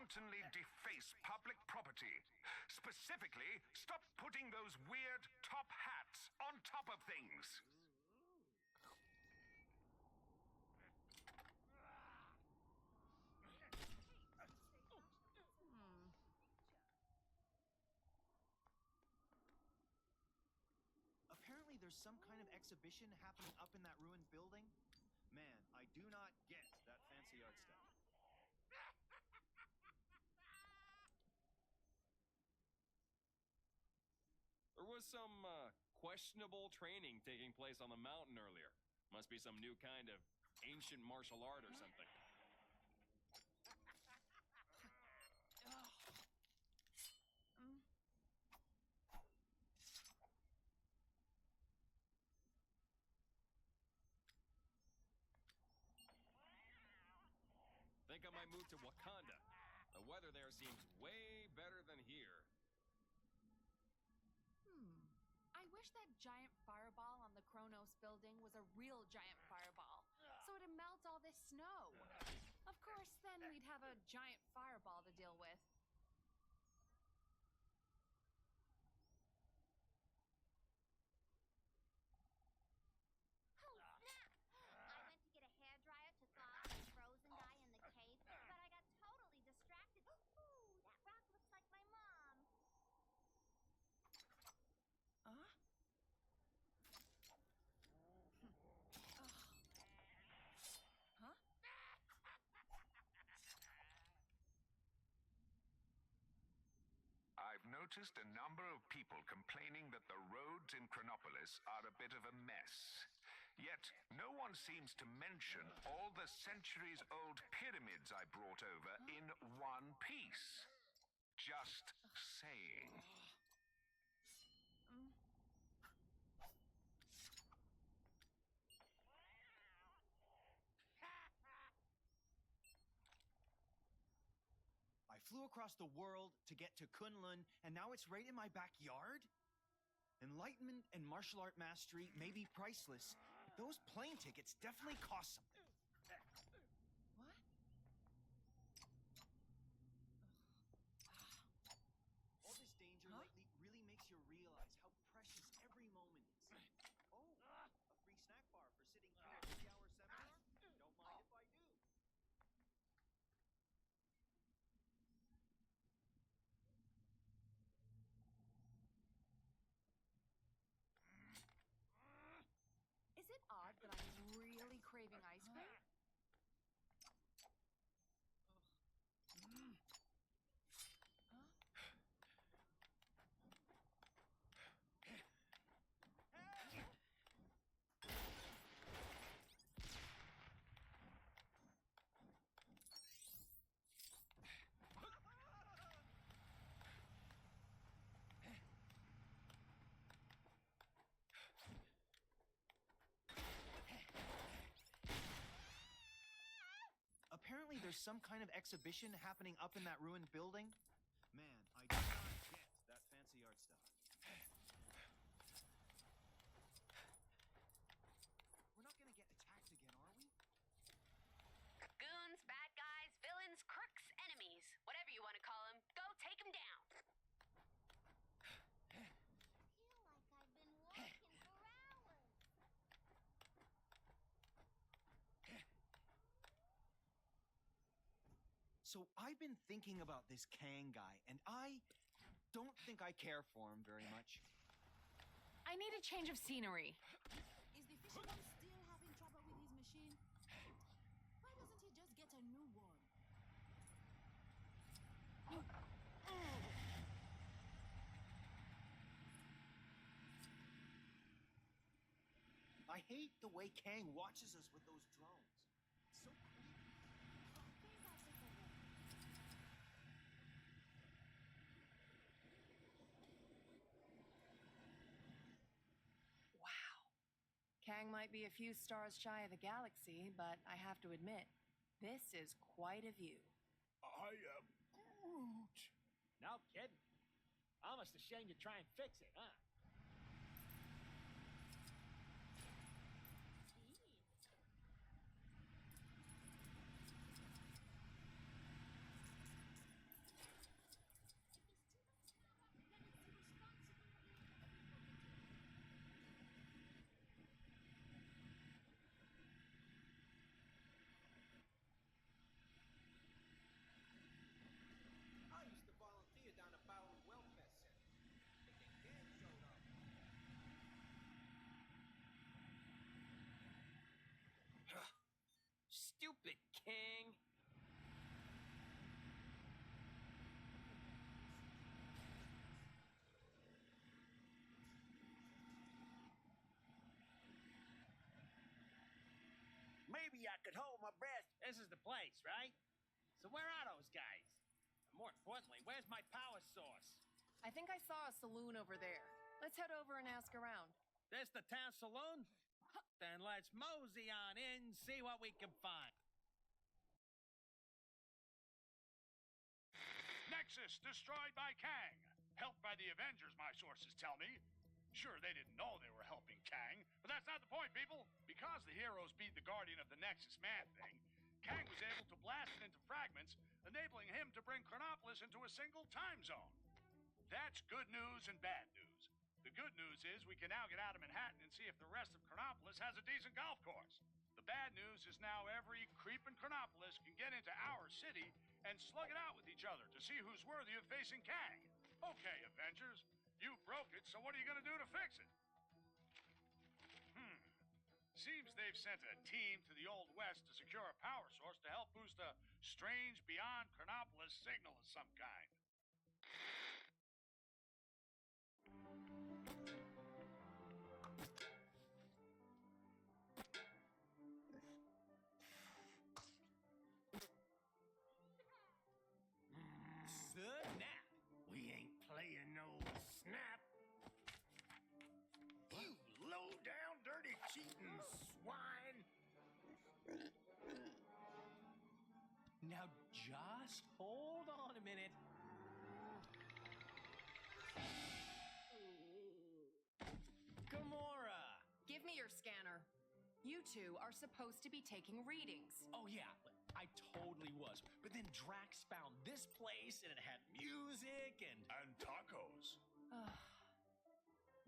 wantonly deface public property. Specifically, stop putting those weird top hats on top of things. Apparently there's some kind of exhibition happening up in that ruined building. Man, I do not get that fancy art stuff. There was some questionable training taking place on the mountain earlier. Must be some new kind of ancient martial art or something. Think I might move to Wakanda. The weather there seems way better than here. I wish that giant fireball on the Kronos building was a real giant fireball, so it'd melt all this snow. Of course, then we'd have a giant fireball to deal with. Oh, snap! I went to get a hairdryer to thaw out the frozen guy in the cave, but I got totally distracted. Ooh, that rock looks like my mom. I've noticed a number of people complaining that the roads in Chronopolis are a bit of a mess. Yet, no one seems to mention all the centuries-old pyramids I brought over in one piece. Just saying. I flew across the world to get to Kunlun, and now it's right in my backyard? Enlightenment and martial art mastery may be priceless, but those plane tickets definitely cost something. What? All this danger lately really makes you realize how precious every moment is. Oh, a free snack bar for sitting through a 3-hour seminar? Don't mind if I do. Is it odd that I'm really craving ice cream? Apparently there's some kind of exhibition happening up in that ruined building. Man, I do not get that fancy art stuff. We're not gonna get attacked again, are we? Goons, bad guys, villains, crooks, enemies, whatever you want to call them, go take them down. I feel like I've been walking for hours. So I've been thinking about this Kang guy, and I don't think I care for him very much. I need a change of scenery. Is the fisherman still having trouble with his machine? Why doesn't he just get a new one? I hate the way Kang watches us with those drones. It's so creepy. Kang might be a few stars shy of the galaxy, but I have to admit, this is quite a view. I am Groot. No kidding. Almost ashamed to try and fix it, huh? stupid king. Maybe I could hold my breath. This is the place, right? So where are those guys? And more importantly, where's my power source? I think I saw a saloon over there. Let's head over and ask around. This the town saloon? Then let's mosey on in, see what we can find. Nexus destroyed by Kang. Helped by the Avengers, my sources tell me. Sure, they didn't know they were helping Kang, but that's not the point, people. Because the heroes beat the Guardian of the Nexus Man thing, Kang was able to blast it into fragments, enabling him to bring Chronopolis into a single time zone. That's good news and bad news. The good news is we can now get out of Manhattan and see if the rest of Chronopolis has a decent golf course. The bad news is now every creep in Chronopolis can get into our city and slug it out with each other to see who's worthy of facing Kang. Okay, Avengers, you broke it, so what are you going to do to fix it? Seems they've sent a team to the Old West to secure a power source to help boost a strange beyond Chronopolis signal of some kind. Snap! We ain't playing no snap. You low-down, dirty, cheating swine! Now just hold on a minute. Gamora! Give me your scanner. You two are supposed to be taking readings. Oh, yeah, I totally was. But then Drax found this place and it had music and tacos.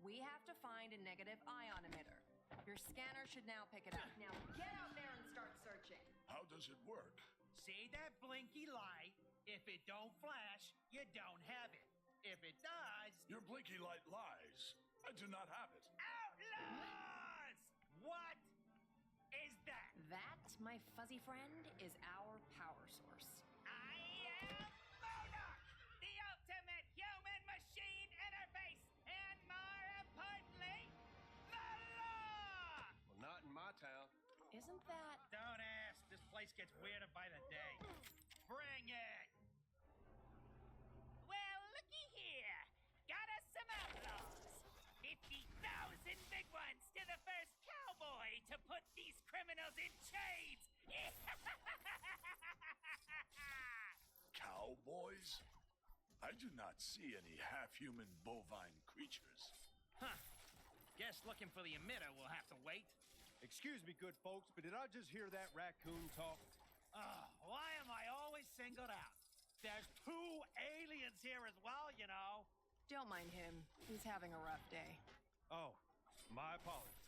We have to find a negative ion emitter. Your scanner should now pick it up. Now get out there and start searching. How does it work? See that blinky light? If it don't flash, you don't have it. If it does... Your blinky light lies. I do not have it. Outlaws! What is that? That, my fuzzy friend, is our power source. I am Monarch, the ultimate human-machine interface, and more importantly, the law! well, not in my town. Isn't that... Don't ask. This place gets weirder by the day. Bring it! Well, looky here. Got us some outlaws. 50,000 big ones to the first cowboy to put these criminals in chains. Cowboys? I do not see any half-human bovine creatures. Huh. Guess looking for the emitter will have to wait. Excuse me, good folks, but did I just hear that raccoon talk? Why am I always singled out? There's 2 aliens here as well, you know. Don't mind him. He's having a rough day. Oh, my apologies.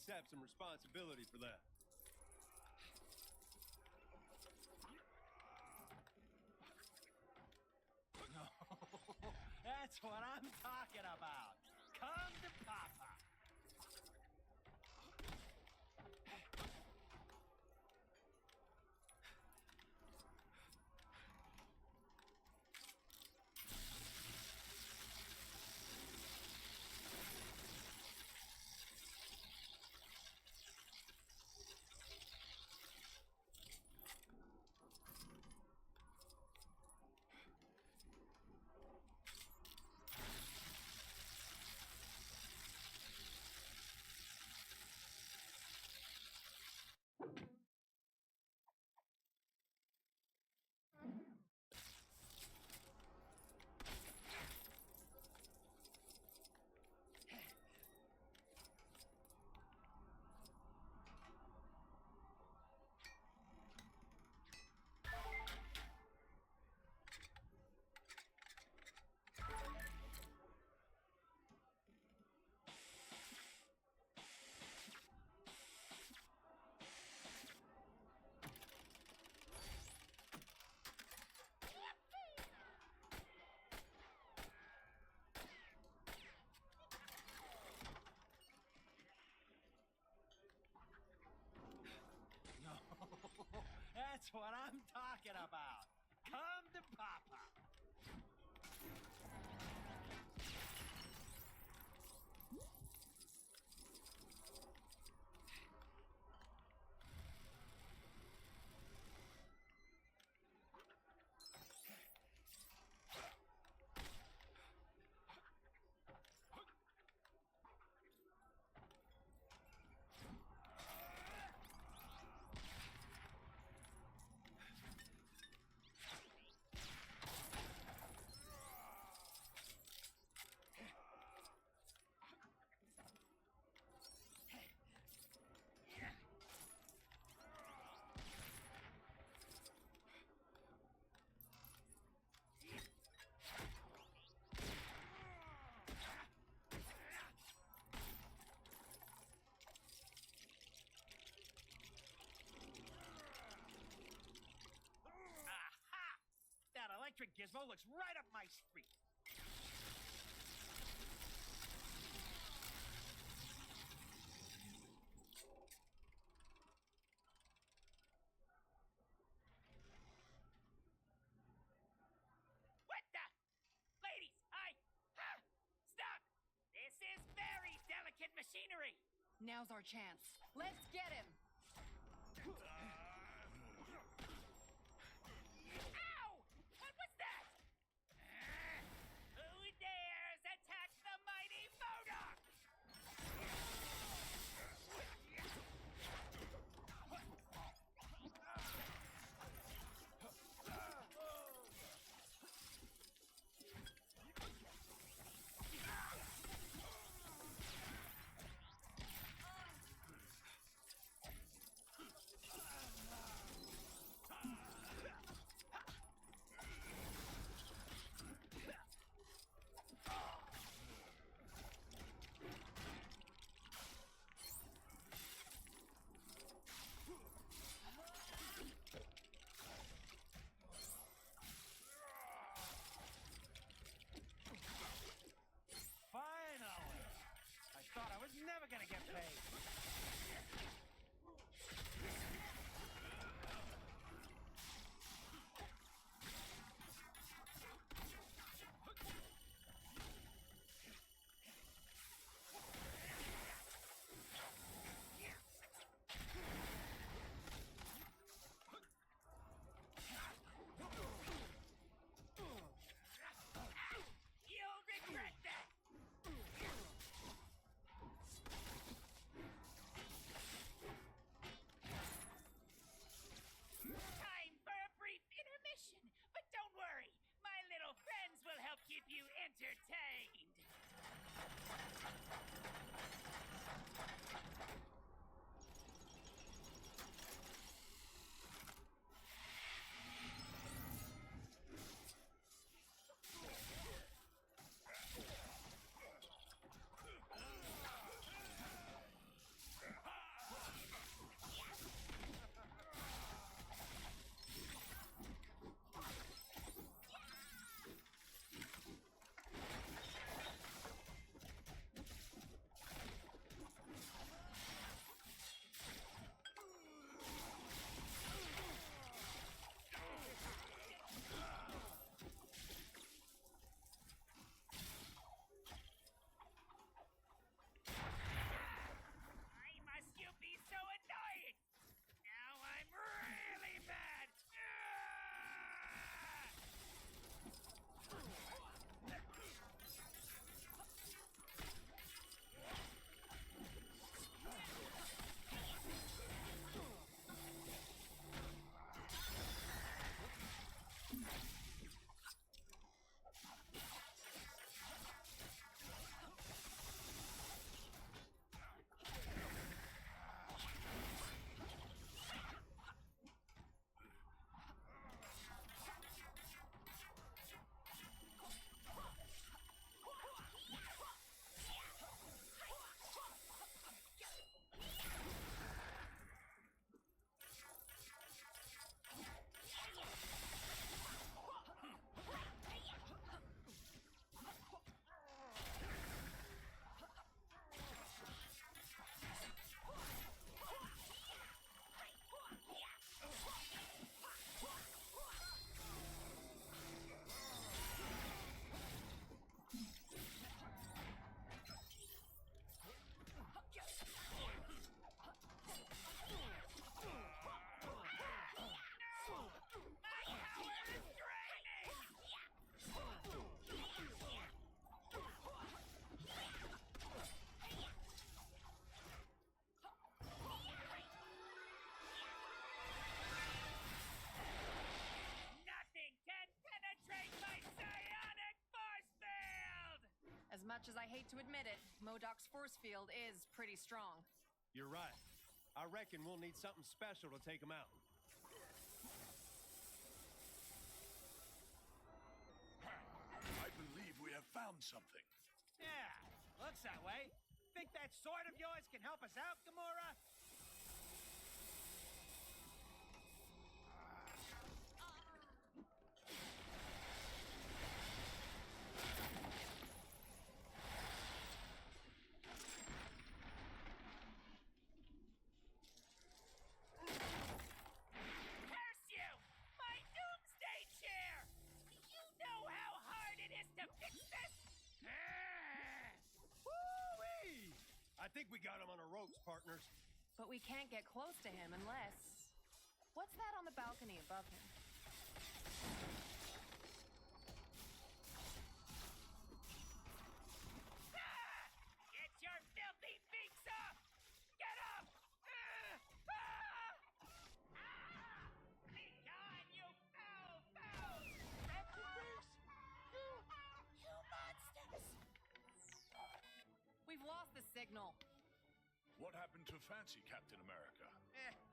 accept some responsibility for that. No, that's what I'm talking about. Come to Papa. That's what I'm talking about. Come to Papa. That electric gizmo looks right up my street. What the? Ladies, stop! This is very delicate machinery. Now's our chance. Let's get him. Ow! What was that? Who dares attack the mighty Modok? much as I hate to admit it, MODOK's force field is pretty strong. You're right. I reckon we'll need something special to take him out. I believe we have found something. Yeah, looks that way. Think that sword of yours can help us out, Gamora? Curse you! My doomsday chair! You know how hard it is to fix this? Woo-wee! I think we got him on our ropes, partners. But we can't get close to him unless... What's that on the balcony above him? Get your filthy beaks off! Get up! Be gone, you foul, foul! You monsters! We've lost the signal. What happened to Fancy Captain America?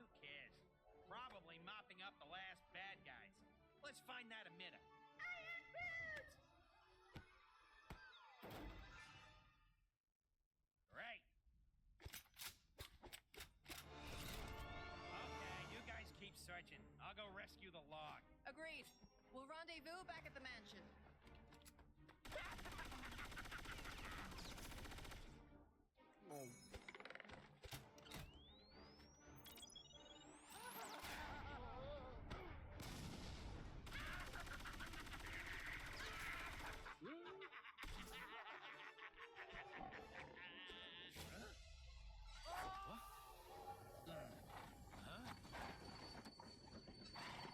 Who cares? Probably mopping up the last bad guys. Let's find that a minute. Right. Okay, you guys keep searching. I'll go rescue the log. Agreed. We'll rendezvous back at the mansion.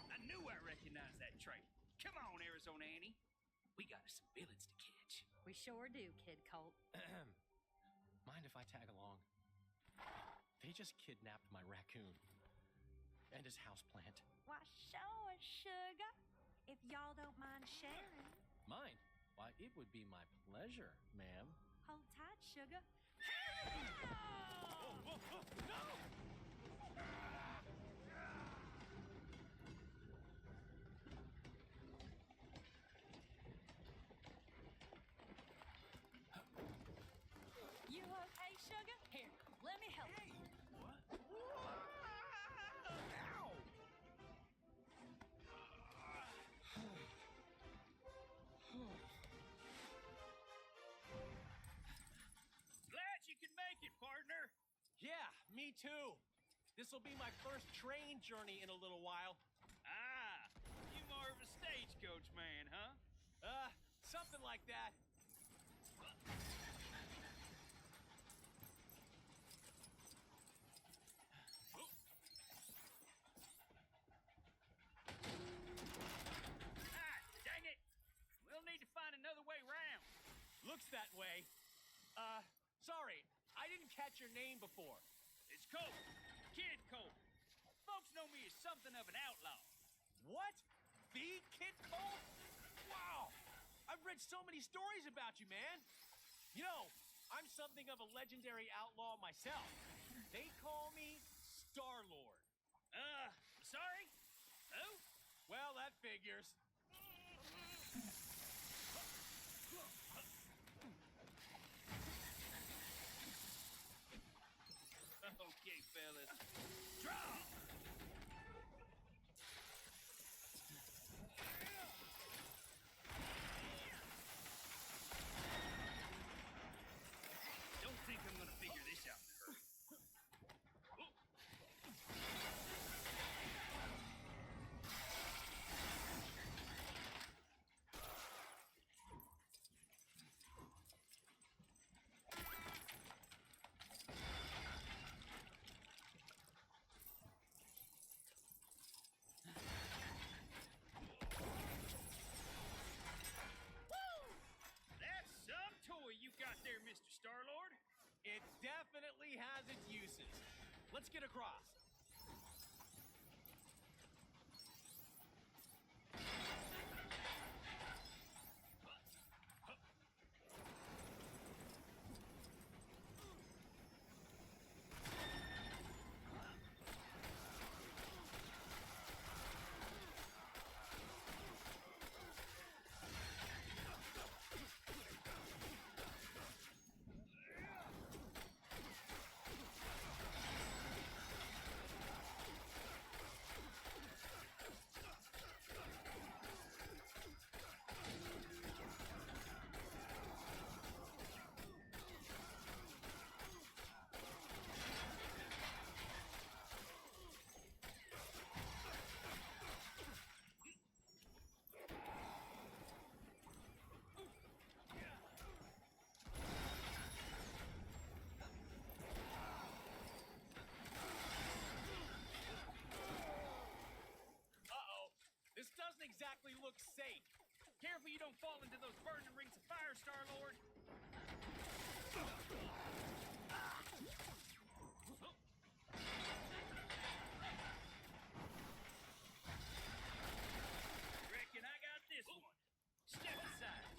I knew I recognized that trait. Come on, Arizona Annie. We got us some villains to catch. We sure do, Kid Colt. Mind if I tag along? They just kidnapped my raccoon. And his houseplant. Why, sure, sugar. If y'all don't mind sharing. Mine? Why, it would be my pleasure, ma'am. Hold tight, sugar. You okay, sugar? Here, let me help you. Glad you can make it, partner. Yeah, me too. This'll be my first train journey in a little while. Ah, you more of a stagecoach man, huh? Something like that. Ah, dang it. We'll need to find another way round. Looks that way. Sorry, I didn't catch your name before. It's Colt. Kid Colt. Folks know me as something of an outlaw. What? The Kid Colt? Wow! I've read so many stories about you, man. You know, I'm something of a legendary outlaw myself. They call me Star-Lord. Sorry? Who? Well, that figures. Okay, fellas. Draw! Don't think I'm gonna figure this out in a hurry. That's some toy you got there, Mr. Star-Lord. It definitely has its uses. Let's get across. sake. Careful you don't fall into those burning rings of fire, Star-Lord. Reckon I got this one. Step aside.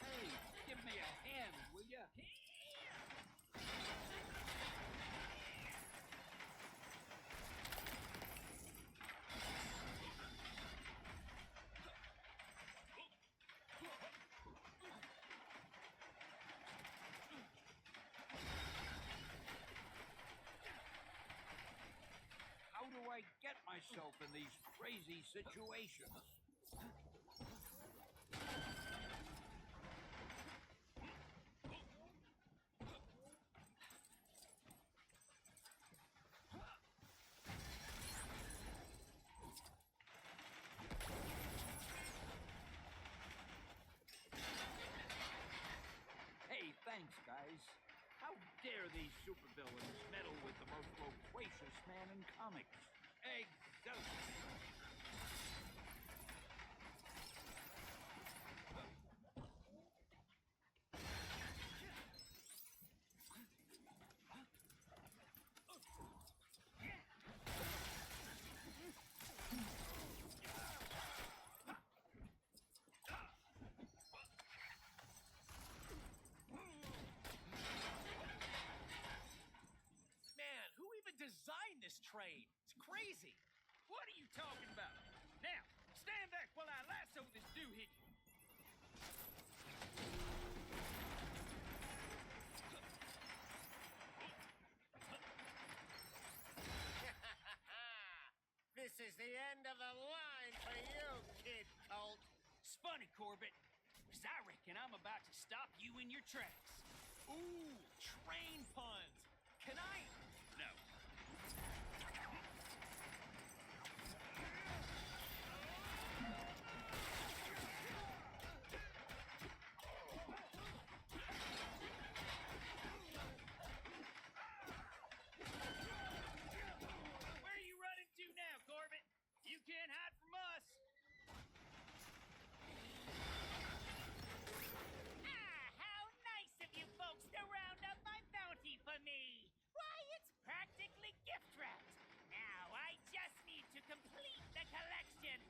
Hey, give me a hand, will ya? How do I get myself in these crazy situations? Hey, thanks, guys. How dare these supervillains meddle with the most loquacious man in comics? Excelsior! Man, who even designed this train? It's crazy. What are you talking about? Now, stand back while I lasso this doohickey. This is the end of the line for you, Kid Colt. It's funny, Corbett, 'cause I reckon I'm about to stop you in your tracks. Ooh, train puns. Can I? No. Where are you running to now, Corbett? You can't hide from us. Ah, how nice of you folks to round up my bounty for me. Why, it's practically gift wrapped. Now I just need to complete the collection.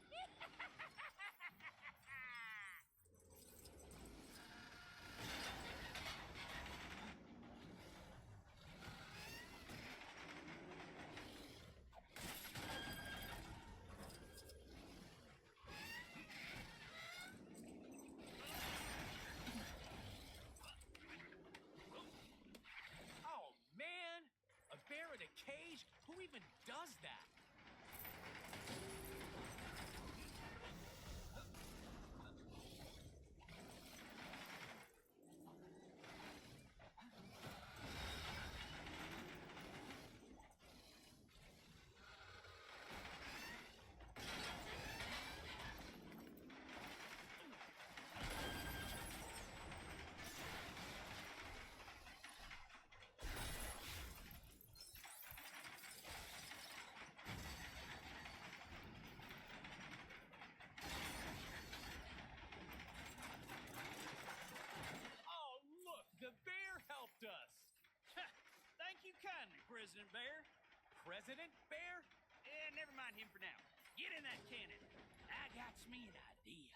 Oh, man. A bear in a cage? Who even does that? Oh, look, the bear helped us. Thank you kindly, President Bear. President Bear? Never mind him for now. Get in that cannon. I got me an idea.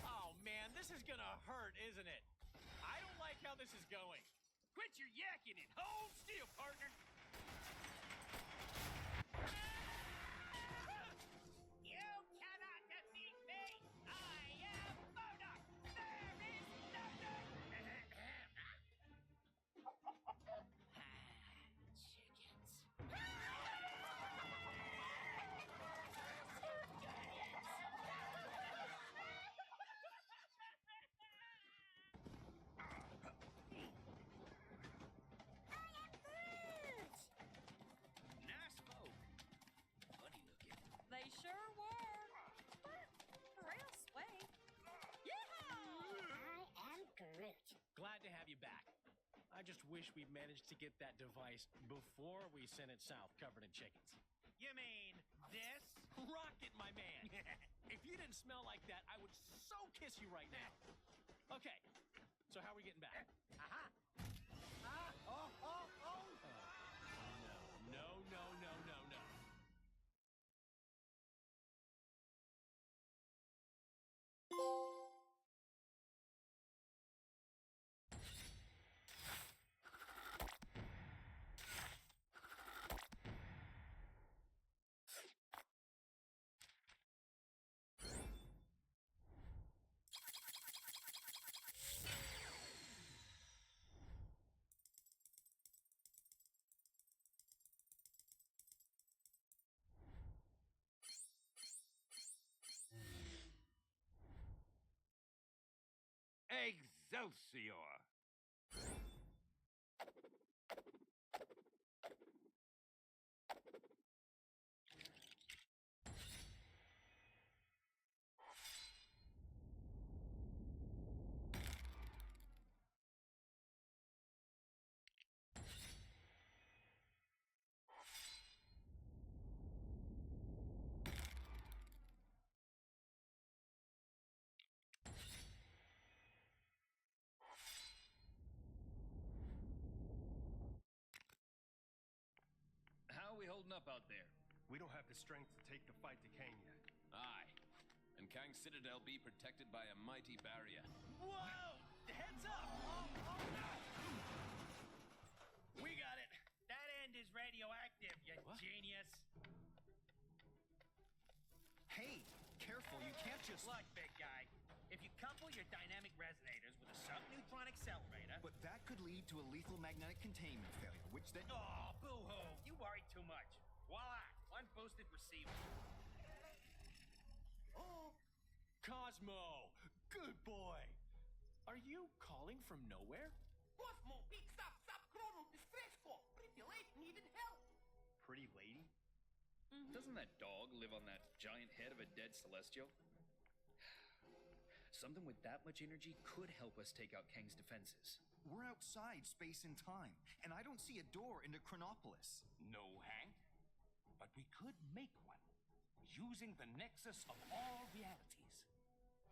Oh, man, this is gonna hurt, isn't it? I don't like how this is going. Quit your yakking and hold still, partner. You cannot defeat me. I am Modoc. There is nothing. Chickens. just wish we managed to get that device before we sent it south covered in chickens. You mean this? Rocket, my man! If you didn't smell like that, I would so kiss you right now. Okay, so how are we getting back? Aha! No. Excelsior! How are we holding up out there? We don't have the strength to take the fight to Kang yet. Aye. And Kang's citadel be protected by a mighty barrier. Whoa! Heads up! Oh, no! We got it. That end is radioactive, you genius. Hey, careful, you can't just... Look, big guy. If you couple your dynamic resonators with a subneutron accelerator... But that could lead to a lethal magnetic containment failure, which then... Oh, boo-hoo. You worry too much. Voila! Unboosted receiver. Oh, Cosmo! Good boy! Are you calling from nowhere? Cosmo, big stop, chrono, distress call. Pretty late, needed help. Pretty lady? Doesn't that dog live on that giant head of a dead celestial? Something with that much energy could help us take out Kang's defenses. We're outside space and time, and I don't see a door into Chronopolis. No, Hank. But we could make one, using the nexus of all realities.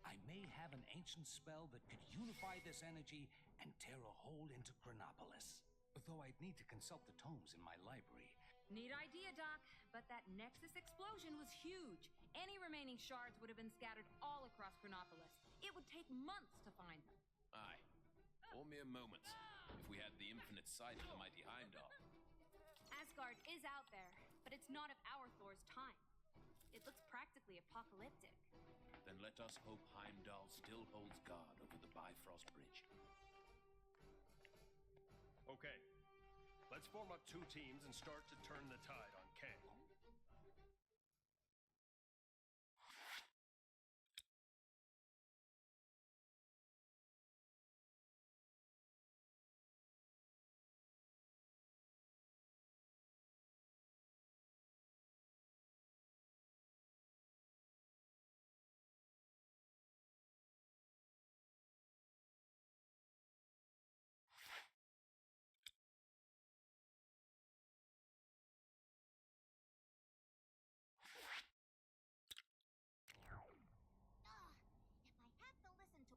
I may have an ancient spell that could unify this energy and tear a hole into Chronopolis. Though I'd need to consult the tomes in my library. Neat idea, Doc, but that Nexus explosion was huge. Any remaining shards would have been scattered all across Chronopolis. It would take months to find them. Aye. Or mere moments, if we had the infinite sight of the mighty Heimdall. Asgard is out there, but it's not of our Thor's time. It looks practically apocalyptic. Then let us hope Heimdall still holds guard over the Bifrost Bridge. Okay. Let's form up 2 teams and start to turn the tide on Kang.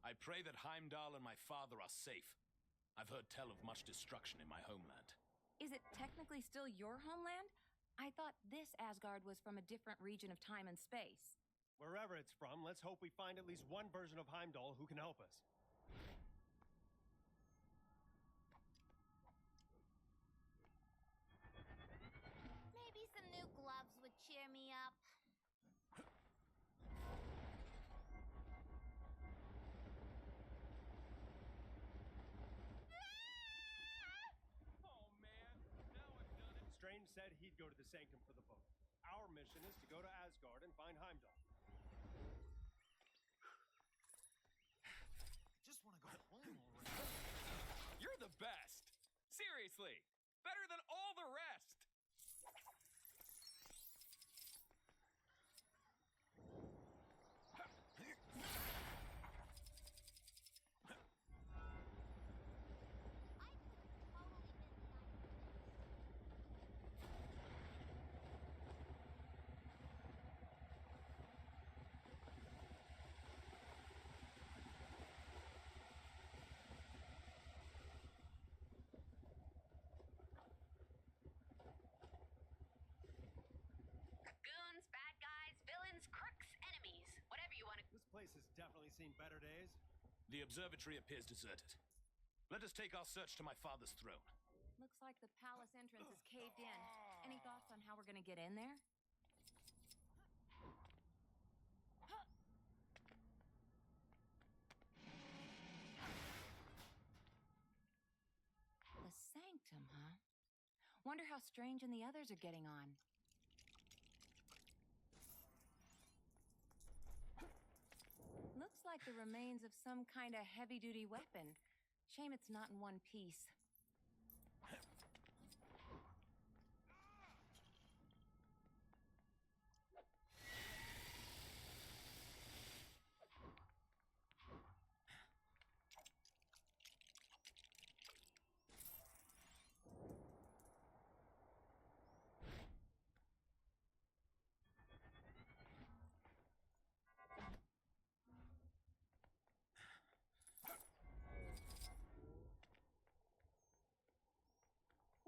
I pray that Heimdall and my father are safe. I've heard tell of much destruction in my homeland. Is it technically still your homeland? I thought this Asgard was from a different region of time and space. Wherever it's from, let's hope we find at least one version of Heimdall who can help us. Maybe some new gloves would cheer me up. Strange said he'd go to the Sanctum for the boat. Our mission is to go to Asgard and find Heimdall. I just want to go home already. You're the best! Seriously! Better than all the rest! seen better days. The observatory appears deserted. Let us take our search to my father's throne. Looks like the palace entrance is caved in. Any thoughts on how we're gonna get in there? The sanctum, huh? Wonder how Strange and the others are getting on. Looks like the remains of some kind of heavy-duty weapon. Shame it's not in one piece.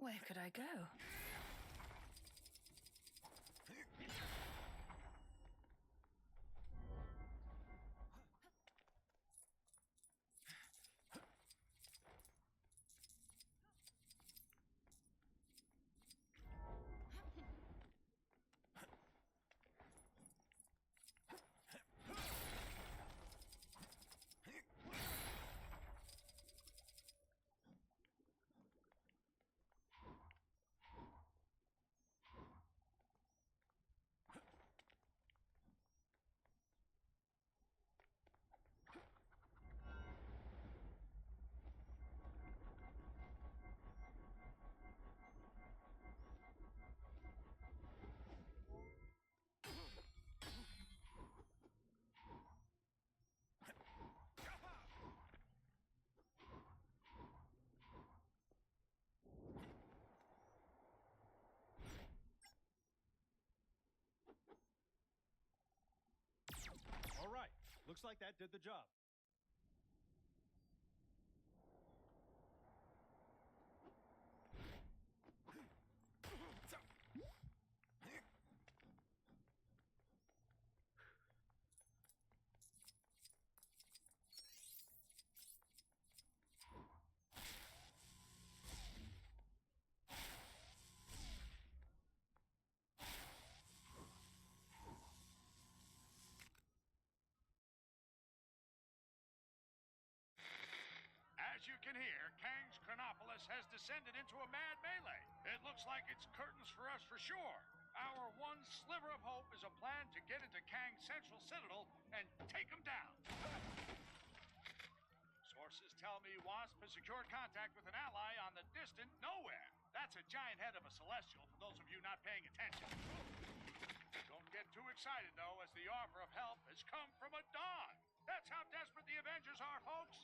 Where could I go? All right, looks like that did the job. As you can hear, Kang's Chronopolis has descended into a mad melee. It looks like it's curtains for us for sure. Our one sliver of hope is a plan to get into Kang's central citadel and take him down. Sources tell me Wasp has secured contact with an ally on the distant Nowhere. That's a giant head of a celestial, for those of you not paying attention. Don't get too excited, though, as the offer of help has come from a dog. That's how desperate the Avengers are, folks.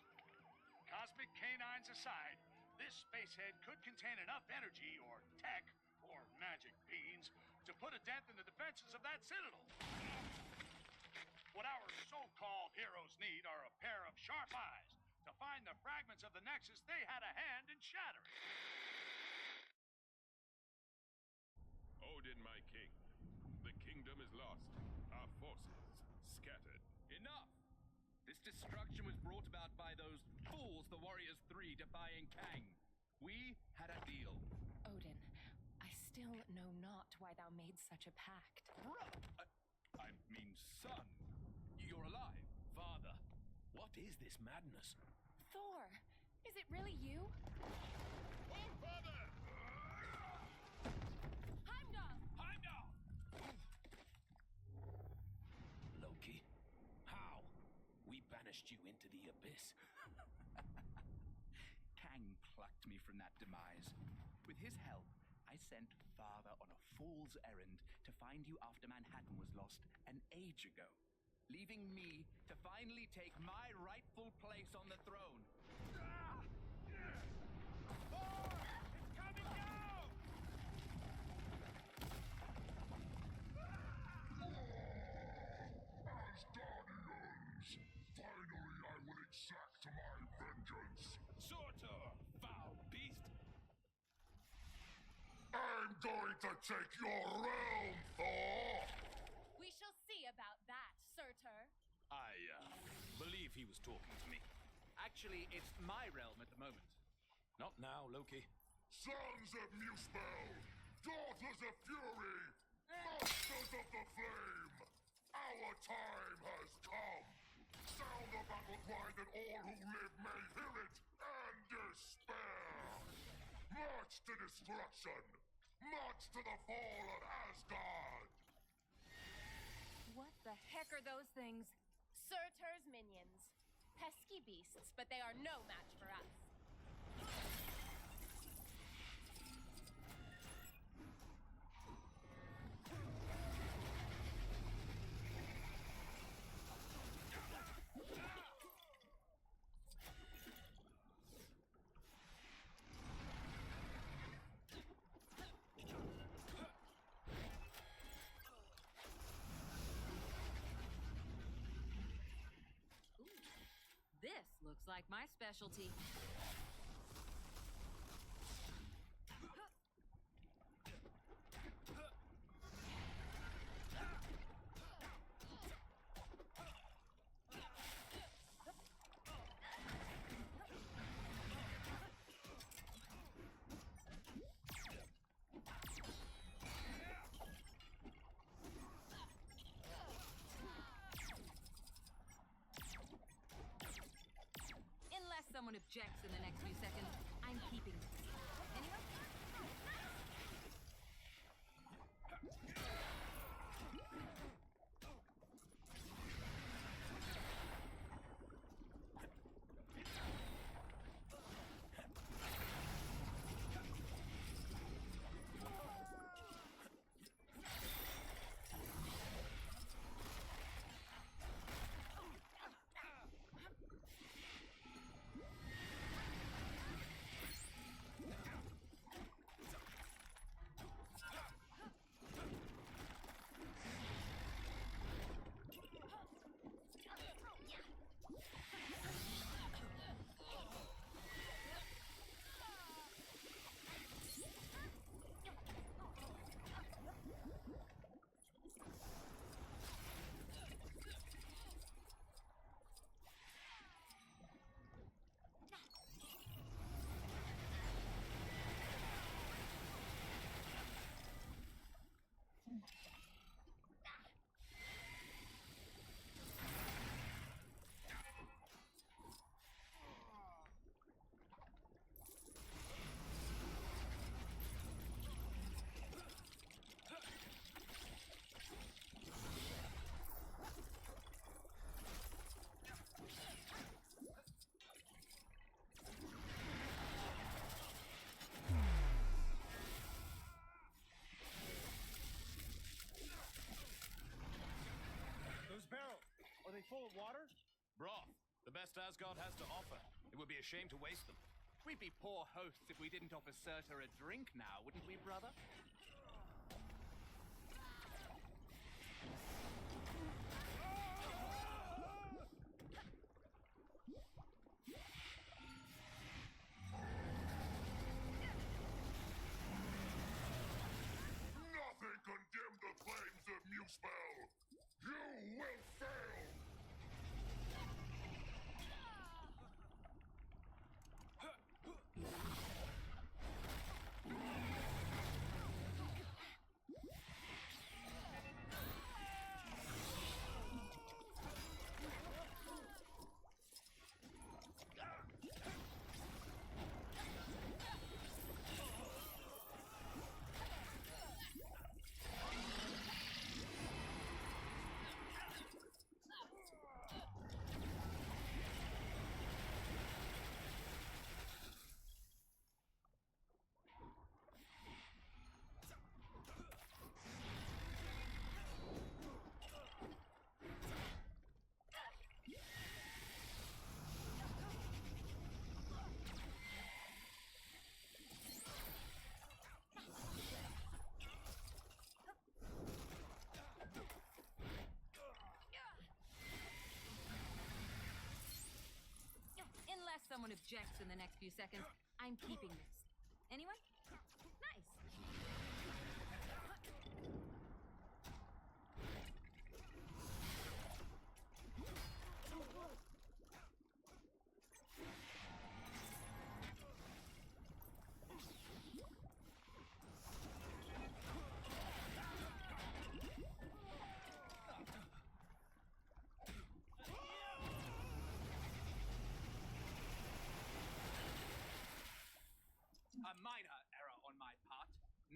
Cosmic canines aside, this spacehead could contain enough energy or tech or magic beans to put a dent in the defenses of that citadel. What our so-called heroes need are a pair of sharp eyes to find the fragments of the Nexus they had a hand in shattering. Odin, my king. The kingdom is lost. Our forces scattered. Enough! This destruction was brought about by those fools, the Warriors Three, defying Kang. We had a deal. Odin, I still know not why thou made such a pact. I mean, son, you're alive. Father, what is this madness? Thor, is it really you? Oh, father! Heimdall! Heimdall! Loki, how? We banished you into the abyss. Kang plucked me from that demise. With his help, I sent Father on a fool's errand to find you after Manhattan was lost an age ago, leaving me to finally take my rightful place on the throne. Thor! It's coming down! As Guardians, finally I will exact my vengeance. Surtur, foul beast! I'm going to take your realm, Thor! We shall see about that, Surtur. I, believe if he was talking to me. Actually, it's my realm at the moment. Not now, Loki. Sons of Muspel, daughters of fury, masters of the flame, our time has come. Sound the battle cry that all who live may hear it and despair. March to destruction. March to the fall of Asgard. What the heck are those things? Surtur's minions. Pesky beasts, but they are no match for us. This looks like my specialty. Unless someone objects in the next few seconds, I'm keeping this. Anyone? Those barrels, are they full of water? Broth. The best Asgard has to offer. It would be a shame to waste them. We'd be poor hosts if we didn't offer Surtur a drink now, wouldn't we, brother? Nothing can dim the flames of Muspel. You will fail. Unless someone objects in the next few seconds, I'm keeping this. Anyone? Nice.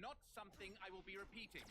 not something I will be repeating.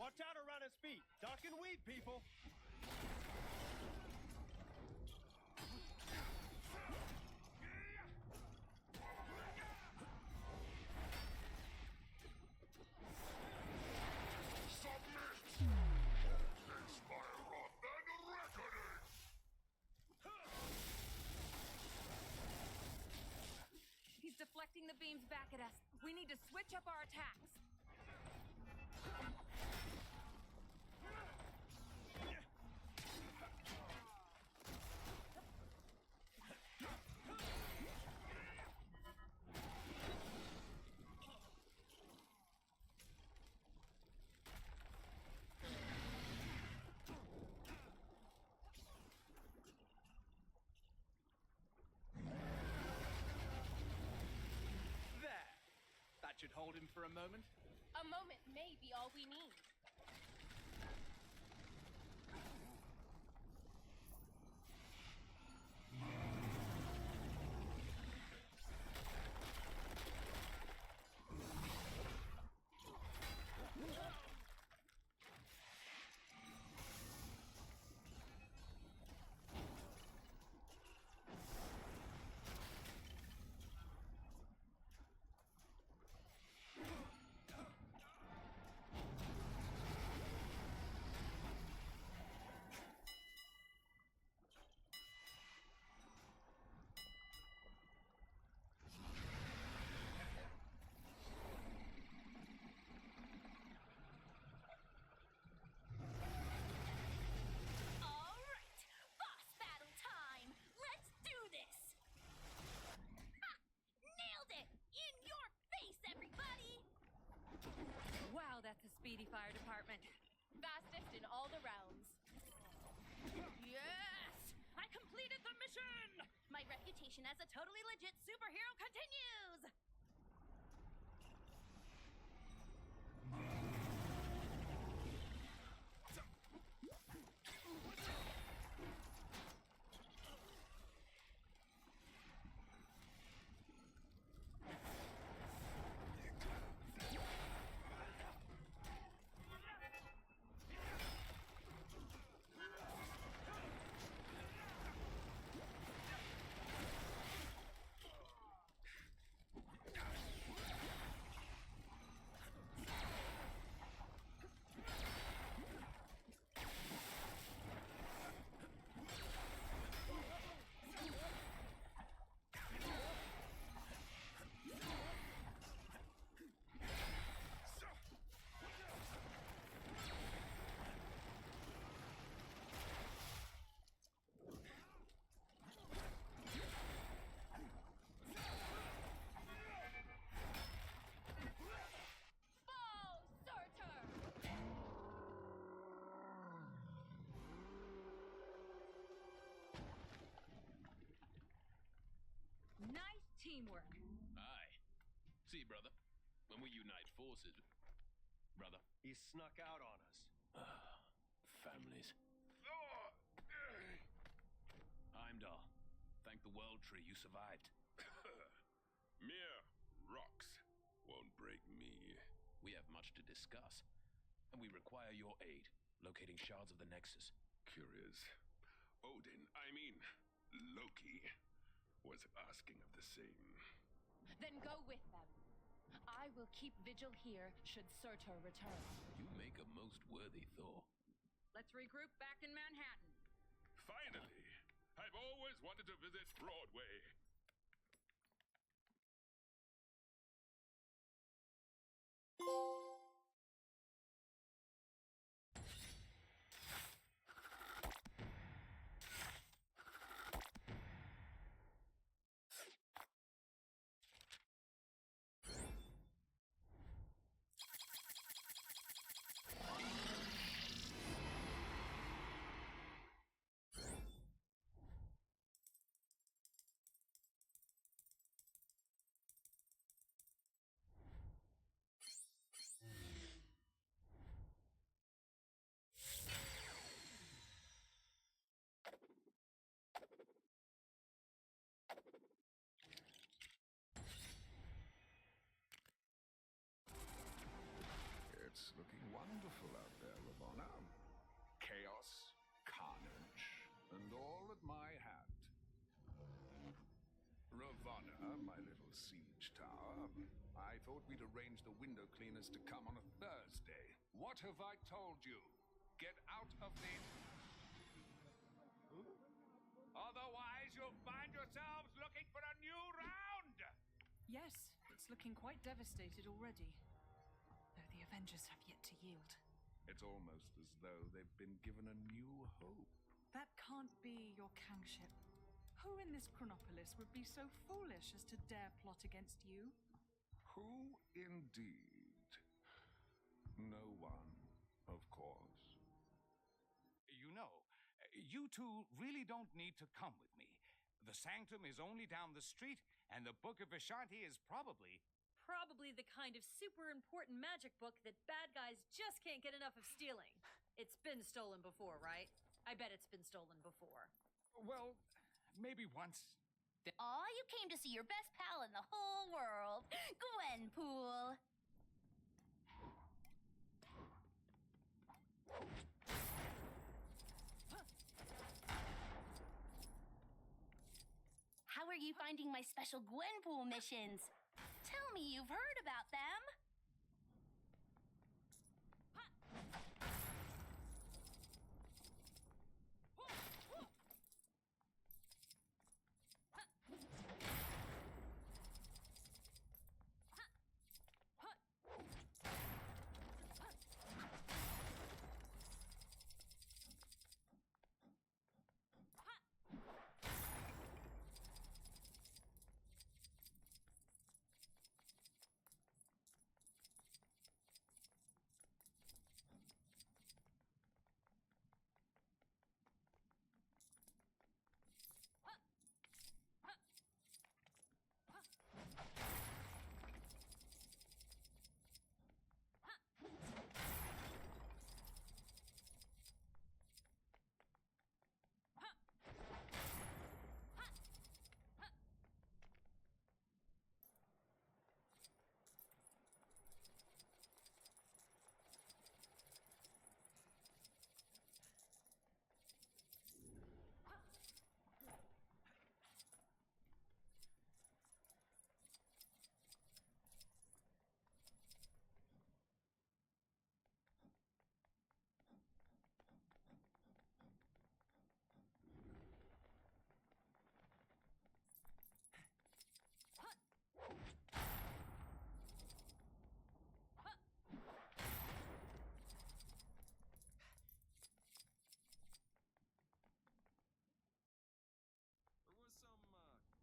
Watch out around his feet. Duck and weave, people. He's deflecting the beams back at us. We need to switch up our attacks. That should hold him for a moment. A moment may be all we need. That's the Speedy Fire Department. Fastest in all the realms. Yes! I completed the mission! My reputation as a totally legit superhero continues! teamwork. Aye. See, brother, when we unite forces, brother. He snuck out on us. Families. Heimdall, thank the World Tree you survived. Mere rocks won't break me. We have much to discuss, and we require your aid locating shards of the Nexus. Curious. Odin, I mean, Loki, was asking of the same. Then go with them. I will keep vigil here should Surtur return. You make a most worthy Thor. Let's regroup back in Manhattan. Finally! I've always wanted to visit Broadway. It's looking wonderful out there, Ravonna. Chaos, carnage, and all at my hand. Ravonna, my little siege tower, I thought we'd arrange the window cleaners to come on a Thursday. What have I told you? Get out of the... Otherwise, you'll find yourselves looking for a new round! Yes, it's looking quite devastated already. Though the Avengers have yet to yield. It's almost as though they've been given a new hope. That can't be your kingship. Who in this Chronopolis would be so foolish as to dare plot against you? Who indeed? No one, of course. You know, you two really don't need to come with me. The Sanctum is only down the street, and the Book of Vishanti is probably The kind of super important magic book that bad guys just can't get enough of stealing. It's been stolen before, right? I bet it's been stolen before. Well, maybe once. Aw, you came to see your best pal in the whole world, Gwenpool. How are you finding my special Gwenpool missions? Tell me you've heard about them.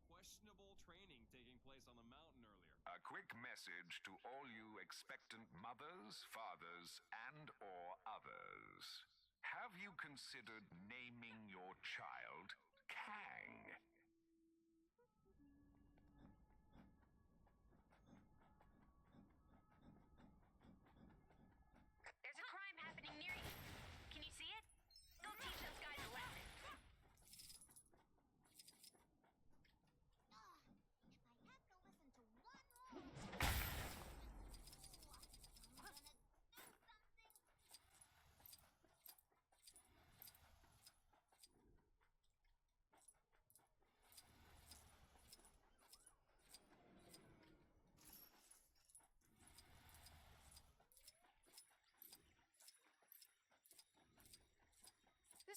Questionable training taking place on the mountain earlier. A quick message to all you expectant mothers, fathers, and or others. Have you considered naming your child Kang?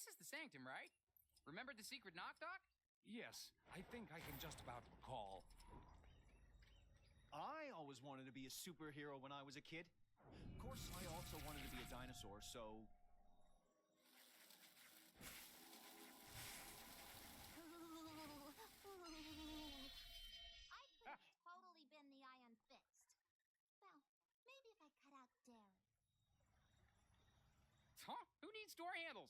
This is the sanctum, right? Remember the secret knock, Doc? Yes, I think I can just about recall. I always wanted to be a superhero when I was a kid. Of course, I also wanted to be a dinosaur, so... I could totally bend the eye unfixed. Well, maybe if I cut out Derek. Huh? Who needs door handles?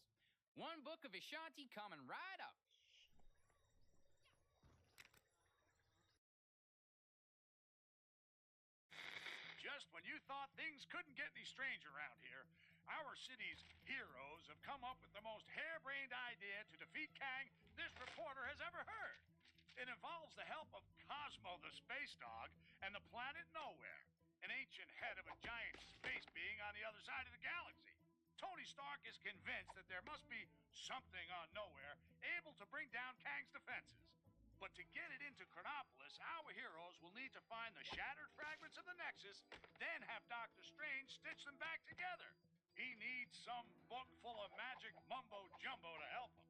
One book of Ashanti coming right up. Just when you thought things couldn't get any stranger around here, our city's heroes have come up with the most harebrained idea to defeat Kang this reporter has ever heard. It involves the help of Cosmo the space dog and the planet Nowhere, an ancient head of a giant space being on the other side of the galaxy. Tony Stark is convinced that there must be something on Nowhere able to bring down Kang's defenses. But to get it into Chronopolis, our heroes will need to find the shattered fragments of the Nexus, then have Doctor Strange stitch them back together. He needs some book full of magic mumbo-jumbo to help him.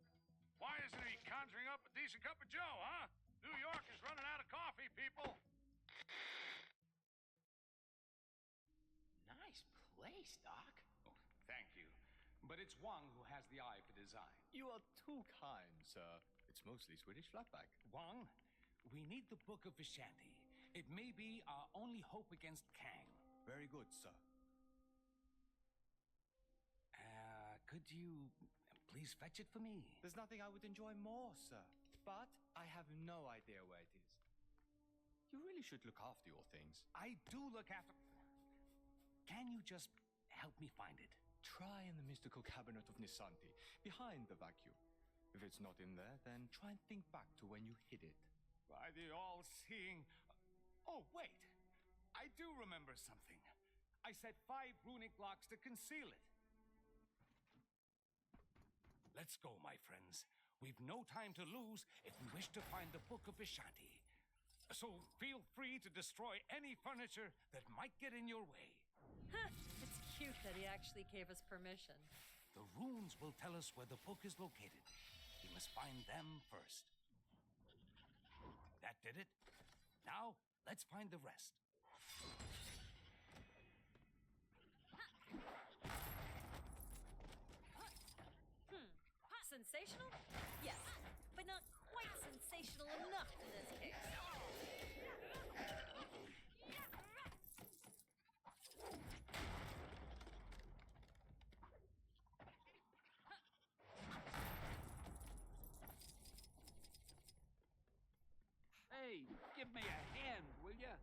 Why isn't he conjuring up a decent cup of joe, huh? New York is running out of coffee, people. Nice place, Doc. Oh, thank you. But it's Wang who has the eye for design. You are too kind, sir. It's mostly Swedish flatback. Wang, we need the Book of Vishanti. It may be our only hope against Kang. Very good, sir. Could you please fetch it for me? There's nothing I would enjoy more, sir. But I have no idea where it is. You really should look after your things. I do look after... Can you just help me find it? Try in the mystical cabinet of Nisanti, behind the vacuum. If it's not in there, then try and think back to when you hid it. By the all-seeing... Oh, wait. I do remember something. I set 5 runic locks to conceal it. Let's go, my friends. We've no time to lose if we wish to find the Book of Vishanti. So feel free to destroy any furniture that might get in your way. It's cute that he actually gave us permission. The runes will tell us where the book is located. We must find them first. That did it. Now, let's find the rest. Sensational? Yes, but not quite sensational enough in this case. Hey, give me a hand, will ya?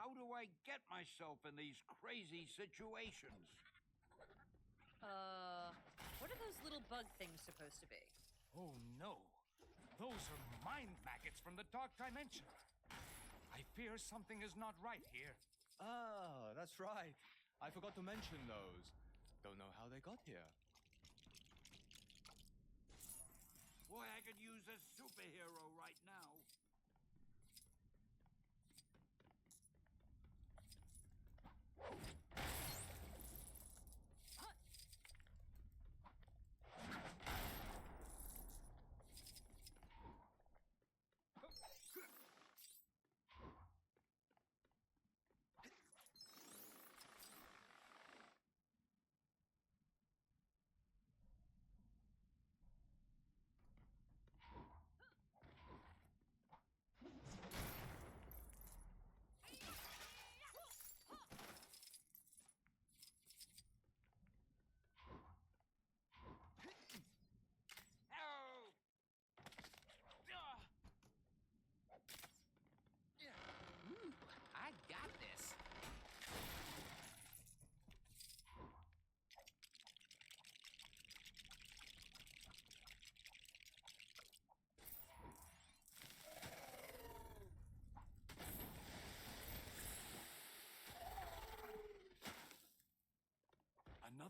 How do I get myself in these crazy situations? What are those little bug things supposed to be? Oh, no. Those are mind maggots from the Dark Dimension. I fear something is not right here. Ah, that's right. I forgot to mention those. Don't know how they got here. Boy, I could use a superhero right now.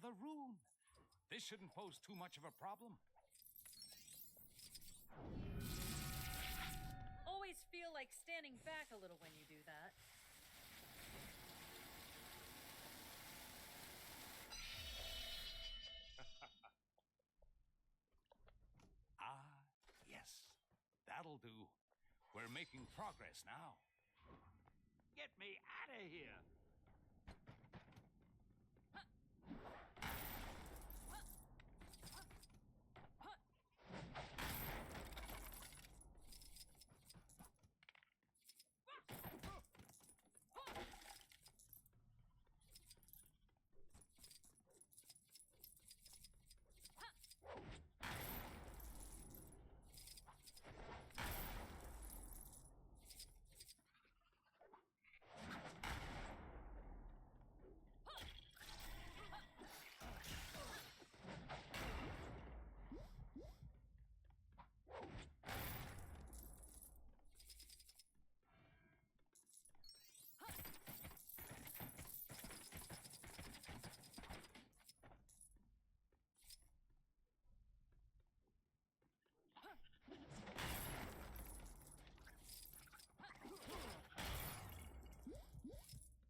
another rune. This shouldn't pose too much of a problem. Always feel like standing back a little when you do that. Ah, yes. That'll do. We're making progress now. Get me out of here!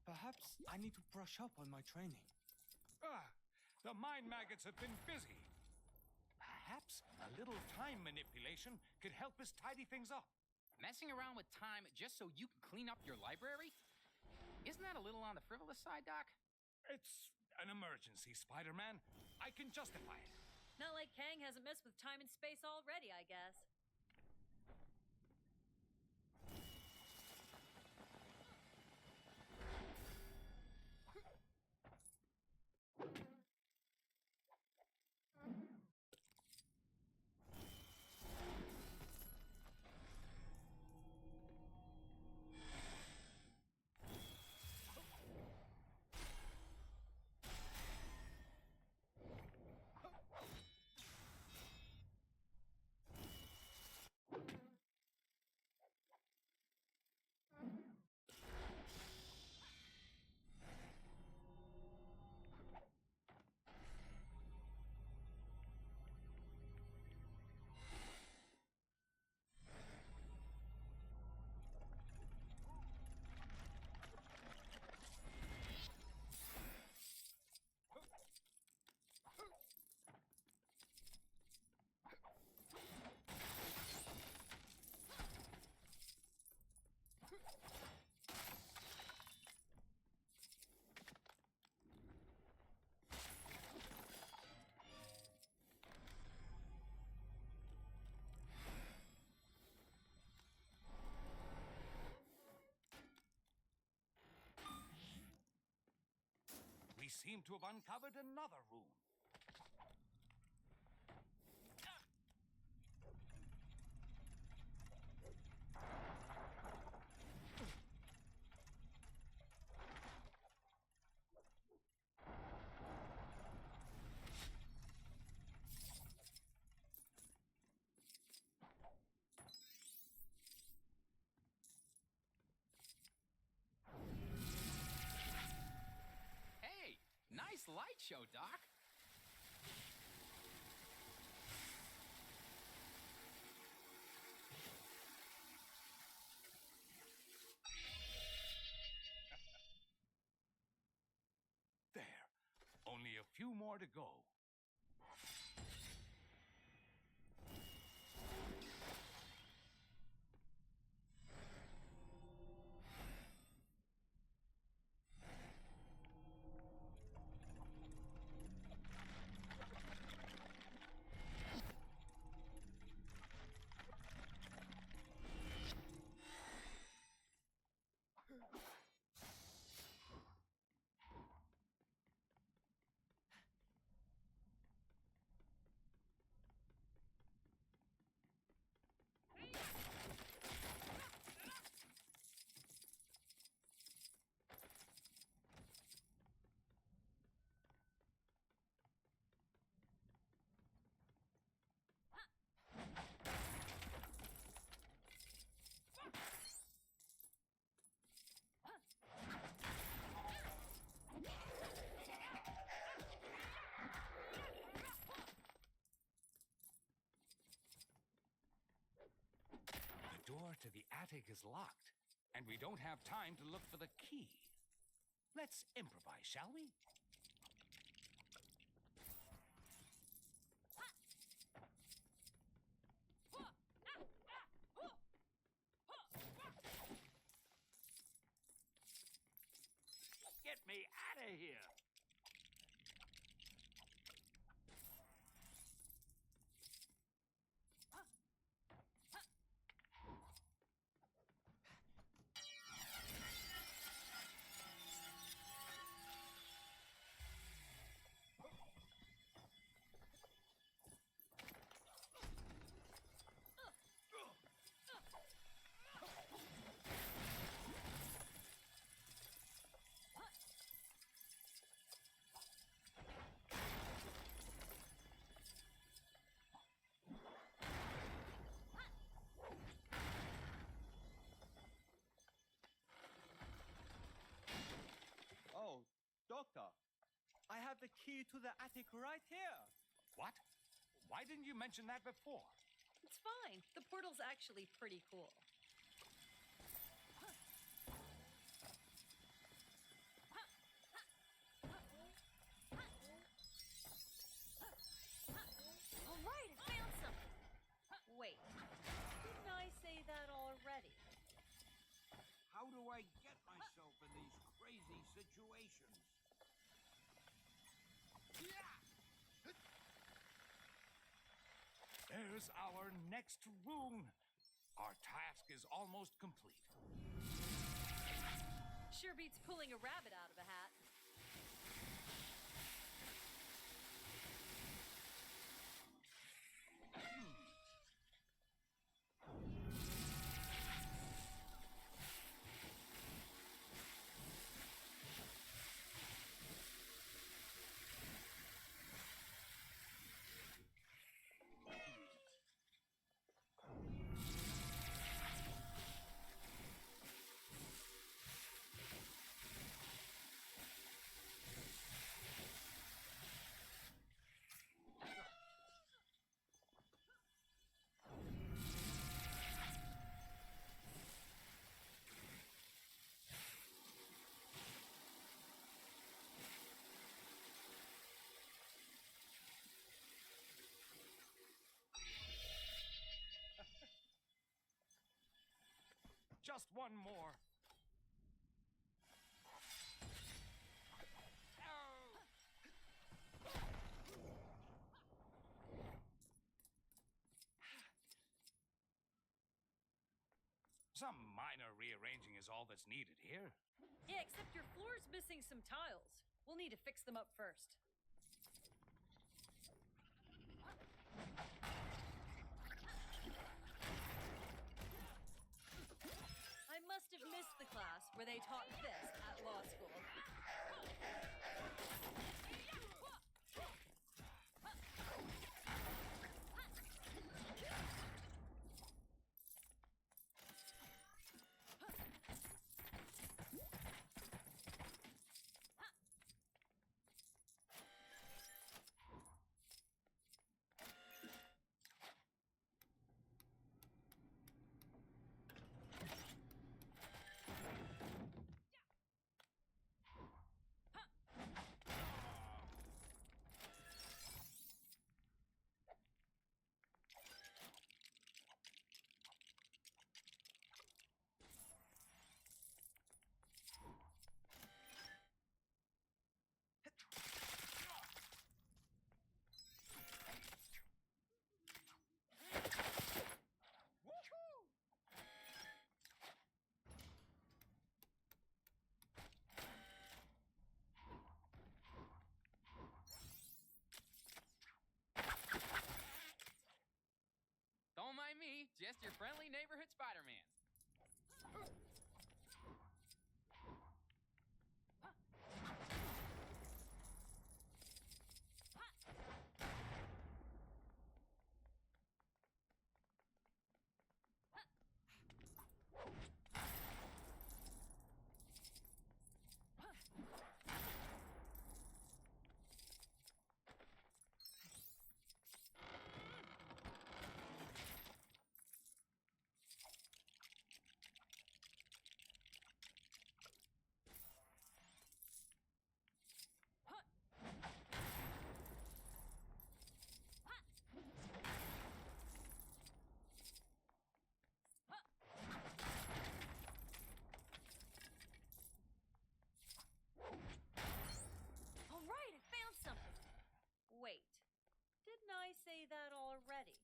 Perhaps I need to brush up on my training. The mind maggots have been busy. Perhaps a little time manipulation could help us tidy things up. Messing around with time just so you can clean up your library? Isn't that a little on the frivolous side, Doc? It's an emergency, Spider-Man. I can justify it. Not like Kang hasn't messed with time and space already, I guess. We seem to have uncovered another room. Hey, nice light show, Doc. There. Only a few more to go. door to the attic is locked, and we don't have time to look for the key. Let's improvise, shall we? Get me out of here! Oh, Doctor, I have the key to the attic right here. What? Why didn't you mention that before? It's fine. The portal's actually pretty cool. All right, I found something. Wait, didn't I say that already? How do I get myself in these crazy situations? There's our next room. Our task is almost complete. Sure beats pulling a rabbit out of a hat. Just one more. Some minor rearranging is all that's needed here. Yeah, except your floor's missing some tiles. We'll need to fix them up first. I must have missed the class where they taught this at law school. Don't mind me, just your friendly neighborhood Spider-Man. say that already.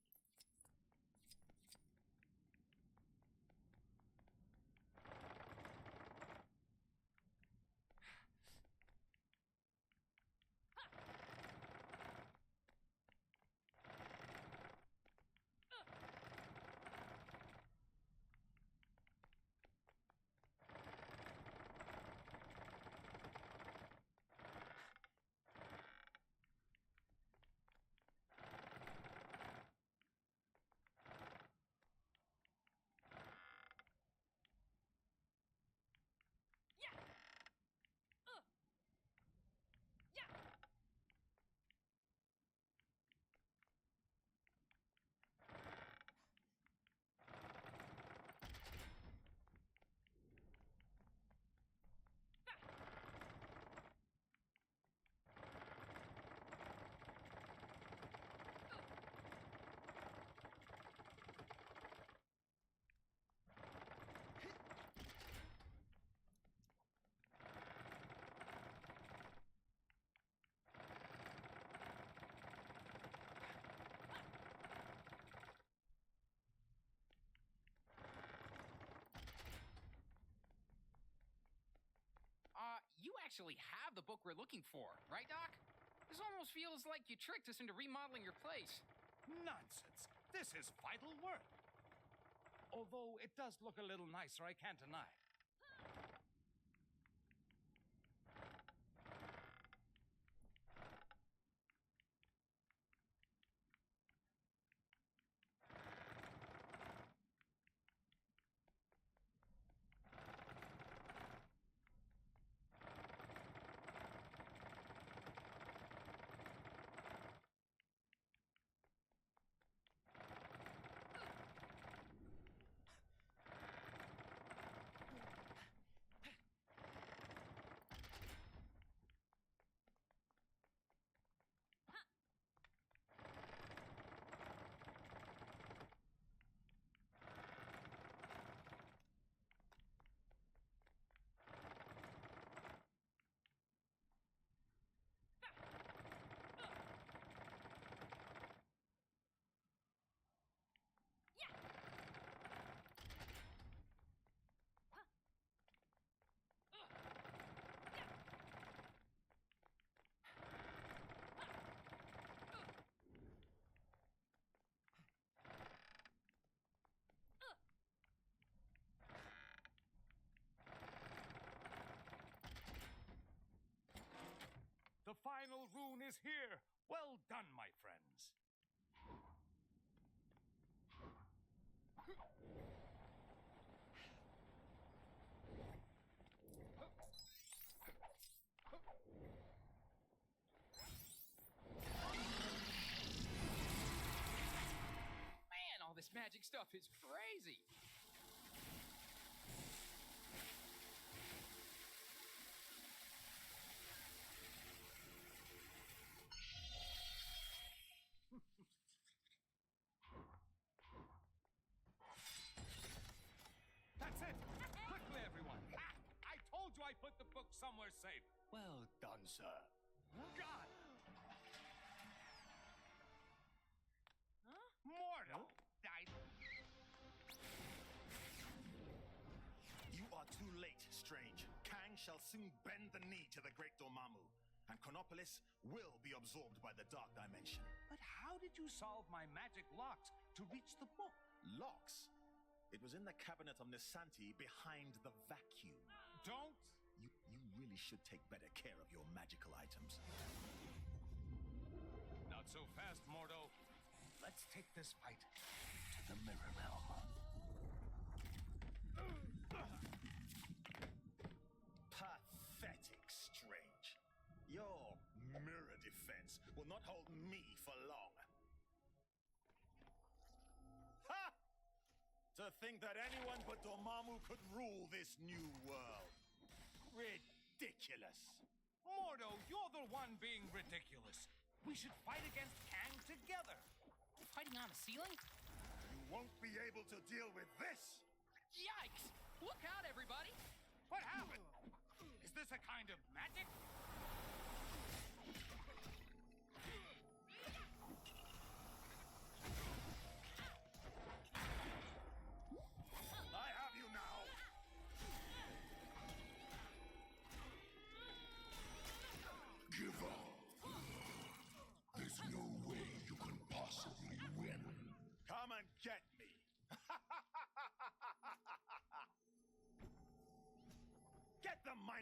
You actually have the book we're looking for, right, Doc? This almost feels like you tricked us into remodeling your place. Nonsense. This is vital work. Although it does look a little nicer, I can't deny it. The final rune is here. Well done, my friends. Man, all this magic stuff is crazy. That's it! Quickly, everyone! I told you I put the book somewhere safe. Well done, sir. God! Mortal! You are too late, Strange. Kang shall soon bend the knee to the great Dormammu, and Chronopolis will be absorbed by the Dark Dimension. But how did you solve my magic locks to reach the book? Locks? It was in the cabinet of Nisanti behind the vacuum. Don't! You really should take better care of your magical items. Not so fast, Mordo. Let's take this fight to the Mirror Realm. Pathetic, Strange. Your mirror defense will not hold me for long. Ha! To think that anyone but Dormammu could rule this new world. Ridiculous. Mordo, you're the one being ridiculous. We should fight against Kang together. Fighting on the ceiling? You won't be able to deal with this. Yikes! Look out, everybody! What happened? Is this a kind of magic?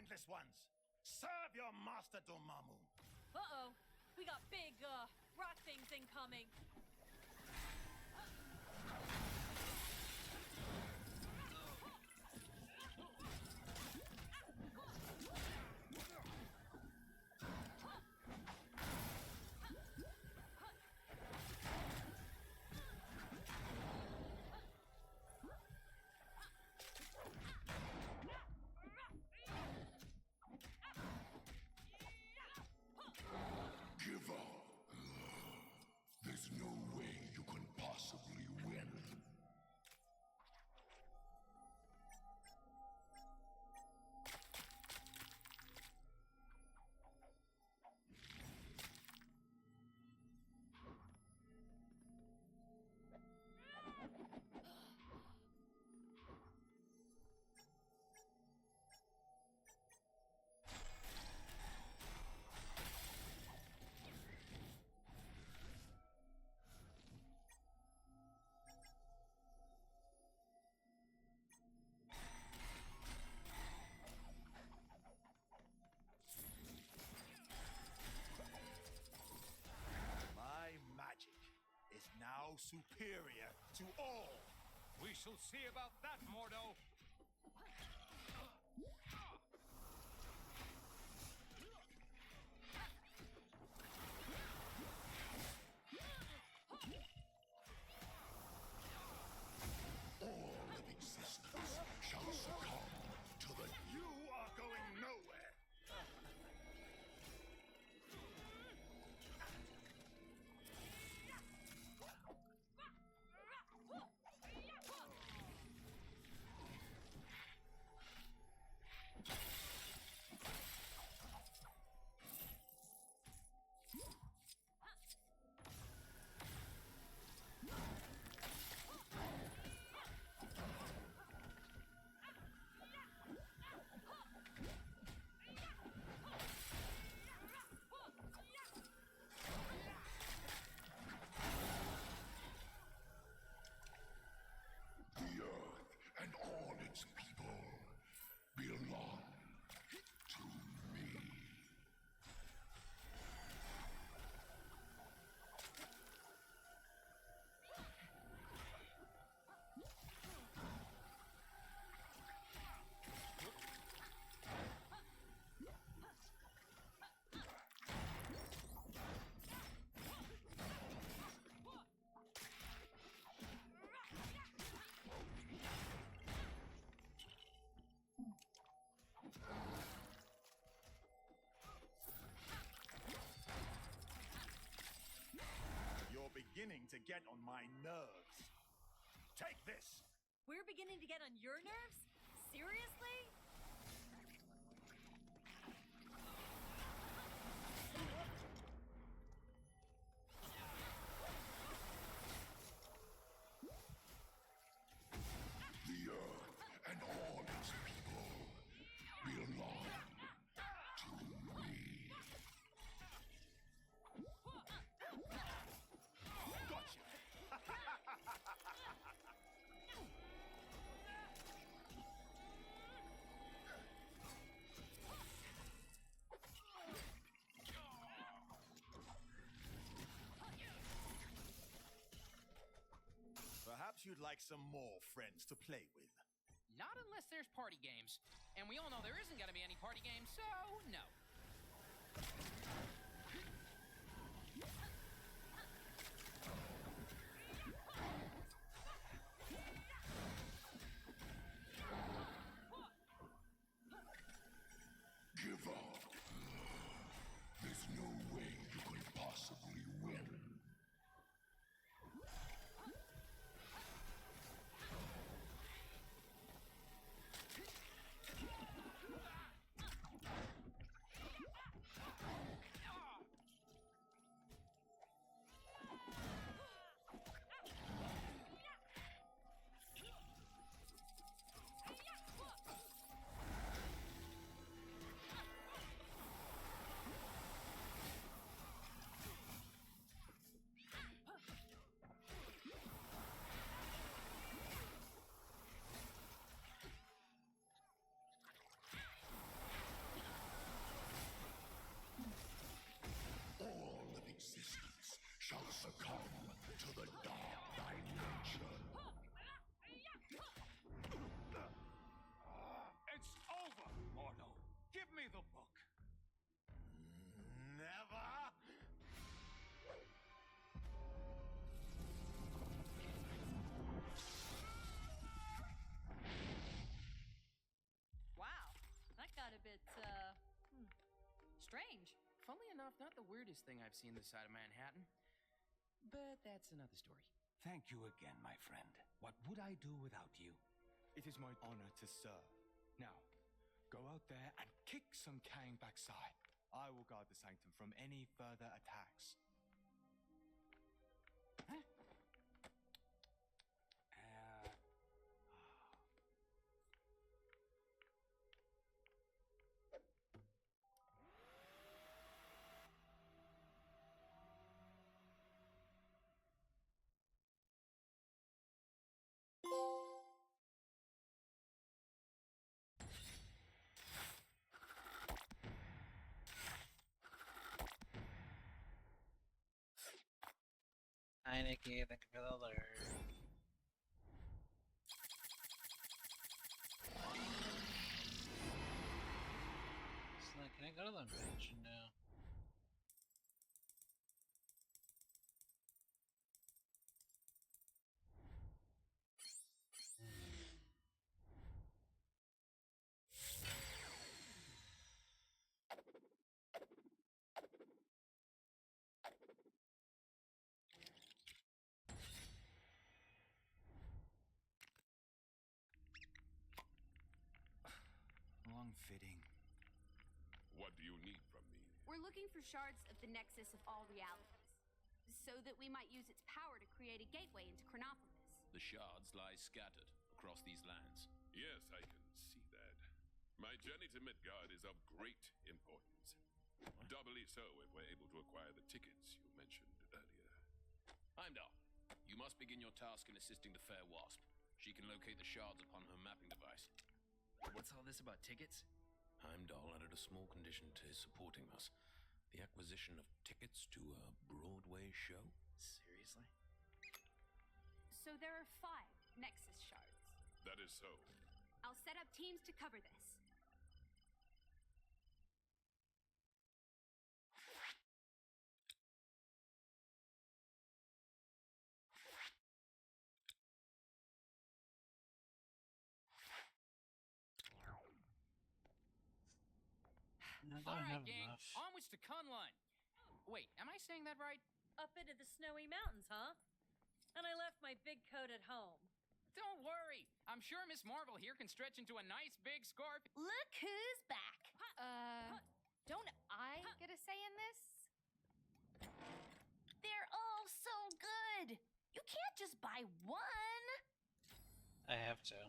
mindless ones! Serve your master, Dormammu! Uh-oh. We got big, rock things incoming. Give up. There's no way you can possibly win. My magic is now superior to all. We shall see about that, Mordo. All of existence shall succumb to the... You are going nowhere. The earth and all its people belong to me. You're beginning to get on my nerves. Take this! We're beginning to get on your nerves? Seriously? The earth and all its people belong to me. Gotcha! Perhaps you'd like some more friends to play with. Not unless there's party games. And we all know there isn't gonna be any party games, so no. Give up. There's no way you can possibly win. not the weirdest thing I've seen this side of Manhattan. But that's another story. Thank you again, my friend. What would I do without you? It is my honor to serve. Now, go out there and kick some Kang backside. I will guard the sanctum from any further attacks. Huh? Hi, Nikki. Thank you for the alert. So, can I go to the mansion now? Long-fitting. What do you need from me? We're looking for shards of the nexus of all realities, so that we might use its power to create a gateway into Chronopolis. The shards lie scattered across these lands. Yes, I can see that. My journey to Midgard is of great importance. Doubly so if we're able to acquire the tickets you mentioned earlier. Heimdall, you must begin your task in assisting the fair wasp. She can locate the shards upon her mapping device. What's all this about tickets? Heimdall added a small condition to his supporting us. The acquisition of tickets to a Broadway show. Seriously? So there are 5 nexus shards. That is so. I'll set up teams to cover this. Alright, gang. Onwards to Kunlun. Wait, am I saying that right? Up into the snowy mountains, huh? And I left my big coat at home. Don't worry. I'm sure Miss Marvel here can stretch into a nice big scarf. Look who's back. Don't I get a say in this? They're all so good. You can't just buy one. I have to.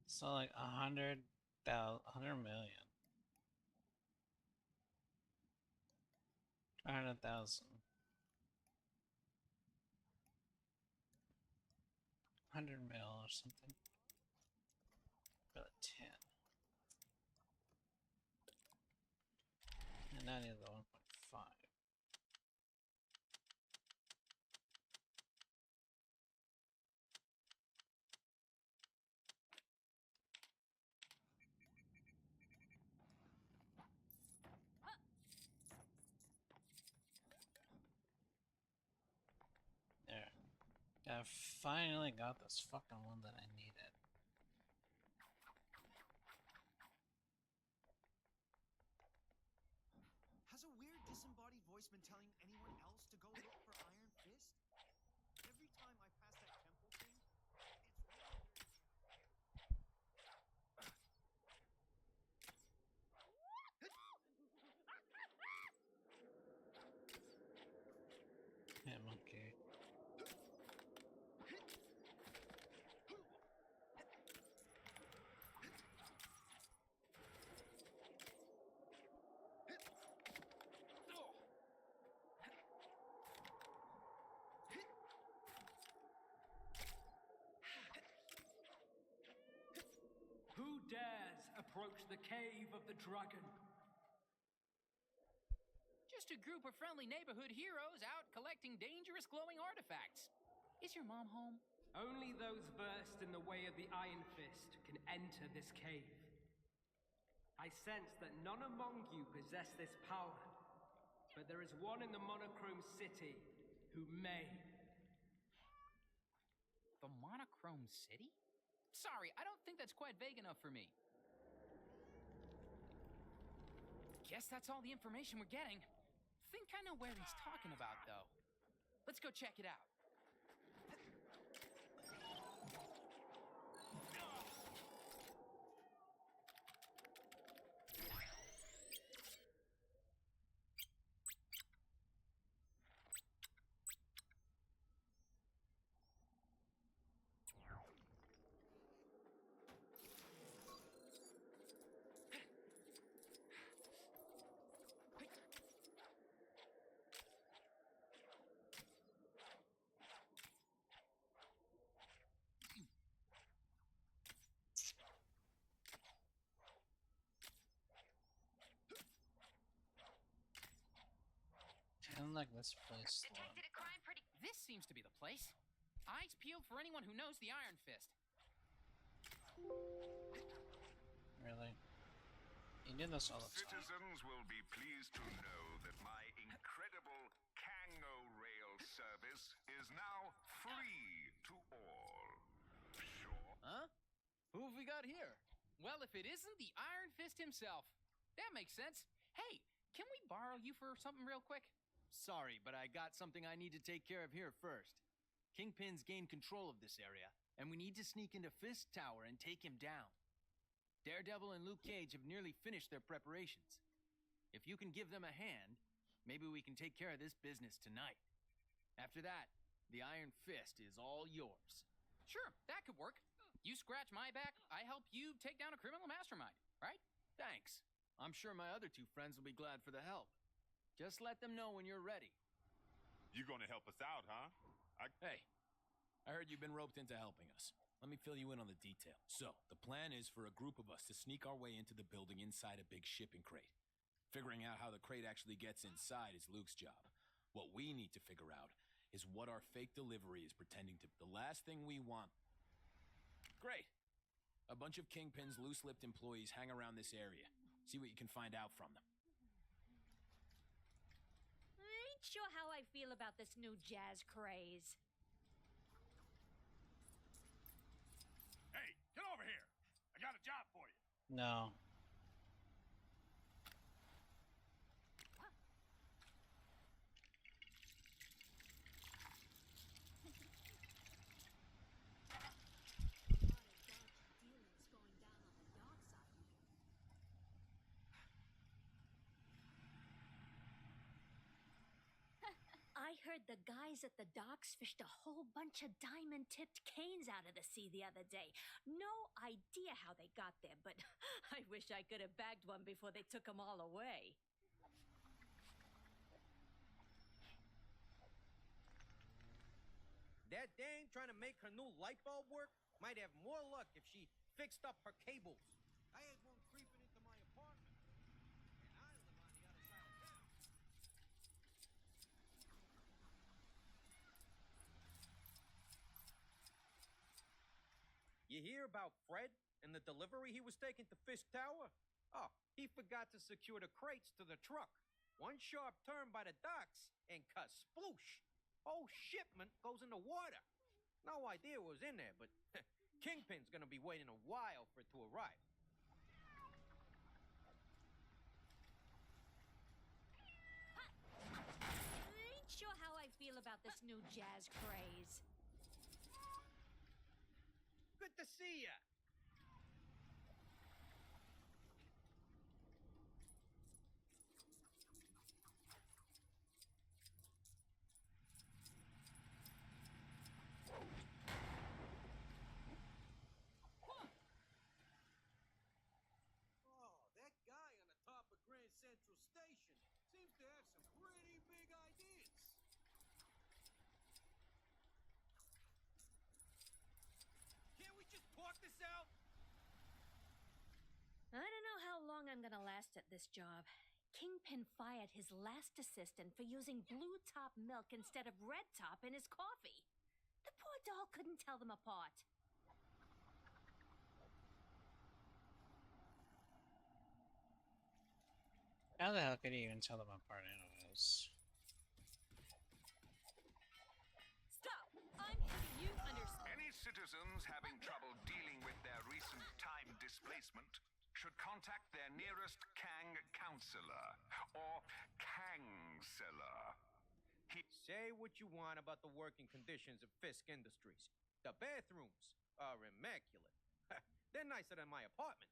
So like 100 million. 100,000. 100 mil or something. For the 10. And I need the 1.5. There. I finally got this fucking one that I needed. Has a weird disembodied voice been telling anyone else to go look for Iron Fist? Every time I pass that temple thing, Yeah, monkey. Who dares approach the cave of the dragon? Just a group of friendly neighborhood heroes out collecting dangerous glowing artifacts. Is your mom home? Only those versed in the way of the Iron Fist can enter this cave. I sense that none among you possess this power, but there is one in the Monochrome City who may. The Monochrome City? Sorry, I don't think that's quite vague enough for me. Guess that's all the information we're getting. Think I know where he's talking about, though. Let's go check it out. Feeling like this place. Detected a crime pretty. This seems to be the place. Eyes peeled for anyone who knows the Iron Fist. Really? You do this all the time. Citizens will be pleased to know that my incredible Kango Rail service is now free to all. Sure. Huh? Who have we got here? Well, if it isn't the Iron Fist himself. That makes sense. Hey, can we borrow you for something real quick? Sorry, but I got something I need to take care of here first. Kingpin's gained control of this area, and we need to sneak into Fist Tower and take him down. Daredevil and Luke Cage have nearly finished their preparations. If you can give them a hand, maybe we can take care of this business tonight. After that, the Iron Fist is all yours. Sure, that could work. You scratch my back, I help you take down a criminal mastermind, right? Thanks. I'm sure my other two friends will be glad for the help. Just let them know when you're ready. You gonna help us out, huh? Hey, I heard you've been roped into helping us. Let me fill you in on the detail. So, the plan is for a group of us to sneak our way into the building inside a big shipping crate. Figuring out how the crate actually gets inside is Luke's job. What we need to figure out is what our fake delivery is pretending to be. The last thing we want... Great. A bunch of Kingpin's loose-lipped employees hang around this area. See what you can find out from them. I ain't sure how I feel about this new jazz craze. Hey, get over here. I got a job for you. No. I heard the guys at the docks fished a whole bunch of diamond-tipped canes out of the sea the other day. No idea how they got there, but I wish I could have bagged one before they took them all away. That dame trying to make her new light bulb work might have more luck if she fixed up her cables. I had one creeping into my apartment, and I live on the other side of town. You hear about Fred and the delivery he was taking to Fisk Tower? Oh, he forgot to secure the crates to the truck. One sharp turn by the docks, and ka-sploosh! Whole shipment goes in the water. No idea what was in there, but Kingpin's gonna be waiting a while for it to arrive. I ain't sure how I feel about this new jazz craze. Good to see ya. Oh, that guy on the top of Grand Central Station seems to have some pretty big ideas. Can't we just talk this out? I don't know how long I'm gonna last at this job. Kingpin fired his last assistant for using blue top milk instead of red top in his coffee. The poor doll couldn't tell them apart. How the hell could he even tell them apart anyways? Stop! I'm having you understand. Any citizens having trouble dealing with their recent time displacement should contact their nearest Kang counselor, or Kangseller. Say what you want about the working conditions of Fisk Industries. The bathrooms are immaculate. They're nicer than my apartment.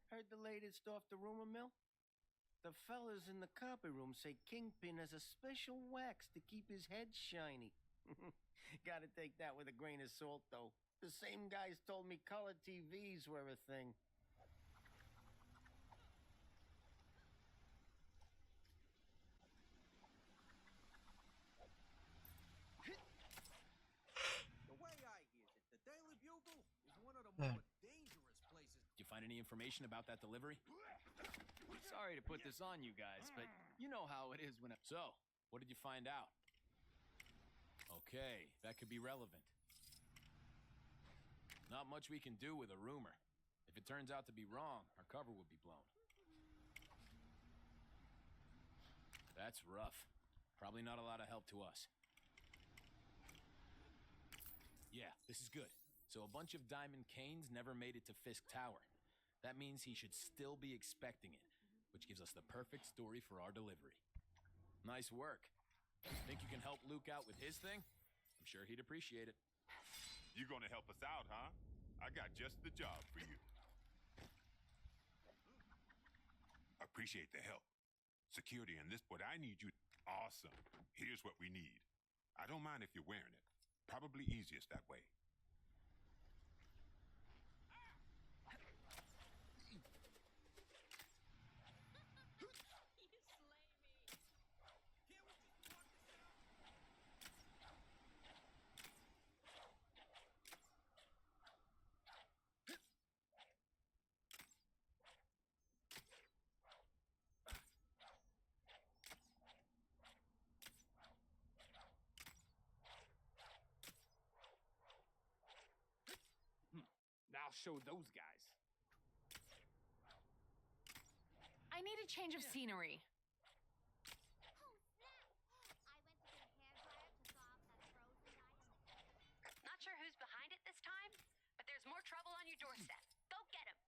Heard the latest off the rumor mill? The fellas in the copy room say Kingpin has a special wax to keep his head shiny. Gotta take that with a grain of salt, though. The same guys told me color TVs were a thing. The way I hear it, the Daily Bugle is one of the more dangerous places. Did you find any information about that delivery? Sorry to put this on you guys, but you know how it is when So, what did you find out? Okay, that could be relevant. Not much we can do with a rumor. If it turns out to be wrong, our cover will be blown. That's rough. Probably not a lot of help to us. Yeah, this is good. So a bunch of Diamond Canes never made it to Fisk Tower. That means he should still be expecting it, which gives us the perfect story for our delivery. Nice work. Think you can help Luke out with his thing? I'm sure he'd appreciate it. You gonna help us out, huh? I got just the job for you. Appreciate the help. Security in this, but I need you. Awesome. Here's what we need. I don't mind if you're wearing it. Probably easiest that way. I'll show those guys. I need a change of scenery. Not sure who's behind it this time, but there's more trouble on your doorstep. Go get him.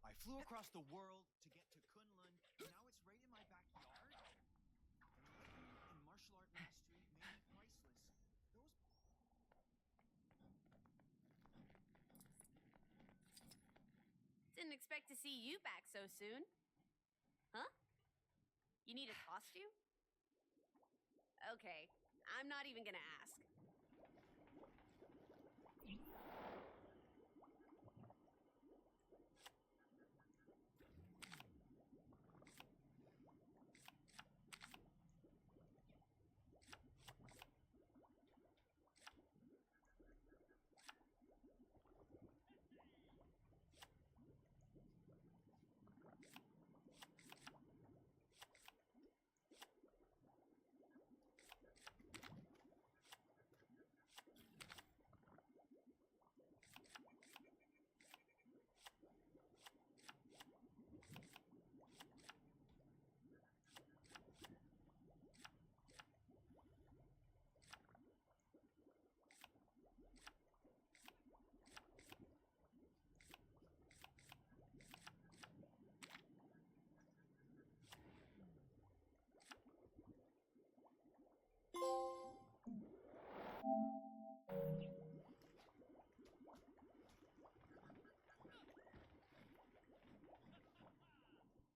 I flew across the world to get to Kunlun, and now it's right in my backyard? Enlightenment and martial art mastery may be priceless. Didn't expect to see you back so soon. Huh? You need a costume? Okay, I'm not even gonna ask.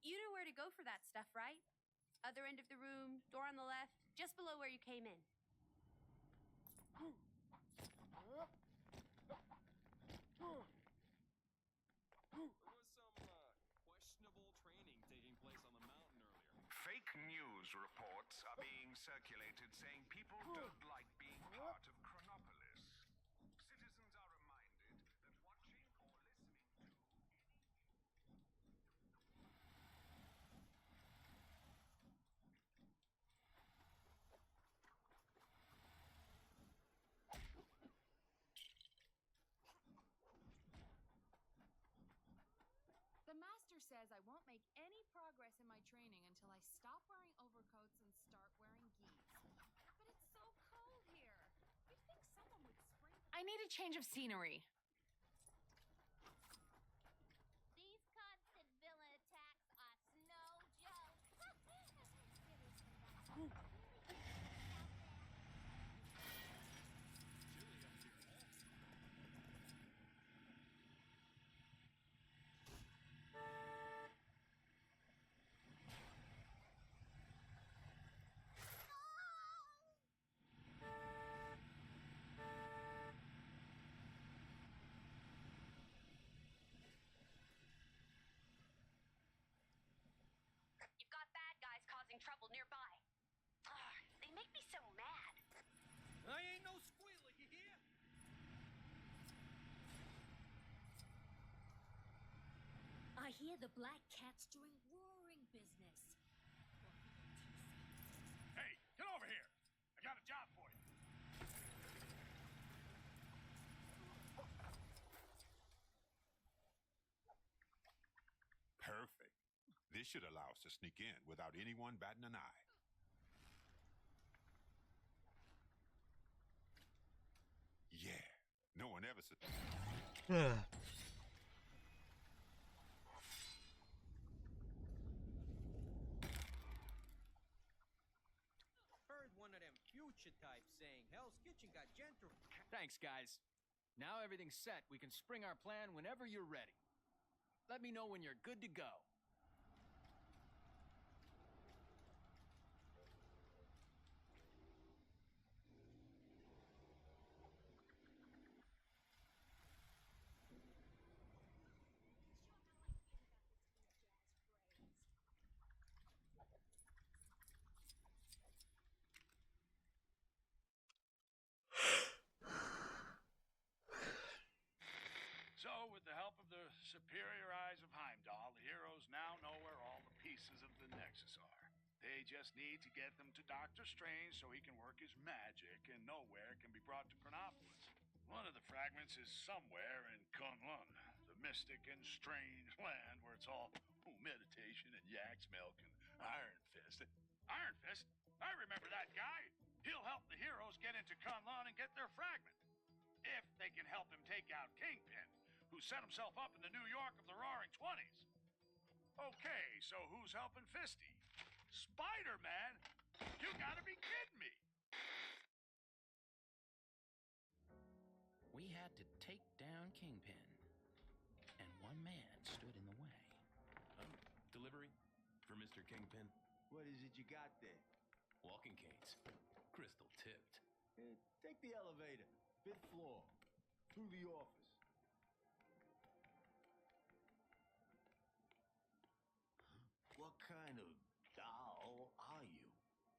You know where to go for that stuff, right? Other end of the room, door on the left, just below where you came in. There was some questionable training taking place on the mountain earlier. Fake news reports are being circulated saying people don't like being part of Chronopolis. Citizens are reminded that watching or listening to The master says I won't make any progress in my training until I stop wearing overcoats and start wearing gis. But it's so cold here. You'd think someone would spring. I need a change of scenery. These constant villain attacks are no joke. You've got bad guys causing trouble nearby. They make me so mad. I ain't no squealer, you hear? I hear the black cat's doing roaring business. Hey, get over here. I got a job for you. Perfect. This should allow us to sneak in without anyone batting an eye. Yeah, no one ever said. Heard one of them future types saying Hell's Kitchen got gentrified. Thanks, guys. Now everything's set. We can spring our plan whenever you're ready. Let me know when you're good to go. So, with the help of the superior eyes of Heimdall, the heroes now know where all the pieces of the Nexus are. They just need to get them to Doctor Strange so he can work his magic and know where it can be brought to Chronopolis. One of the fragments is somewhere in Kunlun, the mystic and strange land where it's all meditation and yak's milk and Iron Fist. Iron Fist? I remember that guy. He'll help the heroes get into Kunlun and get their fragment. If they can help him take out Kingpin, who set himself up in the New York of the Roaring '20s. Okay, so who's helping Fisty? Spider-Man? You gotta be kidding me! We had to take down Kingpin, and one man stood in the way. Delivery for Mr. Kingpin. What is it you got there? Walking canes. Crystal tipped. Take the elevator. 5th floor. Through the office. What kind of doll are you?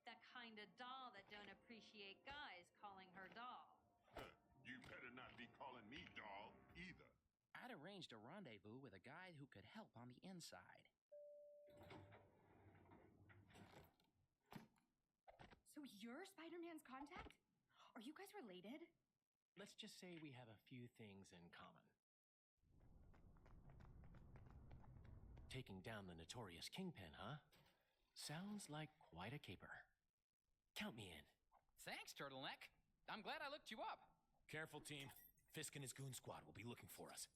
The kind of doll that don't appreciate guys calling her doll. You better not be calling me doll either. I'd arranged a rendezvous with a guy who could help on the inside. So you're Spider-Man's contact? Are you guys related? Let's just say we have a few things in common. Taking down the notorious Kingpin, huh? Sounds like quite a caper. Count me in. Thanks, Turtleneck. I'm glad I looked you up. Careful, team. Fisk and his goon squad will be looking for us.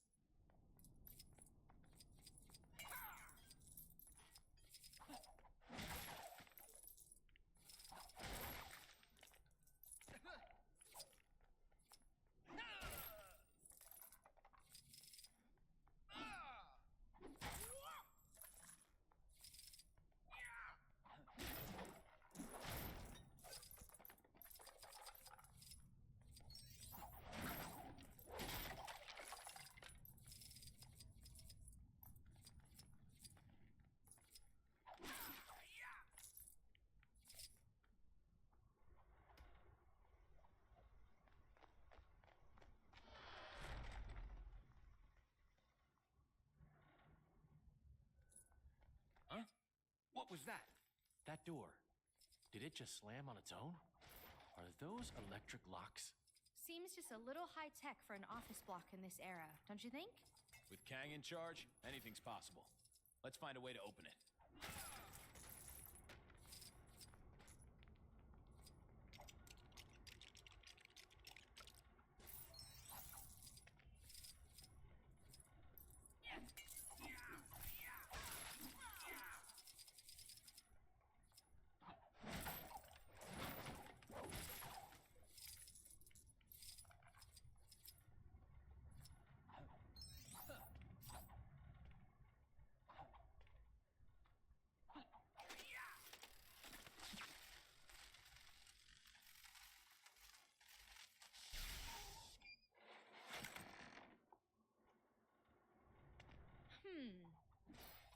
What was that? That door. Did it just slam on its own? Are those electric locks? Seems just a little high-tech for an office block in this era, don't you think? With Kang in charge, anything's possible. Let's find a way to open it.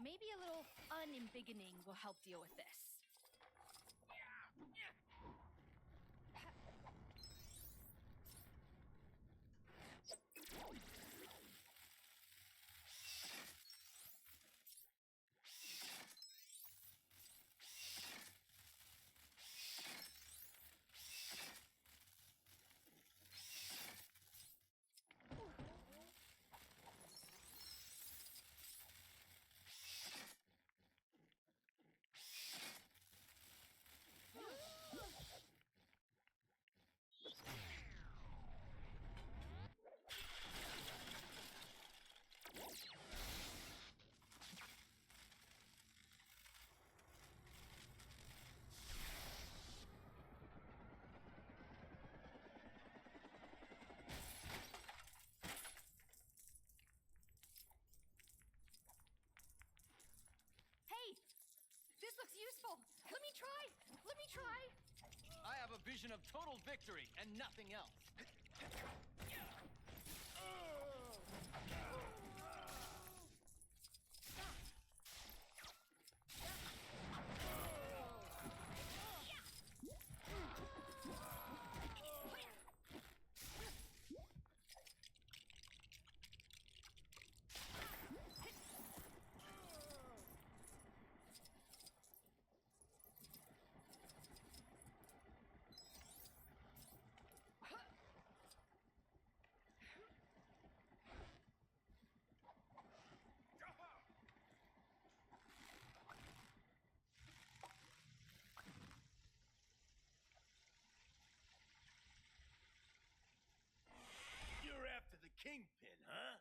Maybe a little unembiggening will help deal with this. This looks useful. Let me try. Let me try. I have a vision of total victory and nothing else. Kingpin, huh?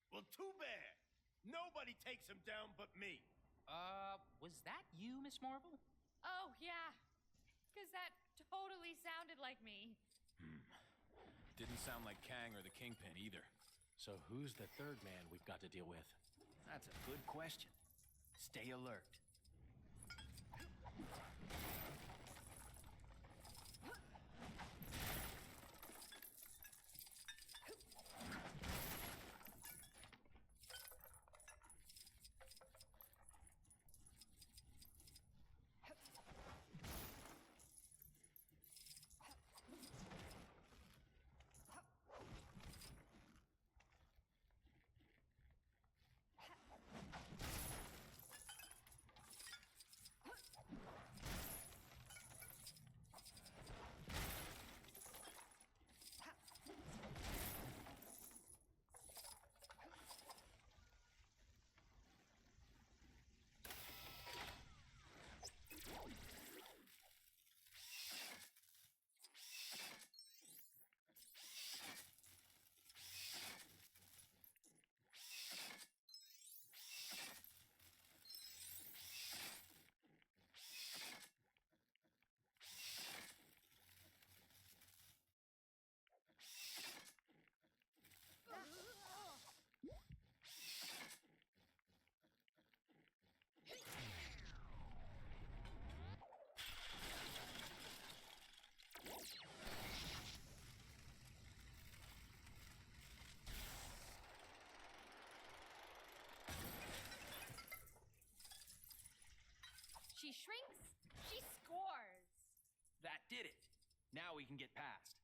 Well, too bad. Nobody takes him down but me. Was that you, Miss Marvel? Oh, yeah. Because that totally sounded like me. Didn't sound like Kang or the Kingpin either. So who's the third man we've got to deal with? That's a good question. Stay alert. She shrinks, she scores. That did it. Now we can get past.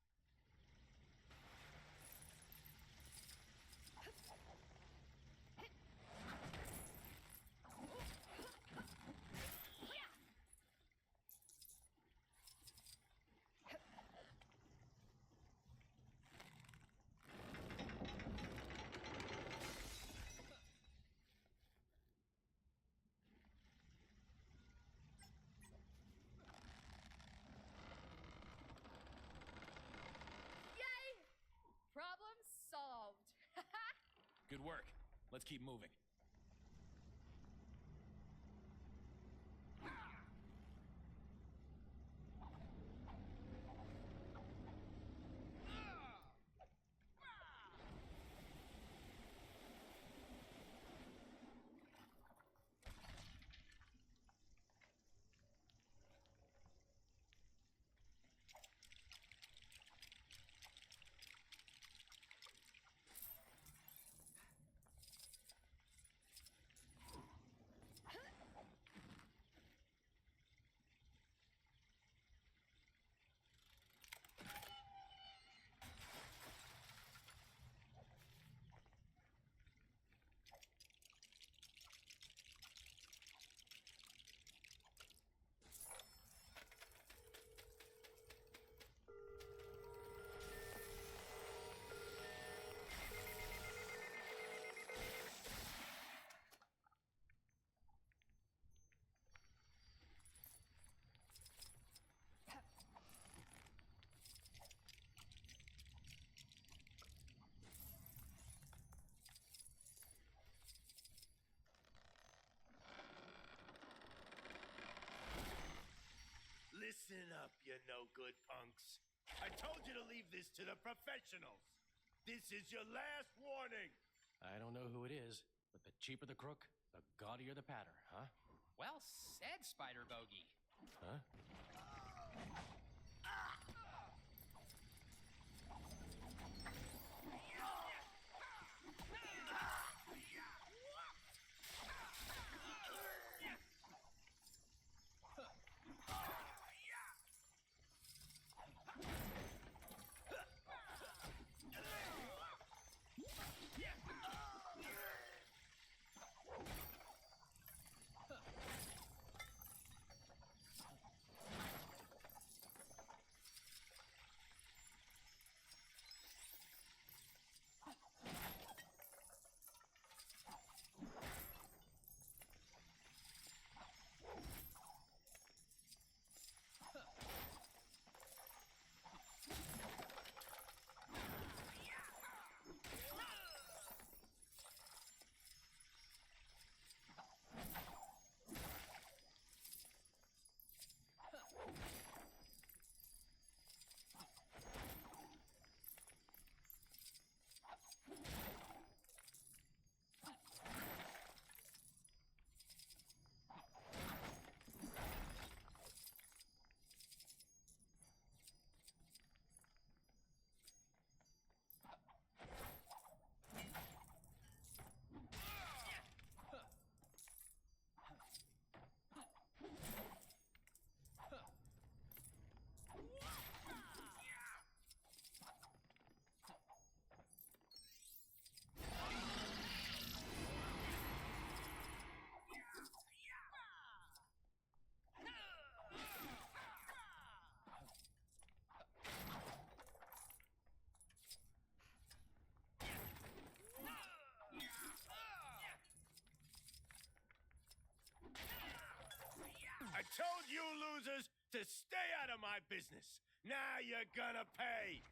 Good work. Let's keep moving. Listen up, you no-good punks. I told you to leave this to the professionals. This is your last warning. I don't know who it is, but the cheaper the crook, the gaudier the patter, huh? Well said, Spider Bogey. Huh? I told you losers to stay out of my business. Now you're gonna pay.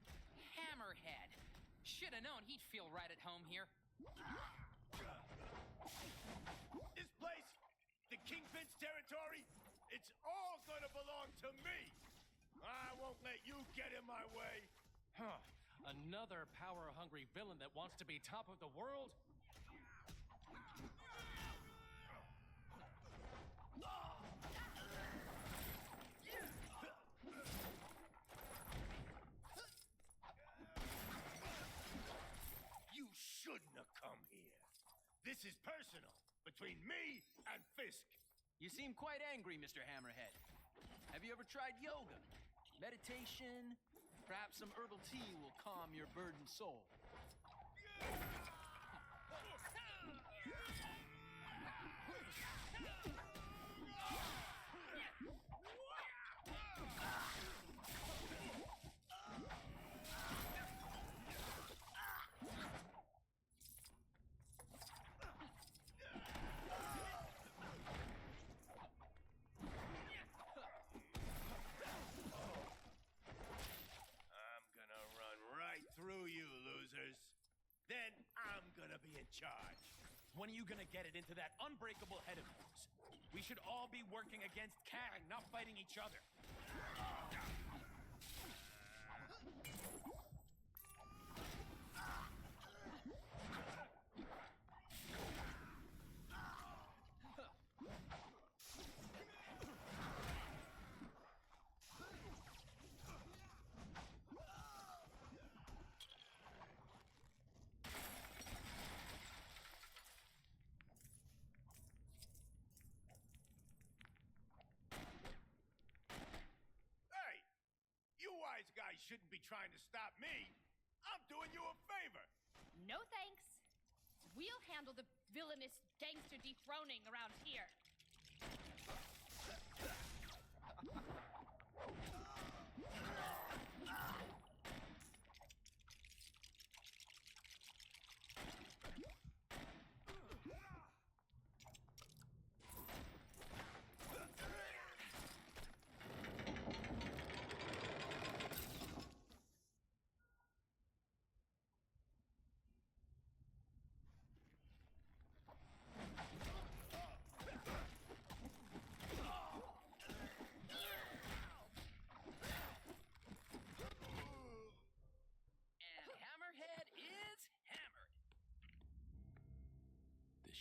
Hammerhead. Should have known he'd feel right at home here. This place, the Kingpin's territory, it's all gonna belong to me. I won't let you get in my way. Huh. Another power-hungry villain that wants to be top of the world? You shouldn't have come here. This is personal, between me and Fisk. You seem quite angry, Mr. Hammerhead. Have you ever tried yoga? Meditation? Perhaps some herbal tea will calm your burdened soul. I'm gonna run right through you, losers. Then When are you gonna get it into that unbreakable head of yours? We should all be working against Kang, not fighting each other. You wise guys shouldn't be trying to stop me. I'm doing you a favor. No thanks. We'll handle the villainous gangster dethroning around here.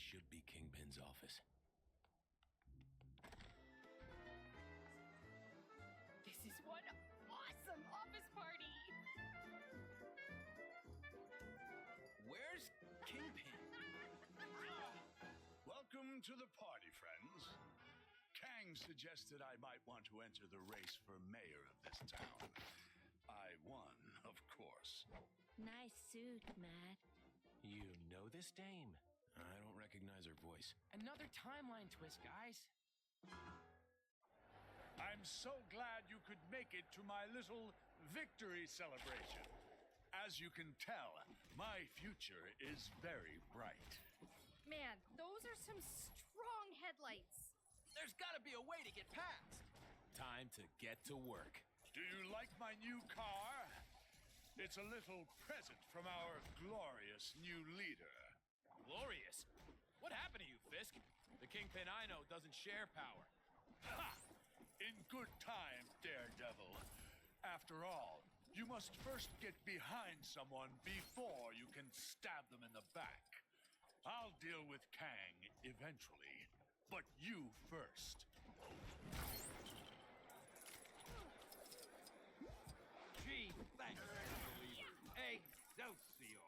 Should be Kingpin's office. This is one awesome office party. Where's Kingpin? Welcome to the party, friends. Kang suggested I might want to enter the race for mayor of this town. I won, of course. Nice suit, Matt. You know this dame? I don't recognize her voice. Another timeline twist, guys. I'm so glad you could make it to my little victory celebration. As you can tell, my future is very bright. Man, those are some strong headlights. There's gotta be a way to get past. Time to get to work. Do you like my new car? It's a little present from our glorious new leader. Glorious? What happened to you, Fisk? The Kingpin I know doesn't share power. Ha! In good time, Daredevil. After all, you must first get behind someone before you can stab them in the back. I'll deal with Kang eventually, but you first. Gee, thanks, believer. Excelsior!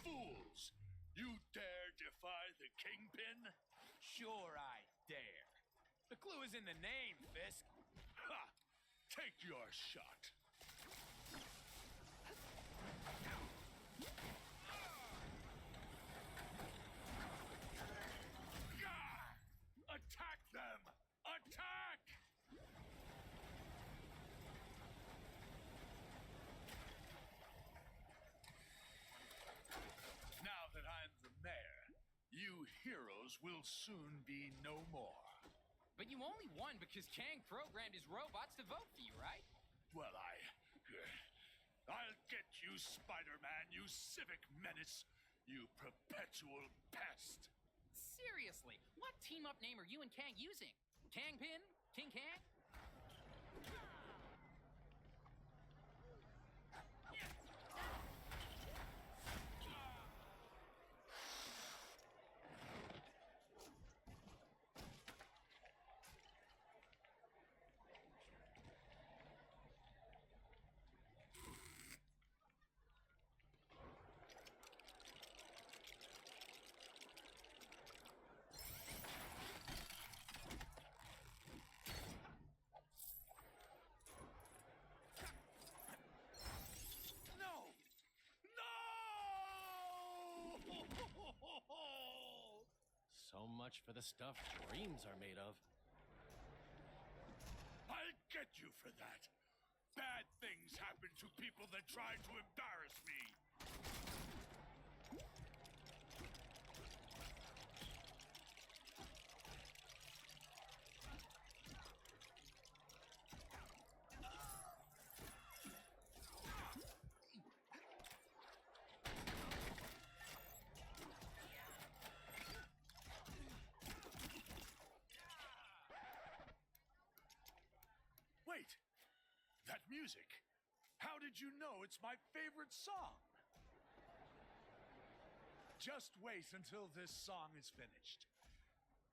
Fools! You dare defy the Kingpin? Sure I dare. The clue is in the name, Fisk. Ha! your shot. Attack them! Attack! Now that I'm the mayor, you heroes will soon be no more. But you only won because Kang programmed his robots to vote for you, right? Well, I'll get you, Spider-Man, you civic menace, you perpetual pest. Seriously, what team-up name are you and Kang using? Kangpin? King Kang? So much for the stuff dreams are made of. I'll get you for that. Bad things happen to people that try to embarrass me. Wait! That music! How did you know it's my favorite song? Just wait until this song is finished.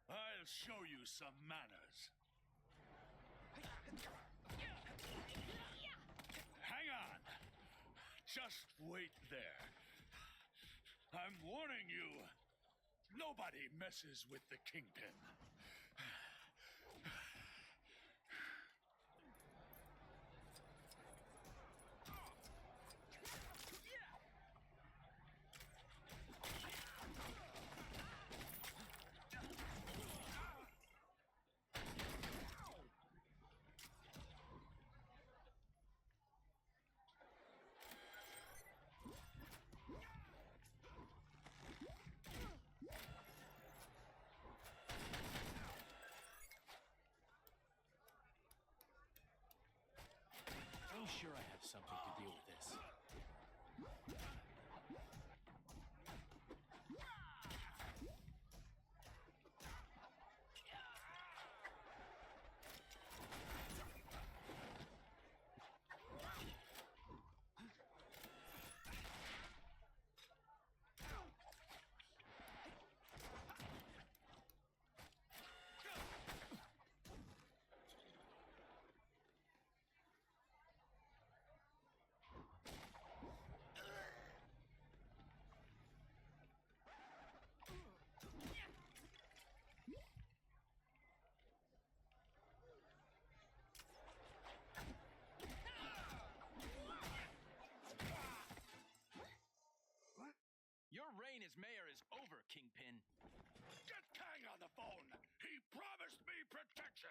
I'll show you some manners. Hang on! Just wait there. I'm warning you. Nobody messes with the Kingpin. I'm sure I have something to deal with this. Your reign as mayor is over, Kingpin. Get Kang on the phone! He promised me protection!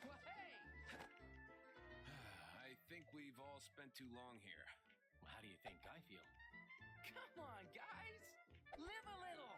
Well, hey! I think we've all spent too long here. Well, how do you think I feel? Come on, guys! Live a little!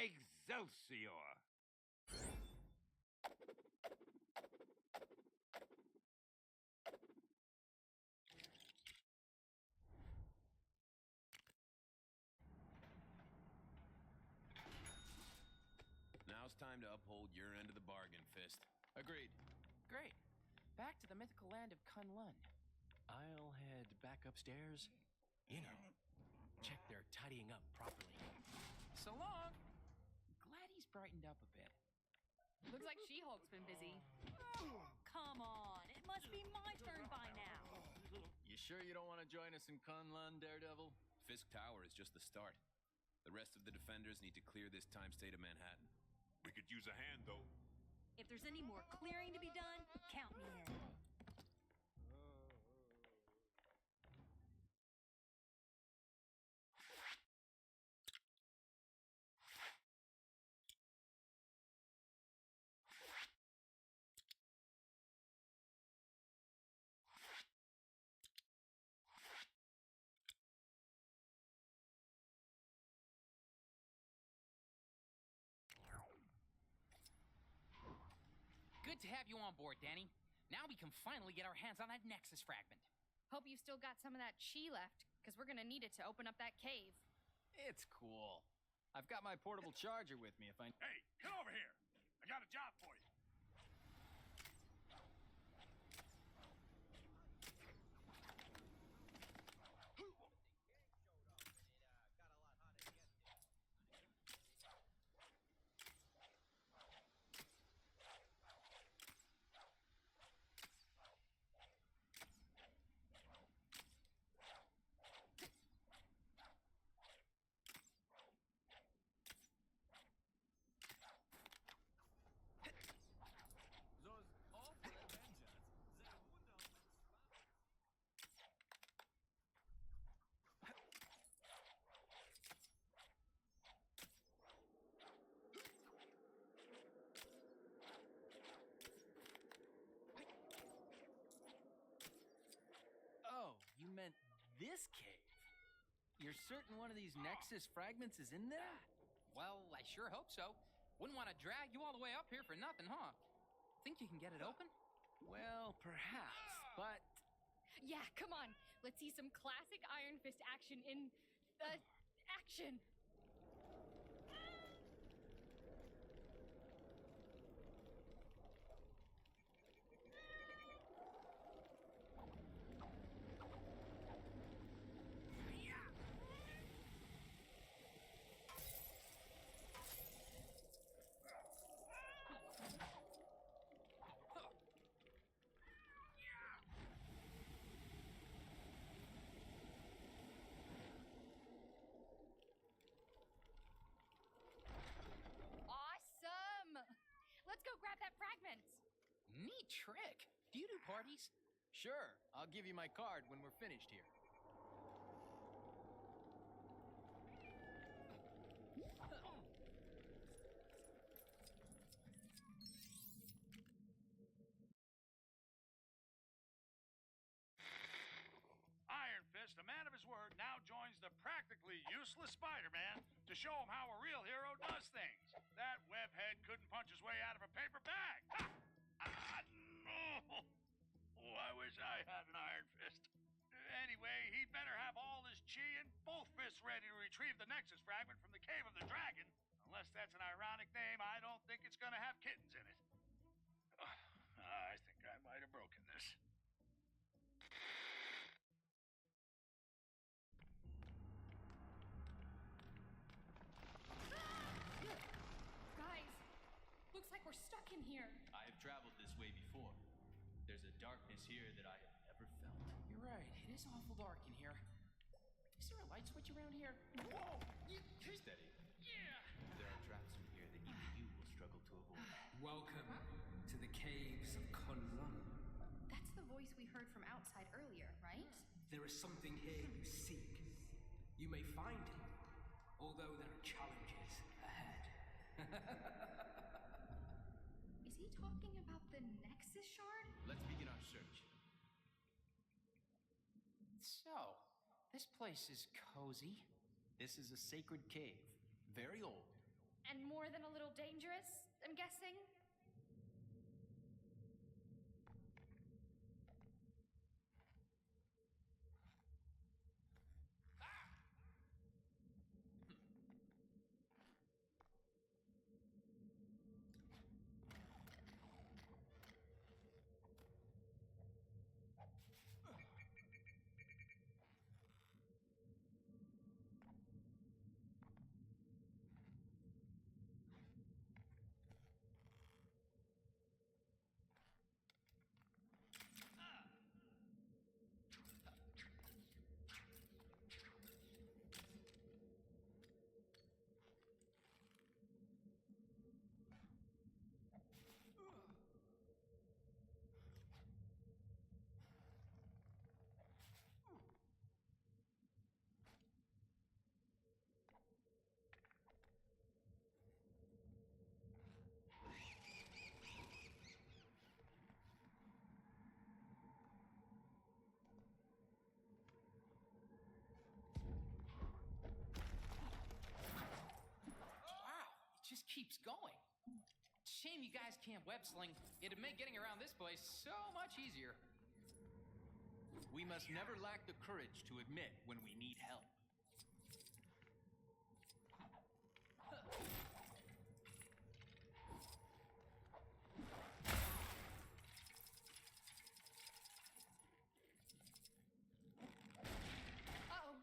Excelsior! Now it's time to uphold your end of the bargain, Fist. Agreed. Great. Back to the mythical land of Kunlun. I'll head back upstairs. You know, check they're tidying up properly. So long. Glad he's brightened up a bit. Looks like She-Hulk's been busy. Come on, it must be my turn by now. You sure you don't want to join us in Kunlun, Daredevil? Fisk Tower is just the start. The rest of the defenders need to clear this time state of Manhattan. We could use a hand, though. If there's any more clearing to be done, count me in. Good to have you on board, Danny. Now we can finally get our hands on that Nexus fragment. Hope you still got some of that chi left, because we're gonna need it to open up that cave. It's cool. I've got my portable charger with me if I... Hey, get over here. I got a job for you. Oh, you meant this cave? You're certain one of these Nexus fragments is in there? Well, I sure hope so. Wouldn't want to drag you all the way up here for nothing, huh? Think you can get it open? Well, perhaps, but... Yeah, come on. Let's see some classic Iron Fist action in... action! Awesome! Let's go grab that fragment! Neat trick. Do you do parties? Sure, I'll give you my card when we're finished here. Iron Fist, a man of his word, now joins the practically useless Spider-Man to show him how a real hero does things. That webhead couldn't punch his way out of a paper bag. Ha! No! Oh, I wish I had an Iron Fist. Anyway, he'd better have all his chi and both fists ready to retrieve the Nexus fragment from the Cave of the Dragon. Unless that's an ironic name, I don't think it's gonna have kittens in it. I think I might have broken this. Guys, looks like we're stuck in here. I have traveled this way before. There's a darkness here that I have never felt. You're right. It is awful dark in here. Is there a light switch around here? Whoa! Steady. Yeah! There are traps in here that even you will struggle to avoid. Welcome to the caves of Kunlun. That's the voice we heard from outside earlier, right? There is something here you seek. You may find it, although there are challenges ahead. Is he talking about the Nexus shard? Let's begin our search. So, this place is cozy. This is a sacred cave. Very old. And more than a little dangerous? I'm guessing. Just keeps going. Shame you guys can't web sling. It'd make getting around this place so much easier. We must never lack the courage to admit when we need help. Uh-oh.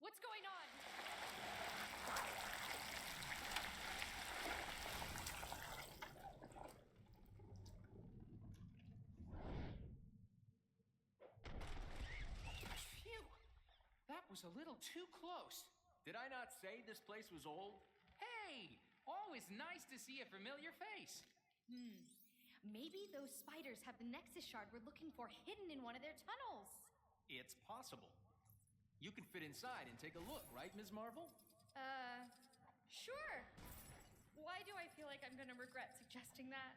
What's going on? Phew. That was a little too close. Did I not say this place was old? Hey, always nice to see a familiar face. Maybe those spiders have the Nexus shard we're looking for hidden in one of their tunnels. It's possible. You can fit inside and take a look, right, Ms. Marvel? Sure. Why do I feel like I'm gonna regret suggesting that?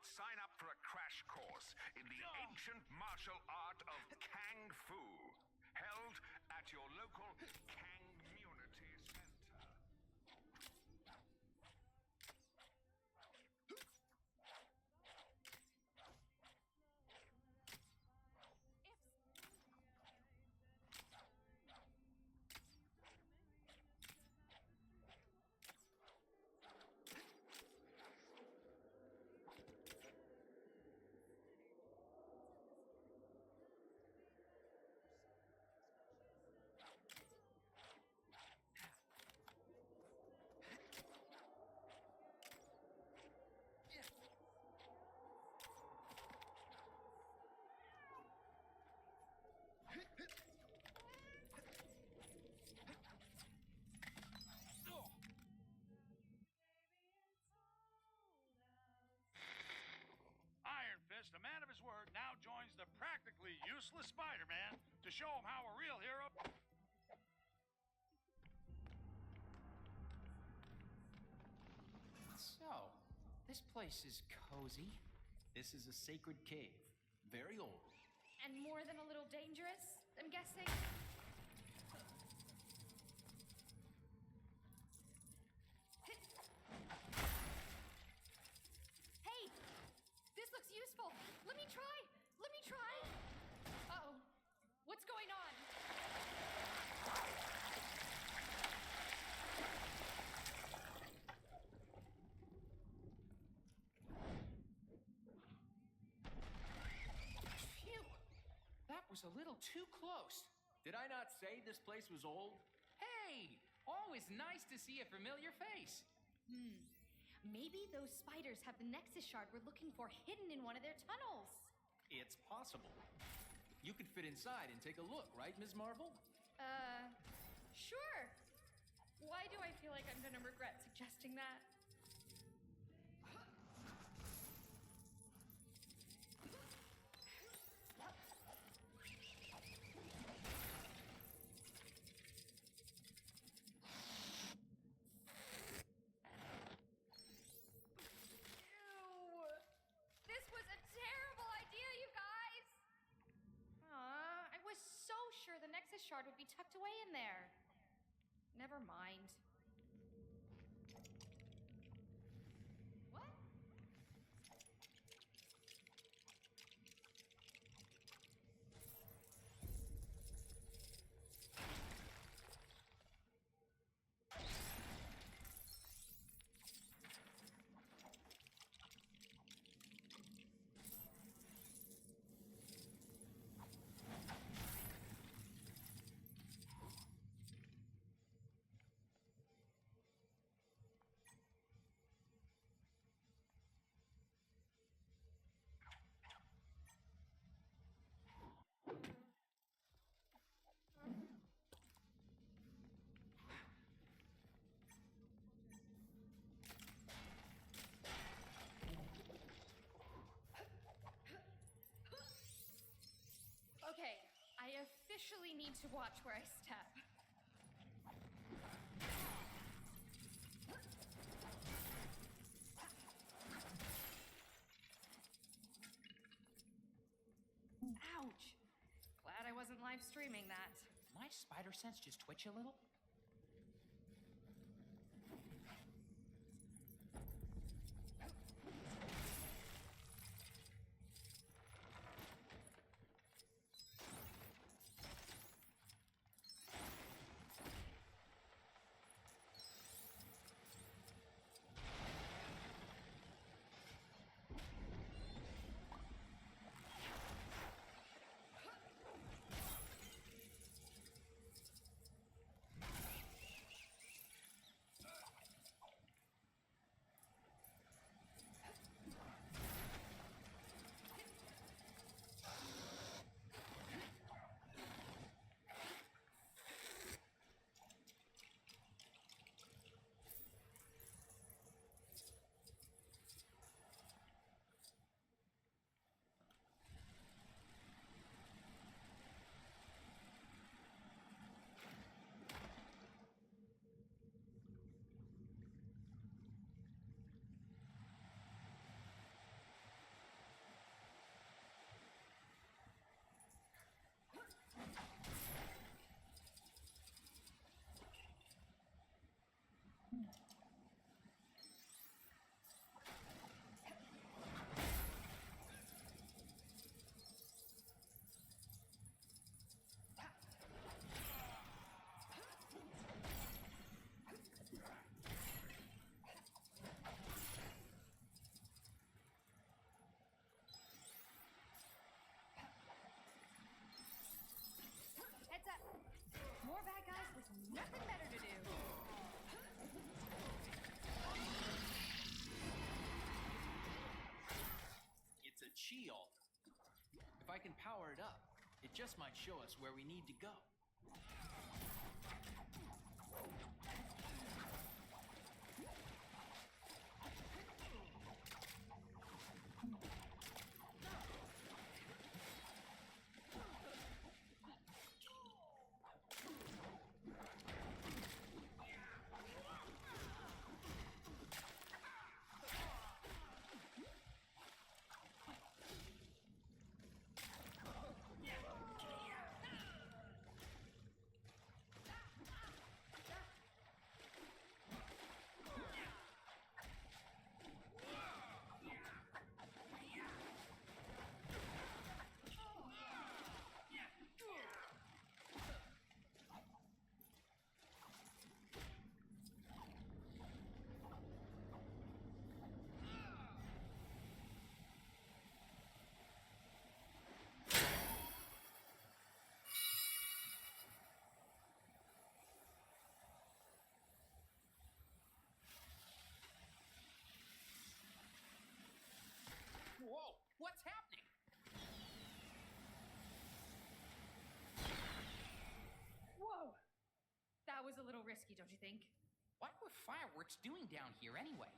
sign up for a crash course in the ancient martial art of Kung Fu, held at your local Kang Community Center. Iron Fist, a man of his word, now joins the practically useless Spider-Man to show him how a real hero... So, this place is cozy. This is a sacred cave. Very old. And more than a little dangerous, I'm guessing. Hey! This looks useful. Let me try. Let me try. Uh-oh. What's going on? Phew! That was a little too close. Did I not say this place was old? Hey! Always nice to see a familiar face. Maybe those spiders have the Nexus Shard we're looking for hidden in one of their tunnels. It's possible. You could fit inside and take a look, right, Ms. Marvel? Sure. Why do I feel like I'm gonna regret suggesting that? This was a terrible idea, you guys! I was so sure the Nexus Shard would be tucked away in there. Never mind. What? Okay, I officially need to watch where I step. Ouch! Glad I wasn't live streaming that. My spider sense just twitch a little? chi altar. If I can power it up, it just might show us where we need to go. Whoa, what's happening? Whoa! That was a little risky, don't you think? What were fireworks doing down here anyway?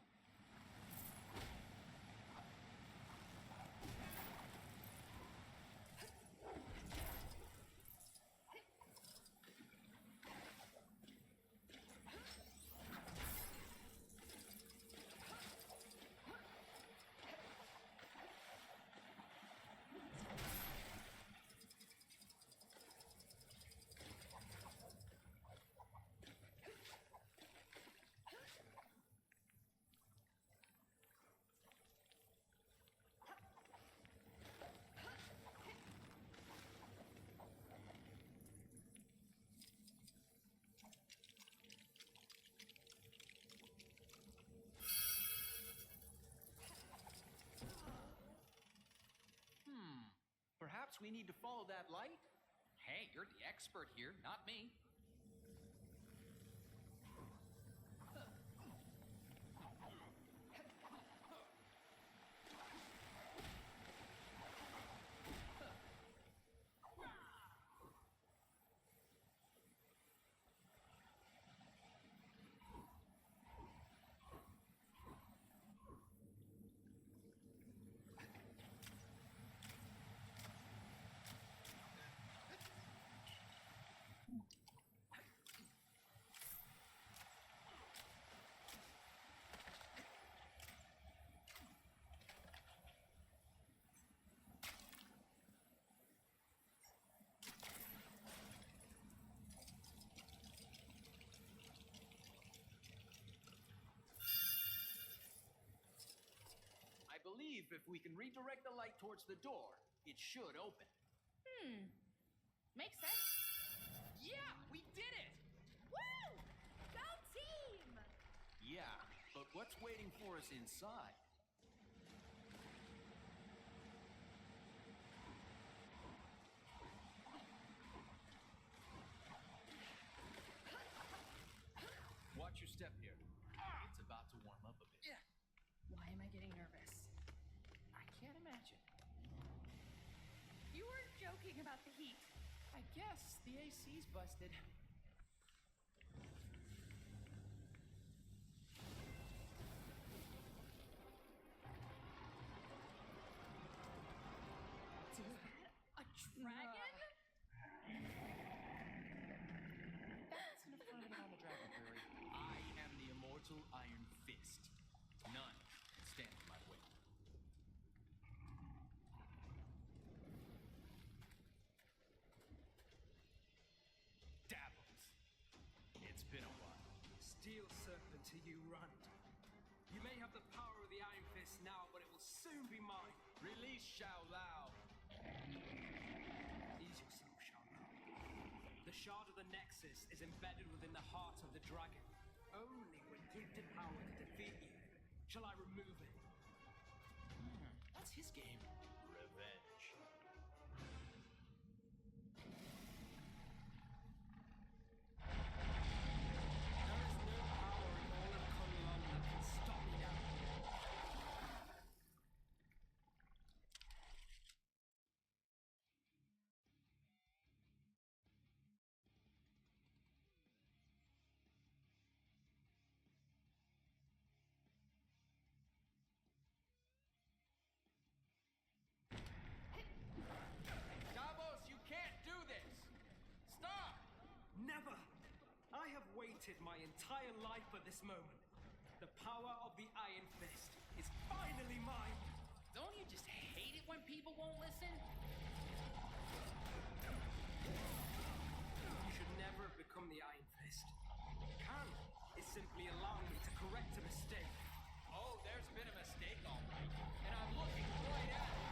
Perhaps we need to follow that light? Hey, you're the expert here, not me. I believe if we can redirect the light towards the door, it should open. Makes sense. Yeah, we did it! Woo! Go team! Yeah, but what's waiting for us inside? Watch your step here. It's about to warm up a bit. Why am I getting nervous? I can't imagine. You weren't joking about the heat. I guess the AC's busted. A dragon? That's an affirmative on the dragon theory. I am the immortal Iron Fist. None can stand in my way. Dabbles. It's been a while. Steel serpent to you, Rund. You may have the power of the Iron Fist now, but it will soon be mine. Release Shao Lao. Ease yourself, Shao Lao. The shard of the Nexus is embedded within the heart of the dragon. Only with gifted power to defeat you shall I remove it. That's his game. Revenge. There is no power in all of Kunlun that can stop me now. waited my entire life for this moment. The power of the Iron Fist is finally mine. Don't you just hate it when people won't listen? You should never have become the Iron Fist. Can is simply allowing me to correct a mistake. Oh, there's been a mistake, all right. And I'm looking right at it.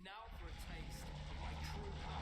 Now for a taste of my true power.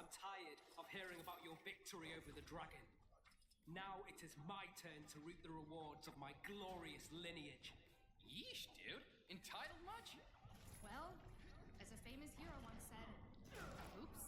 I'm tired of hearing about your victory over the dragon. Now it is my turn to reap the rewards of my glorious lineage. Yeesh, dude. Entitled much? Well, as a famous hero once said, oops.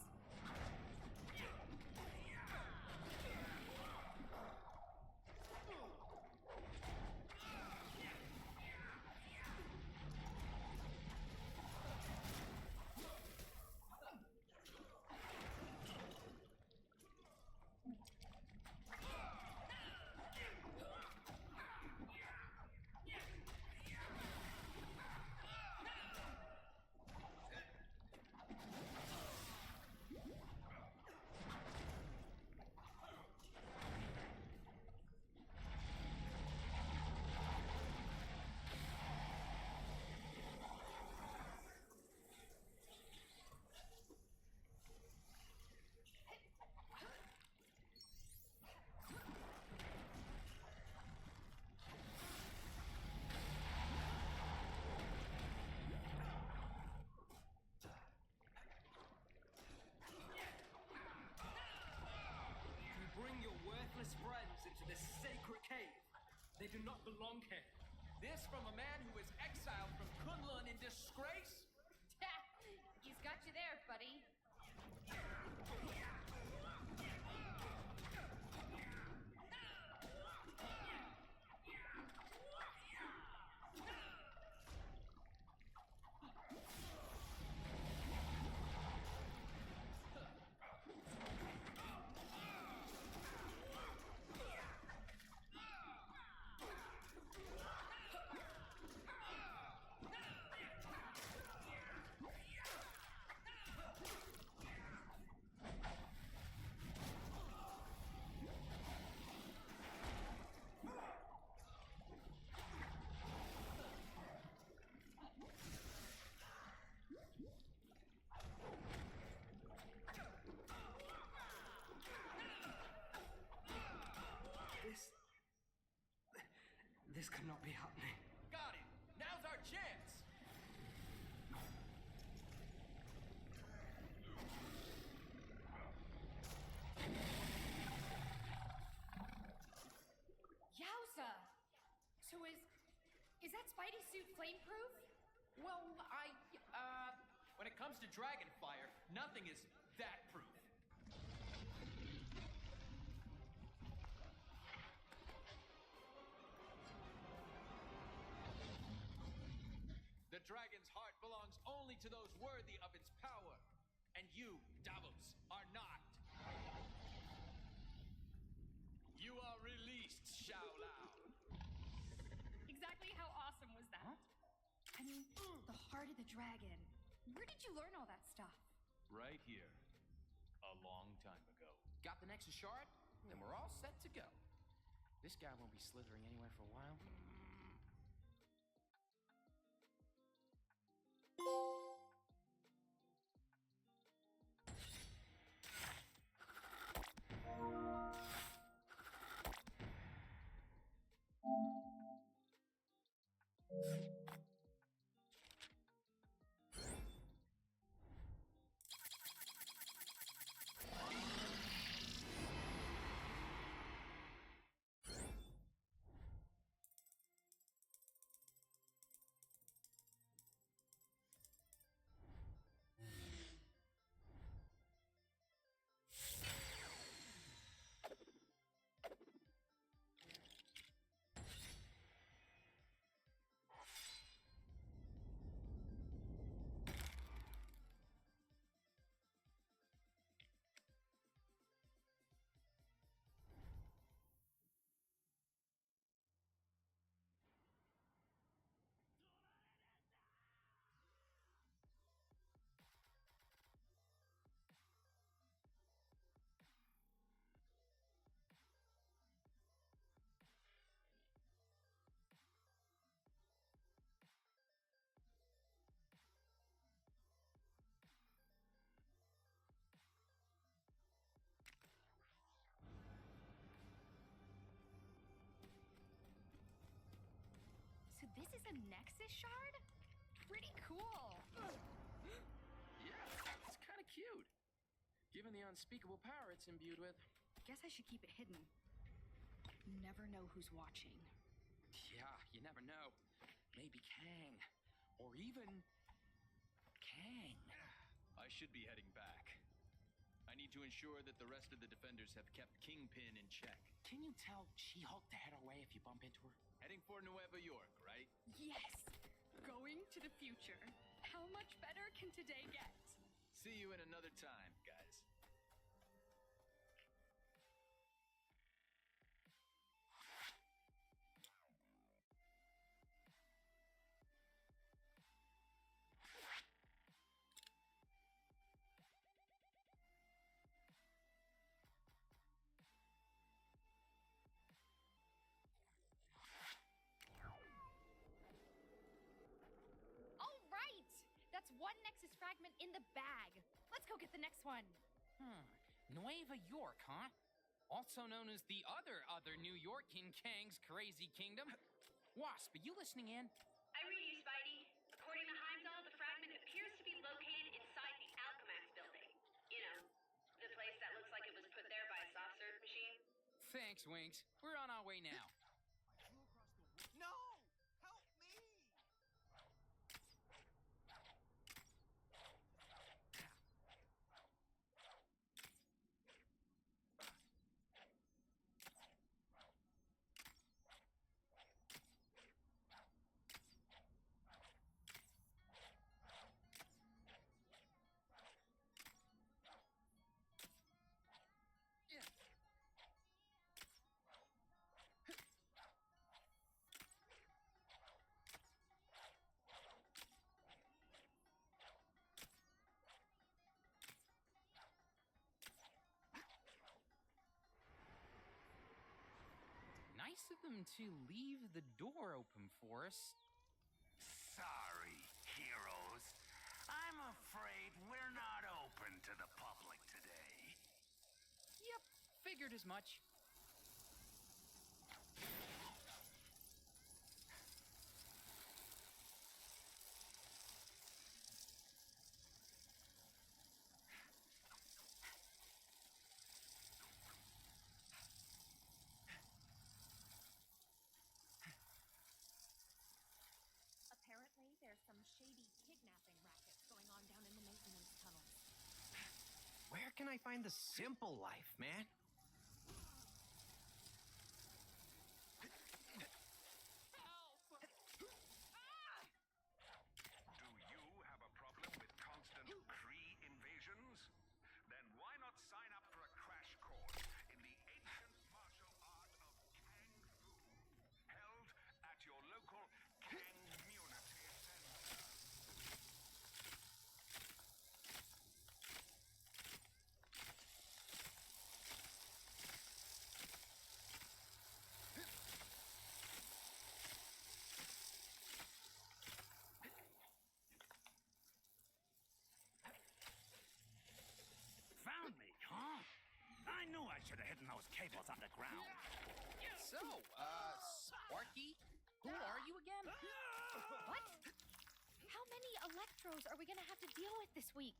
You bring your worthless friends into this sacred cave. They do not belong here. This from a man who was exiled from Kunlun in disgrace? He's got you there, buddy. cannot be happening. Got it! Now's our chance! Yowza! So is that Spidey suit flameproof? Well, when it comes to dragon fire, nothing is that proof. The dragon's heart belongs only to those worthy of its power. And you, Davos, are not. You are released, Shao Lao. Exactly how awesome was that? I mean, the heart of the dragon. Where did you learn all that stuff? Right here. A long time ago. Got the Nexus shard? Then we're all set to go. This guy won't be slithering anywhere for a while. So this is a Nexus shard? Pretty cool. Yeah, it's kind of cute. Given the unspeakable power it's imbued with. Guess I should keep it hidden. You never know who's watching. Yeah, you never know. Maybe Kang. Or even... Kang. I should be heading back. I need to ensure that the rest of the defenders have kept Kingpin in check. Can you tell She-Hulk to head away if you bump into her? Heading for Nueva York, right? Yes! Going to the future. How much better can today get? See you in another time, guys. All right! That's one Nexus fragment in the bag. Let's go get the next one. Nueva York, huh? Also known as the other New York in Kang's crazy kingdom. Wasp, are you listening in? I read you, Spidey. According to Heimdall, the fragment appears to be located inside the Alchemax building. You know, the place that looks like it was put there by a soft serve machine. Thanks, Winks. We're on our way now. No! Help me! Nice of them to leave the door open for us. Sorry, heroes. I'm afraid we're not open to the public today. Yep, figured as much. Where can I find the simple life, man? Do you have a problem with constant Kree invasions? Then why not sign up for a crash course in the ancient martial art of Kung Fu, held at your local Kang Community Center. Found me, huh? I knew I should have hidden those cables underground. So, Sparky, who are you again? What? How many Electros are we gonna have to deal with this week?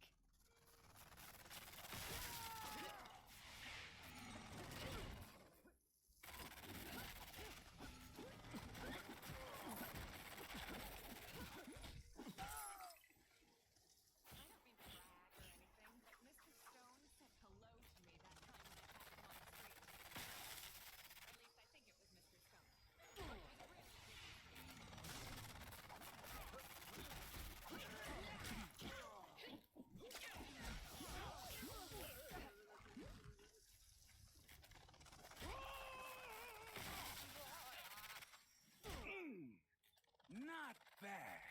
Not bad.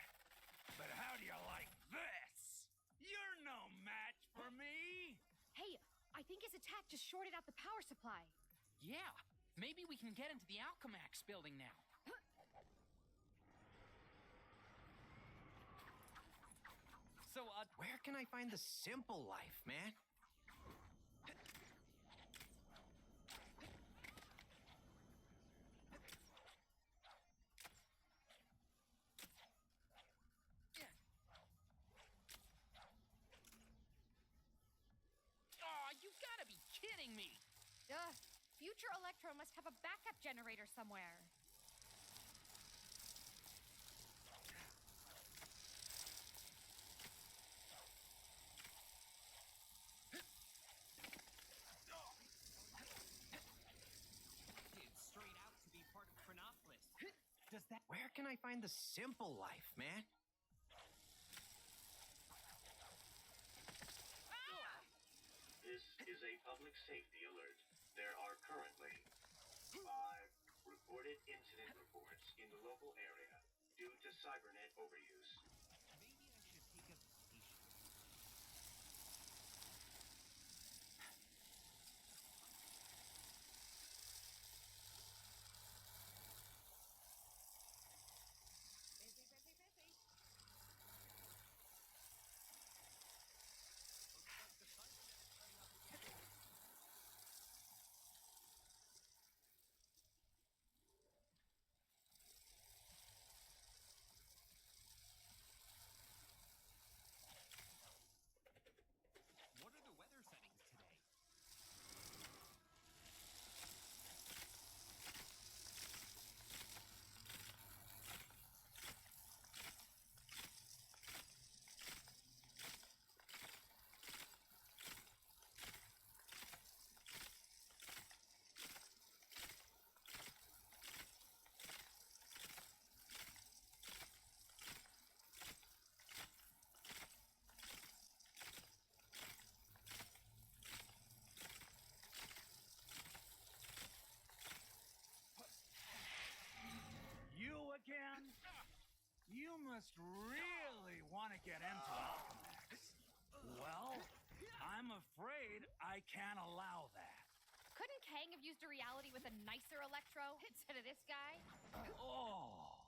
But how do you like this? You're no match for me. Hey, I think his attack just shorted out the power supply. Yeah, maybe we can get into the Alchemax building now. So, where can I find the simple life, man? Aw, you gotta be kidding me! Ugh, Future Electro must have a backup generator somewhere. Straight out to be part of Chronopolis. Does that... Where can I find the simple life, man? This is a public safety alert. There are currently 5 reported incident reports in the local area due to cybernet overuse. Maybe I should take up the station. What are the weather settings today? You again? You must really want to get into Alchemax. Well, I'm afraid I can't allow that. Couldn't Kang have used a reality with a nicer Electro instead of this guy? Oh,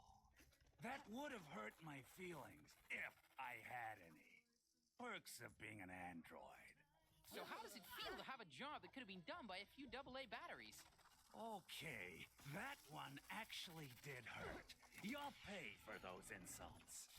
that would have hurt my feelings if I had any. Perks of being an android. So how does it feel to have a job that could have been done by a few AA batteries? Okay, that one actually did hurt. You'll pay for those insults.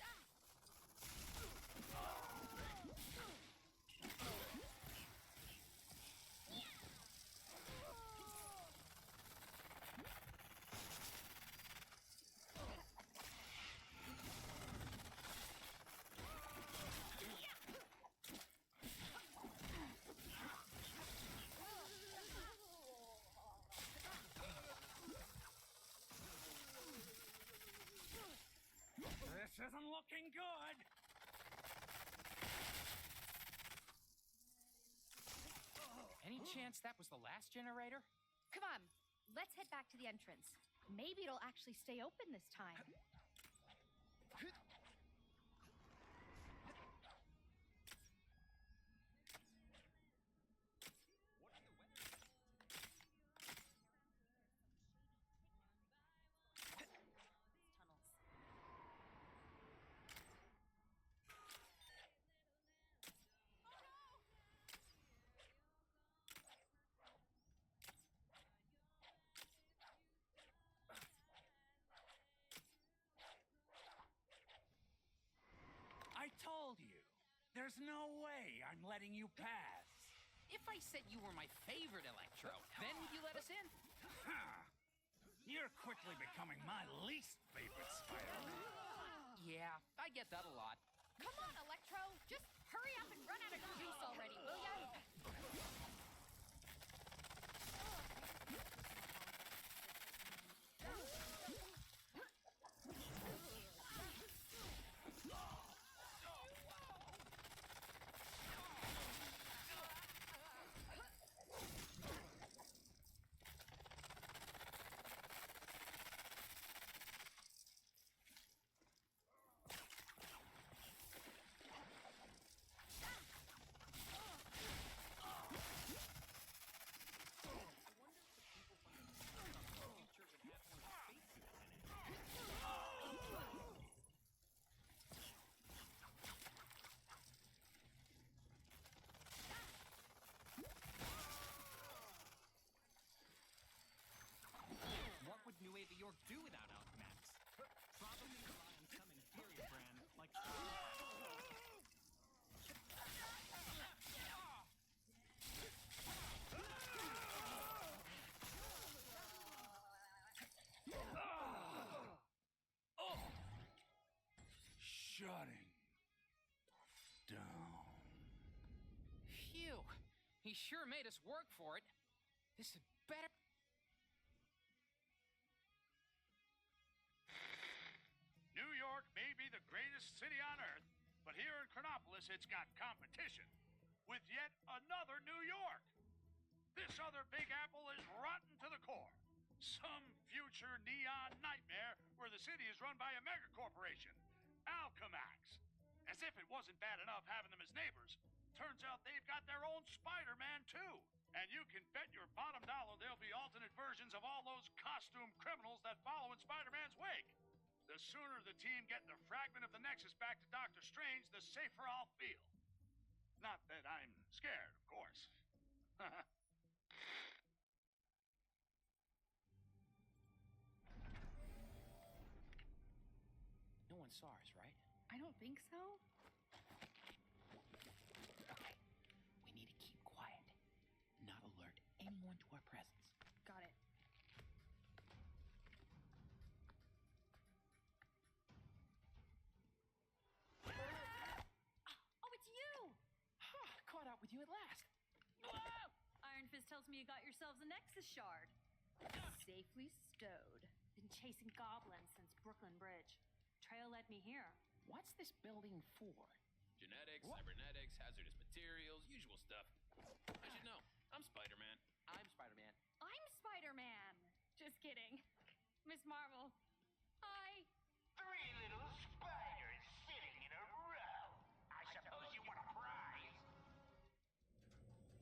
chance that was the last generator? Come on, let's head back to the entrance. Maybe it'll actually stay open this time. I told you. There's no way I'm letting you pass. If I said you were my favorite Electro, then would you let us in? You're quickly becoming my least favorite Spider-Man. Yeah, I get that a lot. Come on, Electro! Just hurry up and run out of juice already, will ya? What would New Ava York do without Alchemax? Probably rely on some inferior brand like Shutting down. Phew. He sure made us work for it. This is better. New York may be the greatest city on earth, but here in Chronopolis it's got competition with yet another New York. This other Big Apple is rotten to the core. Some future neon nightmare where the city is run by a mega corporation, Alchemax. As if it wasn't bad enough having them as neighbors, turns out they've got their own Spider-Man too. And you can bet your bottom dollar there'll be alternate versions of all those costume criminals that follow in Spider-Man's wake. The sooner the team get the fragment of the Nexus back to Doctor Strange, the safer I'll feel. Not that I'm scared, of course. No one saw us, right? I don't think so. Okay. We need to keep quiet. Not alert anyone to our presence. Got it. Oh, it's you! Caught up with you at last. Iron Fist tells me you got yourselves a Nexus shard. Safely stowed. Been chasing goblins since Brooklyn Bridge. Trail led me here. What's this building for? Genetics, cybernetics, hazardous materials, usual stuff. I should know. I'm Spider-Man. I'm Spider-Man. I'm Spider-Man! Just kidding. Miss Marvel. Hi. 3 little spiders sitting in a row. I suppose you want a prize?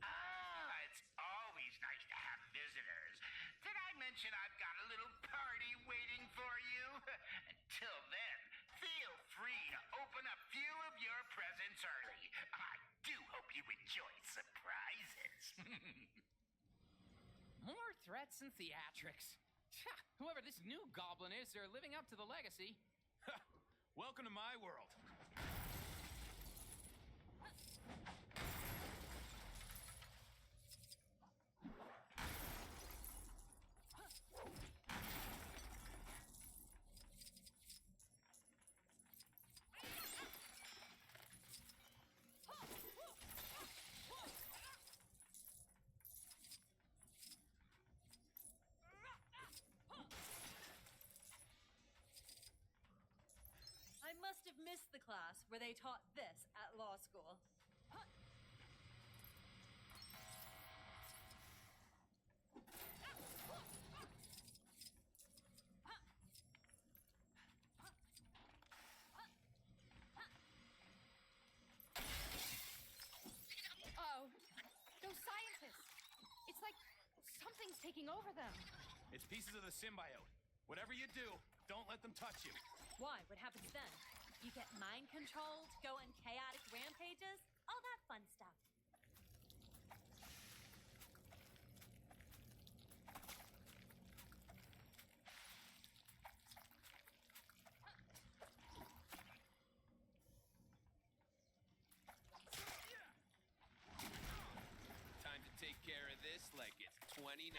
Ah, it's always nice to have visitors. Did I mention I've got a little party waiting for you? Until then, feel free to open a few of your presents early. I do hope you enjoy surprises. More threats and theatrics. Whoever this new goblin is, they're living up to the legacy. Welcome to my world. I must have missed the class where they taught this at law school. Something's taking over them. It's pieces of the symbiote. Whatever you do, don't let them touch you. Why? What happens then? You get mind controlled, go on chaotic rampages, all that fun stuff. Time to take care of this like it's 2099.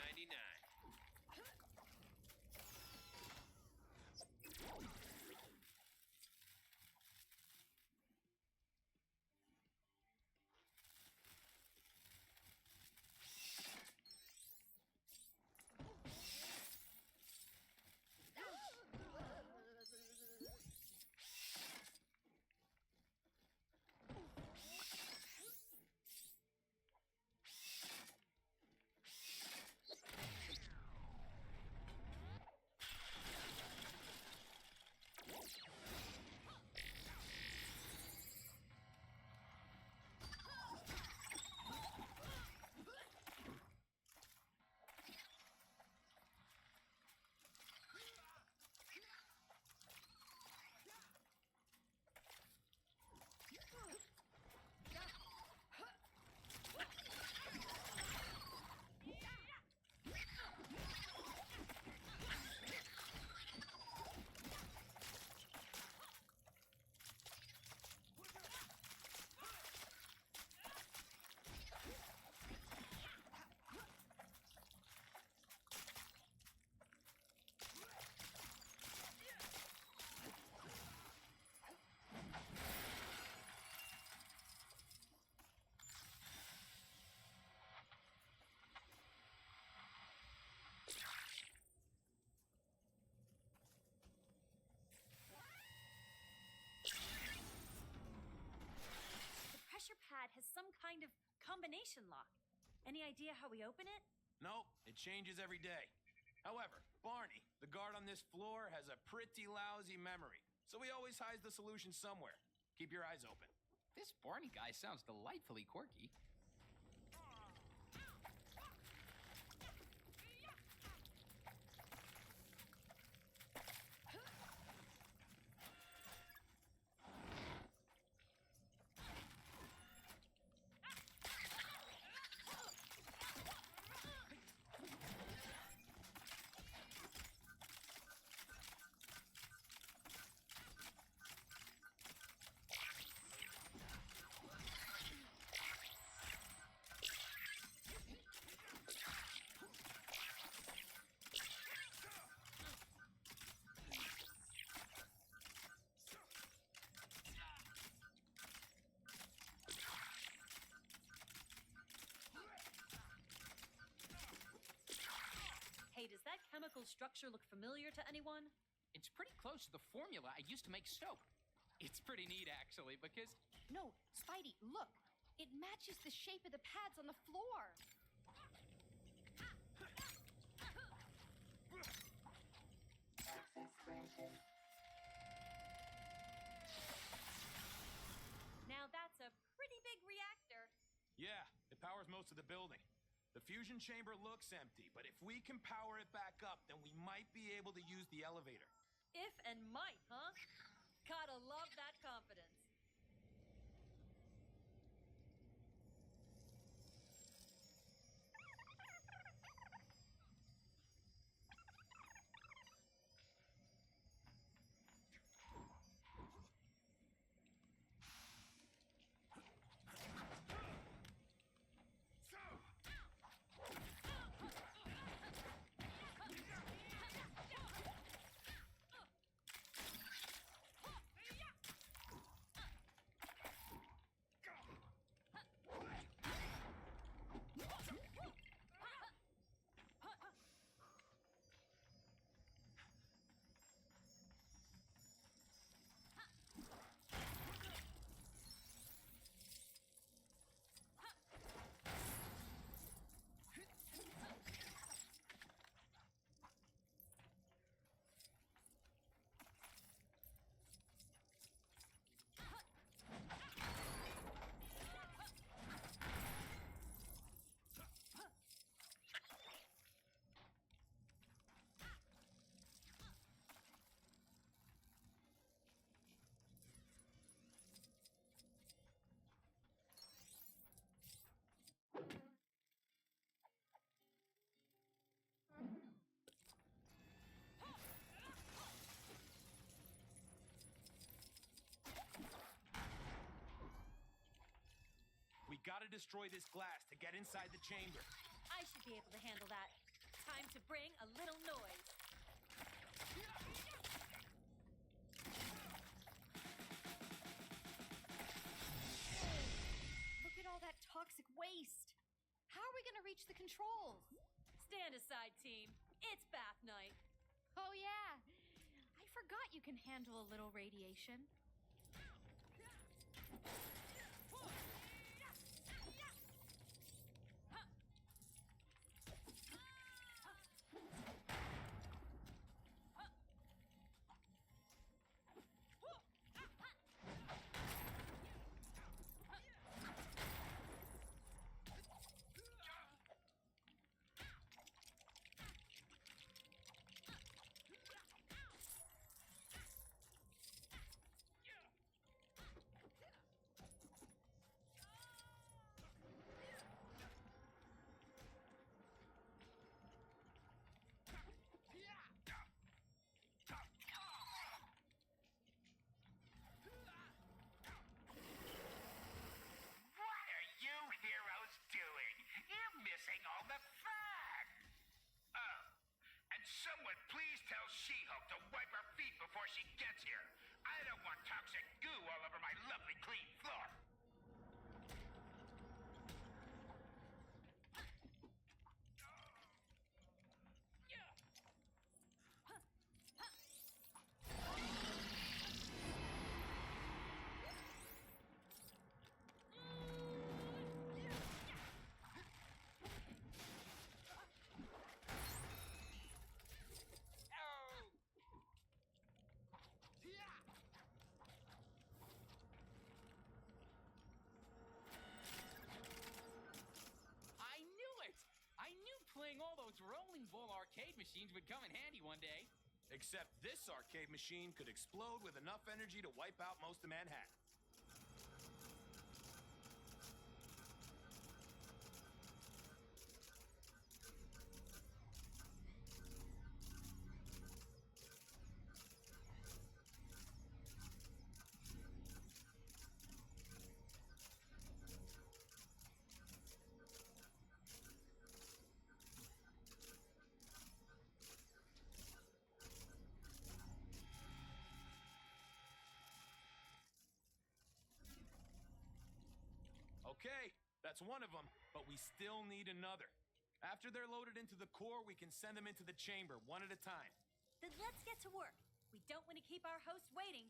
Pressure pad has some kind of combination lock. Any idea how we open it? Nope, it changes every day. However, Barney, the guard on this floor, has a pretty lousy memory, so he always hides the solution somewhere. Keep your eyes open. This Barney guy sounds delightfully quirky. Hey, does that chemical structure look familiar to anyone? It's pretty close to the formula I used to make soap. It's pretty neat, actually, because... No, Spidey, look. It matches the shape of the pads on the floor. Access granted. Now that's a pretty big reactor. Yeah, it powers most of the building. The fusion chamber looks empty, but if we can power it back up, then we might be able to use the elevator. If and might, huh? Gotta love that confidence. gotta destroy this glass to get inside the chamber. I should be able to handle that. Time to bring a little noise. Look at all that toxic waste. How are we gonna reach the controls? Stand aside, team. It's bath night. Oh, yeah. I forgot you can handle a little radiation. What are you heroes doing? You're missing all the fun. Oh, and someone please tell She-Hulk to wipe her feet before she gets here. I don't want toxic goo all over my lovely clean floor. I knew it! I knew playing all those rolling ball arcade machines would come in handy one day. Except this arcade machine could explode with enough energy to wipe out most of Manhattan. Okay, that's one of them, but we still need another. After they're loaded into the core, we can send them into the chamber one at a time. Then let's get to work. We don't want to keep our host waiting.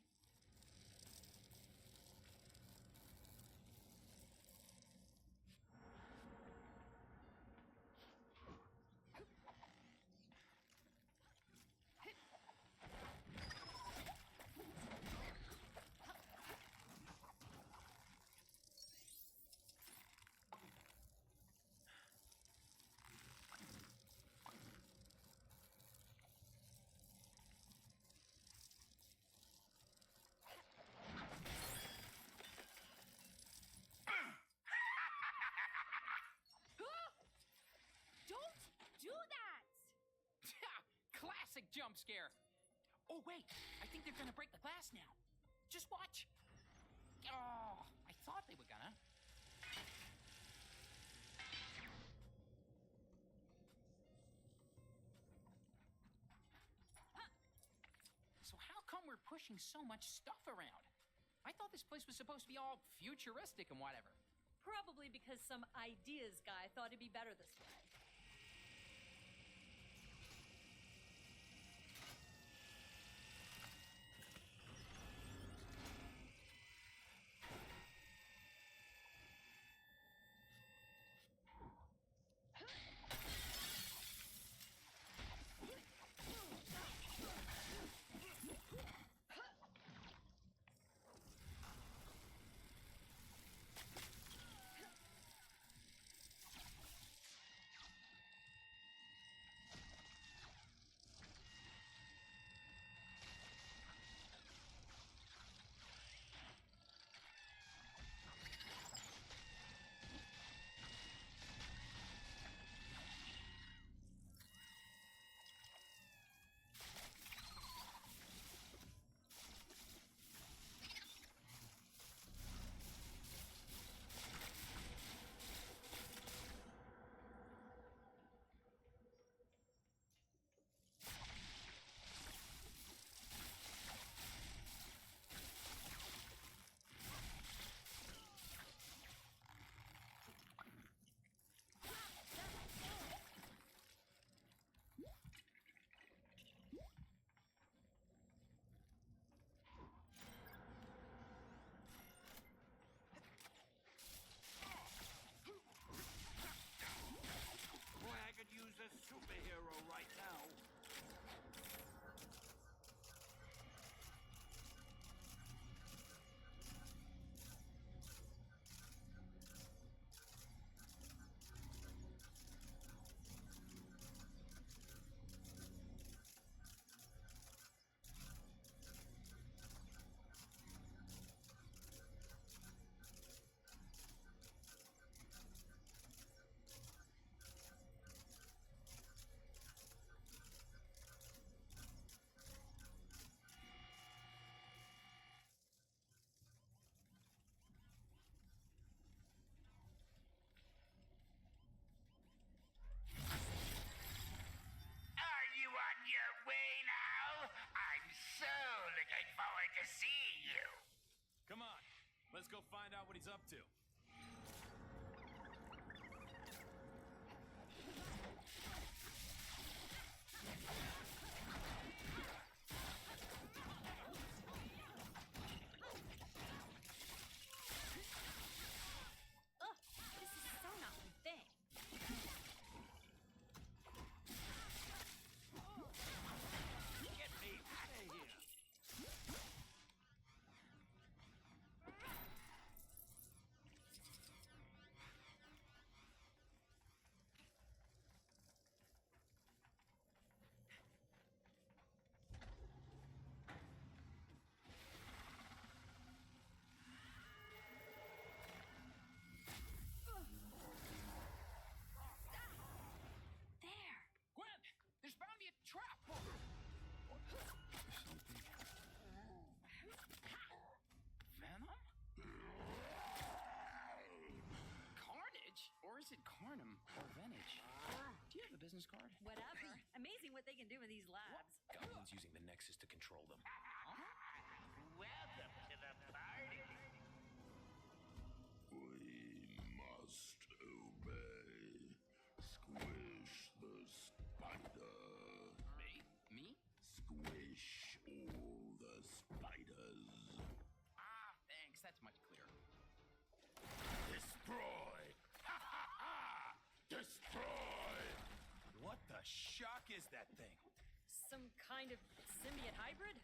Don't do that! Classic jump scare. Oh, wait. I think they're gonna break the glass now. Just watch. Oh, I thought they were gonna. So how come we're pushing so much stuff around? I thought this place was supposed to be all futuristic and whatever. Probably because some ideas guy thought it'd be better this way. business card? Whatever. Amazing what they can do in these labs. Goblin's using the Nexus to control them. Welcome to the party. We must obey. Squish the spider. Me? Squish all the spiders. Ah, thanks. That's much clearer. Destroy! Ha ha ha! Destroy! What the shock is that thing? Some kind of symbiote hybrid?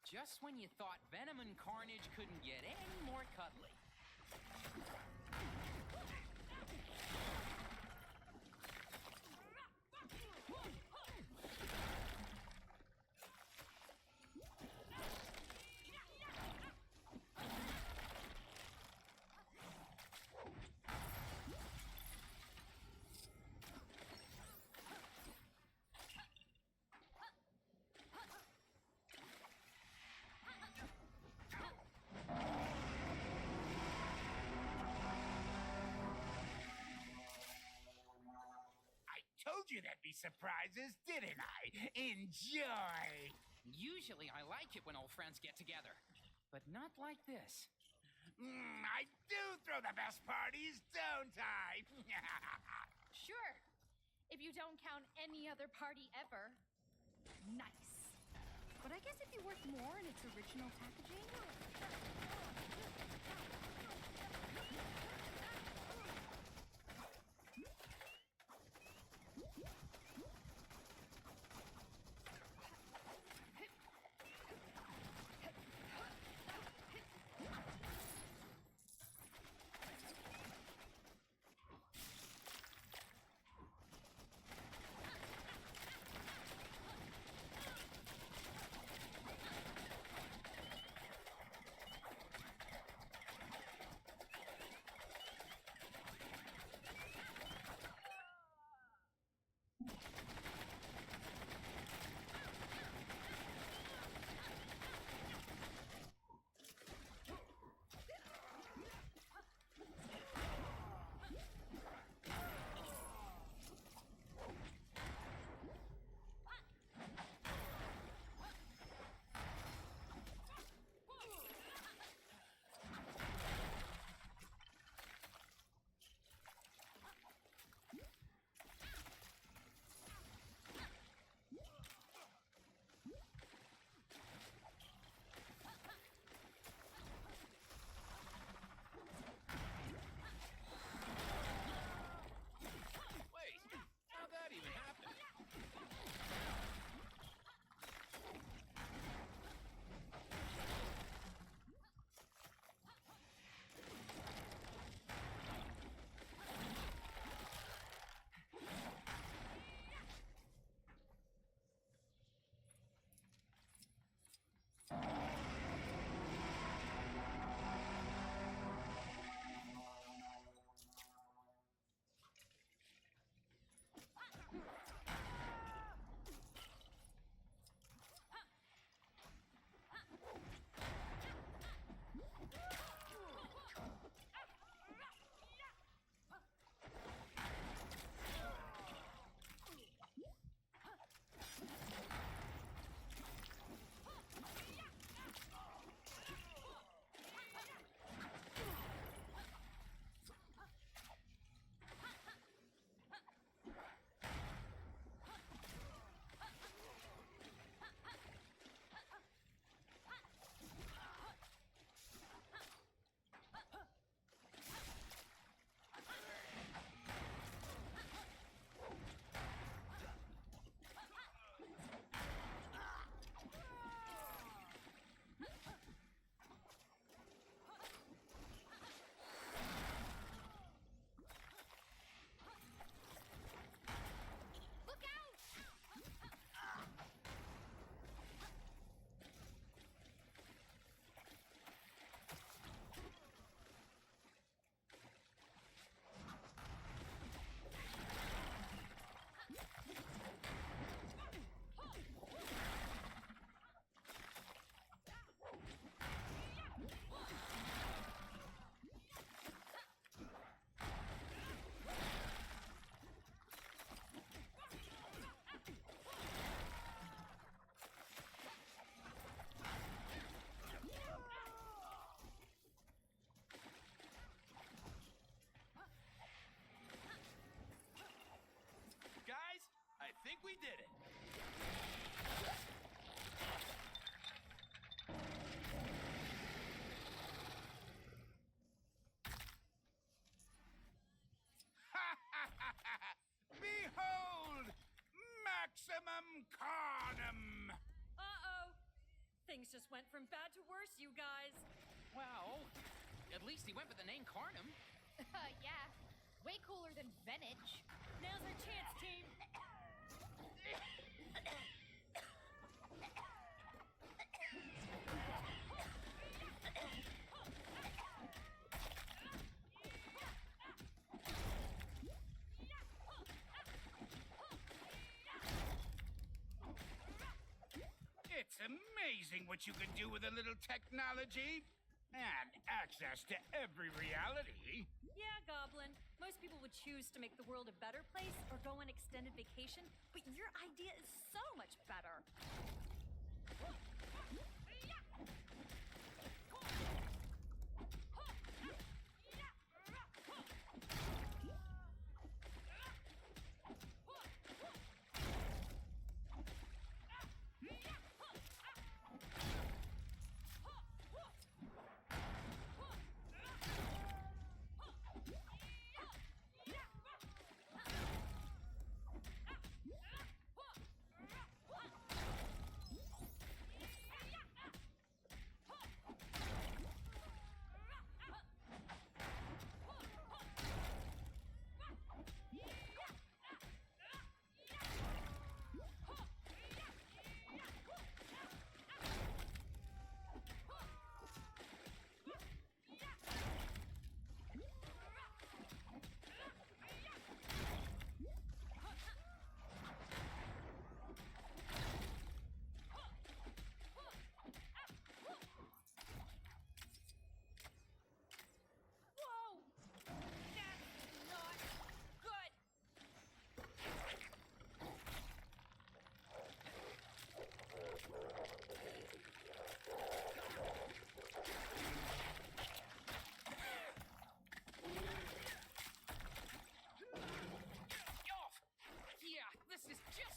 Just when you thought Venom and Carnage couldn't get any more cuddly. Told you there'd be surprises, didn't I? Enjoy! Usually I like it when old friends get together, but not like this. I do throw the best parties, don't I? Sure. If you don't count any other party ever. Nice. But I guess it'd be worth more in its original packaging. Maximum Carnum! Uh-oh. Things just went from bad to worse, you guys. Well, at least he went with the name Carnum. Yeah. Way cooler than Venage. Now's our chance, team. It's amazing what you can do with a little technology and access to every reality. Yeah, Goblin. Most people would choose to make the world a better place or go on extended vacation, but your idea is so much better.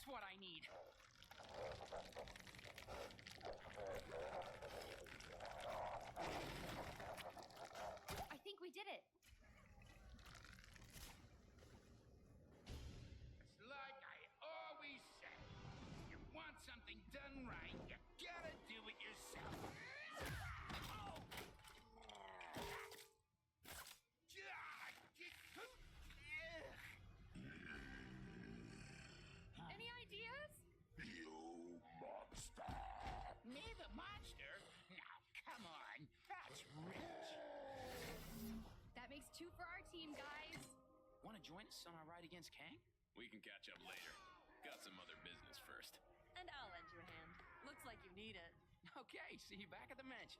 What I need. I think we did it. It's like I always say. You want something done right, you gotta do it yourself. Any ideas? You monster! Me, the monster? Now, come on. That's rich. That makes 2 for our team, guys. Want to join us on our ride against Kang? We can catch up later. Got some other business first. And I'll lend you a hand. Looks like you need it. Okay, see you back at the mansion.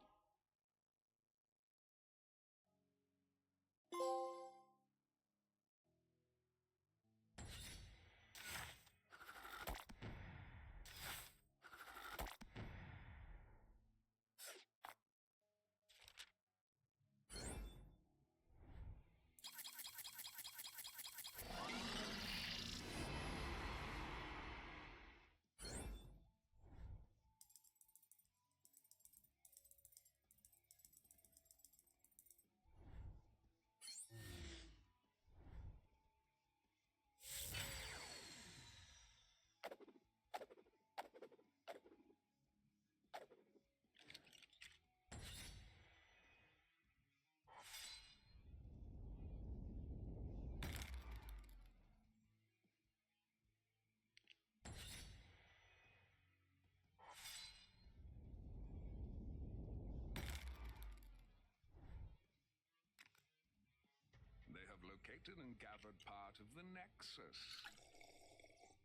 Located and gathered part of the Nexus.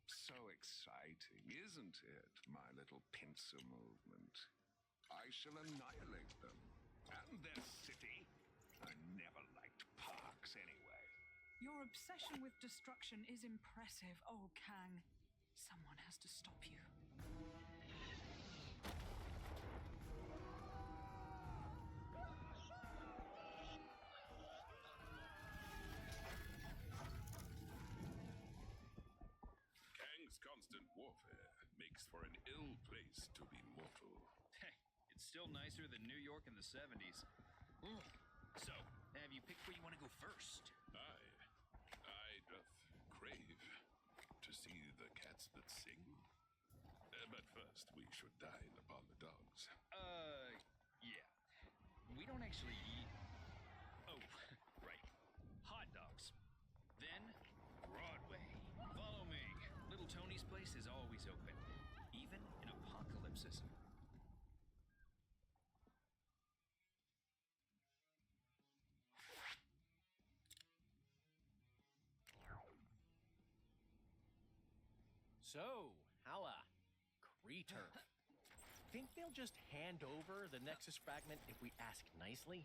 So exciting, isn't it, my little pincer movement? I shall annihilate them. And their city. I never liked parks anyway. Your obsession with destruction is impressive, oh Kang. Someone has to stop you. Constant warfare makes for an ill place to be mortal. Hey, it's still nicer than New York in the 70s. So, have you picked where you want to go first? I doth crave to see the cats that sing. But first, we should dine upon the dogs. Yeah. We don't actually eat... Oh, right. Hot dogs. Then, Broadway. Follow me. Little Tony's place is always open, even in apocalypses. So, how Creaturf. Think they'll just hand over the Nexus fragment if we ask nicely?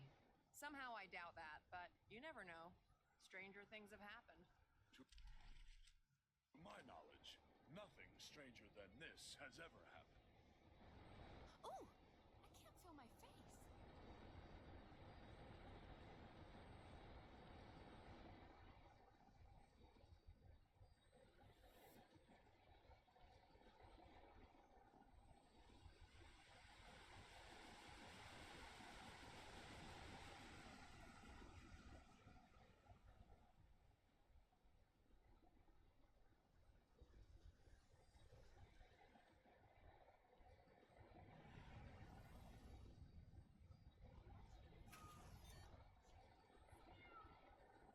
Somehow I doubt that, but you never know. Stranger things have happened. To my knowledge, nothing stranger than this has ever happened. Ooh! I can't feel my face.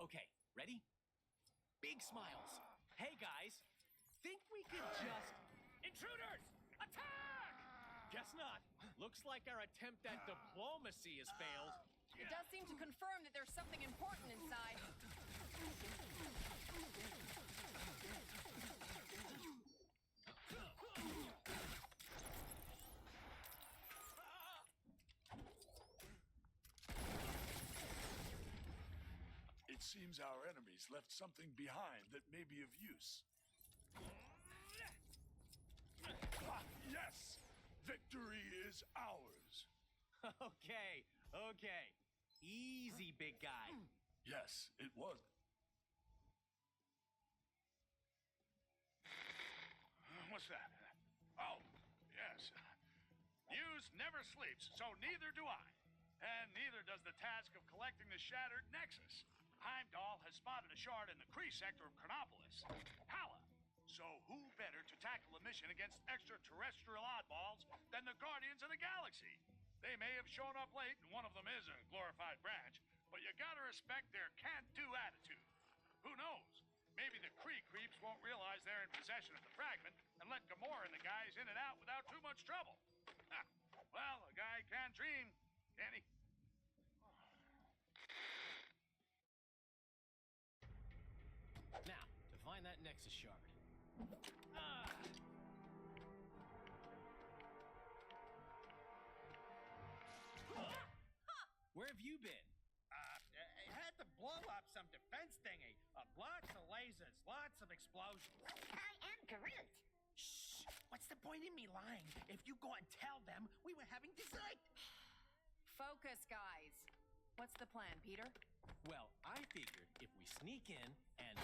Okay, ready? Big smiles. Hey guys, think we could just... Intruders! Attack! Guess not. Looks like our attempt at diplomacy has failed. It does seem to confirm that there's something important inside. It seems our enemies left something behind that may be of use. Ah, yes! Victory is ours. Okay, okay. Easy, big guy. Yes, it was. What's that? Oh, yes. News never sleeps, so neither do I. And neither does the task of collecting the shattered Nexus. Heimdall has spotted a shard in the Kree sector of Chronopolis. Hala! So who better to tackle a mission against extraterrestrial oddballs than the Guardians of the Galaxy? They may have shown up late, and one of them is a glorified branch, but you gotta respect their can't-do attitude. Who knows? Maybe the Kree creeps won't realize they're in possession of the fragment and let Gamora and the guys in and out without too much trouble. Well, a guy can dream, can he? Now, to find that Nexus shard. Where have you been? I had to blow up some defense thingy. Lots of lasers, lots of explosions. I am Groot. Shh! What's the point in me lying? If you go and tell them we were having dessert. Focus, guys. What's the plan, Peter? Well, I figured if we sneak in and...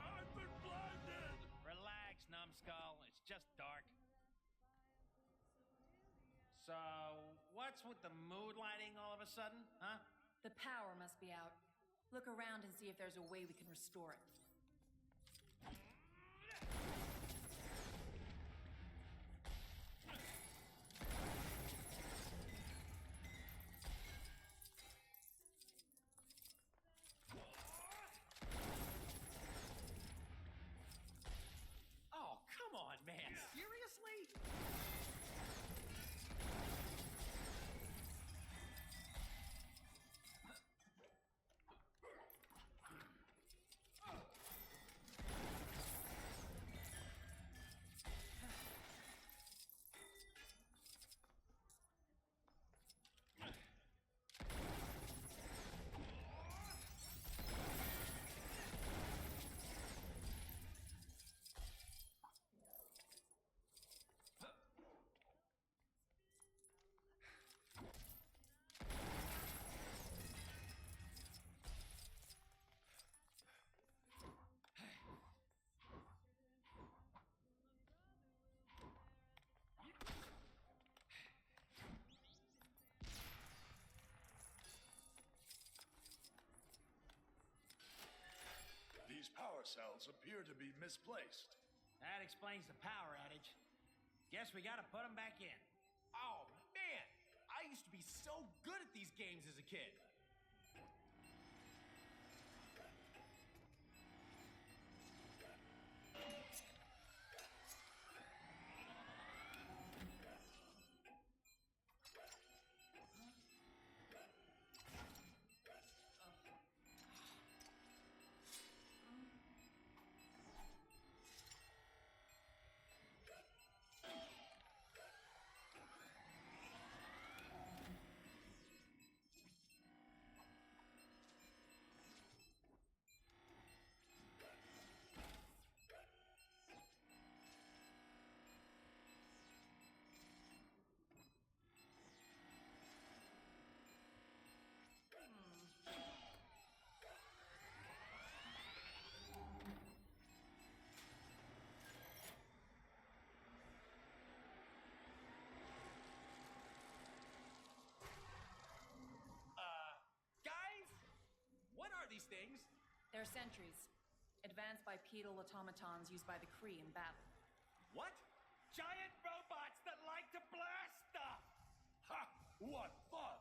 I've been blinded! Relax, numbskull. It's just dark. So, what's with the mood lighting all of a sudden, huh? The power must be out. Look around and see if there's a way we can restore it. Oh, come on, man. Seriously? These power cells appear to be misplaced. That explains the power outage. Guess we gotta put them back in. Oh, man! I used to be so good at these games as a kid. These things? They're sentries. Advanced bipedal automatons used by the Kree in battle. What? Giant robots that like to blast stuff! Ha! What fun!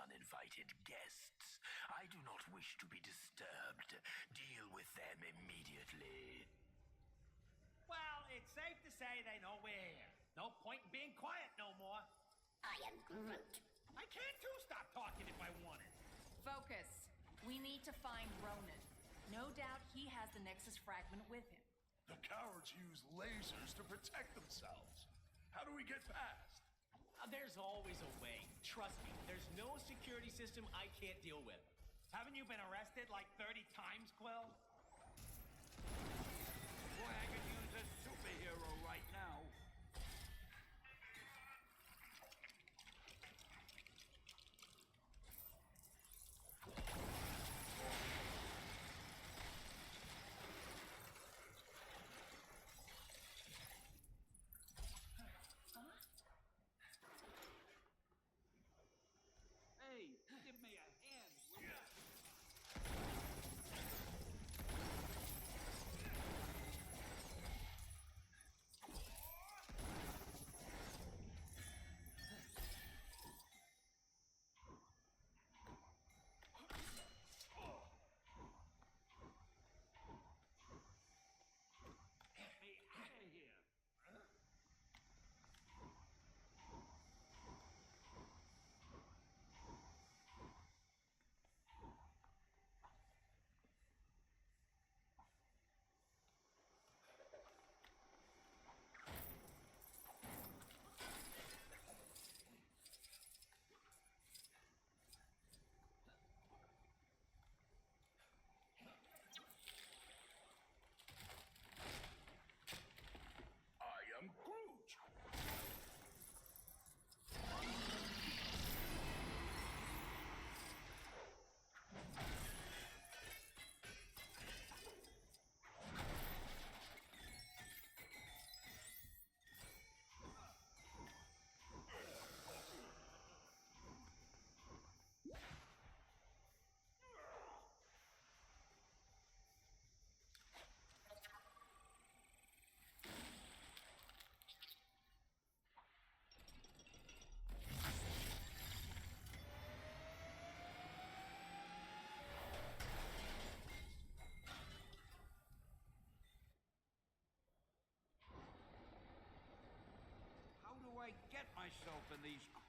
Uninvited guests. I do not wish to be disturbed. Deal with them immediately. Well, it's safe to say they know we're here. No point in being quiet no more. I am Groot. I can too stop talking if I wanted. Focus. We need to find Ronan. No doubt he has the Nexus fragment with him. The cowards use lasers to protect themselves. How do we get past? There's always a way. Trust me, there's no security system I can't deal with. Haven't you been arrested like 30 times, Quill? Boy, I could use a superhero right now.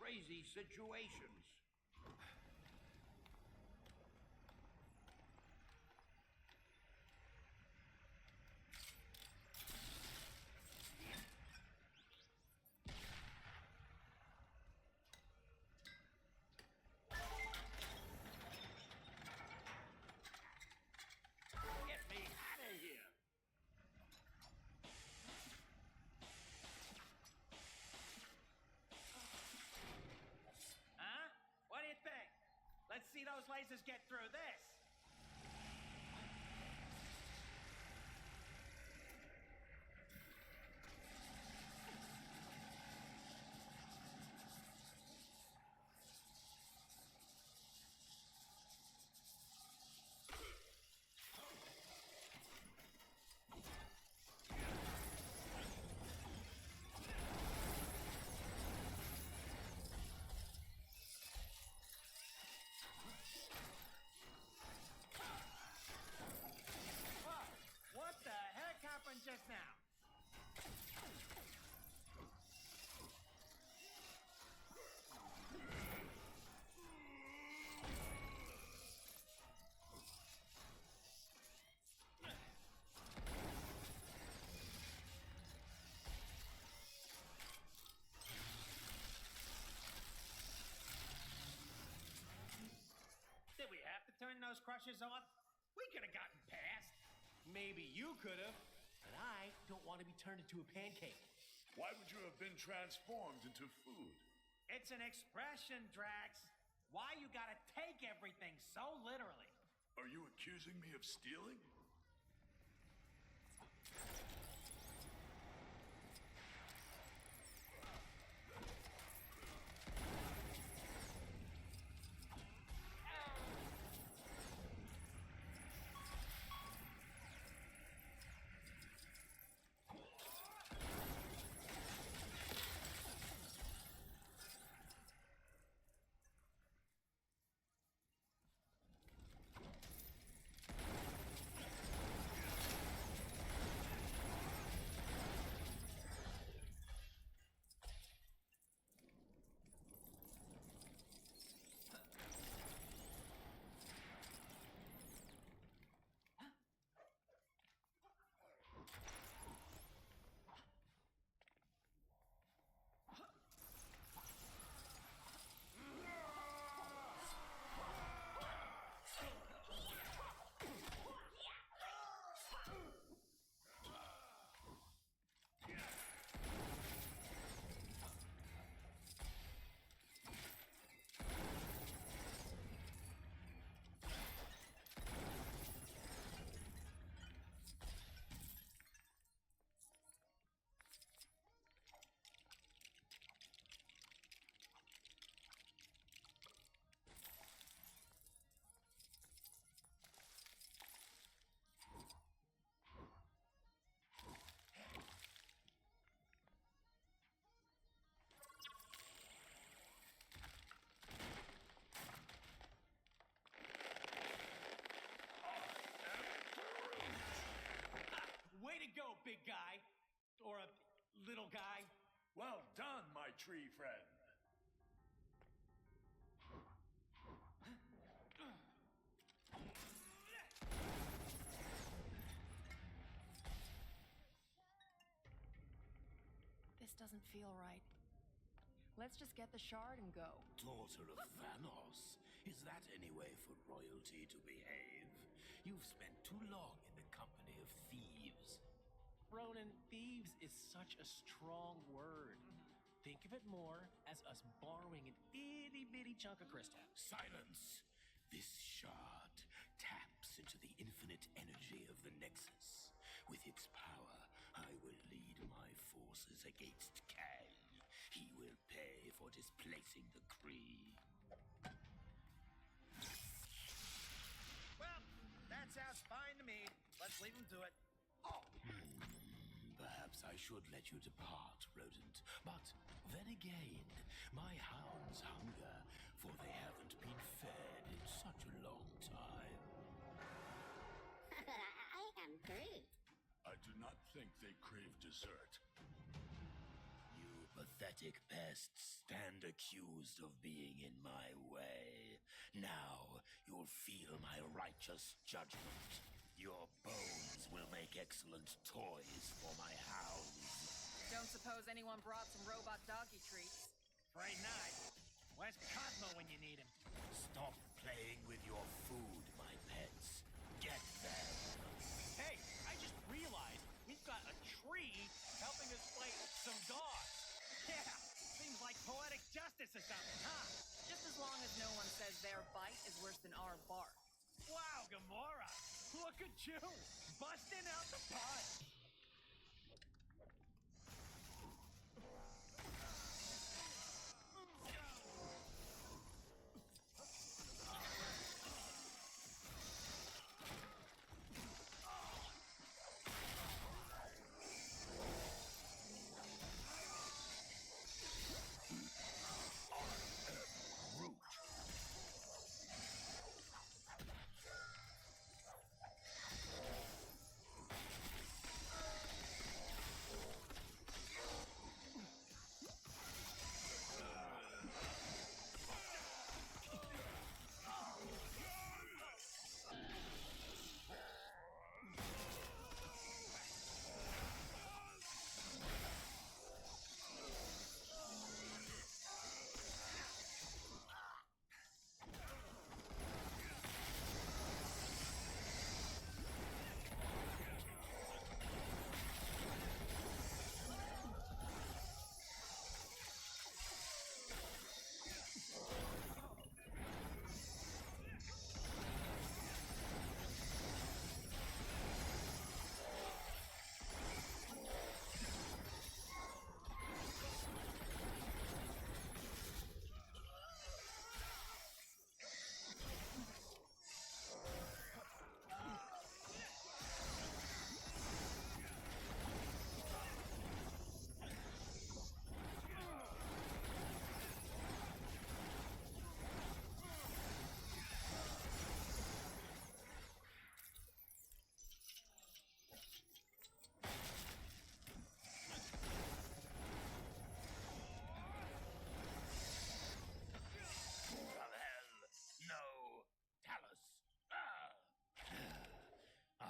crazy situations. Get me out of here! Huh? What do you think? Let's see those lasers get through this. Whoa! What the heck happened just now? Did we have to turn those crushers on? We could have gotten past. Maybe you could have, but I don't want to be turned into a pancake. Why would you have been transformed into food? It's an expression, Drax. Why you gotta take everything so literally? Are you accusing me of stealing? Way to go, big guy. Or a little guy. Well done, my tree friend. This doesn't feel right. Let's just get the shard and go. Daughter of Thanos, is that any way for royalty to behave? You've spent too long in the company of thieves. Ronan, thieves is such a strong word. Think of it more as us borrowing an itty bitty chunk of crystal. Silence! This shard taps into the infinite energy of the Nexus. With its power, I will lead my forces against Kang. He will pay for displacing the Kree. Well, that sounds fine to me. Let's leave him to it. Perhaps I should let you depart, rodent. But then again, my hounds hunger, for they haven't been fed in such a long time. I am great. I do not think they crave dessert. You pathetic pathetic pests stand accused of being in my way. Now you'll feel my righteous judgment. Your bones will make excellent toys for my hounds. Don't suppose anyone brought some robot doggy treats? Afraid not. Where's Cosmo when you need him? Stop playing with your food, my pets. Get them. Hey, I just realized we've got a tree helping us fight some dogs. Yeah, seems like poetic justice or something, huh? Just as long as no one says their bite is worse than our bark. Wow, Gamora! Look at you! Busting out the punch!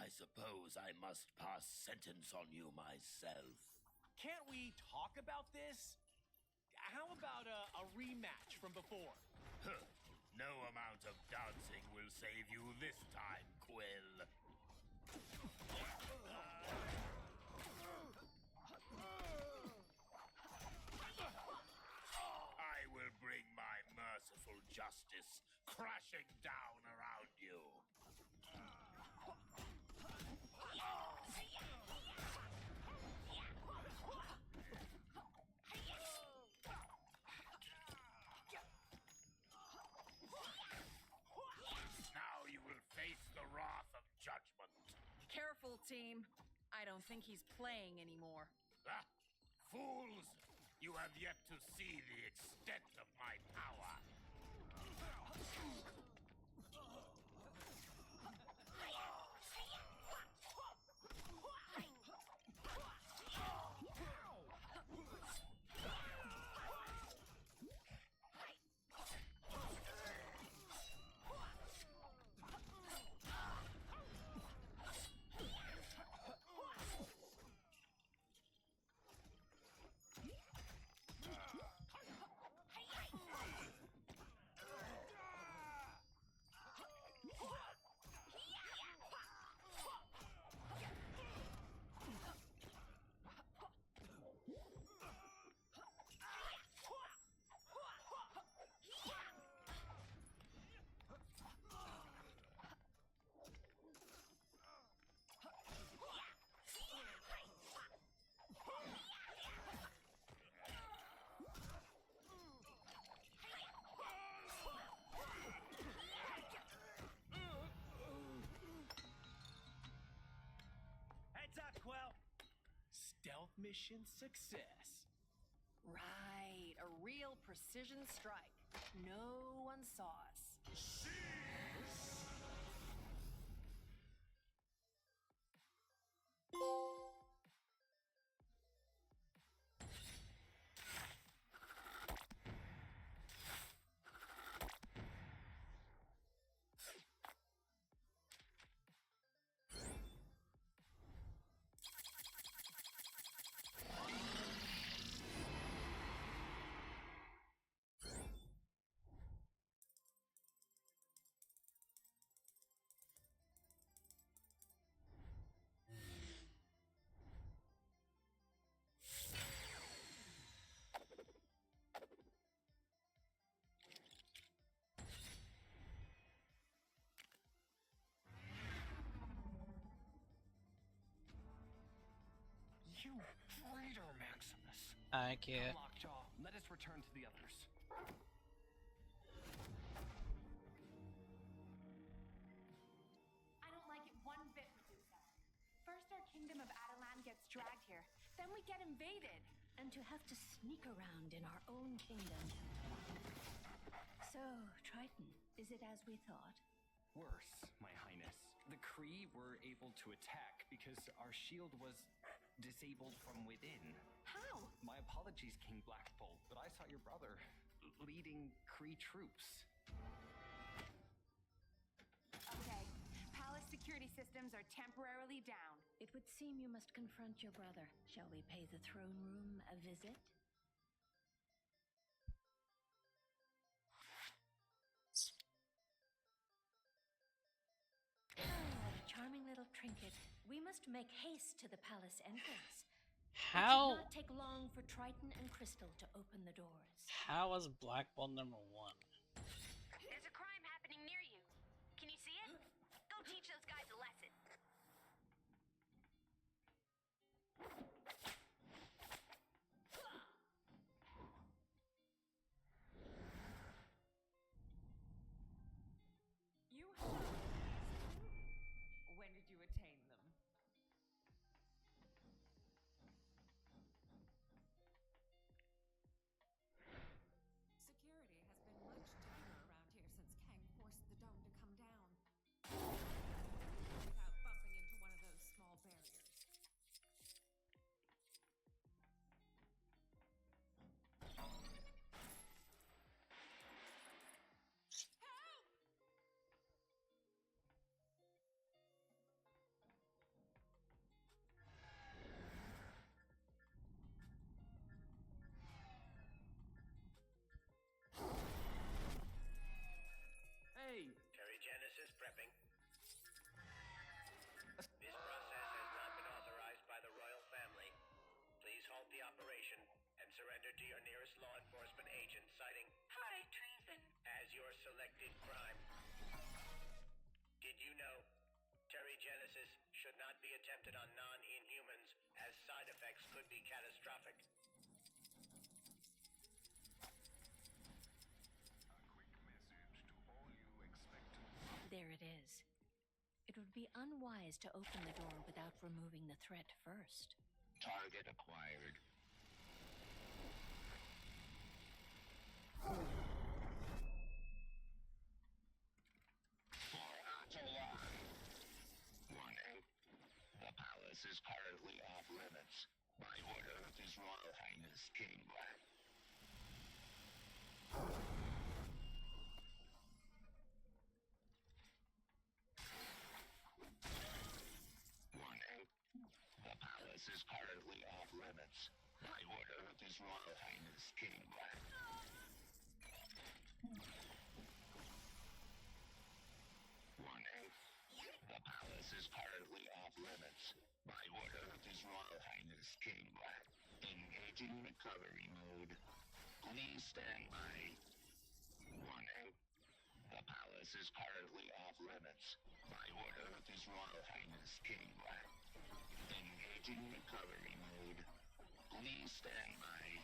I suppose I must pass sentence on you myself. Can't we talk about this? How about a rematch from before? Huh. No amount of dancing will save you this time, Quill. I will bring my merciful justice crashing down around you. Now you will face the wrath of judgment. Careful, team. I don't think he's playing anymore. Ah, fools! You have yet to see the extent of my power. Heads up, Quill! Stealth mission success. Right, a real precision strike. No one saw us. I can't. Lockjaw, let us return to the others. I don't like it one bit, Medusa. First, our kingdom of Adelan gets dragged here. Then we get invaded. And to have to sneak around in our own kingdom. So, Triton, is it as we thought? Worse, My Highness. The Kree were able to attack because our shield was disabled from within. How? My apologies, King Blackbolt, but I saw your brother leading Kree troops. Okay, palace security systems are temporarily down. It would seem you must confront your brother. Shall we pay the throne room a visit? Oh, a charming little trinket. We must make haste to the palace entrance. How? It did not take long for Triton and Crystal to open the doors. How is Black Bolt #1? There's a crime happening near you. Can you see it? Go teach those guys a lesson. You have when did you attain them? Security has been much tighter around here since Kang forced the dome to come down. Without bumping into one of those small barriers. Hey! Terry Genesis prepping. This process has not been authorized by the royal family. Please halt the operation and surrender to your nearest law enforcement agent, citing High treason. as your selected crime. Did you know Terry Genesis should not be attempted on non-inhumans, as side effects could be catastrophic? There it is. It would be unwise to open the door without removing the threat first. Target acquired. For Attilan. Warning. The palace is currently off limits by order of His Royal Highness King Black. Warning. The palace is currently off limits by order of His Royal Highness King Black. Warning. The palace is currently off limits by order of His Royal Highness King Black. Engaging recovery mode. Please stand by. Warning. The palace is currently off limits by order of His Royal Highness King Black. Engaging recovery mode. Please stand by.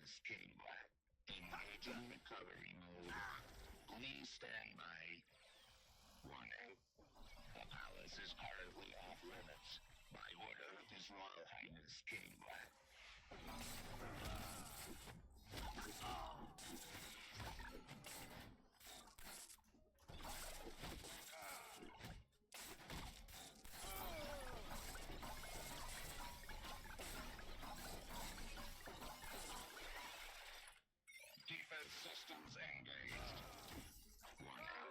Highness King. Engaging recovery mode. Please stand by. Warning. The palace is currently off limits by order of His Royal Highness King. Defense systems engaged. Warning.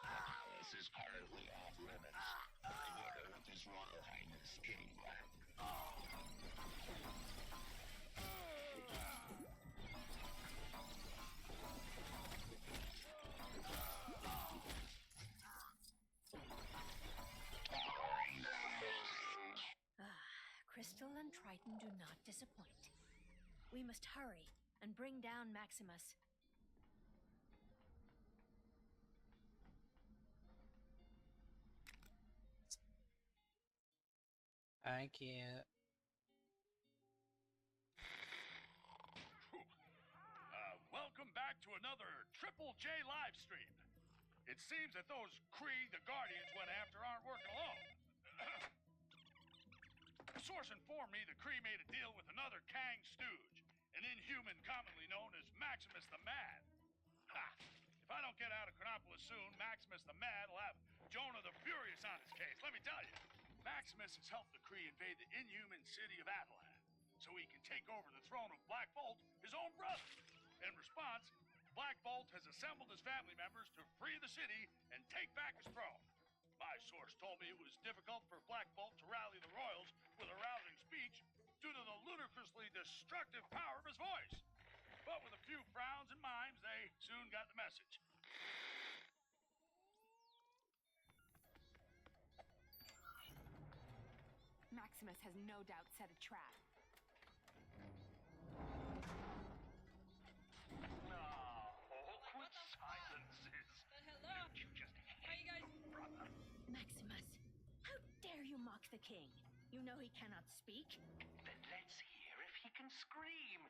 The palace is currently off limits by order of His Royal Highness King. Crystal and Triton do not disappoint. We must hurry and bring down Maximus. I can't. Welcome back to another Triple J live stream. It seems that those Kree the Guardians went after aren't working alone. A source informed me the Kree made a deal with another Kang stooge, an inhuman commonly known as Maximus the Mad. Ha! If I don't get out of Chronopolis soon, Maximus the Mad will have Jonah the Furious on his case, let me tell you. Maximus has helped the Kree invade the inhuman city of Attilan, so he can take over the throne of Black Bolt, his own brother. In response, Black Bolt has assembled his family members to free the city and take back his throne. My source told me it was difficult for Black Bolt to rally the royals with a rousing speech due to the ludicrously destructive power of his voice. But with a few frowns and mimes, they soon got the message. Maximus has no doubt set a trap. Awkward silences. Hello? You just How you guys? brother. Maximus, how dare you mock the king? You know he cannot speak. Then let's hear if he can scream.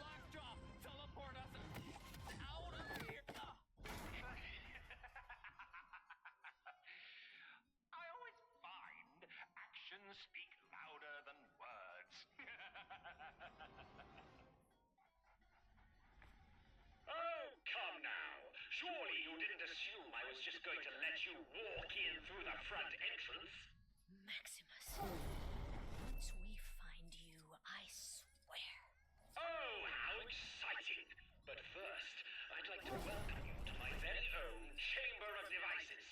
Lockjaw, teleport us out of here. I always find actions speak louder than words. Oh, come now. Surely you didn't assume I was just going to let you walk in through the front entrance. Maximus, once we find you, I swear. Oh, how exciting! But first, I'd like to welcome you to my very own Chamber of Devices.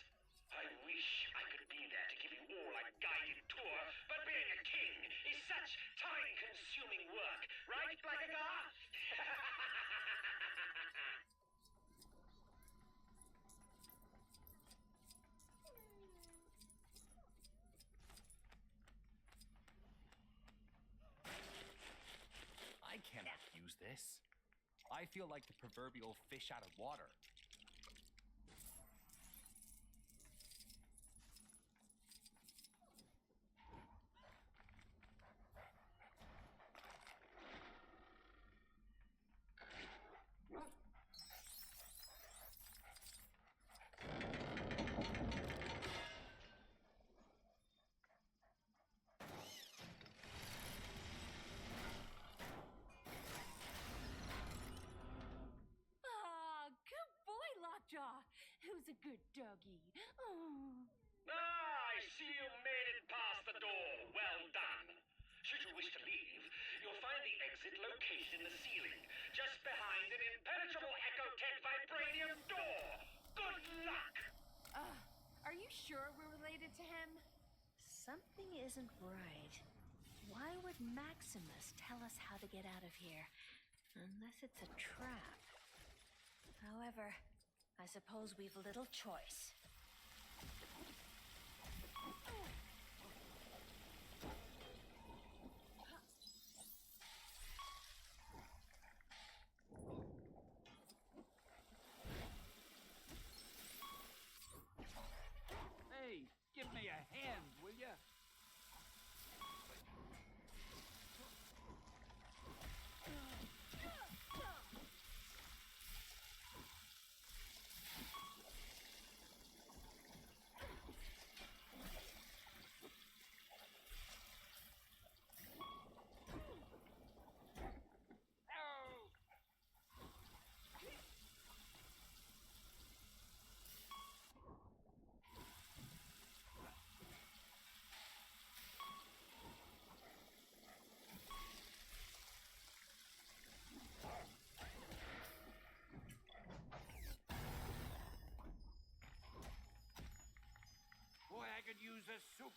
I wish I could be there to give you all a guided tour, but being a king is such time-consuming work, right, Blackagar? I cannot use this. I feel like the proverbial fish out of water. Good boy, Lockjaw. Who's a good doggy? Oh. I see you made it past the door. Well done. Should you wish to leave, you'll find the exit located in the ceiling, just behind an impenetrable Ecotech vibranium door. Good luck! Are you sure we're related to him? Something isn't right. Why would Maximus tell us how to get out of here? Unless it's a trap. However, I suppose we've little choice. Hey, give me a hand, will ya?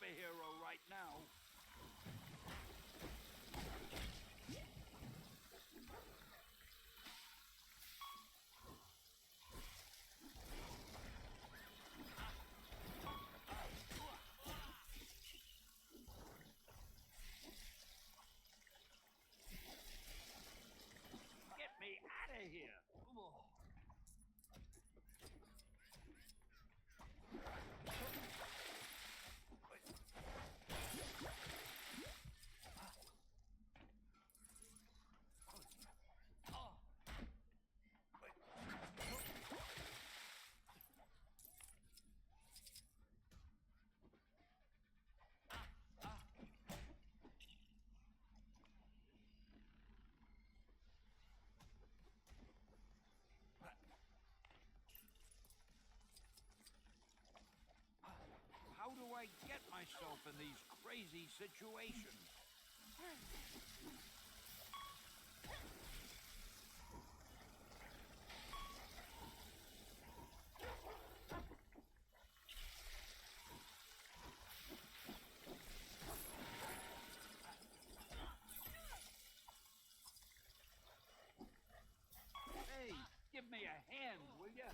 superhero right now. Get me out of here! How do I get myself in these crazy situations? Hey, give me a hand, will ya?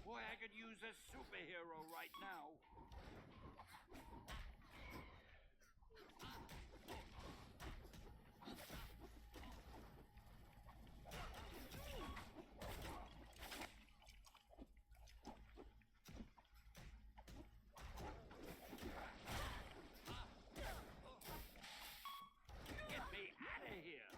Boy, I could use a superhero right now. Get me out of here!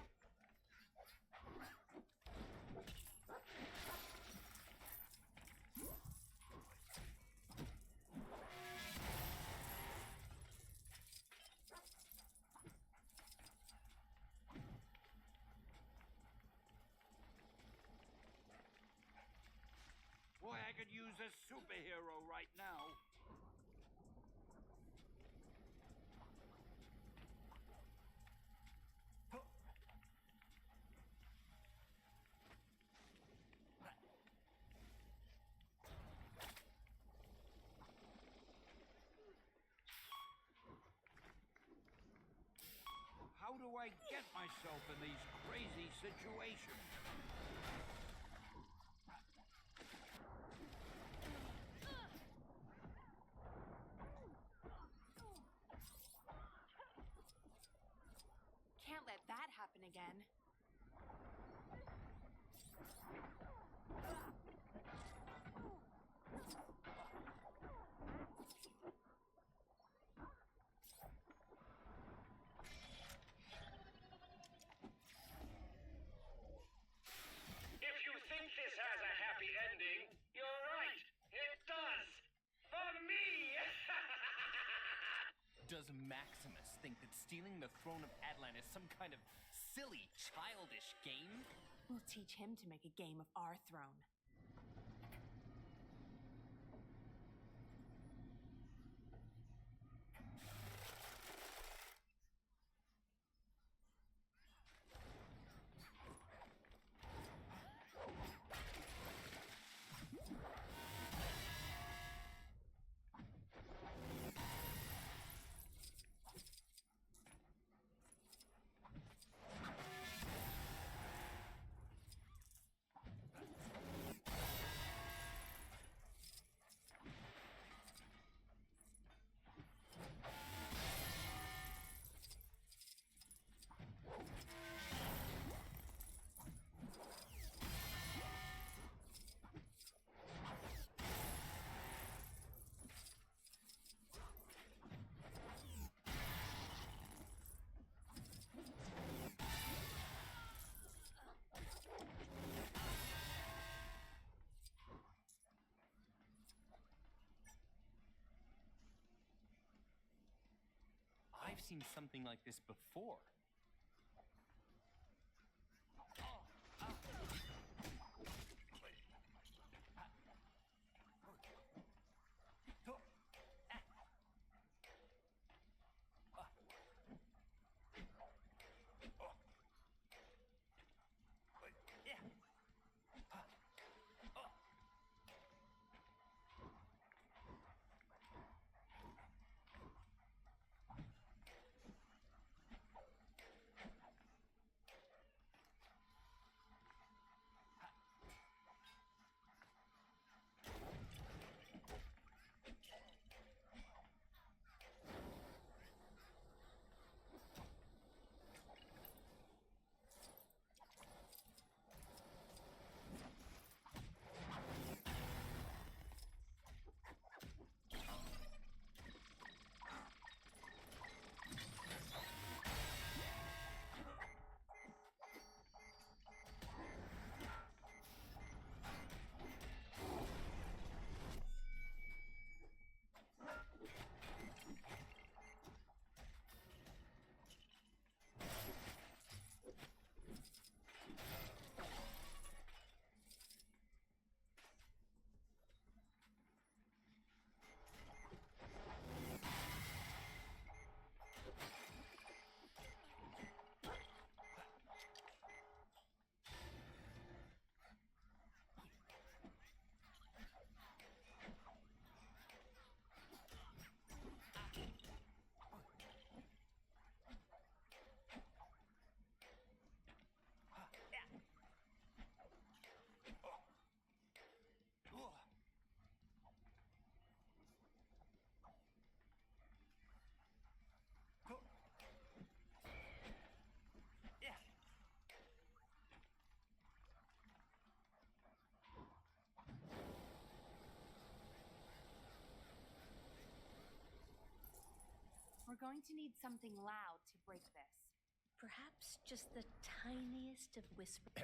Boy, I could use a superhero right now. How do I get myself in these crazy situations? Can't let that happen again. If you think this has a happy ending, you're right. It does. For me! Does Maximus think that stealing the throne of Atlan is some kind of silly, childish game? We'll teach him to make a game of our throne. I've seen something like this before. We're going to need something loud to break this. Perhaps just the tiniest of whispers.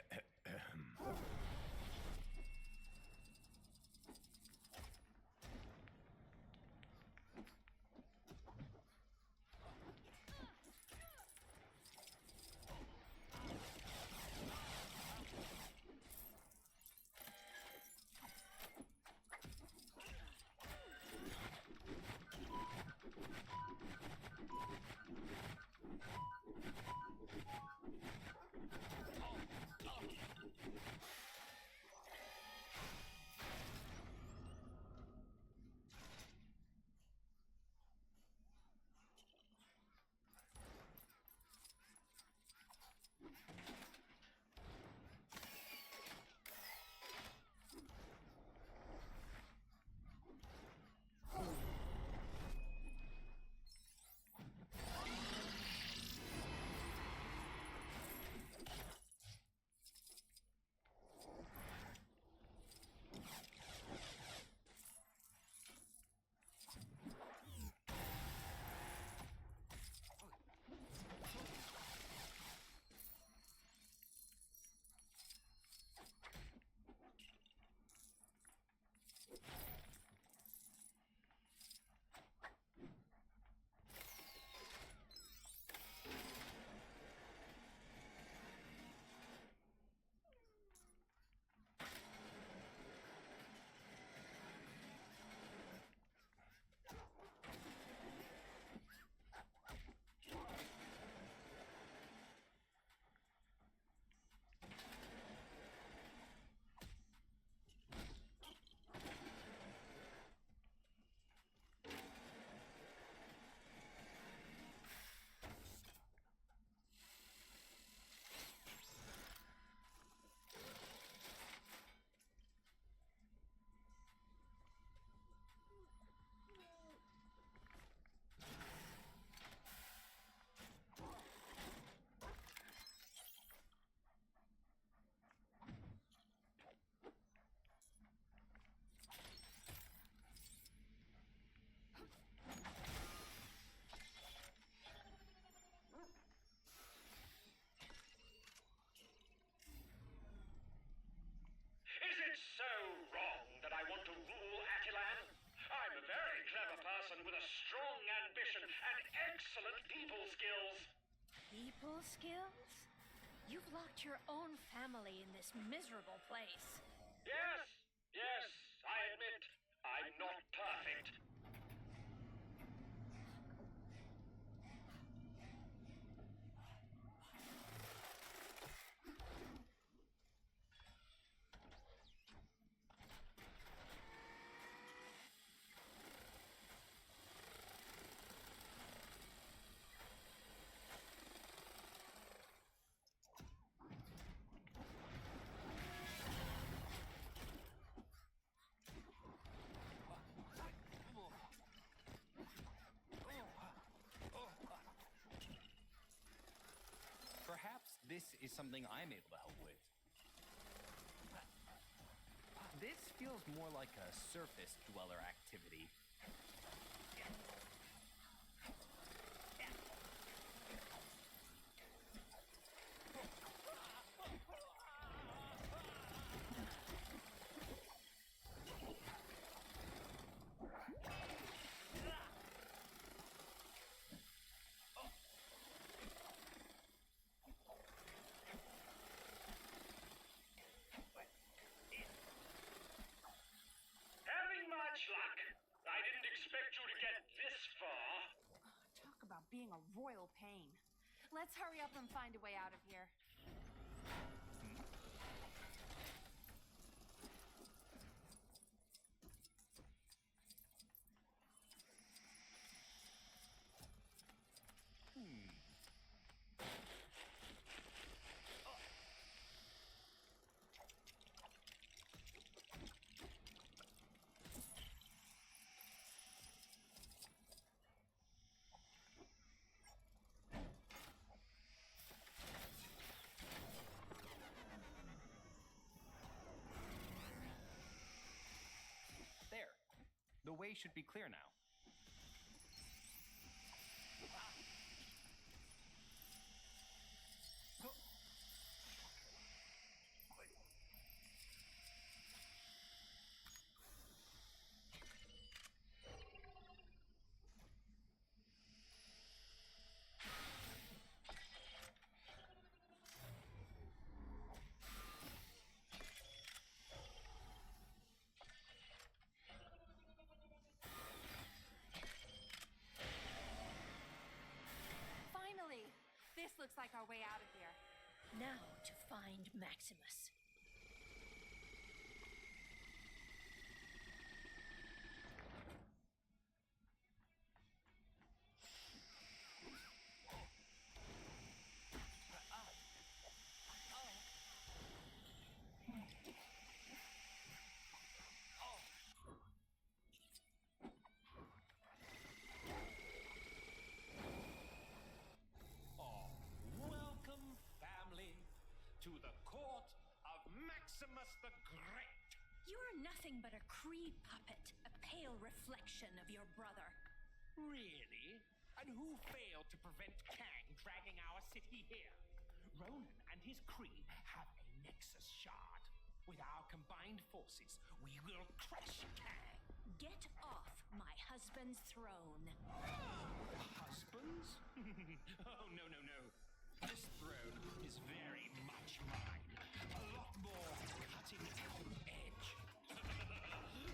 Full skills? You've locked your own family in this miserable place. Yes, yes, I admit, I'm not perfect. Perhaps this is something I'm able to help with. This feels more like a surface dweller activity. Having much luck. I didn't expect you to get this far. Talk about being a royal pain. Let's hurry up and find a way out of here. There. The way should be clear now. Finally! This looks like our way out of here. Now to find Maximus. Welcome, family, to the court of Maximus the Great. You're nothing but a Cree puppet, a pale reflection of your brother. Really? And who failed to prevent Kang dragging our city here? Ronan and his Cree have a Nexus shard. With our combined forces, we will crush Kang. Get off my husband's throne. Husbands? Oh, no, no, no. This throne is very much mine. A lot more cutting edge.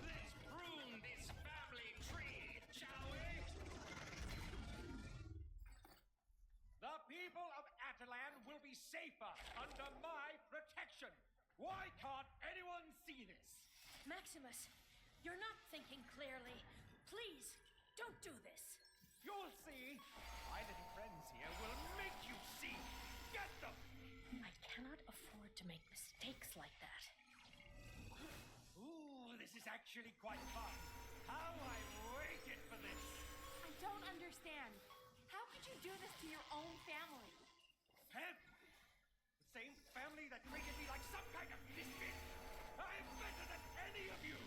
Let's prune this family tree, shall we? The people of Atalan will be safer under my protection. Why can't anyone see this? Maximus, you're not thinking clearly. Please, don't do this. You'll see. My little friends here will make you see. Get them! I cannot afford to make mistakes like that. Ooh, this is actually quite fun. How I waited for this. I don't understand. How could you do this to your own family? Family? The same family that treated me like some kind of misfit. I'm better than any of you.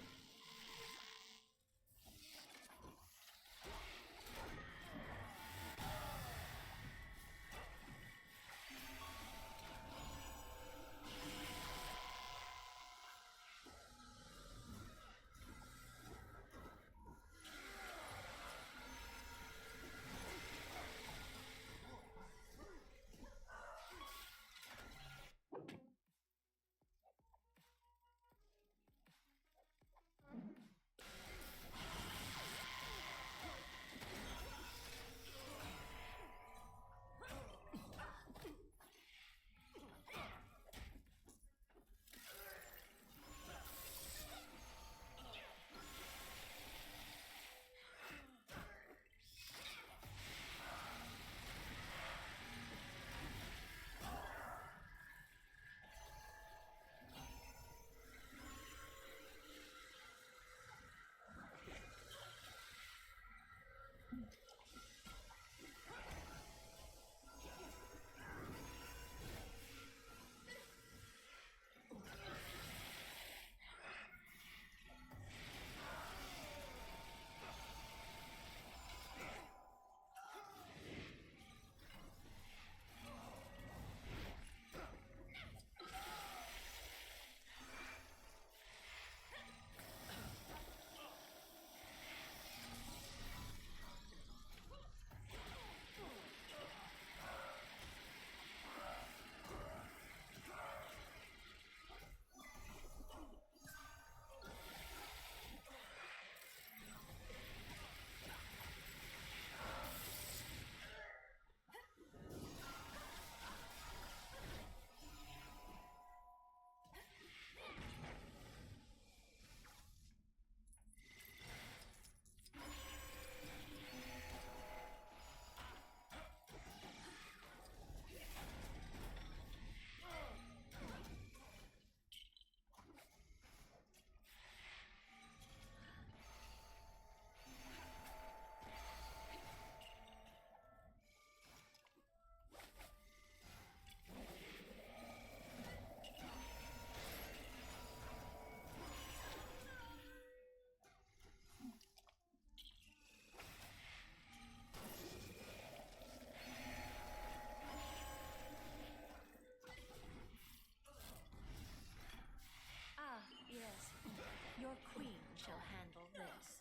queen shall handle this.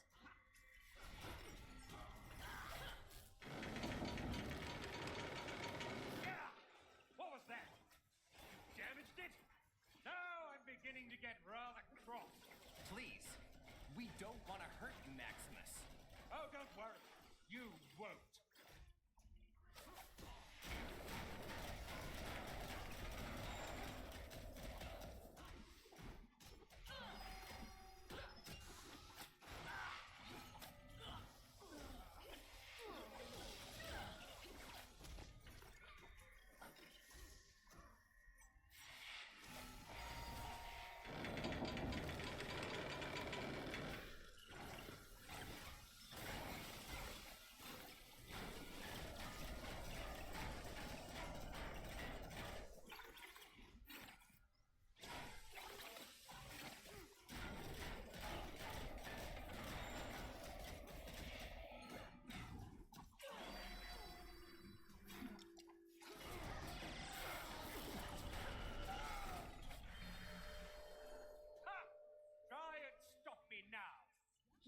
Yeah! What was that? Damaged it? Now I'm beginning to get rather cross. Please, we don't want to hurt you, Maximus. Oh, don't worry. You won't.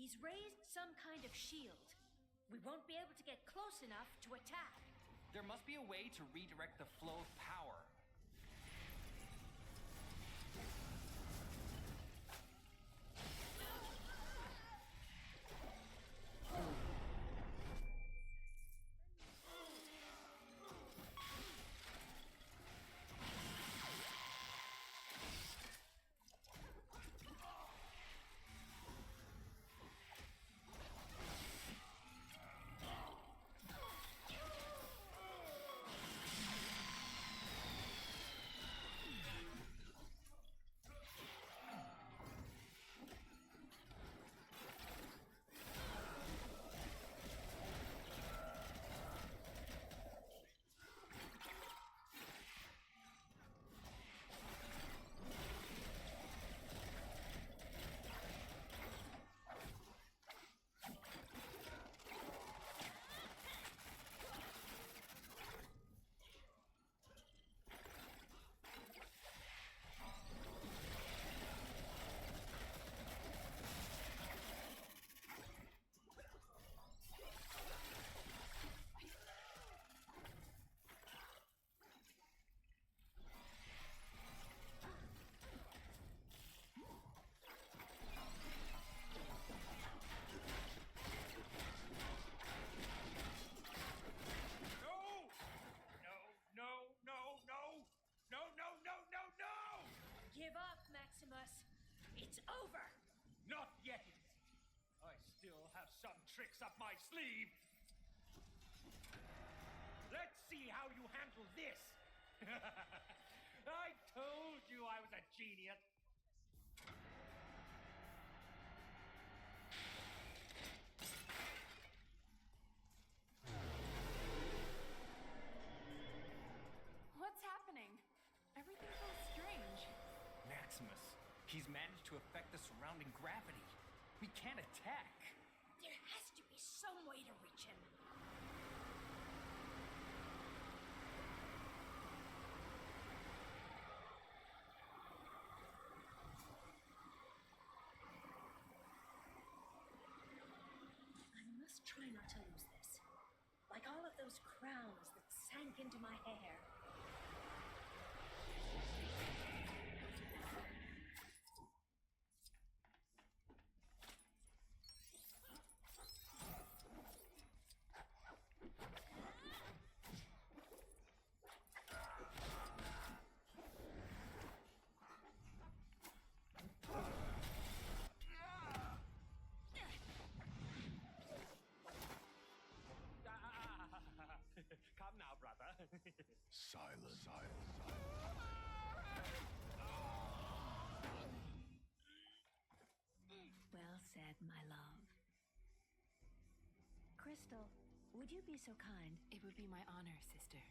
He's raised some kind of shield. We won't be able to get close enough to attack. There must be a way to redirect the flow of power. Give up, Maximus. It's over. Not yet. I still have some tricks up my sleeve. Let's see how you handle this. I told you I was a genius. What's happening? Everything feels strange. Maximus, he's managed to affect the surrounding gravity. We can't attack. There has to be some way to reach him. I must try not to lose this. Like all of those crowns that sank into my hair. Come now, brother. Silence. Well said, my love. Crystal, would you be so kind? It would be my honor, sister.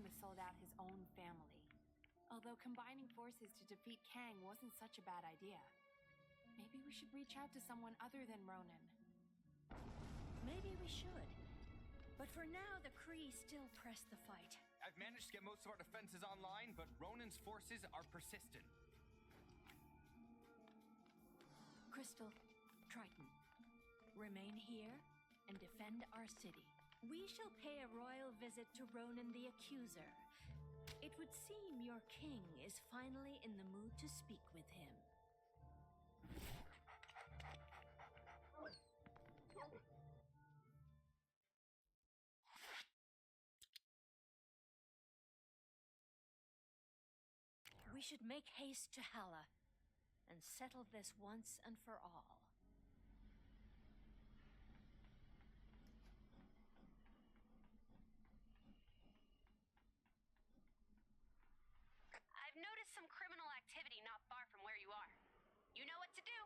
to sold out his own family. Although combining forces to defeat Kang wasn't such a bad idea. Maybe we should reach out to someone other than Ronan. Maybe we should. But for now, the Kree still press the fight. I've managed to get most of our defenses online, but Ronan's forces are persistent. Crystal, Triton, remain here and defend our city. We shall pay a royal visit to Ronan the Accuser. It would seem your king is finally in the mood to speak with him. We should make haste to Hala and settle this once and for all. I've noticed some criminal activity not far from where you are. You know what to do.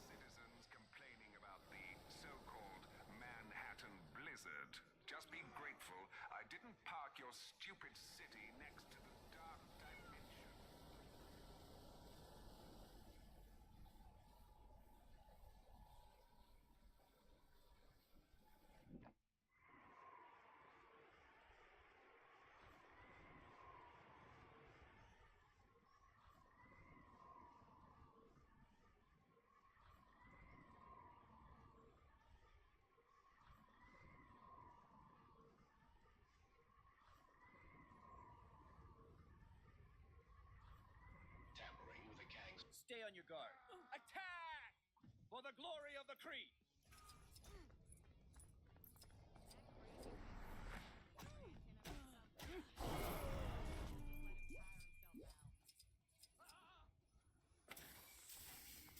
Citizens complaining about the so-called Manhattan blizzard. Just be grateful I didn't park your stupid city next to the dark dimension. Tampering with the Kang's... Stay on your guard. Attack! For the glory of the Kree!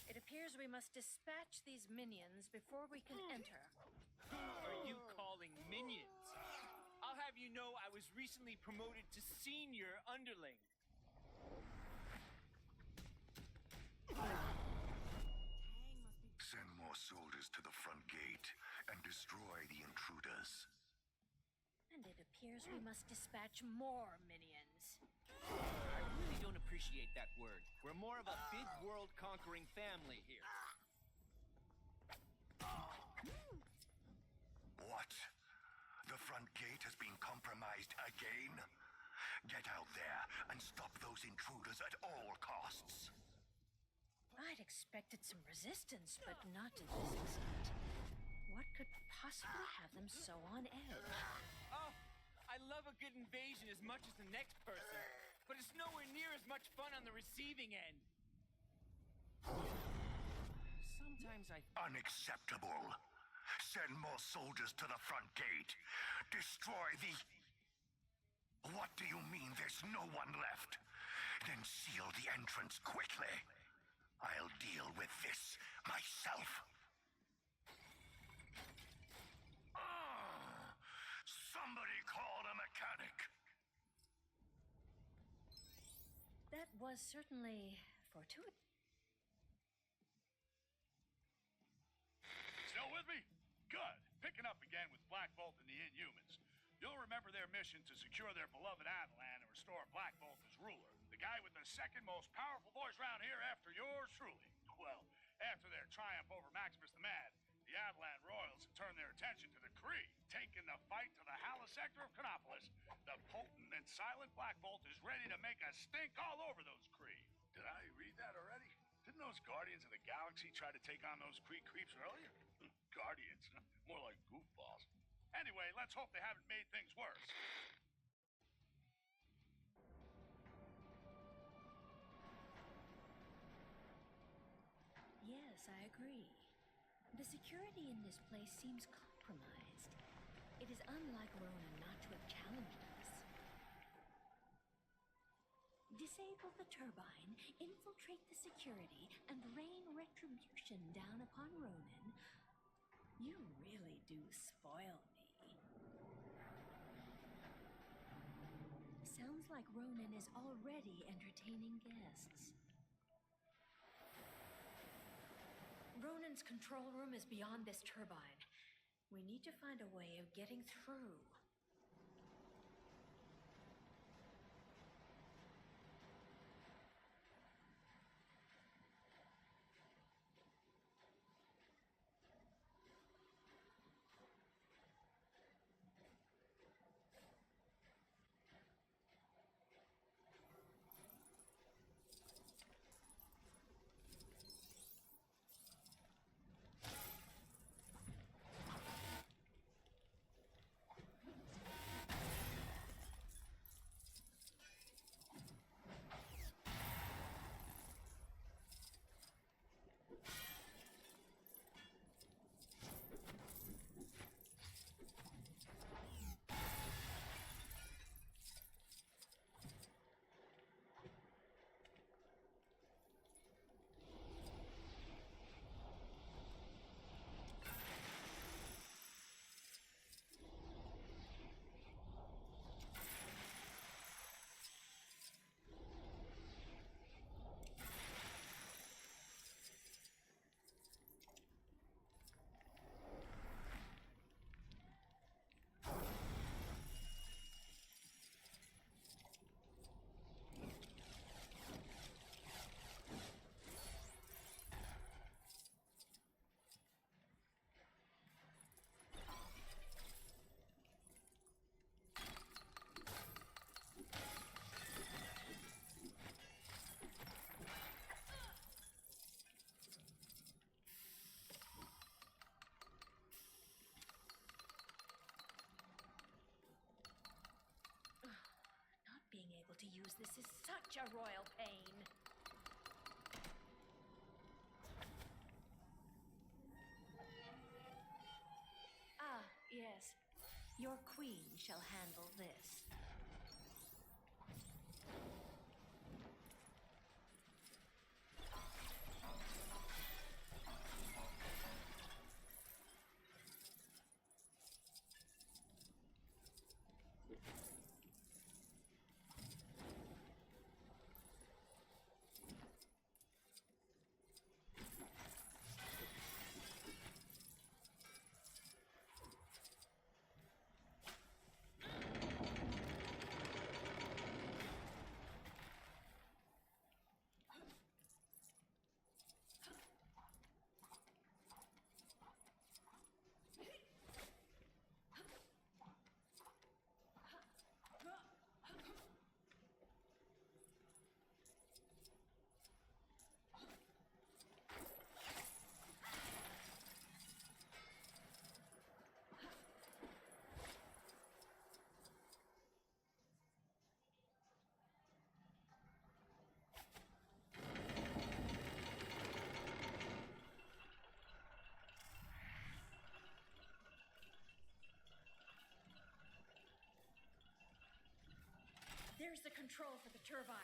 It appears we must dispatch these minions before we can enter. Who are you calling minions? I'll have you know I was recently promoted to senior underling. Send more soldiers to the front gate and destroy the intruders. And it appears we must dispatch more minions. I really don't appreciate that word. We're more of a big world-conquering family here. What? The front gate has been compromised again? Get out there and stop those intruders at all costs. I'd expected some resistance, but not to this extent. What could possibly have them so on edge? Oh, I love a good invasion as much as the next person, but it's nowhere near as much fun on the receiving end. Sometimes I... Unacceptable. Send more soldiers to the front gate. Destroy the... What do you mean there's no one left? Then seal the entrance quickly. I'll deal with this myself. Somebody call a mechanic. That was certainly fortuitous. Still with me? Good. Picking up again with Black Bolt and the Inhumans. You'll remember their mission to secure their beloved Attilan and restore Black Bolt as ruler. The guy with the second most powerful voice around here after yours truly. Well, after their triumph over Maximus the Mad, the Attilan royals have turned their attention to the Kree, taking the fight to the Hala sector of Chronopolis. The potent and silent Black Bolt is ready to make a stink all over those Kree. Did I read that already? Didn't those Guardians of the Galaxy try to take on those Kree creeps earlier? Guardians, more like goofballs. Anyway, let's hope they haven't made things worse. Yes, I agree. The security in this place seems compromised. It is unlike Ronan not to have challenged us. Disable the turbine, infiltrate the security, and rain retribution down upon Ronan. You really do spoil me. Sounds like Ronan is already entertaining guests. Ronan's control room is beyond this turbine. We need to find a way of getting through. Being able to use this is such a royal pain. Ah, yes. Your queen shall handle this. There's the control for the turbines.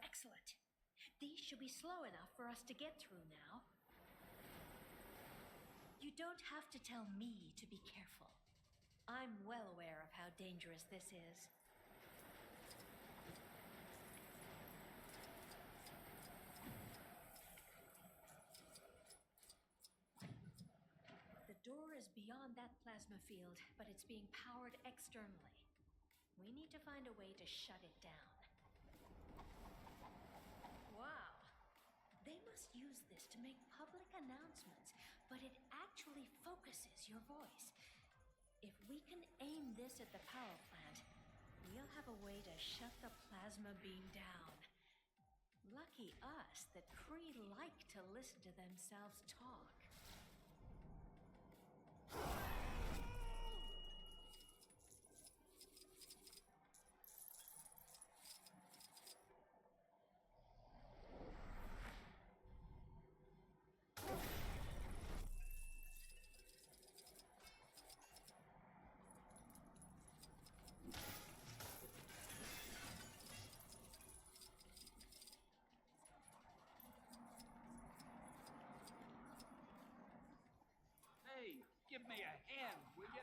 Excellent. These should be slow enough for us to get through now. You don't have to tell me to be careful. I'm well aware of how dangerous this is. The door is beyond that plasma field, but it's being powered externally. We need to find a way to shut it down. Wow. They must use this to make public announcements, but it actually focuses your voice. If we can aim this at the power plant, we'll have a way to shut the plasma beam down. Lucky us that Kree like to listen to themselves talk. me a hand, will you?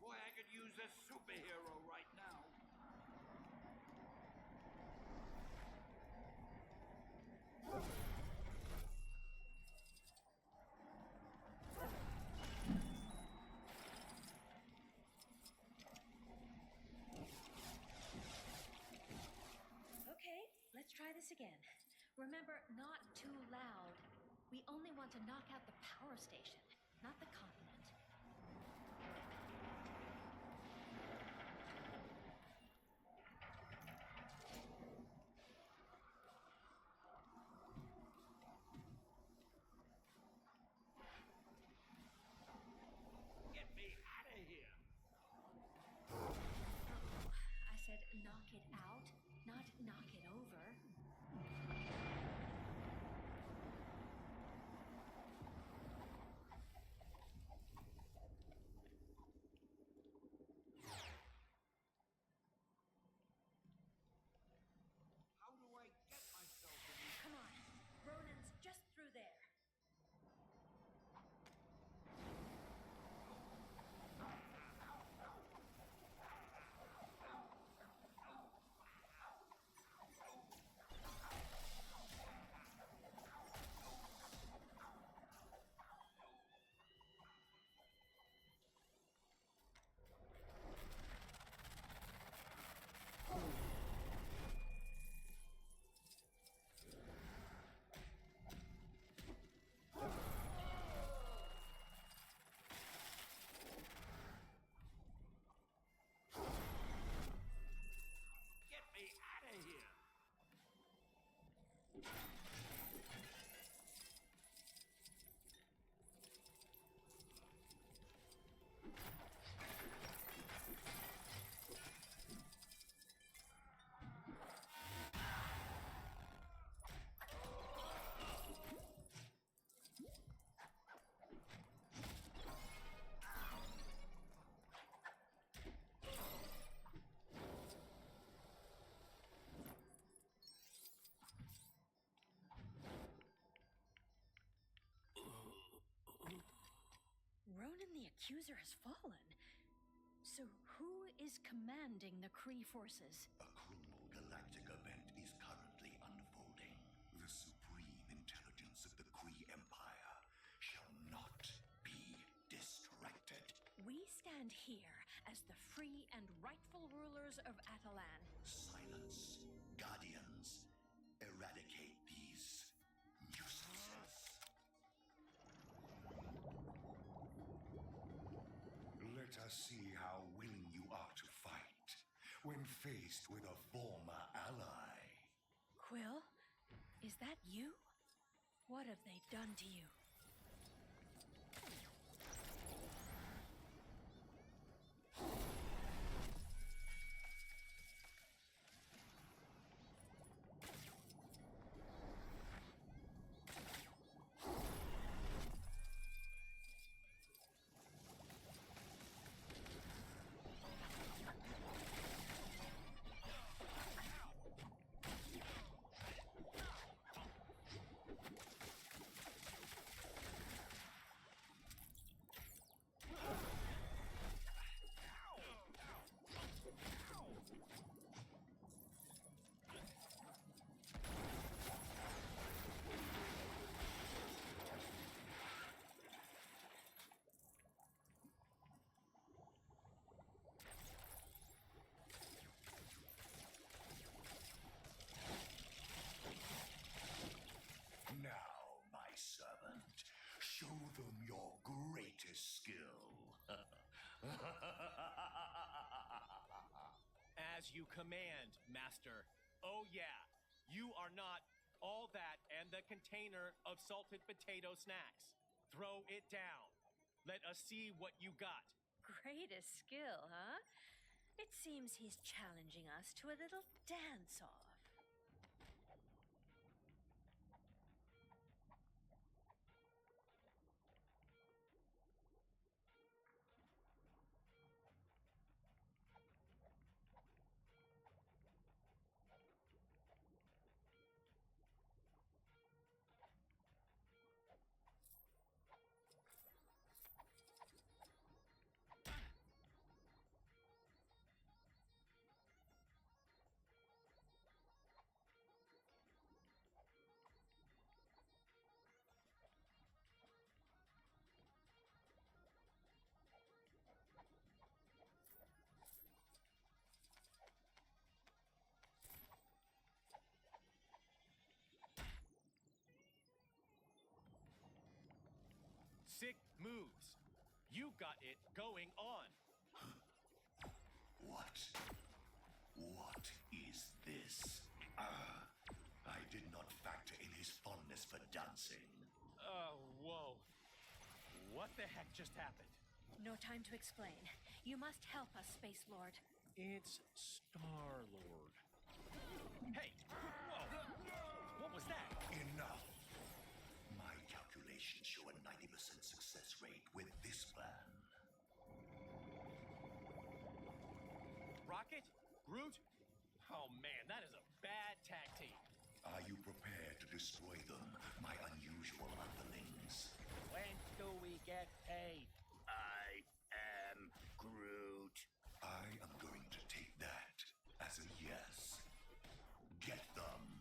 Boy, I could use a superhero right now. Okay, let's try this again. Remember, not too loud. We only want to knock out the power station, not the continent. Get me out of here. I said knock it out, not knock it over. How do I get myself in these? Come on, Ronan's just through there. Get me out of here. Ronan the Accuser has fallen. So who is commanding the Kree forces? A cruel galactic event is currently unfolding. The supreme intelligence of the Kree Empire shall not be distracted. We stand here as the free and rightful rulers of Atalan. Silence. Guardians, eradicate these nuisances. Let us see how willing you are to fight when faced with a former ally. Quill, is that you? What have they done to you? As you command, Master. Oh yeah, you are not all that and the container of salted potato snacks. Throw it down. Let us see what you got. Greatest skill, huh? It seems he's challenging us to a little dance-off. Sick moves. You got it going on. What? What is this? I did not factor in his fondness for dancing. Whoa. What the heck just happened? No time to explain. You must help us, Space Lord. It's Star-Lord. Hey! Whoa! What was that? Enough. My calculations show a 90% success rate with this plan. Rocket? Groot? Oh man, that is a bad tag team. Are you prepared to destroy them, my unusual underlings? When do we get paid? I am Groot. I am going to take that as a yes. Get them.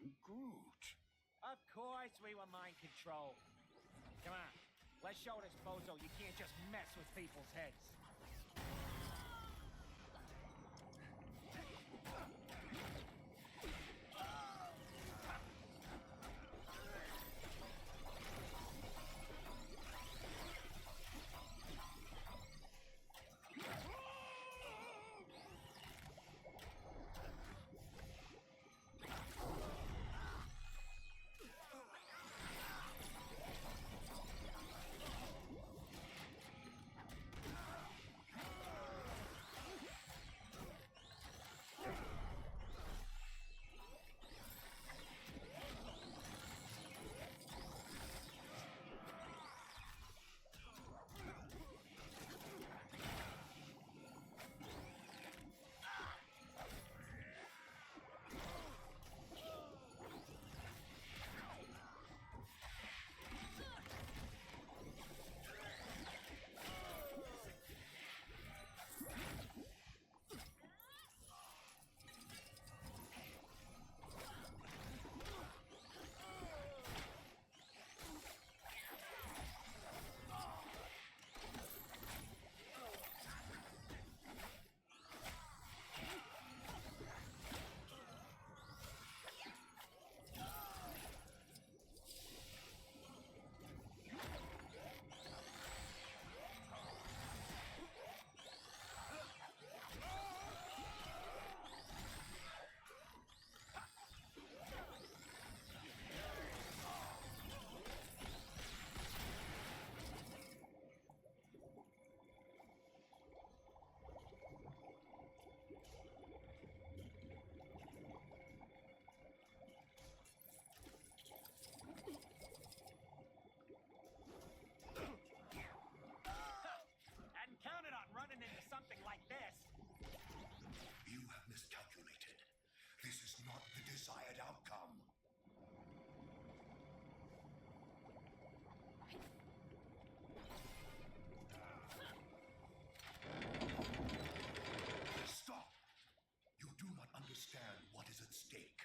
am Groot. Of course we were mind controlled. Come on, let's show this bozo you can't just mess with people's heads. You have miscalculated. This is not the desired outcome. Stop! You do not understand what is at stake.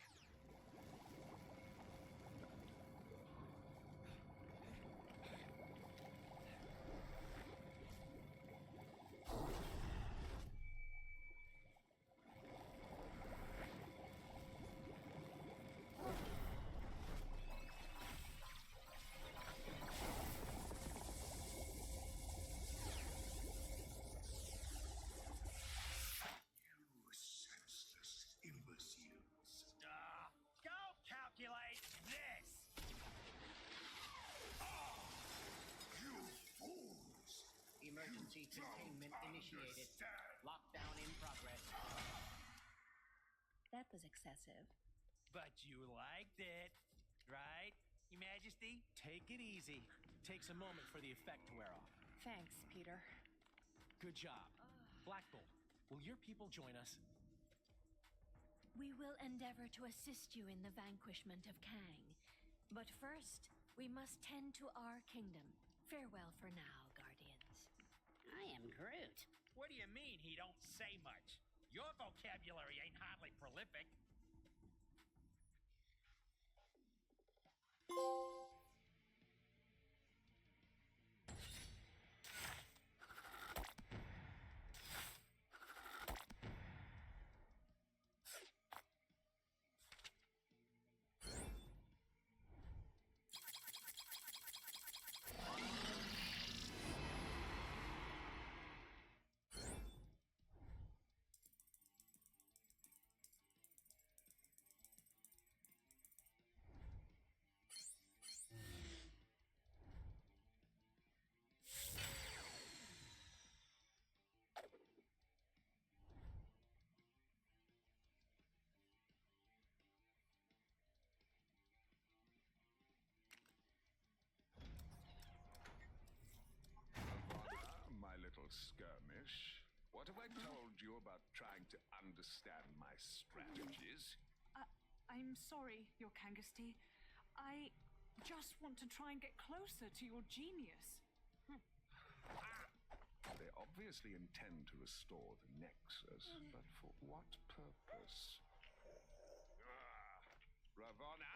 You senseless imbeciles. Go calculate this! You fools! Emergency containment initiated. Lockdown in progress. That was excessive. But you liked it, right, Your Majesty? Take it easy. Takes a moment for the effect to wear off. Thanks, Peter. Good job. Black Bolt, will your people join us? We will endeavor to assist you in the vanquishment of Kang. But first, we must tend to our kingdom. Farewell for now, Guardians. I am Groot. What do you mean he don't say much? Your vocabulary ain't hardly prolific. My little skirmish. What have I told you about trying to understand my strategies? I'm sorry, Your Kangasty. I just want to try and get closer to your genius. They obviously intend to restore the Nexus, but for what purpose? Ravonna!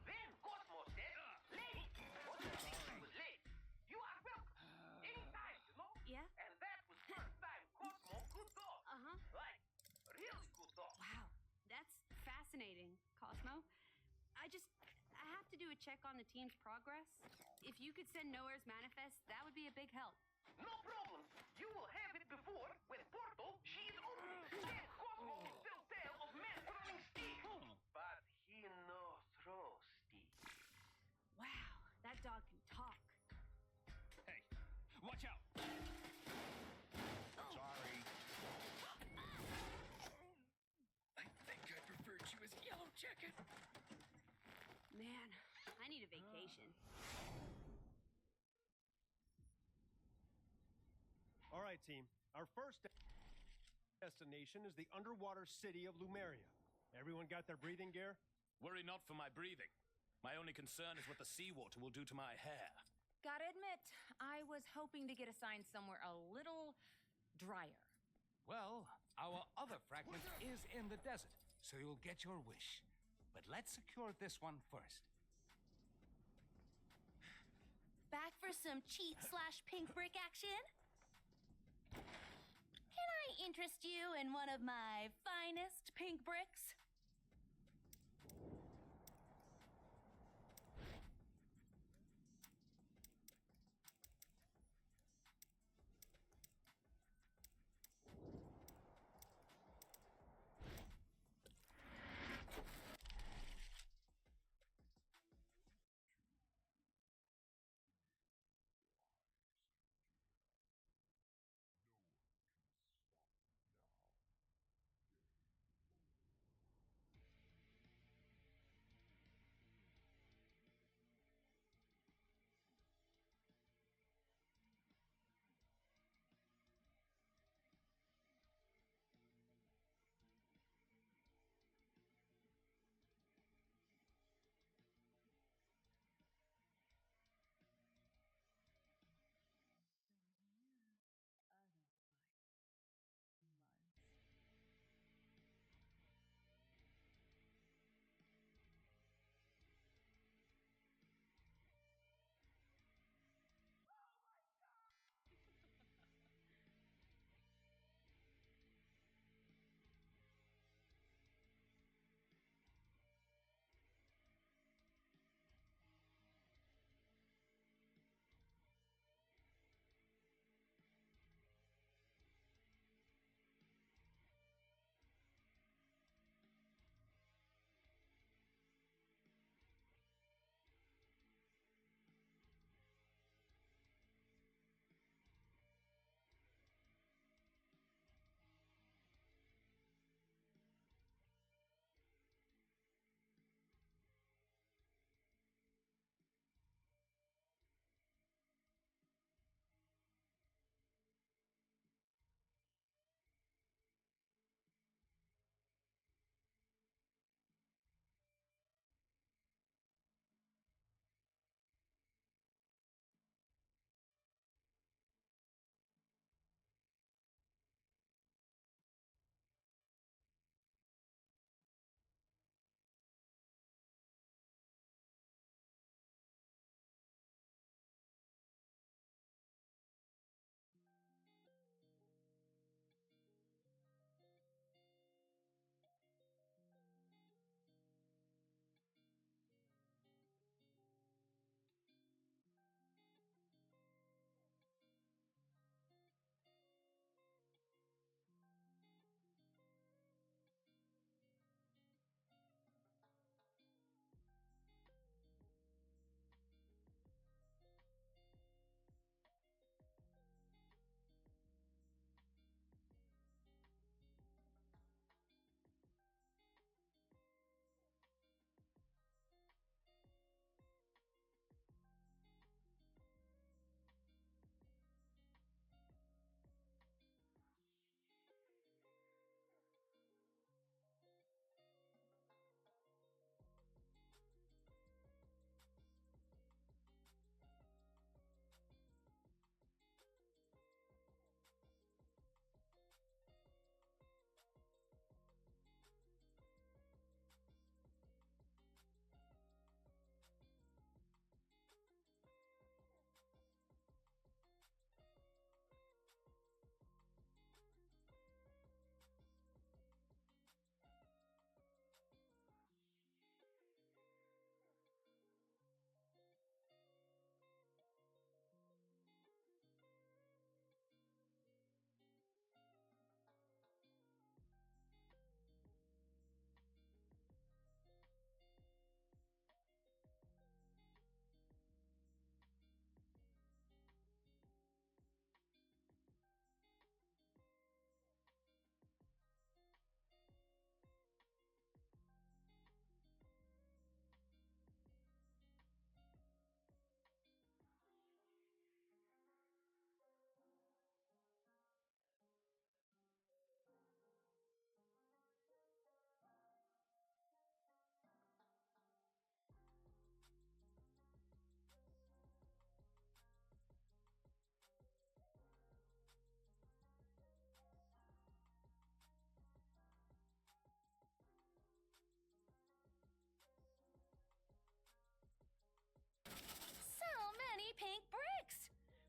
Then Cosmo said, "Lady, what do you think I was late? You are welcome. Anytime, you know? Yeah? And that was first time Cosmo could talk. Like, really could talk. Wow, that's fascinating, Cosmo. I have to do a check on the team's progress. If you could send Nowhere's manifest, that would be a big help. No problem. You will have it before, when Portal, she is open. Then Cosmo will still tell of men throwing sticks. But he no throw sticks. Wow, that dog can talk. Hey, watch out! Sorry. I think I preferred you as Yellow Jacket. Man, I need a vacation. All right, team. Our first destination is the underwater city of Lumeria. Everyone got their breathing gear? Worry not for my breathing. My only concern is what the seawater will do to my hair. Gotta admit, I was hoping to get assigned somewhere a little drier. Well, our other fragment is in the desert, so you'll get your wish. But let's secure this one first. Back for some cheat/pink brick action? Can I interest you in one of my finest pink bricks?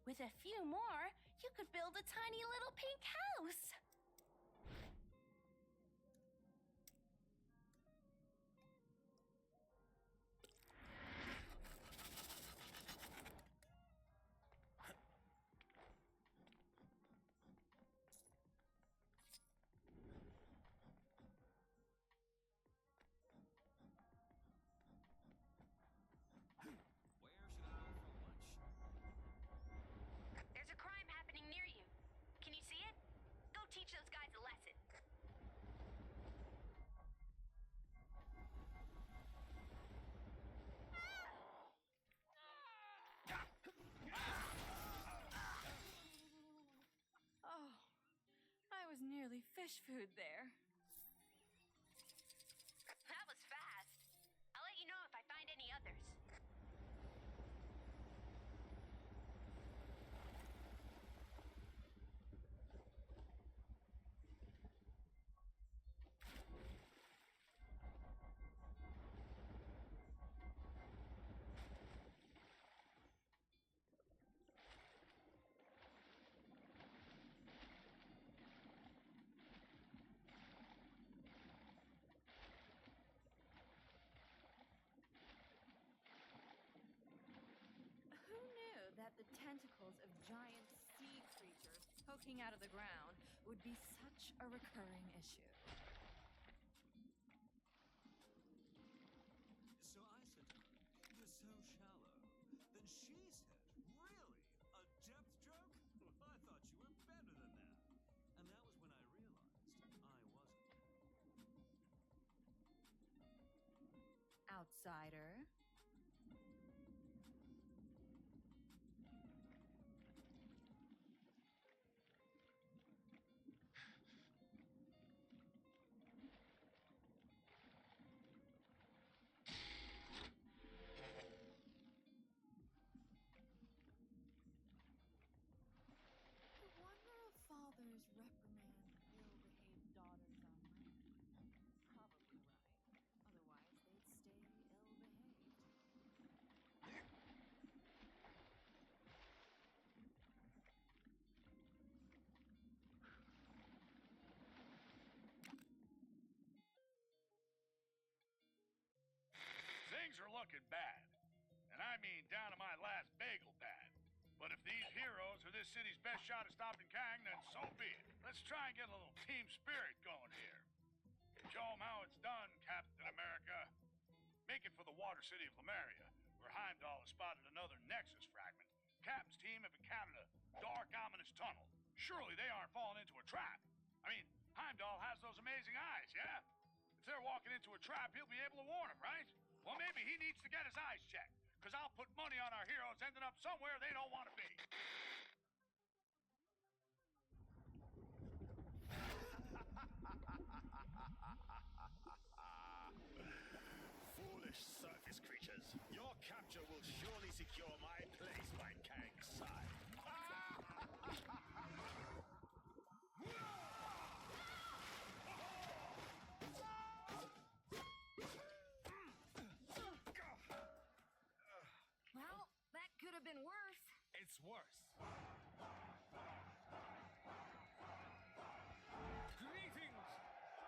With a few more, you could build a tiny little pink house. There's a crime happening near you. Can you see it? Go teach those guys a lesson. Oh, I was nearly fish food there. That was fast. I'll let you know if I find any others. Who knew that the tentacles of giant sea creatures poking out of the ground would be such a recurring issue? So I said to her, "You're so shallow." Then she said, "Really? A depth joke? I thought you were better than that." And that was when I realized I wasn't. Outsider. I wonder if fathers reprimand ill-behaved daughters on land. Probably right. Otherwise, they'd stay ill-behaved. Things are looking bad. And I mean down to my last bagel bad. But if these heroes are this city's best shot at stopping Kang, then so be it. Let's try and get a little team spirit going here. Show 'em how it's done, Captain America. Make it for the water city of Lemuria, where Heimdall has spotted another Nexus fragment. Captain's team have encountered a dark, ominous tunnel. Surely they aren't falling into a trap. I mean, Heimdall has those amazing eyes, yeah? If they're walking into a trap, he'll be able to warn them, right? Well, maybe he needs to get his eyes checked, because I'll put money on our heroes ending up somewhere they don't want to be. Foolish surface creatures. Your capture will surely secure my place by Kang's side. Well, that could have been worse. It's worse. Greetings!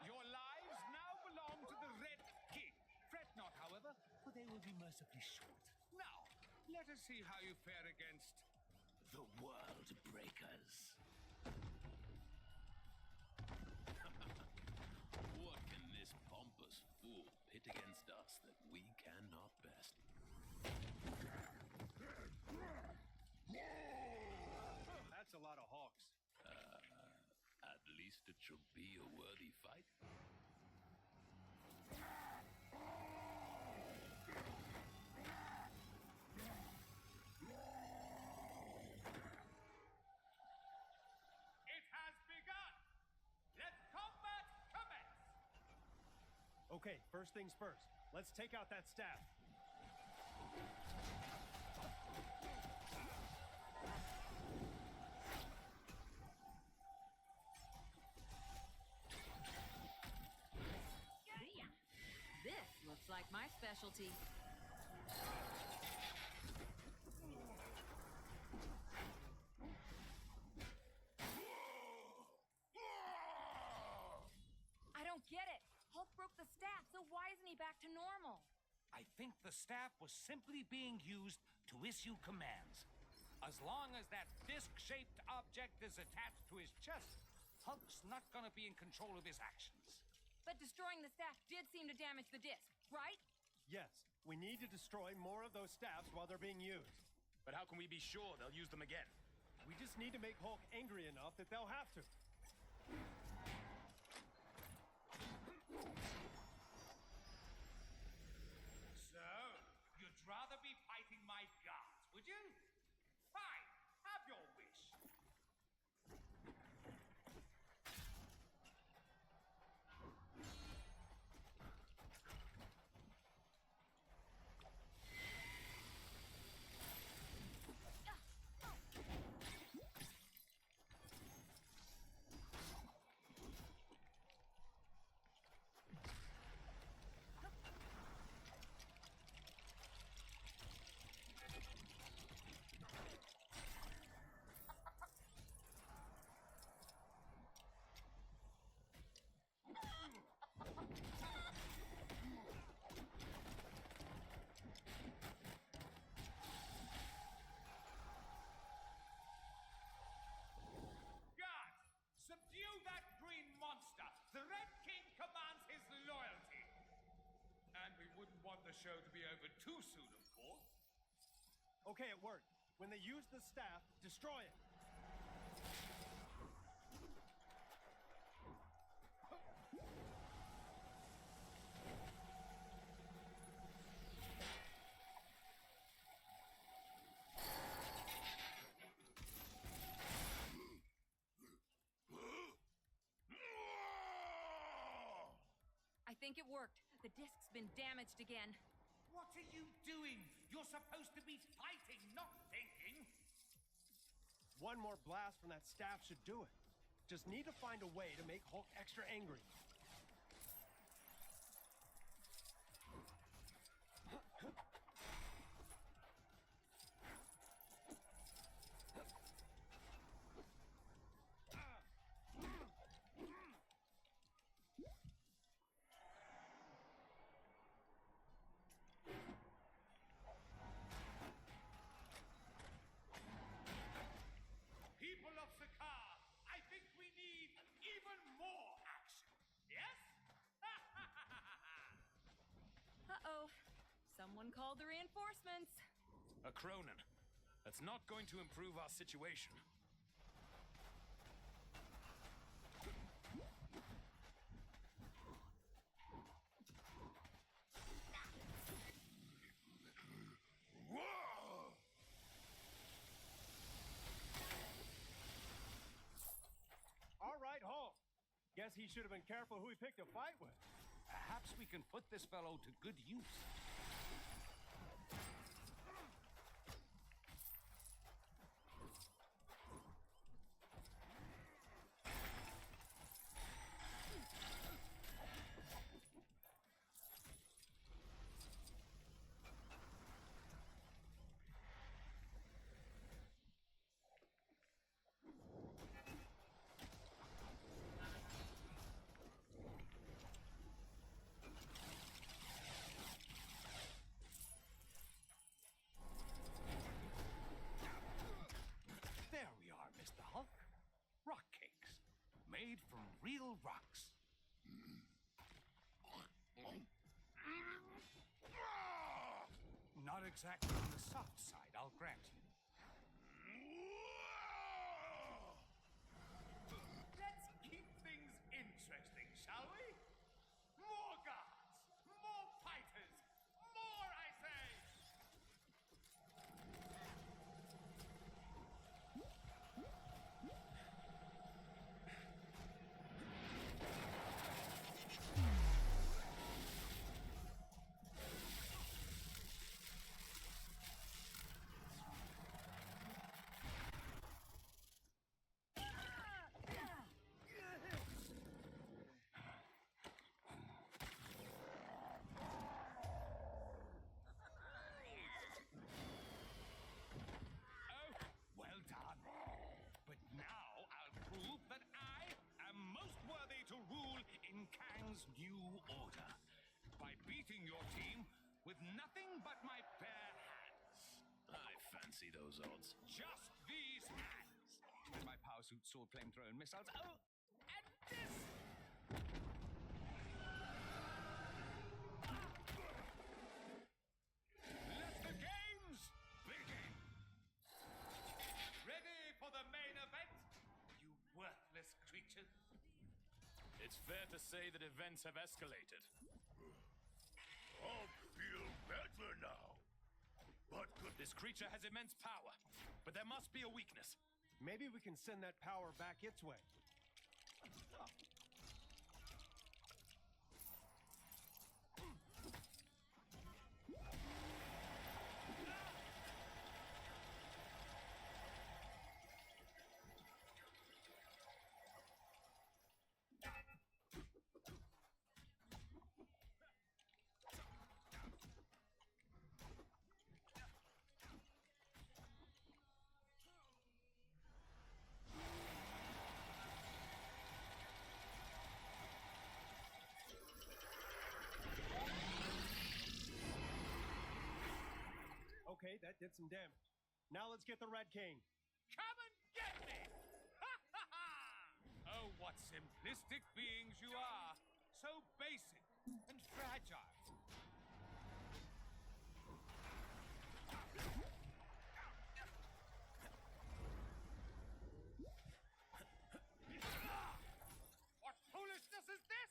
Your lives now belong to the Red King. Fret not, however, for they will be mercifully short. Now, let us see how you fare against The World Breakers. What can this pompous fool pit against us that we cannot best? That's a lot of hawks. At least it should be a worthy fight. It has begun! Let combat commence! Okay, first things first. Let's take out that staff. This looks like my specialty. broke the staff, so why isn't he back to normal? I think the staff was simply being used to issue commands. As long as that disc-shaped object is attached to his chest, Hulk's not gonna be in control of his actions. But destroying the staff did seem to damage the disc, right? Yes, we need to destroy more of those staffs while they're being used. But how can we be sure they'll use them again? We just need to make Hulk angry enough that they'll have to. So, you'd rather be fighting my guards, would you? Fine, have your wish. Subdue that green monster! The Red King commands his loyalty! And we wouldn't want the show to be over too soon, of course. Okay, it worked. When they use the staff, destroy it. I think it worked. The disc's been damaged again. What are you doing? You're supposed to be fighting, not thinking. One more blast from that staff should do it. Just need to find a way to make Hulk extra angry. People of Sakaar, I think we need even more action. Yes? Uh-oh. Someone called the reinforcements. A Cronin. That's not going to improve our situation. All right, Hulk. Guess he should have been careful who he picked a fight with. Perhaps we can put this fellow to good use. There we are, Mr. Hulk. Rock cakes. Made from real rocks. Not exactly on the soft side, I'll grant you. Let's keep things interesting, shall we? More guards! More fighters! More, I say! King's new order by beating your team with nothing but my bare hands. I fancy those odds. Just these hands. And my power suit, sword, flamethrower, and missiles. Oh, and this! Let the games begin! Ready for the main event, you worthless creatures? It's fair to say that events have escalated. I'll feel better now. But this creature has immense power, but there must be a weakness. Maybe we can send that power back its way. Okay, that did some damage. Now let's get the Red King. Come and get me! Ha ha ha! Oh, what simplistic beings you are. So basic and fragile. What foolishness is this?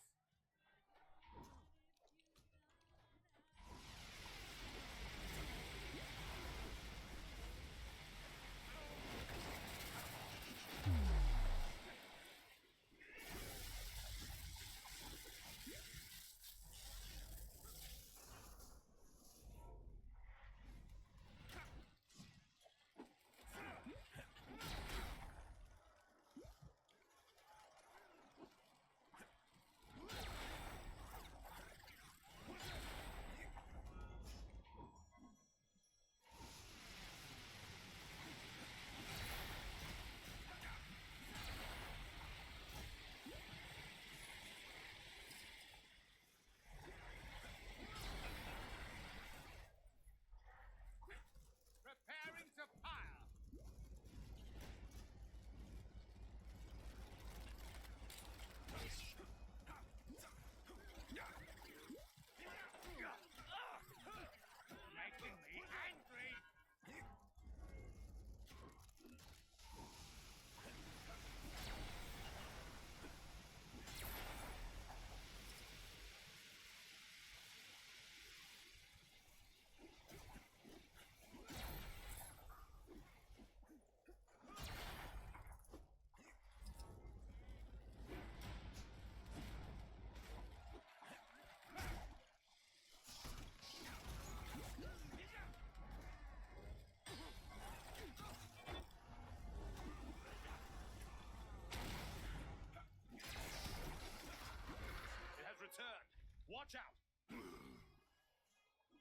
Preparing to fire! Making me angry! It has returned. Watch out!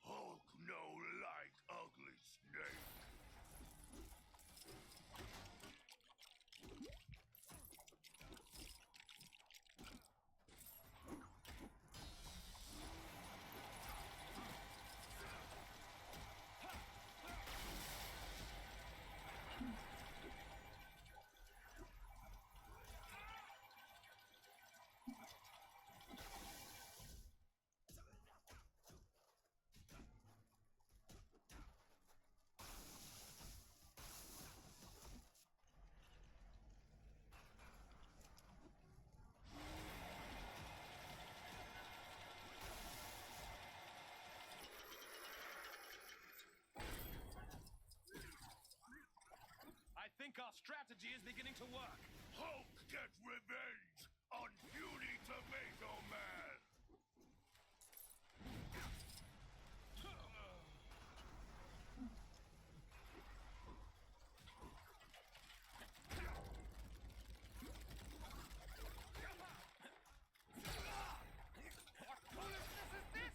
Hulk no like ugly snake. I think our strategy is beginning to work. Hulk gets revenge on Puny Tomato Man. What foolishness is this?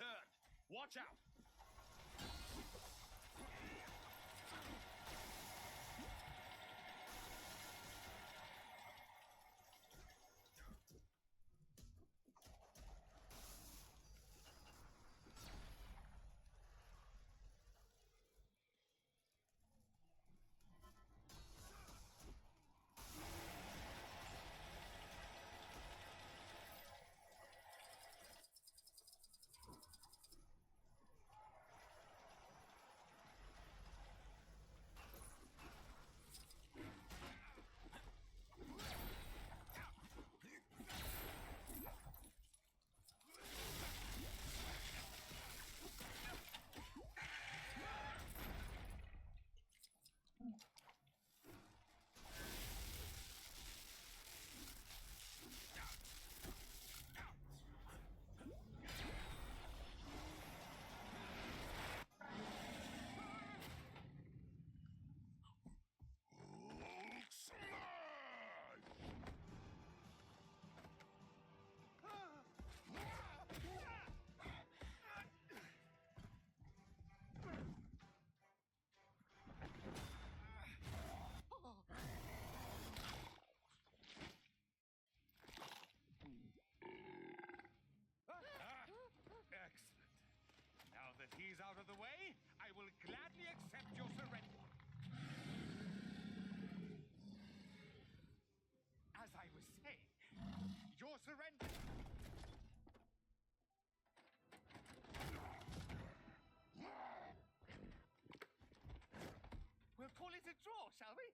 turn. Watch out. Excellent. Now that he's out of the way, I will gladly accept your surrender. As I was saying, your surrender. We'll call it a draw, shall we?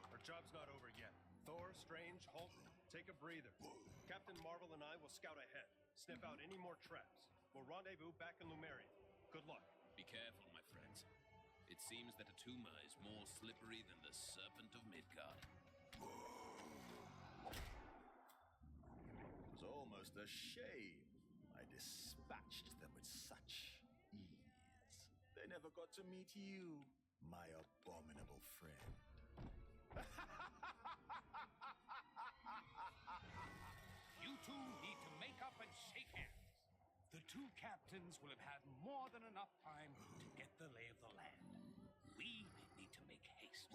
Our job's not over yet. Thor, Strange, Hulk, take a breather. Captain Marvel and I will scout ahead, sniff out any more traps. We'll rendezvous back in Lumeria. Good luck. Be careful, my friends. It seems that Atuma is more slippery than the Serpent of Midgard. It was almost a shame. I dispatched them with such ease. They never got to meet you, my abominable friend. You two need to make up and shake hands. The two captains will have had more than enough time to get the lay of the land. We need to make haste.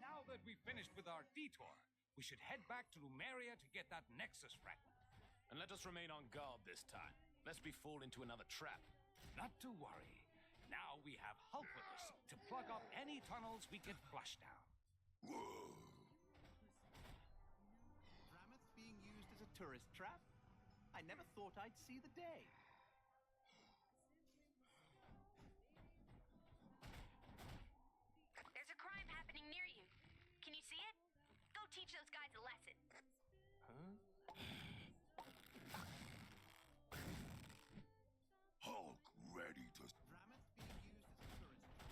Now that we've finished with our detour, we should head back to Lumeria to get that Nexus fragment. And let us remain on guard this time, lest we fall into another trap. Not to worry. Now we have Hulk with us to plug up any tunnels we can flush down. Rameth being used as a tourist trap? I never thought I'd see the day. There's a crime happening near you. Can you see it? Go teach those guys a lesson. Hulk ready to... Rameth being used as a tourist trap.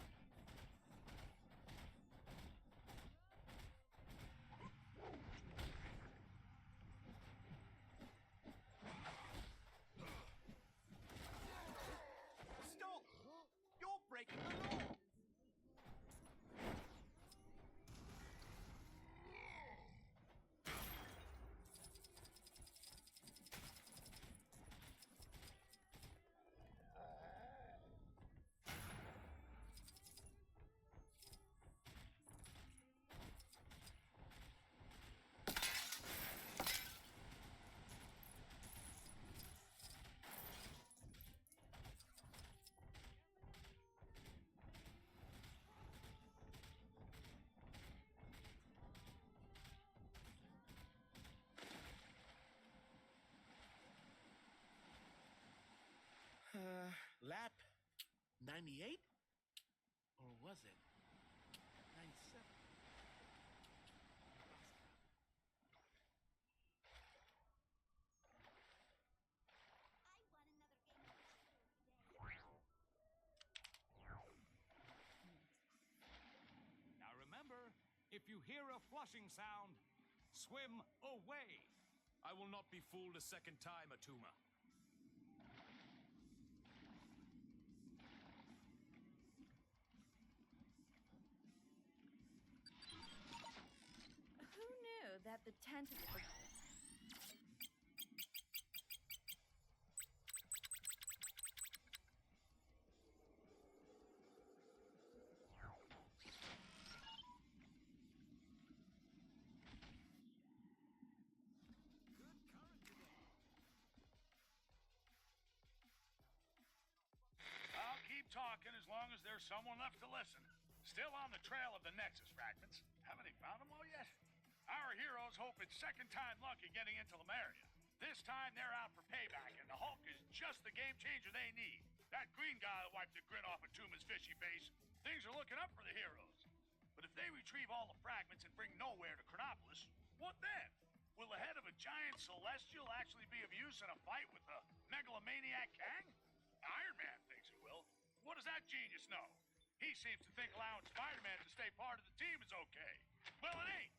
Stop! You're breaking the law! Lap 98? Or was it 97? Now remember, if you hear a flushing sound, swim away. I will not be fooled a second time, Atuma. Who knew that the tentacle... I'll keep talking as long as there's someone left to listen. Still on the trail of the Nexus fragments. Haven't they found them all yet? Our heroes hope it's second time lucky getting into Lemuria. This time they're out for payback, and the Hulk is just the game changer they need. That green guy that wiped the grin off of Tuma's fishy face. Things are looking up for the heroes. But if they retrieve all the fragments and bring nowhere to Chronopolis, what then? Will the head of a giant celestial actually be of use in a fight with the megalomaniac Kang? Iron Man thinks it will. What does that genius know? He seems to think allowing Spider-Man to stay part of the team is okay. Well, it ain't.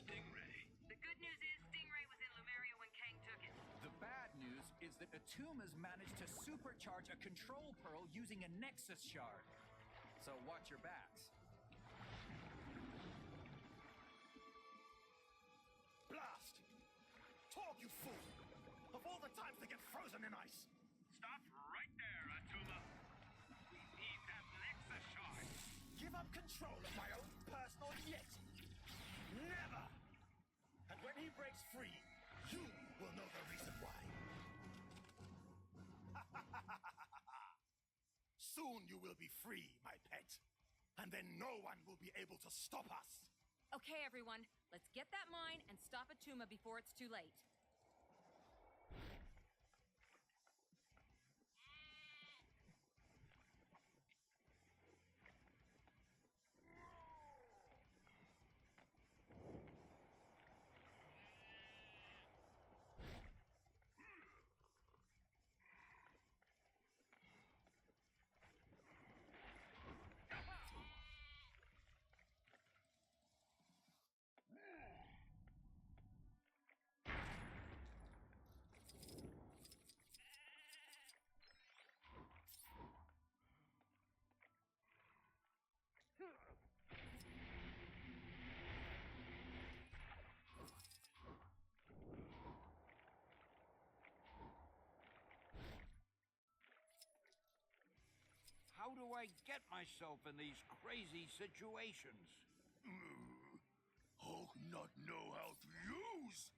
Stingray. The good news is Stingray was in Lemuria when Kang took it. The bad news is that Atuma's managed to supercharge a control pearl using a Nexus shard. So watch your backs. Blast! Talk, you fool! Of all the times to get frozen in ice! Stop right there, Atuma. We need that Nexus shard! Give up control of my own personal Yeti! Never! And when he breaks free, you will know the reason why. Soon you will be free, my pet. And then no one will be able to stop us. Okay, everyone, let's get that mine and stop Atuma before it's too late. How do I get myself in these crazy situations? Hulk not know how to use.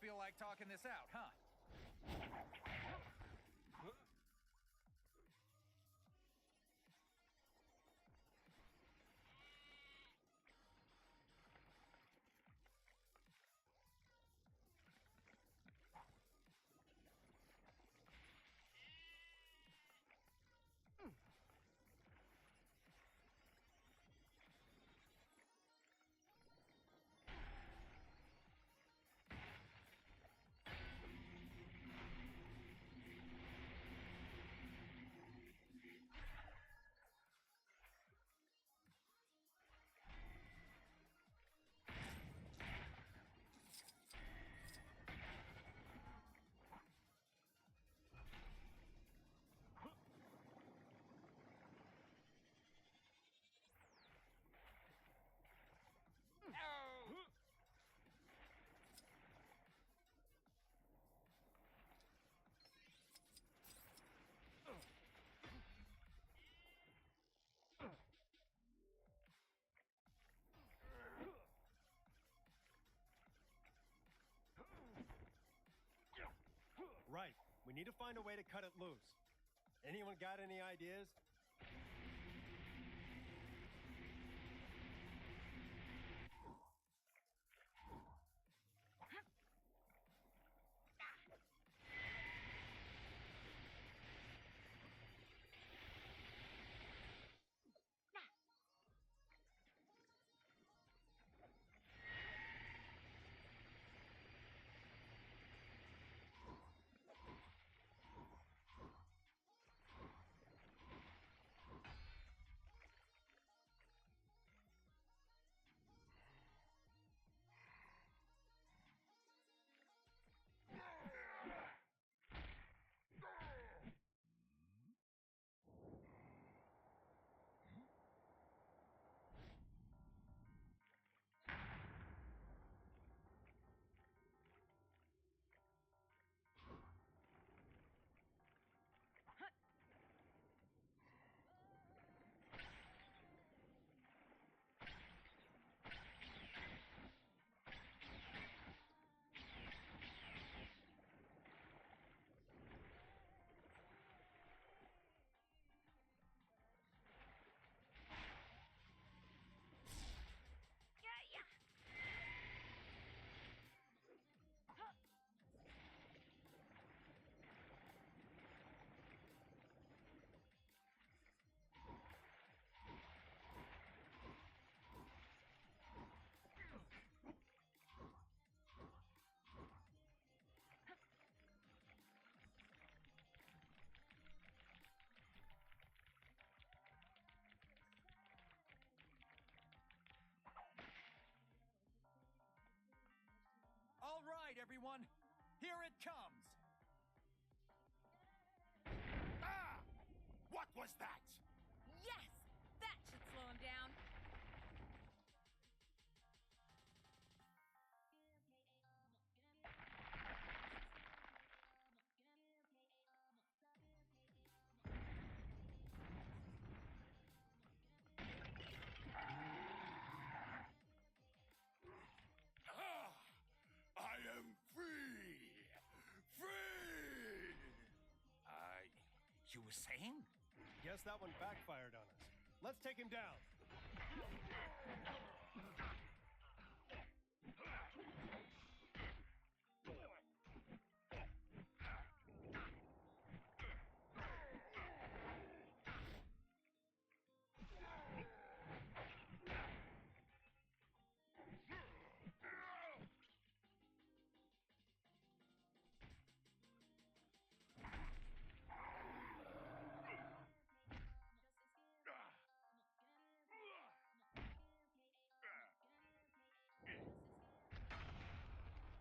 feel like talking this out, huh? Right. We need to find a way to cut it loose. Anyone got any ideas? All right, everyone. Here it comes. Ah! What was that? Yes! That should slow him down. I am free! Free! You were saying? Guess that one backfired on us. Let's take him down.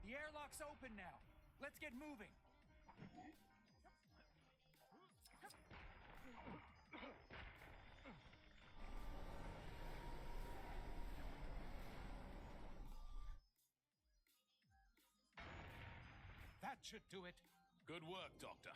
The airlock's open now. Let's get moving. That should do it. Good work, Doctor.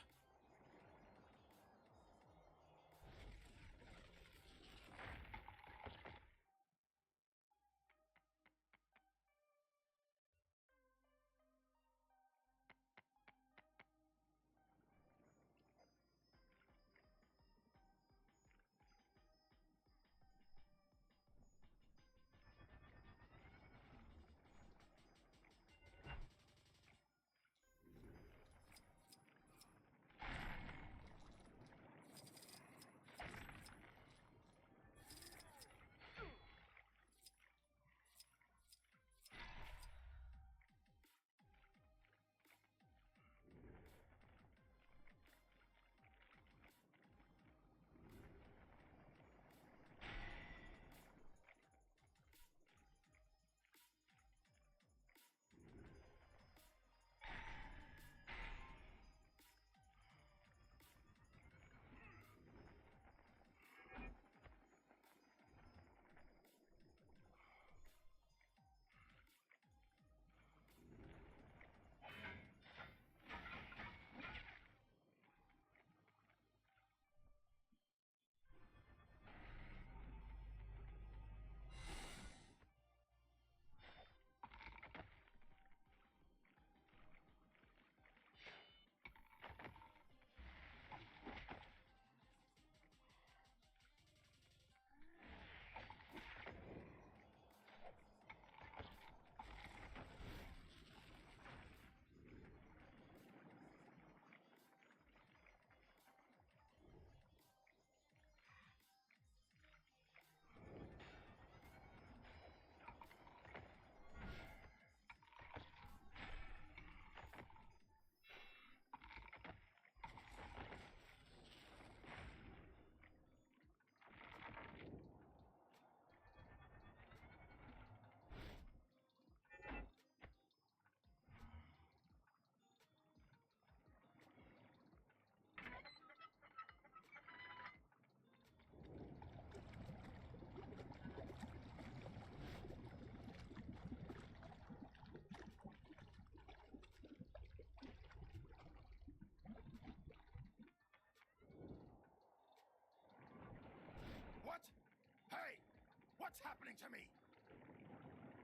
happening to me?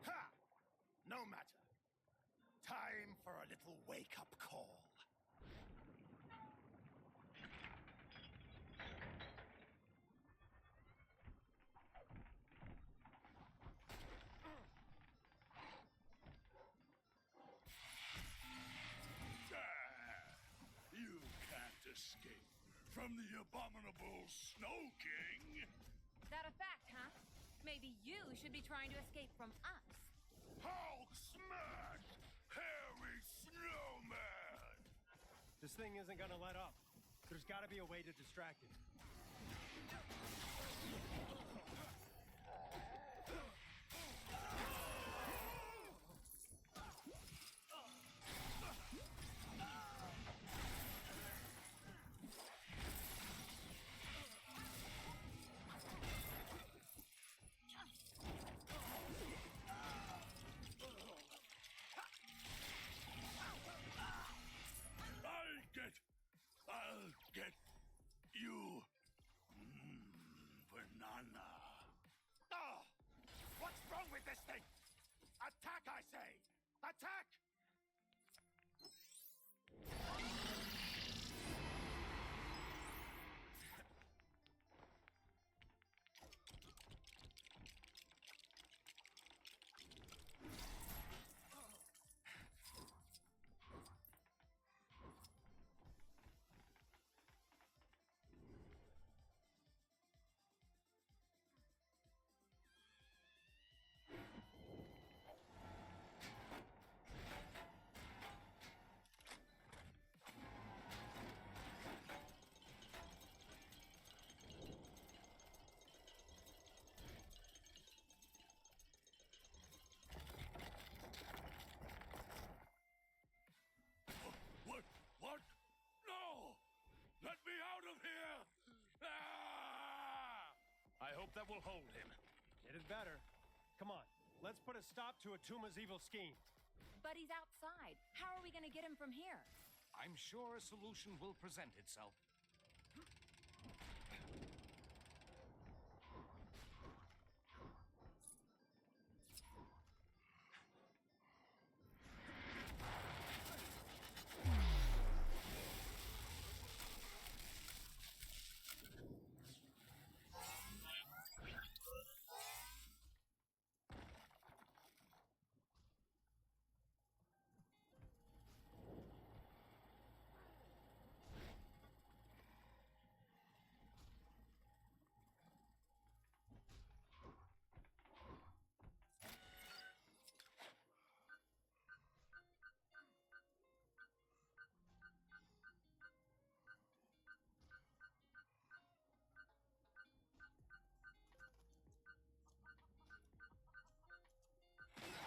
Ha! No matter. Time for a little wake-up call. You can't escape from the abominable Snow King. That a fact, huh? Maybe you should be trying to escape from us. Hulk smash! Hairy snowman! This thing isn't gonna let up. There's gotta be a way to distract it. I'll get you. Banana. Oh! What's wrong with this thing? Attack, I say! Attack! What? No! Let me out of here! Ah! I hope that will hold him. It had better. Come on, let's put a stop to Atuma's evil schemes. But he's outside. How are we gonna get him from here? I'm sure a solution will present itself.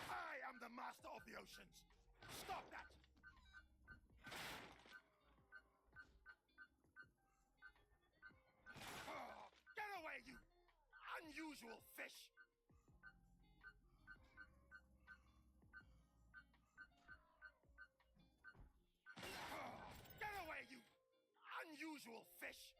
I am the master of the oceans! Stop that! Oh, get away, you unusual fish! Oh, get away, you unusual fish!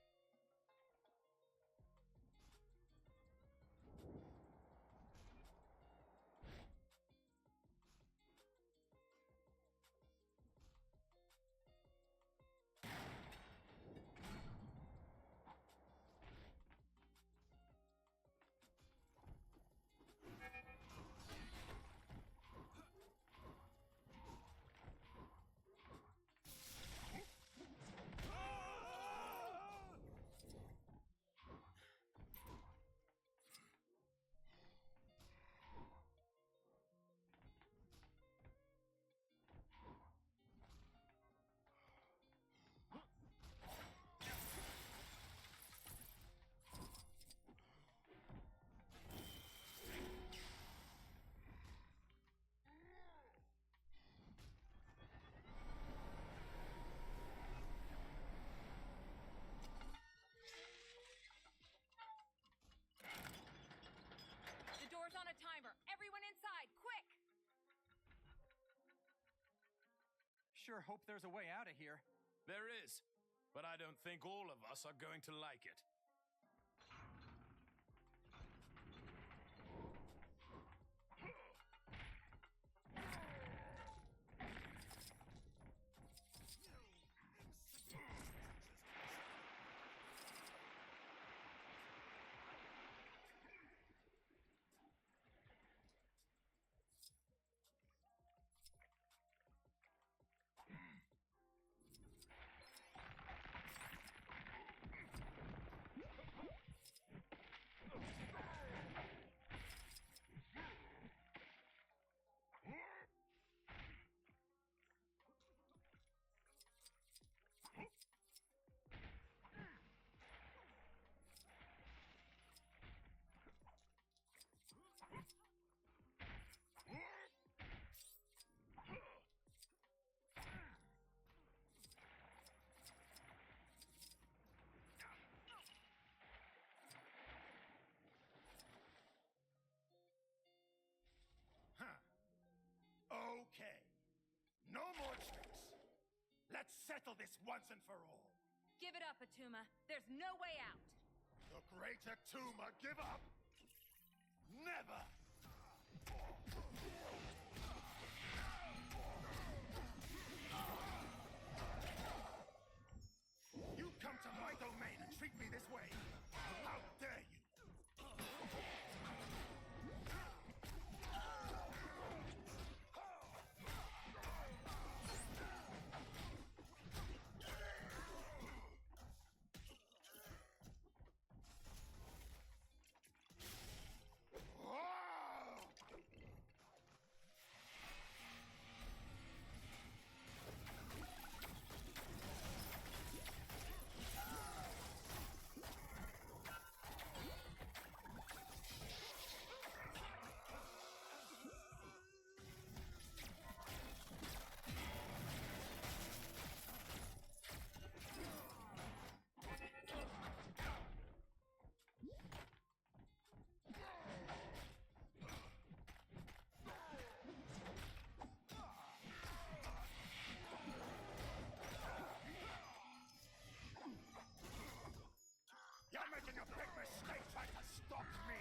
The door's on a timer. Everyone inside, quick! Sure hope there's a way out of here. There is, but I don't think all of us are going to like it. Let's settle this once and for all. Give it up, Atuma. There's no way out. The great Atuma give up? Never! You come to my domain and treat me this way? How dare you! You're making a big mistake trying to stop me!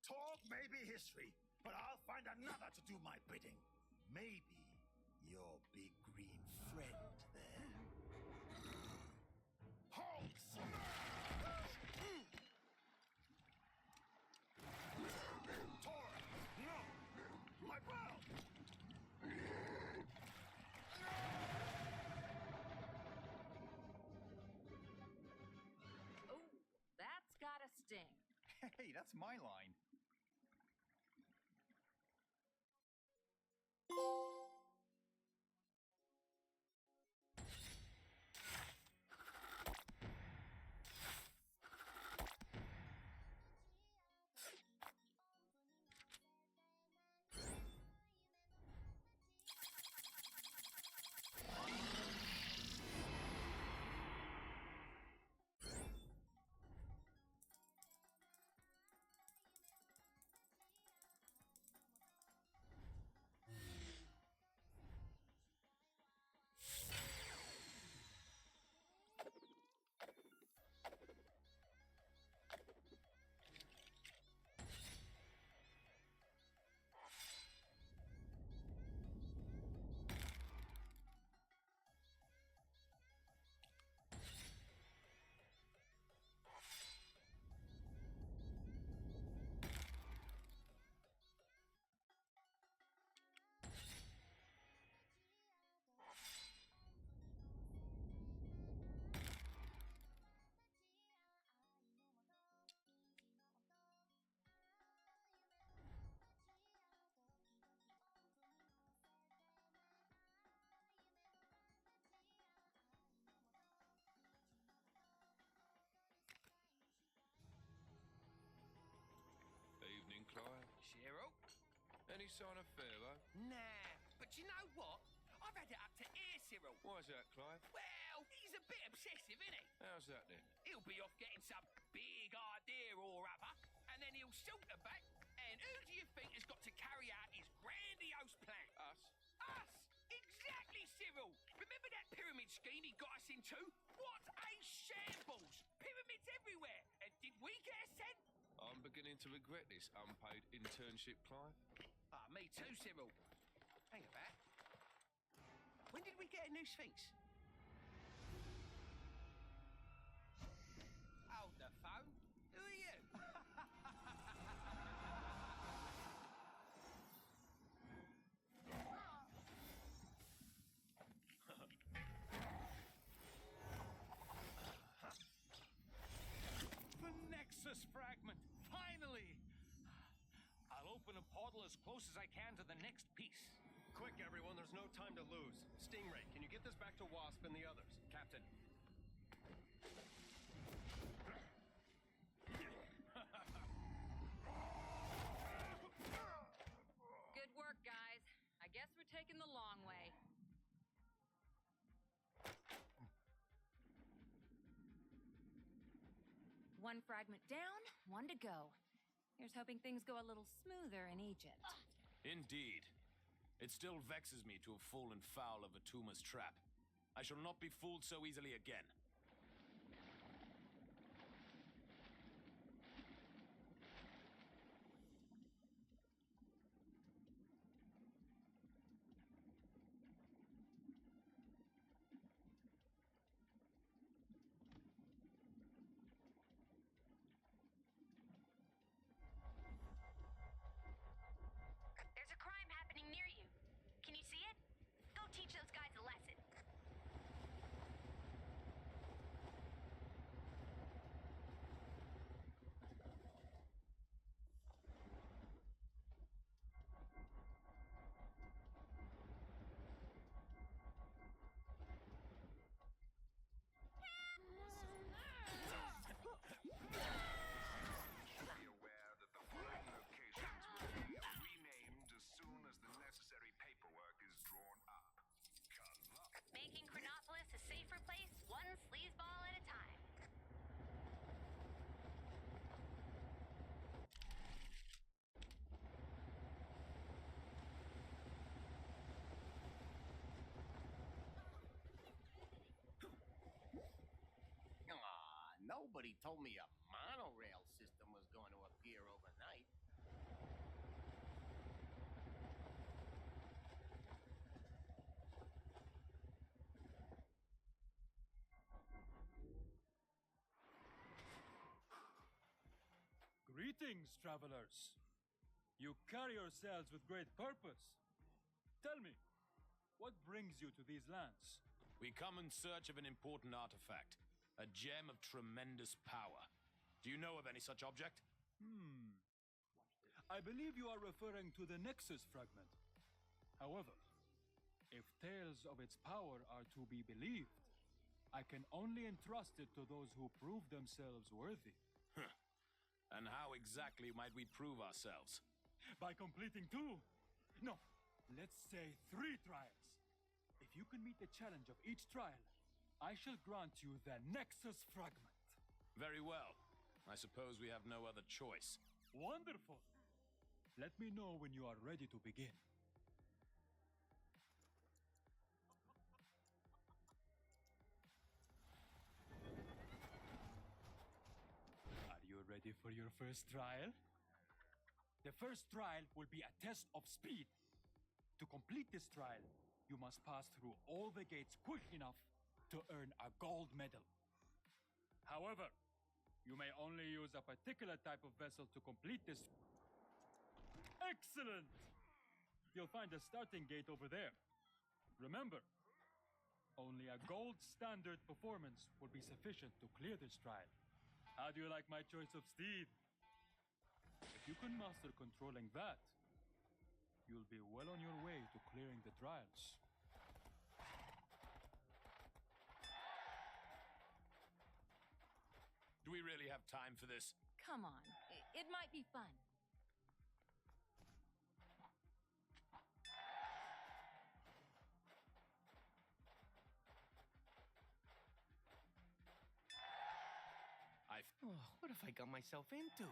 Talk may be history, but I'll find another to do my bidding. Maybe your big green friend there. Halt! Tor! No! My pal! Oh, that's gotta sting. Hey, that's my line. Evening, Clive. Shiro? Any sign of Pharaoh? Nah, but you know what? I've had it up to here, Cyril. Why's that, Clive? Well, he's a bit obsessive, isn't he? How's that then? He'll be off getting some big idea or other, and then he'll saunter back. And who do you think has got to carry out his grandiose plan? Us? Us! Exactly, Cyril! Remember that pyramid scheme he got us into? What a shambles! Pyramids everywhere! And did we get a cent? I'm beginning to regret this unpaid internship, Clive. Ah, me too, Cyril. Hang about. When did we get a new Sphinx? Hold the phone. Who are you? The Nexus fragment! Finally! I'll open a portal as close as I can to the next piece. Quick, everyone, there's no time to lose. Stingray, can you get this back to Wasp and the others? Captain. Good work, guys. I guess we're taking the One fragment down, one to go. Here's hoping things go a little smoother in Egypt. Indeed. It still vexes me to have fallen foul of Atuma's trap. I shall not be fooled so easily again. There's a crime happening near you. Can you see it? Go teach those guys a lesson. Should be aware that the following locations will be renamed as soon as the necessary paperwork is drawn up. Good luck. Making Chronopolis a safer place, one sleazeball at a time. Aw, nobody told me a monorail system was going to appear overnight. Greetings, travelers. You carry yourselves with great purpose. Tell me, what brings you to these lands? We come in search of an important artifact, a gem of tremendous power. Do you know of any such object? I believe you are referring to the Nexus fragment. However, if tales of its power are to be believed, I can only entrust it to those who prove themselves worthy. And how exactly might we prove ourselves? By completing 2, no, let's say 3 trials. If you can meet the challenge of each trial, I shall grant you the Nexus fragment. Very well. I suppose we have no other choice. Wonderful. Let me know when you are ready to begin. Are you ready for your first trial? The first trial will be a test of speed. To complete this trial, you must pass through all the gates quick enough to earn a gold medal. However, you may only use a particular type of vessel to complete this. Excellent! You'll find a starting gate over there. Remember, only a gold standard performance will be sufficient to clear this trial. How do you like my choice of steed? If you can master controlling that, you'll be well on your way to clearing the trials. Do we really have time for this? Come on, it might be fun. Oh, what have I got myself into?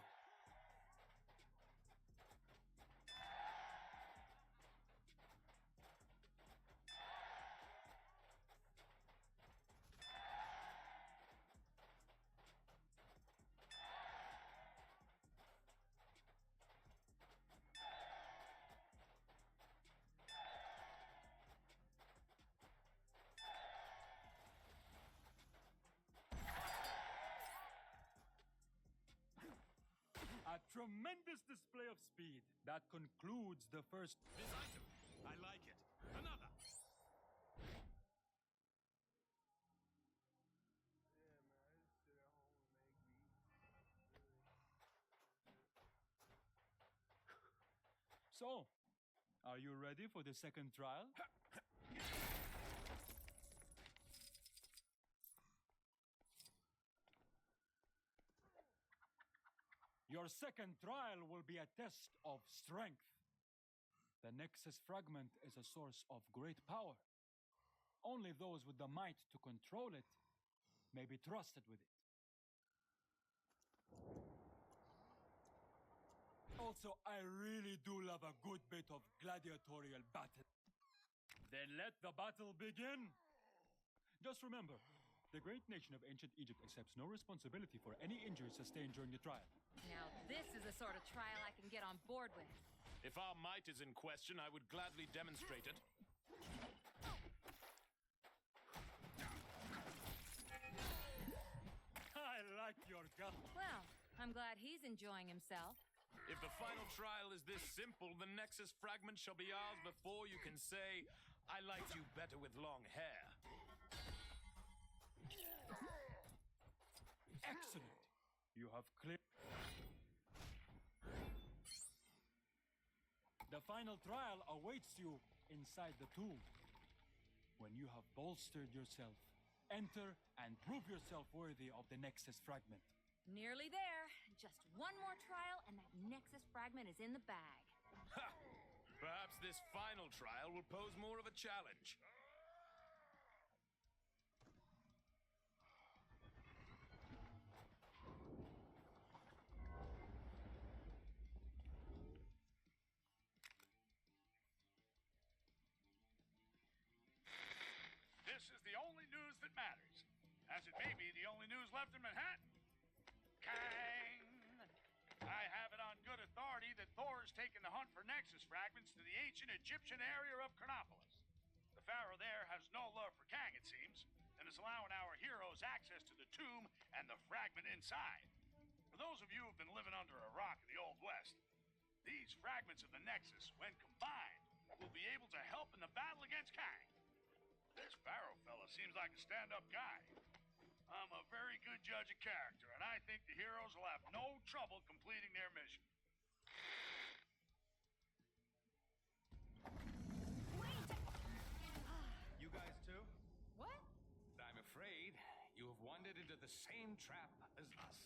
A tremendous display of speed. That concludes the first. This item, I like it. Another. So, are you ready for the second trial? Your second trial will be a test of strength. The Nexus fragment is a source of great power. Only those with the might to control it may be trusted with it. Also, I really do love a good bit of gladiatorial battle. Then let the battle begin. Just remember, the great nation of ancient Egypt accepts no responsibility for any injuries sustained during the trial. Now this is the sort of trial I can get on board with. If our might is in question, I would gladly demonstrate it. I like your gun. Well, I'm glad he's enjoying himself. If the final trial is this simple, the Nexus fragment shall be ours before you can say, I liked you better with long hair. Excellent. You have clipped. The final trial awaits you inside the tomb. When you have bolstered yourself, enter and prove yourself worthy of the Nexus fragment. Nearly there. Just one more trial and that Nexus fragment is in the bag. Ha! Perhaps this final trial will pose more of a challenge. This is the only news that matters, as it may be the only news left in Manhattan. Kang! I have it on good authority that Thor has taken the hunt for Nexus fragments to the ancient Egyptian area of Chronopolis. The pharaoh there has no love for Kang, it seems, and is allowing our heroes access to the tomb and the fragment inside. For those of you who've been living under a rock in the Old West, these fragments of the Nexus, when combined, will be able to help in the battle against Kang. This pharaoh fella seems like a stand-up guy. I'm a very good judge of character, and I think the heroes will have no trouble completing their mission. You guys too? What? I'm afraid you have wandered into the same trap as us.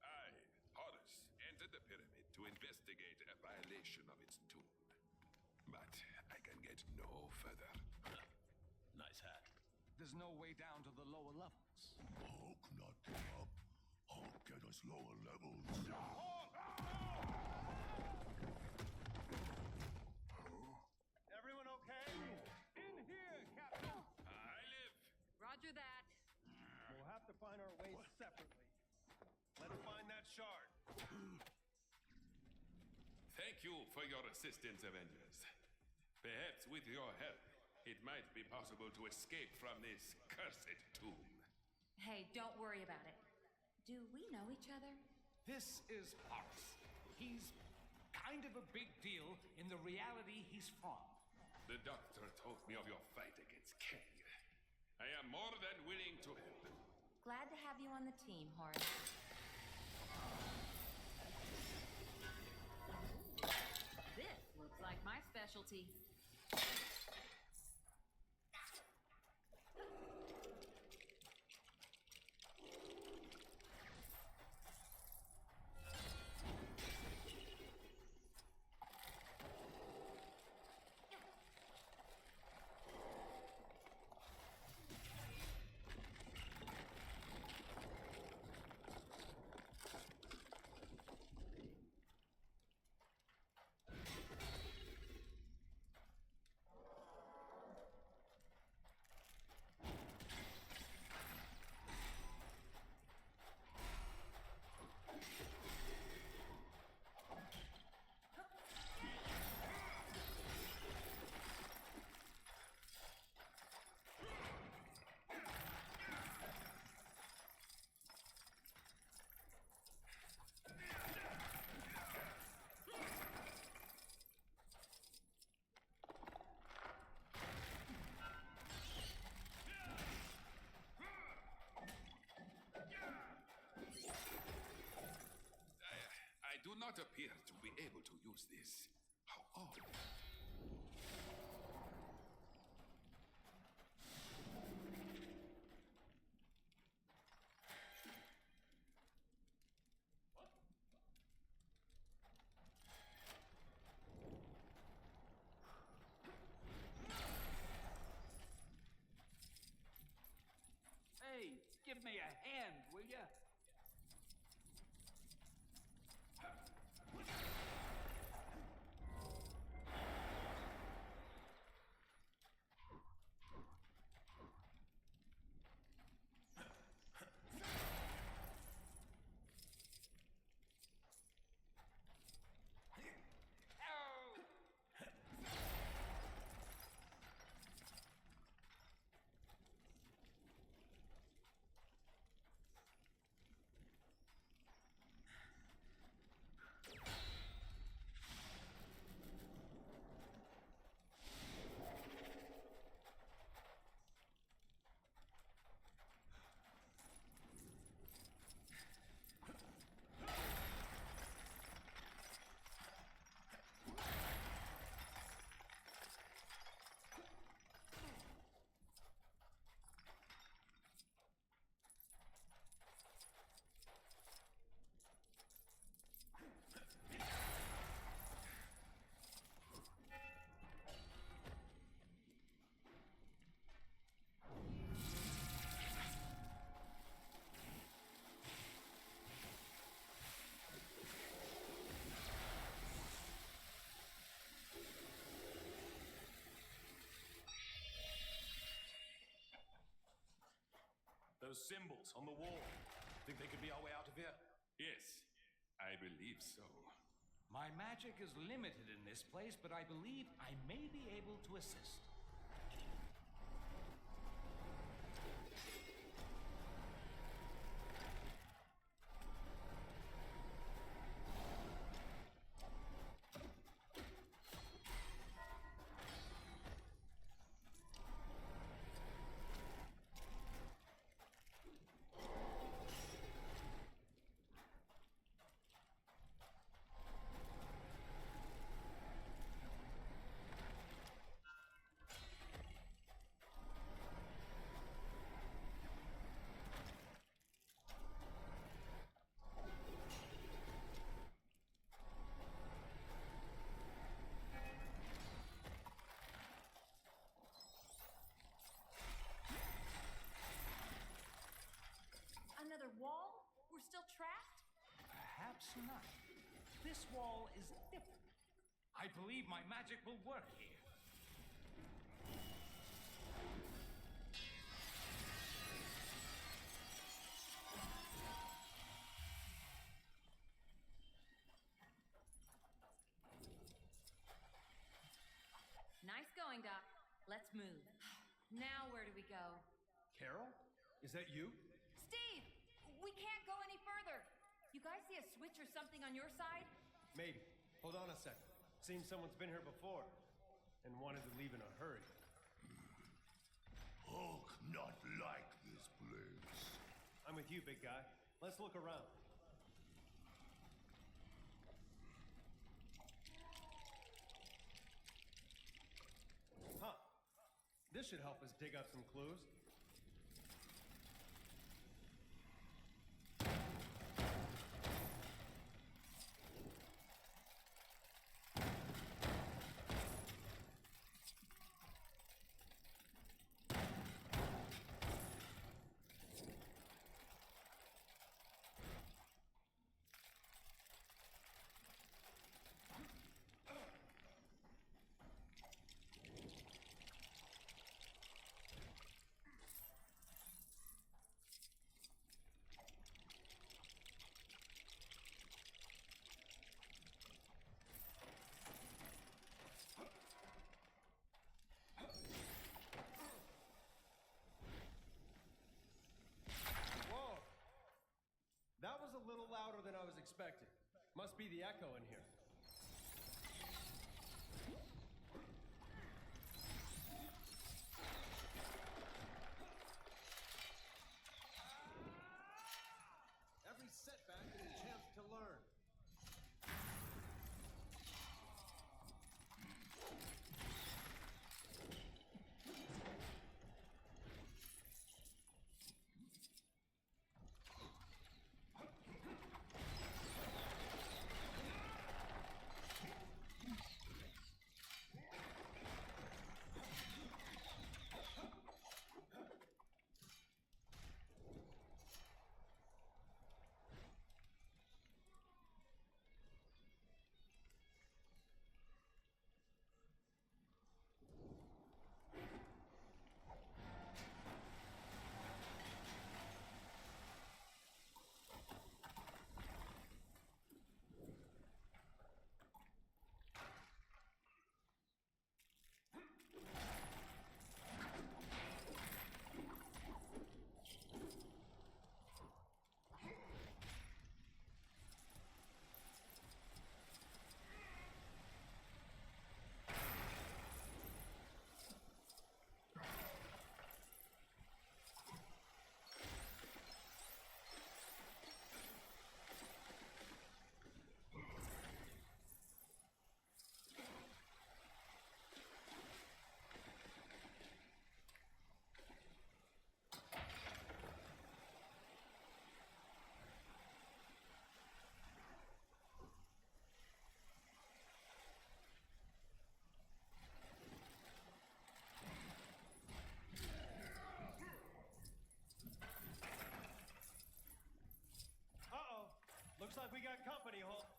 I, Horus, entered the pyramid to investigate a violation of its tomb. But I can get no further. Nice hat. There's no way down to the lower levels. Hulk not get up. Hulk get us lower levels. Everyone okay? In here, Captain. I live. Roger that. We'll have to find our ways separately. Let's find that shard. Thank you for your assistance, Avengers. Perhaps with your help, it might be possible to escape from this cursed tomb. Hey, don't worry about it. Do we know each other? This is Horus. He's kind of a big deal in the reality he's from. The doctor told me of your fight against Kang. I am more than willing to help. Glad to have you on the team, Horace. This looks like my specialty. Those symbols on the wall. Think they could be our way out of here? Yes, I believe so. My magic is limited in this place, but I believe I may be able to assist. Another wall? We're still trapped? Perhaps not. This wall is different. I believe my magic will work here. Nice going, Doc. Let's move. Now where do we go? Carol? Is that you? Steve! We can't go any further. You guys see a switch or something on your side? Maybe. Hold on a sec. Seems someone's been here before and wanted to leave in a hurry. Hulk, not like this place. I'm with you, big guy. Let's look around. Huh. This should help us dig up some clues. That was a little louder than I was expecting. Must be the echo in here. Every setback is a chance to learn. Looks like we got company, Hulk.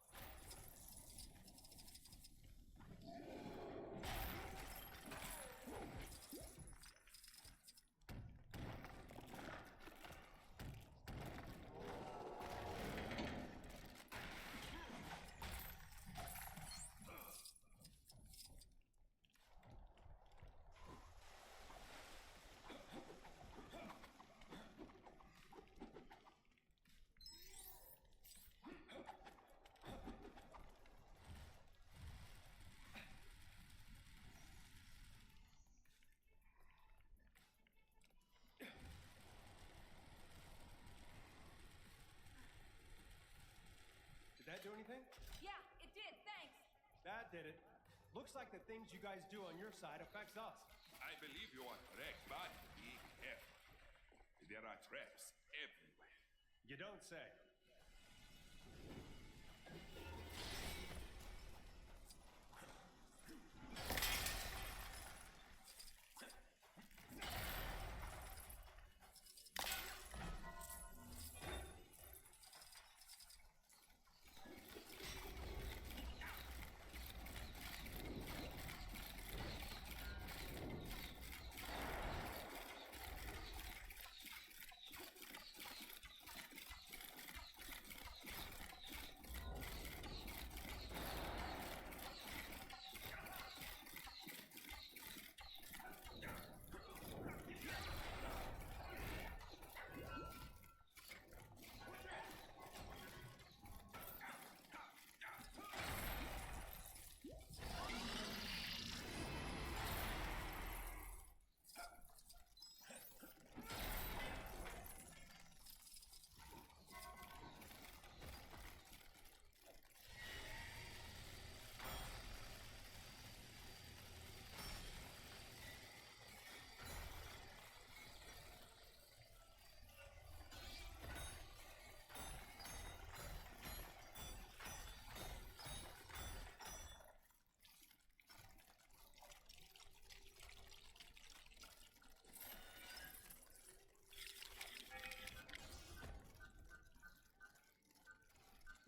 did it. Looks like the things you guys do on your side affects us. I believe you are correct, but be careful. There are traps everywhere. You don't say.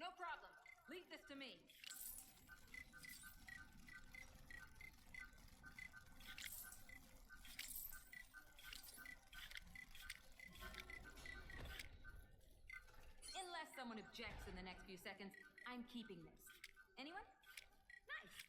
No problem. Leave this to me. Unless someone objects in the next few seconds, I'm keeping this. Anyone? Nice.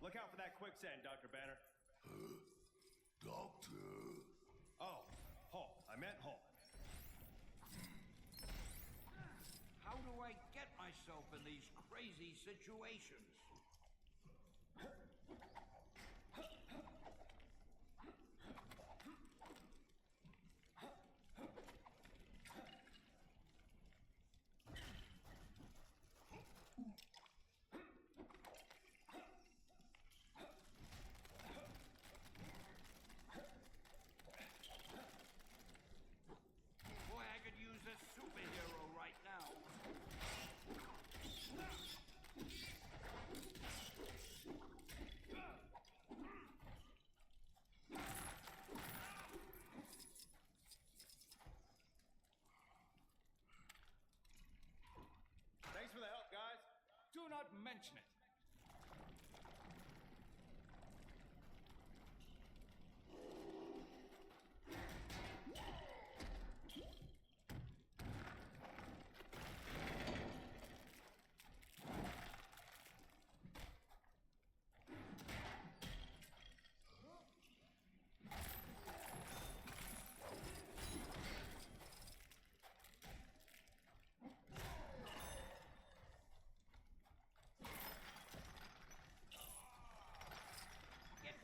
Look out for that quicksand, Dr. Banner. Doctor. Oh, Hall. I meant Hall. How do I get myself in these crazy situations? Boy, I could use a superhero right now. Thanks for the help, guys. Do not mention it.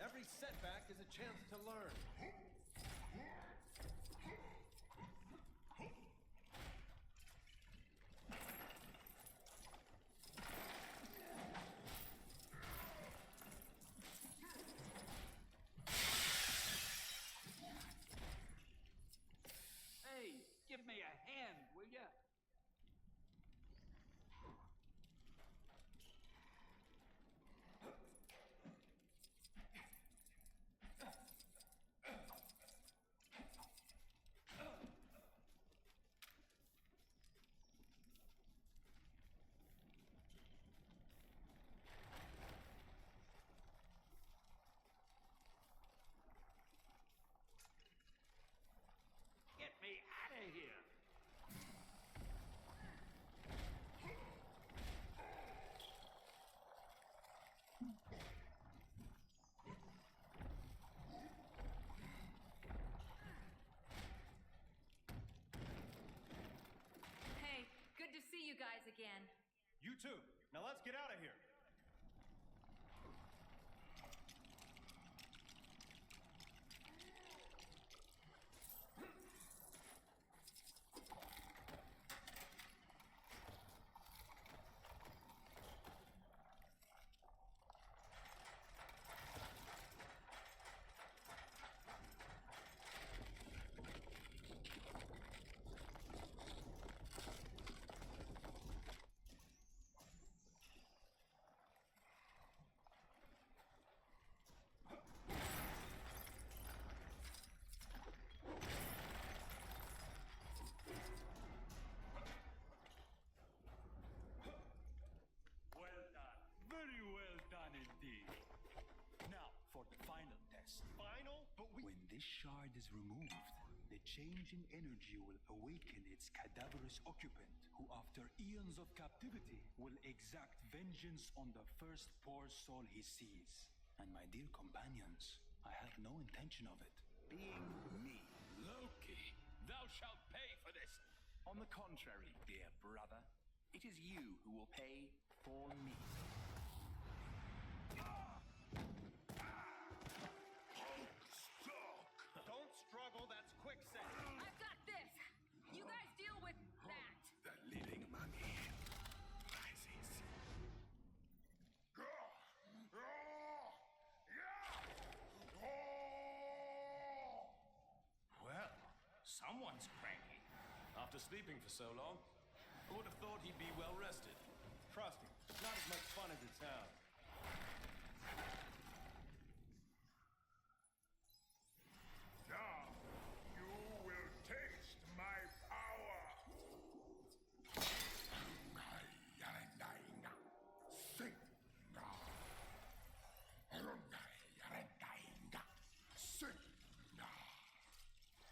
Every setback is a chance to learn. Hey, give me a hand, will ya? Get me out of here! Hey, good to see you guys again. You too. Now let's get out of here. Well done. Very well done indeed. Now, for the final test. Final? But When this shard is removed, the change in energy will awaken its cadaverous occupant, who after eons of captivity will exact vengeance on the first poor soul he sees. And my dear companions, I have no intention of it. Being me. Loki, thou shalt pay for this. On the contrary, dear brother, it is you who will pay for me. don't struggle, that's quicksand. I've got this. You guys deal with that. The living mummy rises. Well, someone's cranky. After sleeping for so long, who would have thought he'd be well rested? Trust me, it's not as much fun as it sounds. Now, you will taste my power.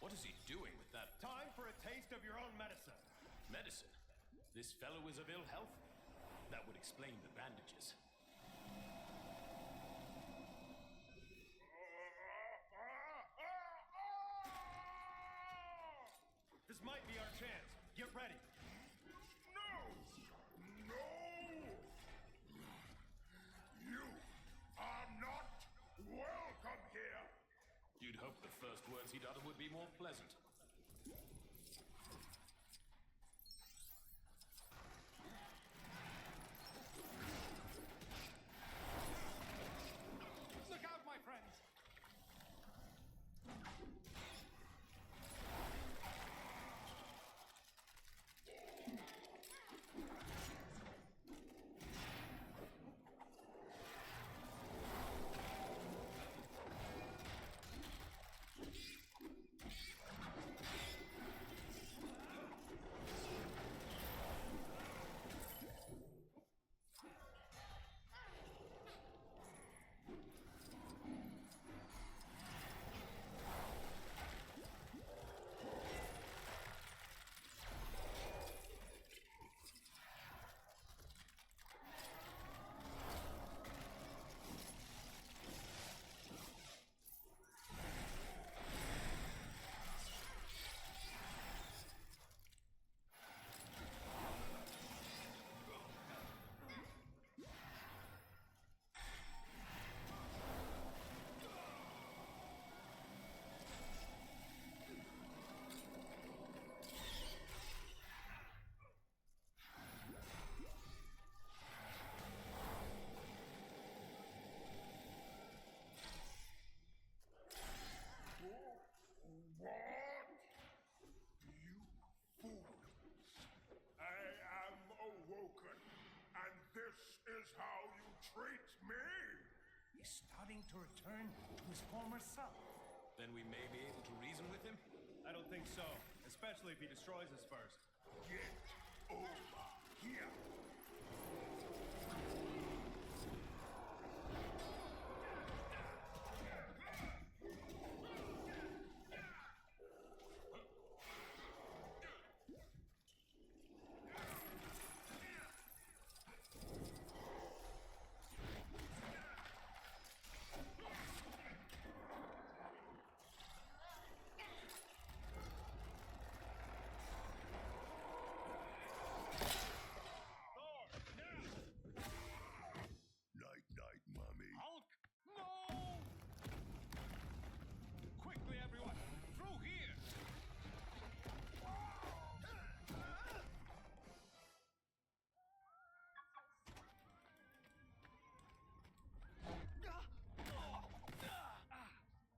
What is he doing with that Time for a taste of your own medicine. medicine? This fellow is of ill health? That would explain the bandages. more pleasant. Look out, my friends! What? You fools! I am awoken, and this is how you treat me? He's starting to return to his former self. Then we may be able to reason with him? I don't think so, especially if he destroys us first. Get over here! Night, night, mommy. Hulk! No! Quickly, everyone! Through here!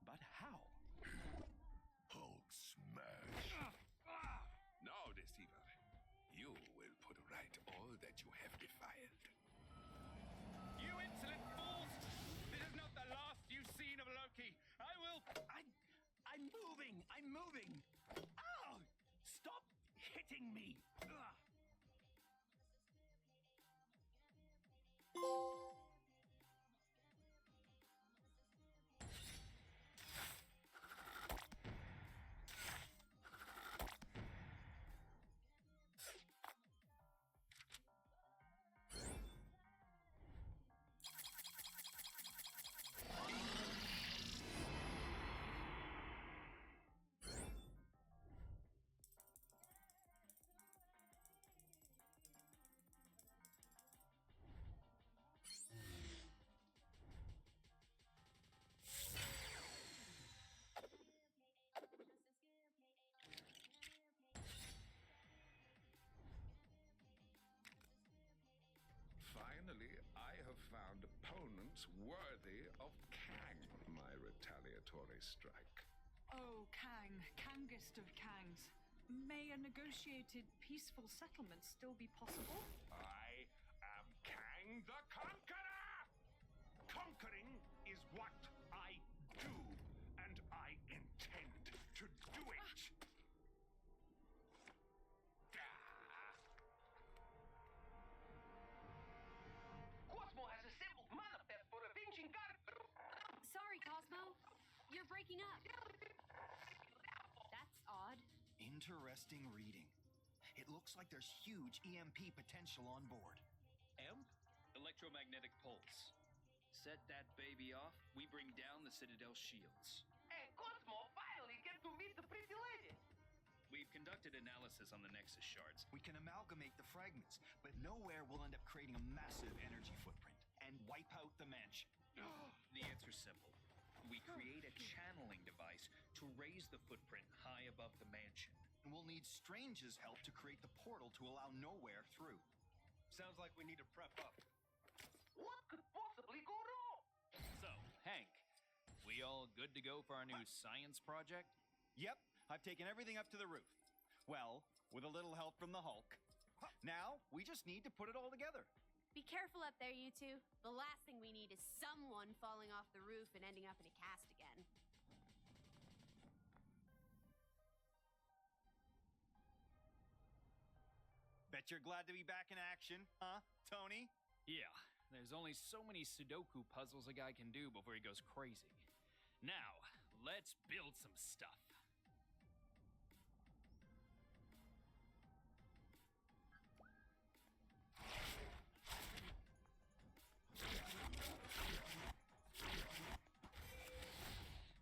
But how? Hulk smash. Now, deceiver, you will put right all that you have defiled. You insolent fools! This is not the last you've seen of Loki. I'm moving! I'm moving! Ow! Stop hitting me! Finally, I have found opponents worthy of Kang, my retaliatory strike. Oh, Kang, Kangest of Kangs. May a negotiated peaceful settlement still be possible? I am Kang the Conqueror! Conquering is what I do, and I intend to do it! Cosmo has assembled manifest for avenging God. Sorry, Cosmo. You're breaking up. That's odd. Interesting reading. It looks like there's huge EMP potential on board. EMP? Electromagnetic pulse. Set that baby off, we bring down the Citadel's shields. And Cosmo finally gets to meet the pretty lady. We've conducted analysis on the Nexus shards. We can amalgamate the fragments, but nowhere we'll end up creating a massive energy footprint and wipe out the mansion. The answer's simple. We create a channeling device to raise the footprint high above the mansion. We'll need Strange's help to create the portal to allow Nowhere through. Sounds like we need to prep up. What could possibly go wrong? So, Hank, we all good to go for our new science project? Yep, I've taken everything up to the roof. Well, with a little help from the Hulk. Now, we just need to put it all together. Be careful up there, you two. The last thing we need is someone falling off the roof and ending up in a cast again. Bet you're glad to be back in action, huh, Tony? Yeah, there's only so many Sudoku puzzles a guy can do before he goes crazy. Now, let's build some stuff.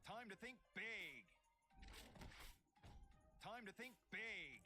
Time to think big. Time to think big.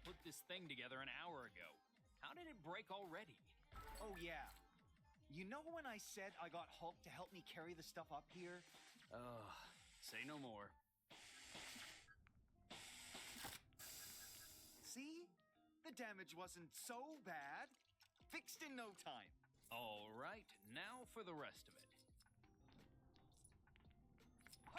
Put this thing together an hour ago. How did it break already? Oh, yeah. You know when I said I got Hulk to help me carry the stuff up here? Say no more. See? The damage wasn't so bad. Fixed in no time. All right, now for the rest of it.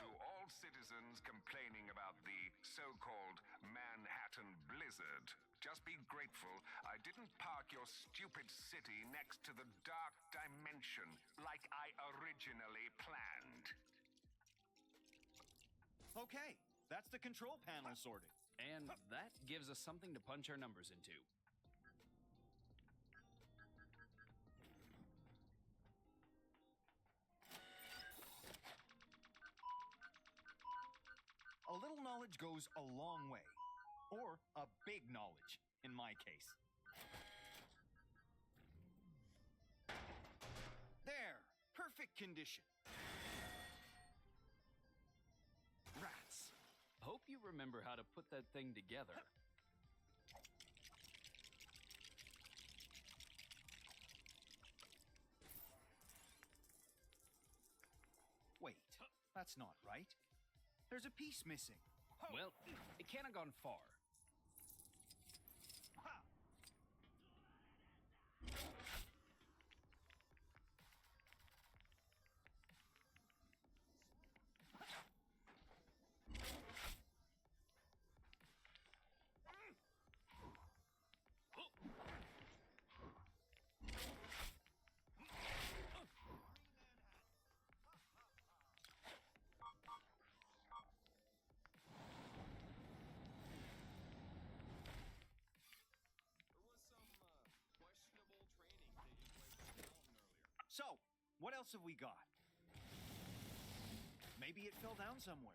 To all citizens complaining about the so-called Manhattan Blizzard, just be grateful I didn't park your stupid city next to the Dark Dimension like I originally planned. Okay, that's the control panel sorted. And that gives us something to punch our numbers into. A little knowledge goes a long way. Or a big knowledge, in my case. There! Perfect condition. Rats. Hope you remember how to put that thing together. Wait, that's not right. There's a piece missing. Well, it can't have gone far. So, what else have we got? Maybe it fell down somewhere.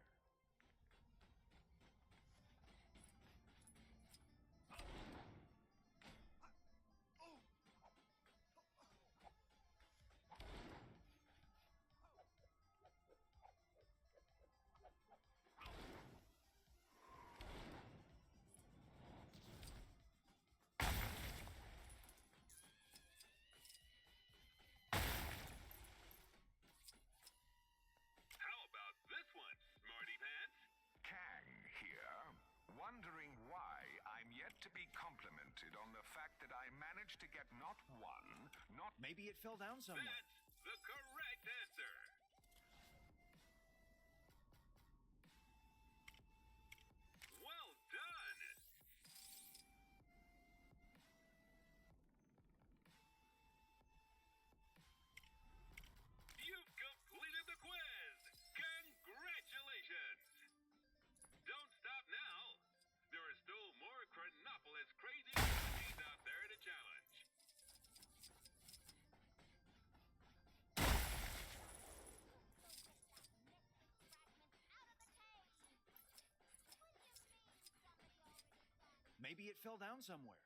Wondering why I'm yet to be complimented on the fact that I managed to get not one, not... Maybe it fell down somewhere. That's the correct answer. Well done. You've completed Maybe it fell down somewhere.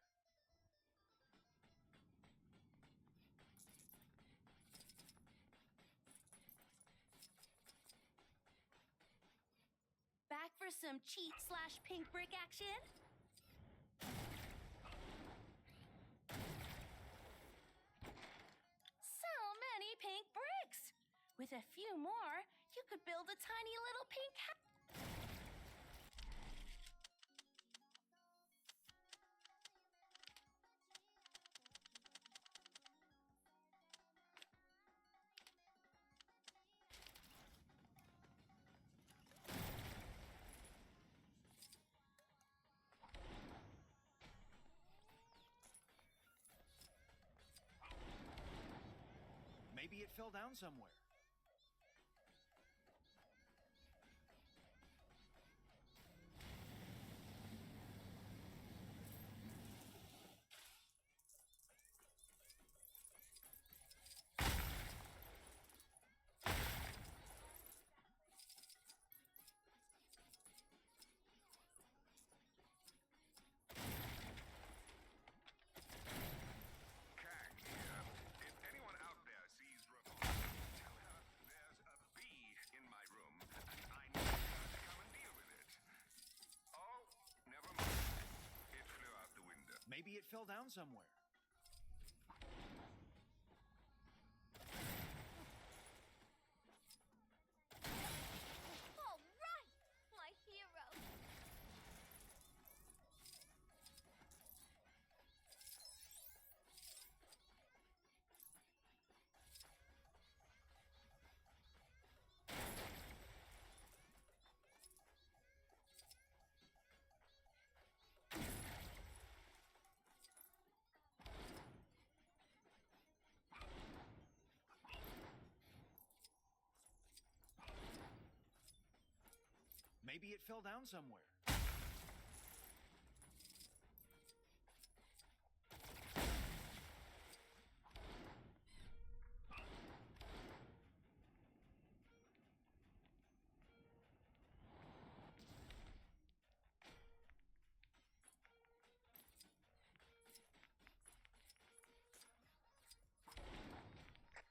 Back for some cheat/pink brick action? So many pink bricks! With a few more, you could build a tiny little pink house. Maybe it fell down somewhere. Kang here. If anyone out there sees Ramona, tell her there's a bee in my room, and I need her to come and deal with it. Oh, never mind. It flew out the window. Maybe it fell down somewhere. All right, my hero. Maybe it fell down somewhere.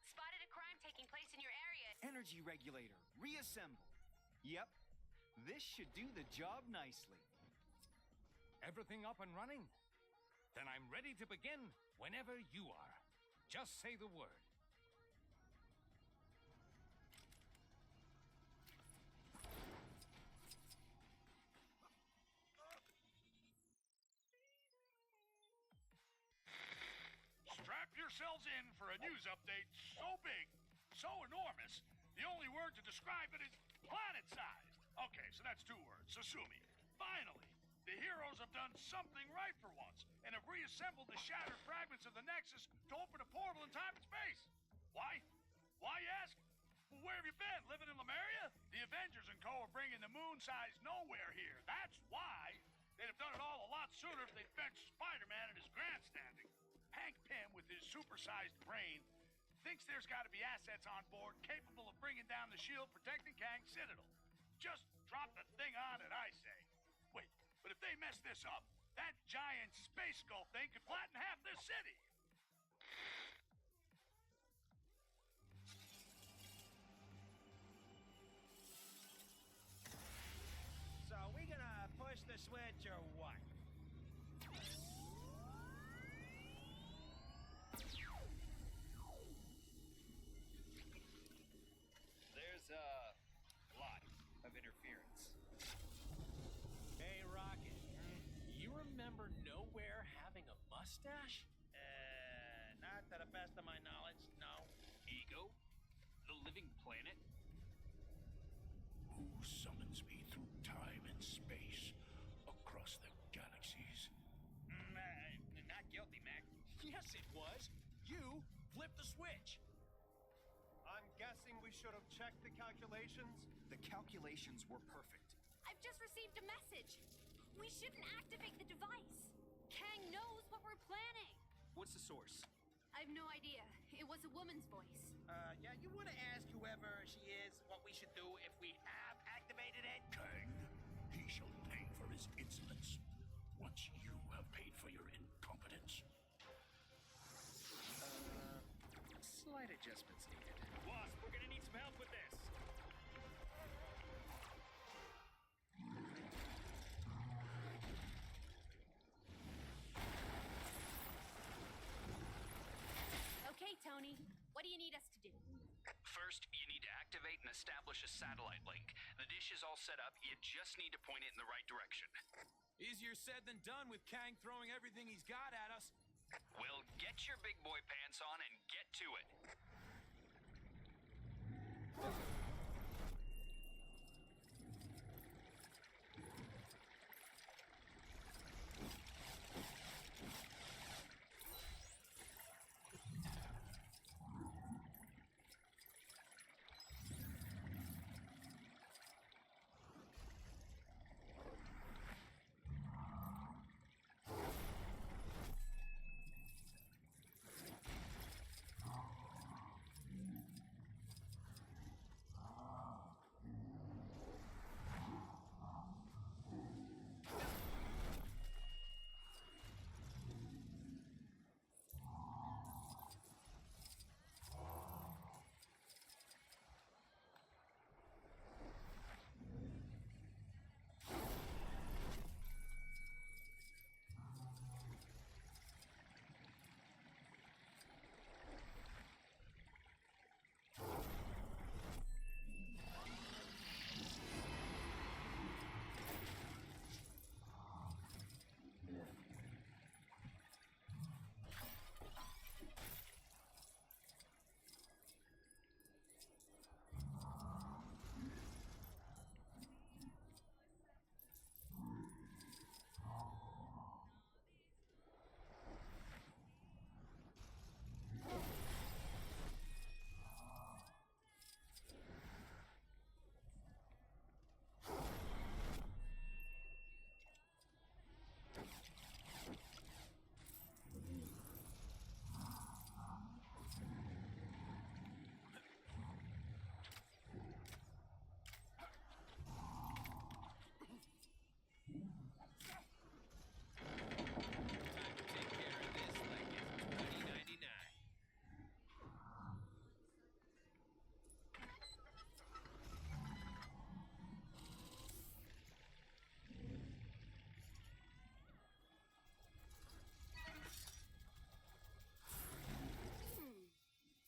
Spotted a crime taking place in your area. Energy regulator, reassemble. Yep, this should do the job nicely. Everything up and running? Then I'm ready to begin whenever you are. Just say the word. Strap yourselves in for a news update so big, so enormous, the only word to describe it is planet-sized. Okay, so that's 2 words. Sasumi. Finally, the heroes have done something right for once and have reassembled the shattered fragments of the Nexus to open a portal in time and space. Why? Why, you ask? Well, where have you been? Living in Lemuria? The Avengers and co. are bringing the moon-sized nowhere here. That's why. They'd have done it all a lot sooner if they'd benched Spider-Man and his grandstanding. Hank Pym, with his supersized brain, thinks there's got to be assets on board capable of bringing down the shield protecting Kang's Citadel. Just drop the thing on it, I say. Wait, but if they mess this up, that giant space skull thing could flatten half this city. So are we gonna push the switch or what? There's a lot of interference. Hey, Rocket. You remember Nowhere having a mustache? Not to the best of my knowledge, no. Ego? The living planet? Who summons me through time and space across the galaxies? Not guilty, Mac. Yes, it was. You flipped the switch. I'm guessing we should have checked the calculations. The calculations were perfect. I've just received a message. We shouldn't activate the device. Kang knows what we're planning. What's the source? I have no idea. It was a woman's voice. Yeah, you want to ask whoever she is what we should do if we have activated it? Kang, he shall pay for his insolence. once you have paid for your incompetence. Slight adjustments needed. Wasp, we're gonna need some help with this. Okay, Tony. What do you need us to do? First, you need to activate and establish a satellite link. The dish is all set up. You just need to point it in the right direction. Easier said than done with Kang throwing everything he's got at us. Well, get your big boy pants on and get to it.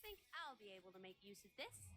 Think I'll be able to make use of this?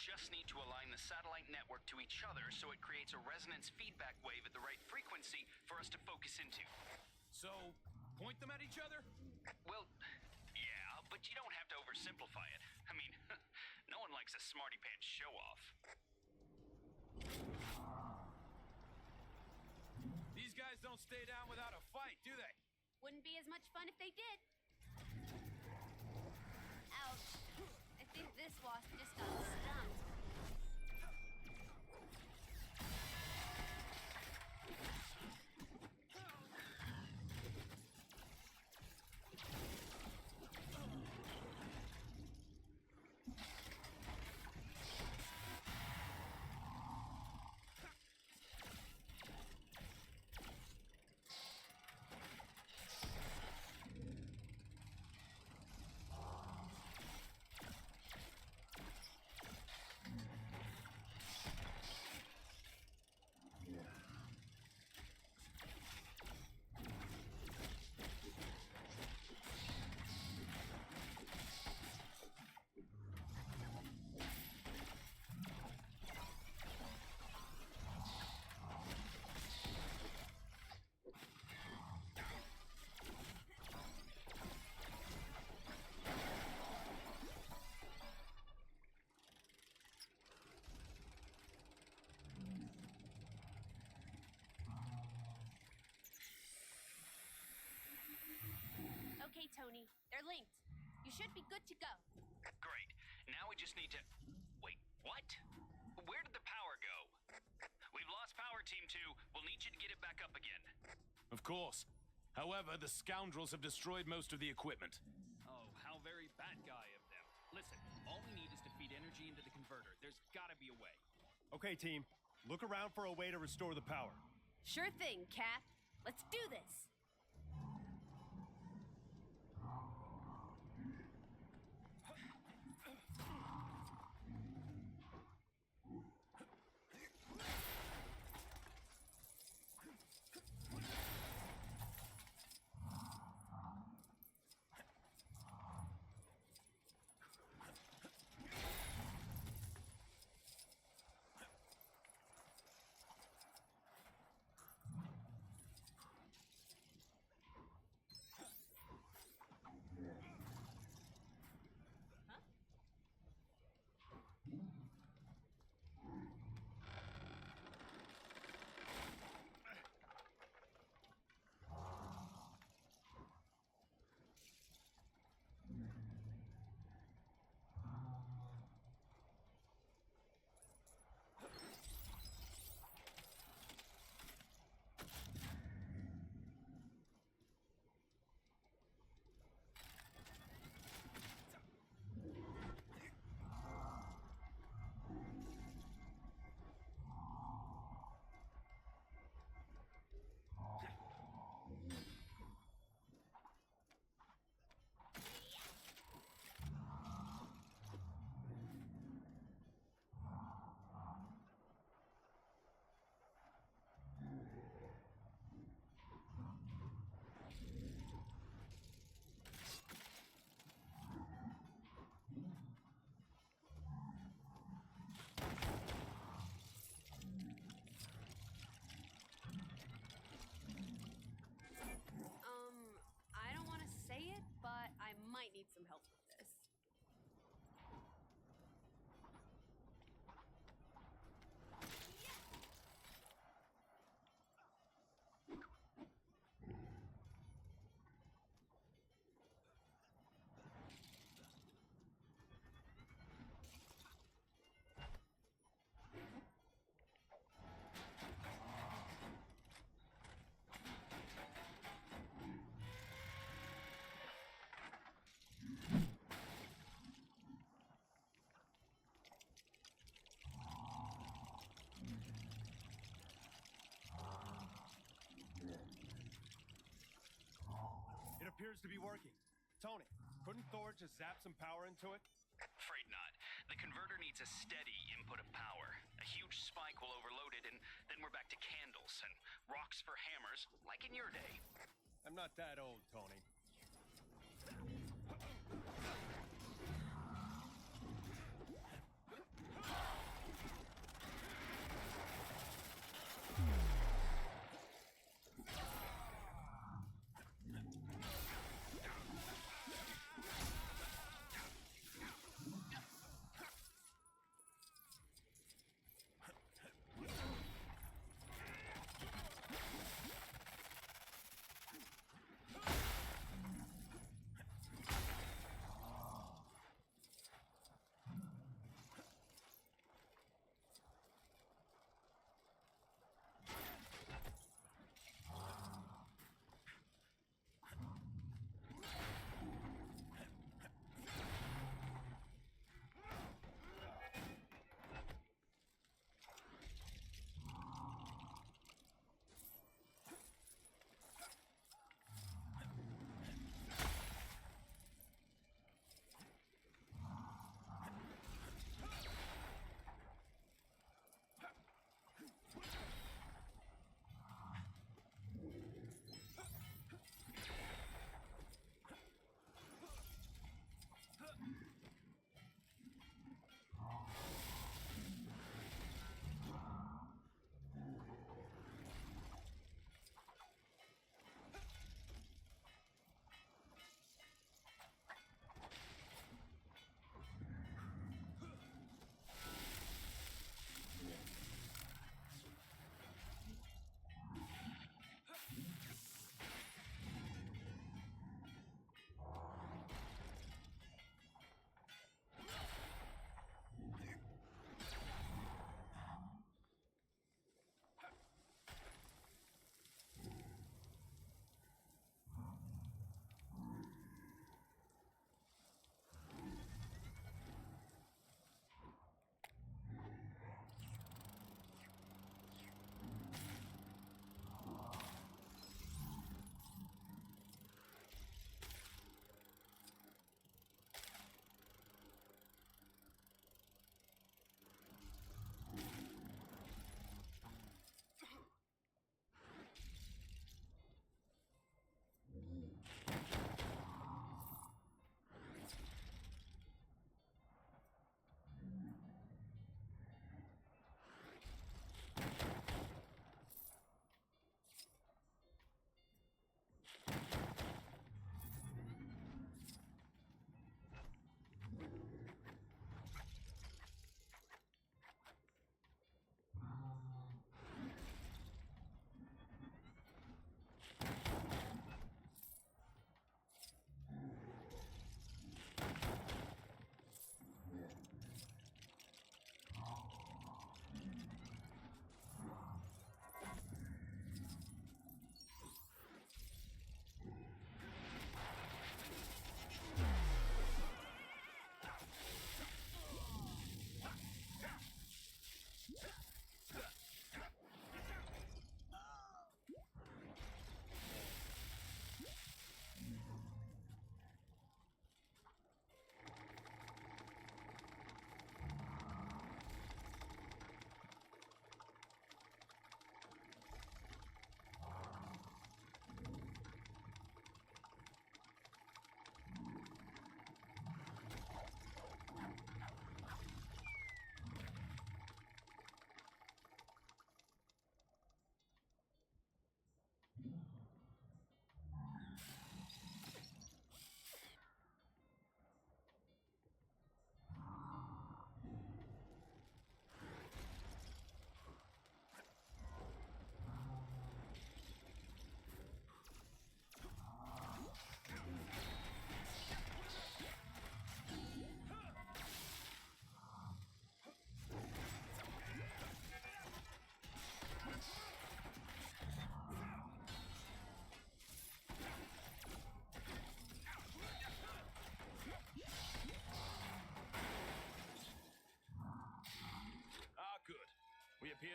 just need to align the satellite network to each other so it creates a resonance feedback wave at the right frequency for us to focus into. So, point them at each other? Well, yeah, but you don't have to oversimplify it. I mean, no one likes a smarty pants show-off. These guys don't stay down without a fight, do they? Wouldn't be as much fun if they did. Ouch. I think this wasp just got stung. Okay, Tony, they're linked. You should be good to go. Great. Now we just need to... Wait, what? Where did the power go? We've lost power, Team 2. We'll need you to get it back up again. Of course. However, the scoundrels have destroyed most of the equipment. Oh, how very bad guy of them. Listen, all we need is to feed energy into the converter. There's gotta be a way. Okay, team. Look around for a way to restore the power. Sure thing, Cap. Let's do this. I don't want to say it, but I might need some help with this. It appears to be working. Tony, couldn't Thor just zap some power into it? Afraid not. The converter needs a steady input of power. A huge spike will overload it, and then we're back to candles and rocks for hammers, like in your day. I'm not that old, Tony.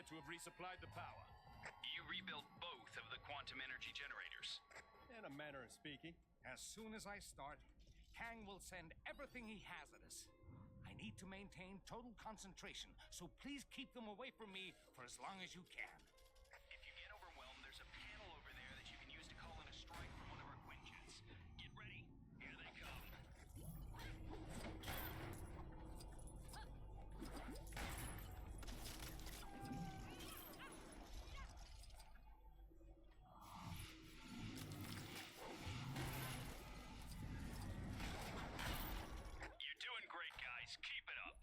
to have resupplied the power. You rebuilt both of the quantum energy generators. In a manner of speaking. As soon as I start, Kang will send everything he has at us. I need to maintain total concentration, so please keep them away from me for as long as you can. If you get overwhelmed, there's a panel over there that you can use to call in a strike from one of our Quinjets. Get ready. Here they come. You're doing great, guys. Keep it up.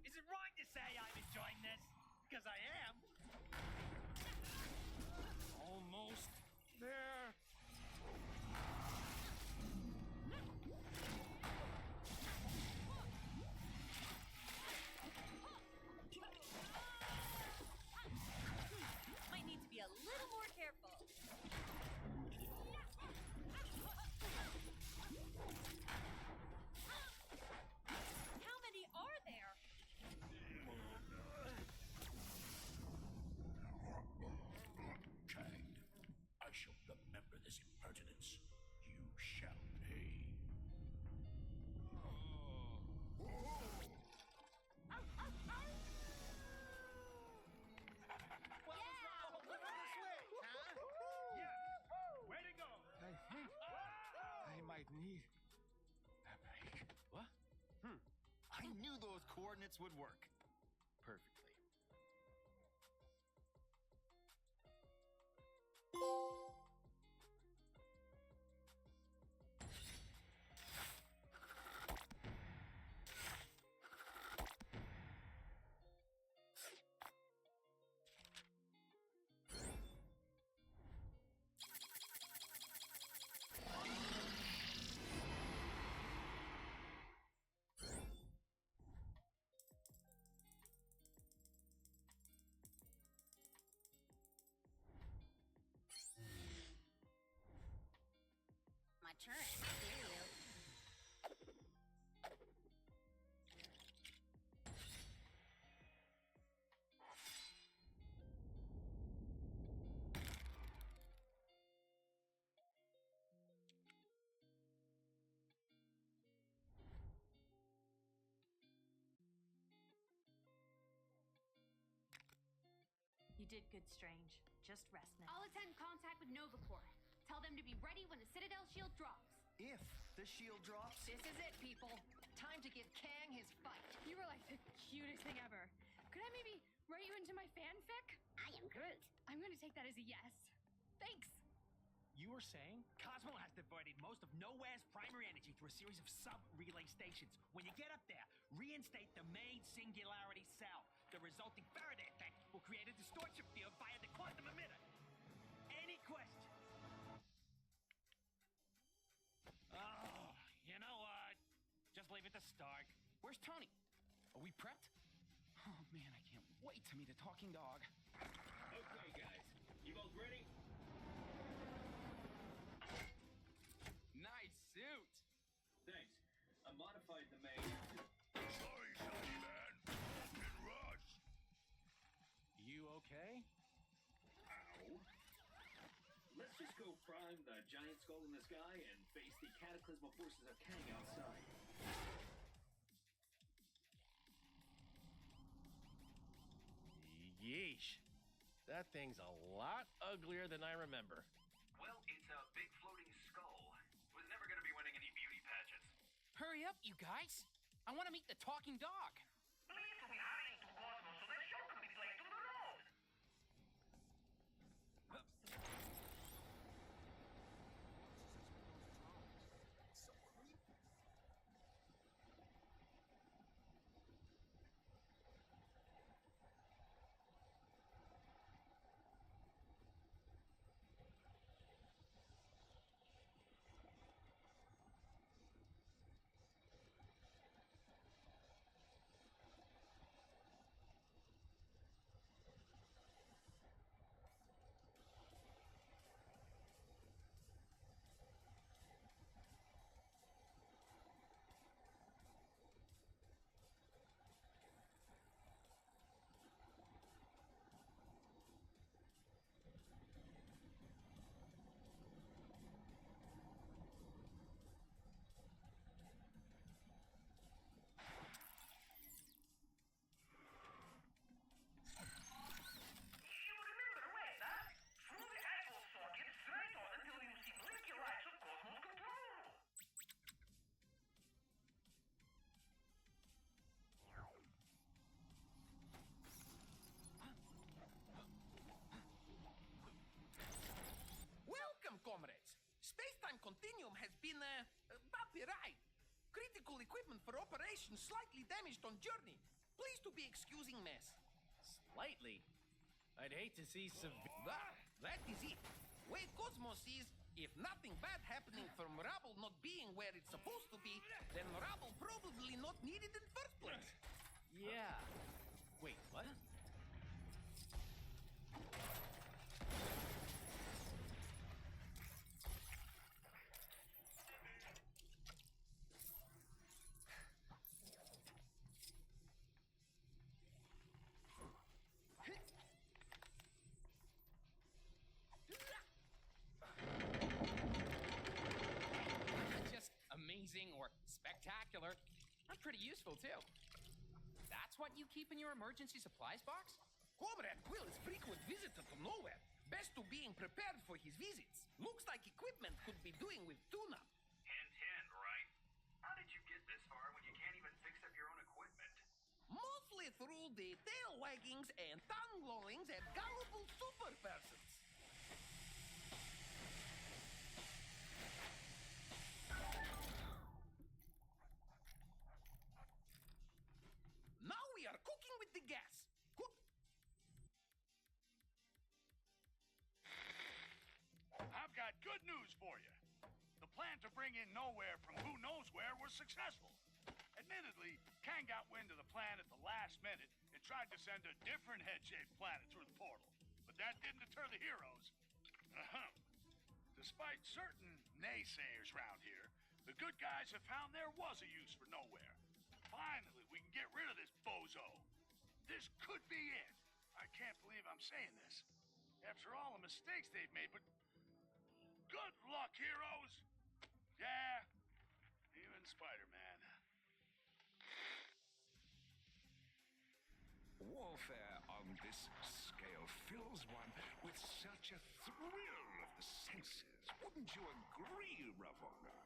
Is it right to say I'm enjoying this? Because I am. Almost there. Might need to be a little more careful. How many are there? Kang, I shall remember this impertinence. You shall pay. Well, yeah. Flip on the switch, huh? Yeah. Way to go. I think I might need a break. What? I knew those coordinates would work. Perfectly. My turn. Hear you. You did good, Strange. Just rest now. I'll attend contact with Nova Corps. Tell them to be ready when the Citadel shield drops. If the shield drops, This is it, people. Time to give Kang his fight. You were like the cutest thing ever. Could I maybe write you into my fanfic? I am Groot. I'm gonna take that as a yes. Thanks. You were saying? Cosmo has diverted most of Nowhere's primary energy through a series of sub-relay stations. When you get up there, reinstate the main singularity cell. The resulting Faraday effect will create a distortion field via the quantum emitter. Any questions? Oh, you know what? Just leave it to Stark. Where's Tony? Are we prepped? Oh man, I can't wait to meet a talking dog. Okay, guys. You both ready? Nice suit. Thanks. I modified the main. Sorry, Sonny Man. In rush. You okay? Ow. Let's just go prime the giant skull in the sky and face the cataclysmal forces of Kang outside. Yeesh. That thing's a lot uglier than I remember. Well, it's a big floating skull. Was never gonna be winning any beauty pageants. Hurry up, you guys. I want to meet the talking dog. Please to be hurrying to Cosmos so that show can be played to the road. Information slightly damaged on journey. Please to be excusing mess. Slightly. I'd hate to see That is it. Way Cosmos is, if nothing bad happening from rubble not being where it's supposed to be, then rubble probably not needed in first place. Yeah. Wait, what? Just amazing or spectacular. I'm pretty useful too. That's what you keep in your emergency supplies box? Comrade Quill is frequent visitor to nowhere. Best to being prepared for his visits. Looks like equipment could be doing with tune-up. Hint, hint, right? How did you get this far when you can't even fix up your own equipment? Mostly through the tail waggings and tongue blowings at gullible super persons. Now we are cooking with the gas. I've got good news for you. The plan to bring in Nowhere from who knows where was successful. Admittedly, Kang got wind of the plan at the last minute and tried to send a different head-shaped planet through the portal. But that didn't deter the heroes. Despite certain naysayers around here, the good guys have found there was a use for Nowhere. Finally, we can get rid of this bozo. This could be it. I can't believe I'm saying this. After all the mistakes they've made, but good luck, heroes! Yeah, even Spider-Man. Warfare on this scale fills one with such a thrill of the senses. Wouldn't you agree, Ravonna?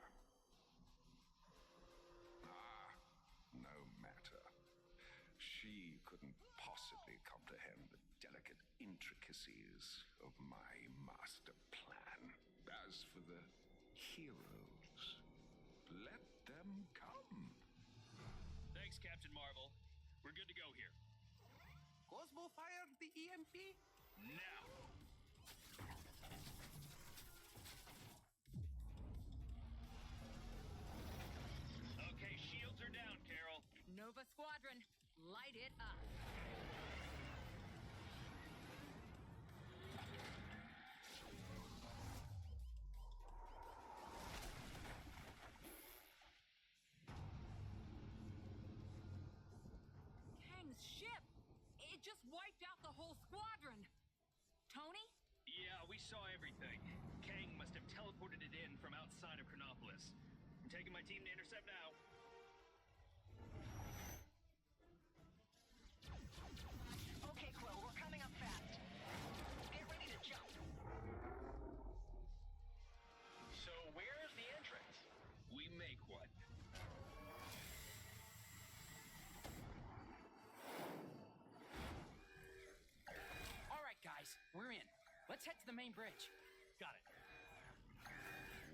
No matter. She couldn't possibly comprehend the delicate intricacies of my master plan. As for the heroes, let them come. Thanks, Captain Marvel. We're good to go here. Cosmo fired the EMP? Now! Okay, shields are down, Carol. Nova Squadron, light it up. Kang's ship! It just wiped out the whole squadron. Tony? Yeah, we saw everything. Kang must have teleported it in from outside of Chronopolis. I'm taking my team to intercept now. Okay, Quill, we're coming up fast. Get ready to jump. So where's the entrance? We make one. All right, guys, we're in. Let's head to the main bridge. Got it.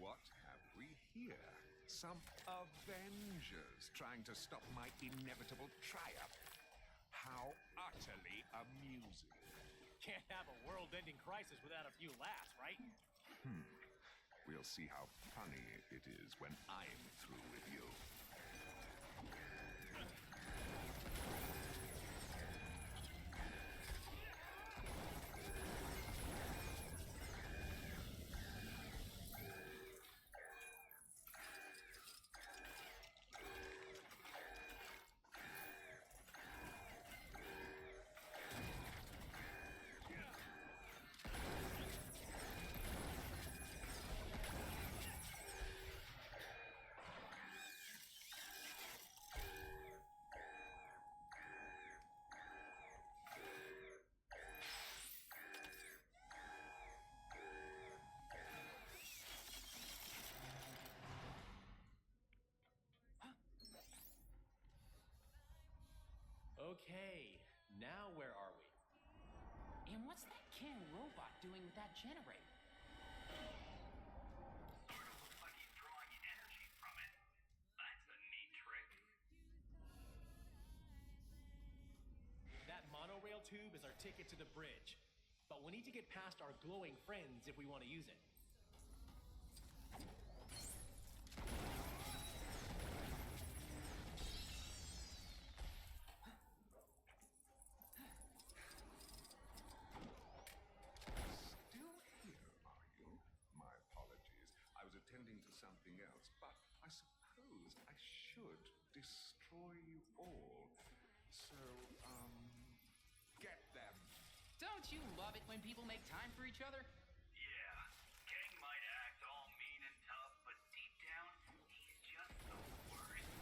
What have we here? Some Avengers trying to stop my inevitable triumph. How utterly amusing. Can't have a world-ending crisis without a few laughs, right? We'll see how funny it is when I'm through with you. Okay, now where are we? And what's that Kang robot doing with that generator? Sort of looks like he's drawing energy from it. That's a neat trick. tube is our ticket to the bridge. But we need to get past our glowing friends if we want to use it. Still here, are you? My apologies. I was attending to something else, but I suppose I should destroy you all. So, get them. Don't you love it when people make time for each other? Yeah, Kang might act all mean and tough, but deep down, he's just the worst.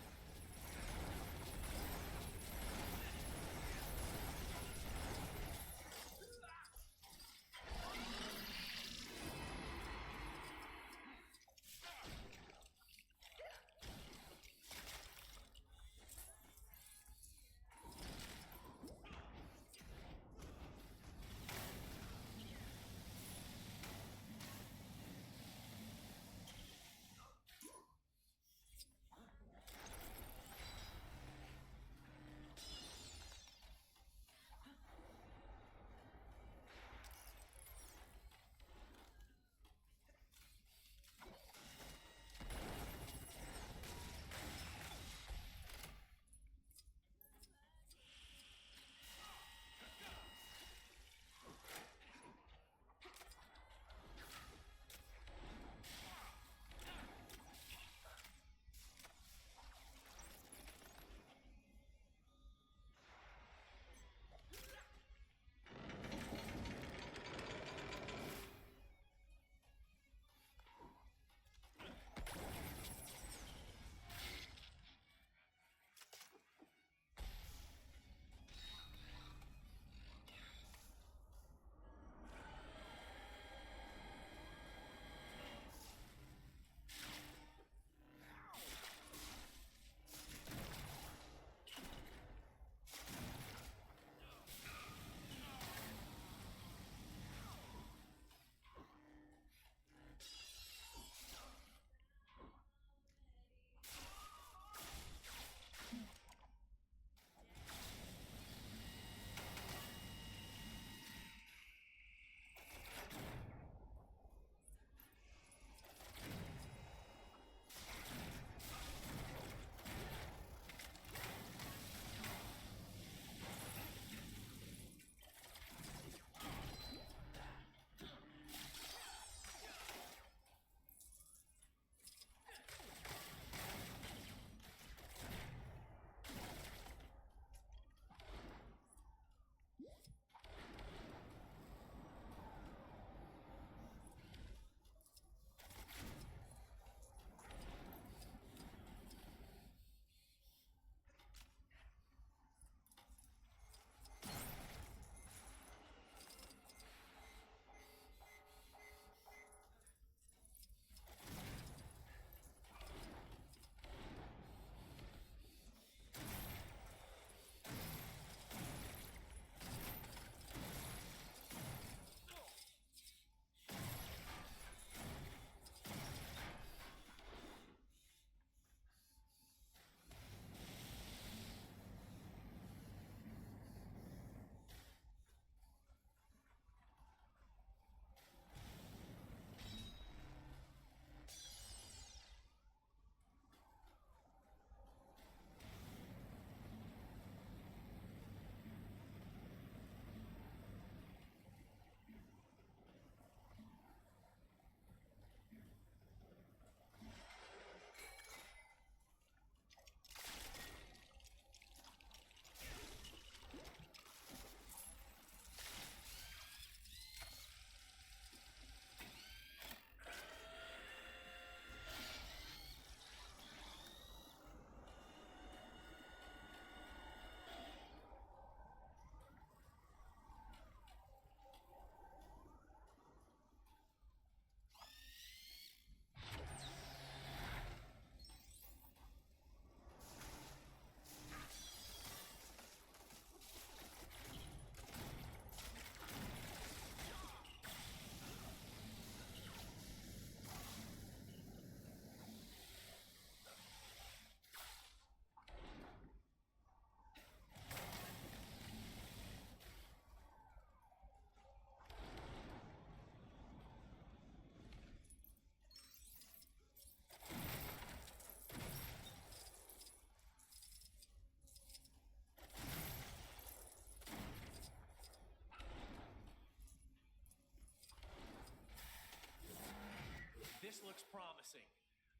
This looks promising.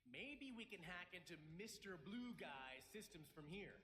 Maybe we can hack into Mr. Blue Guy's systems from here.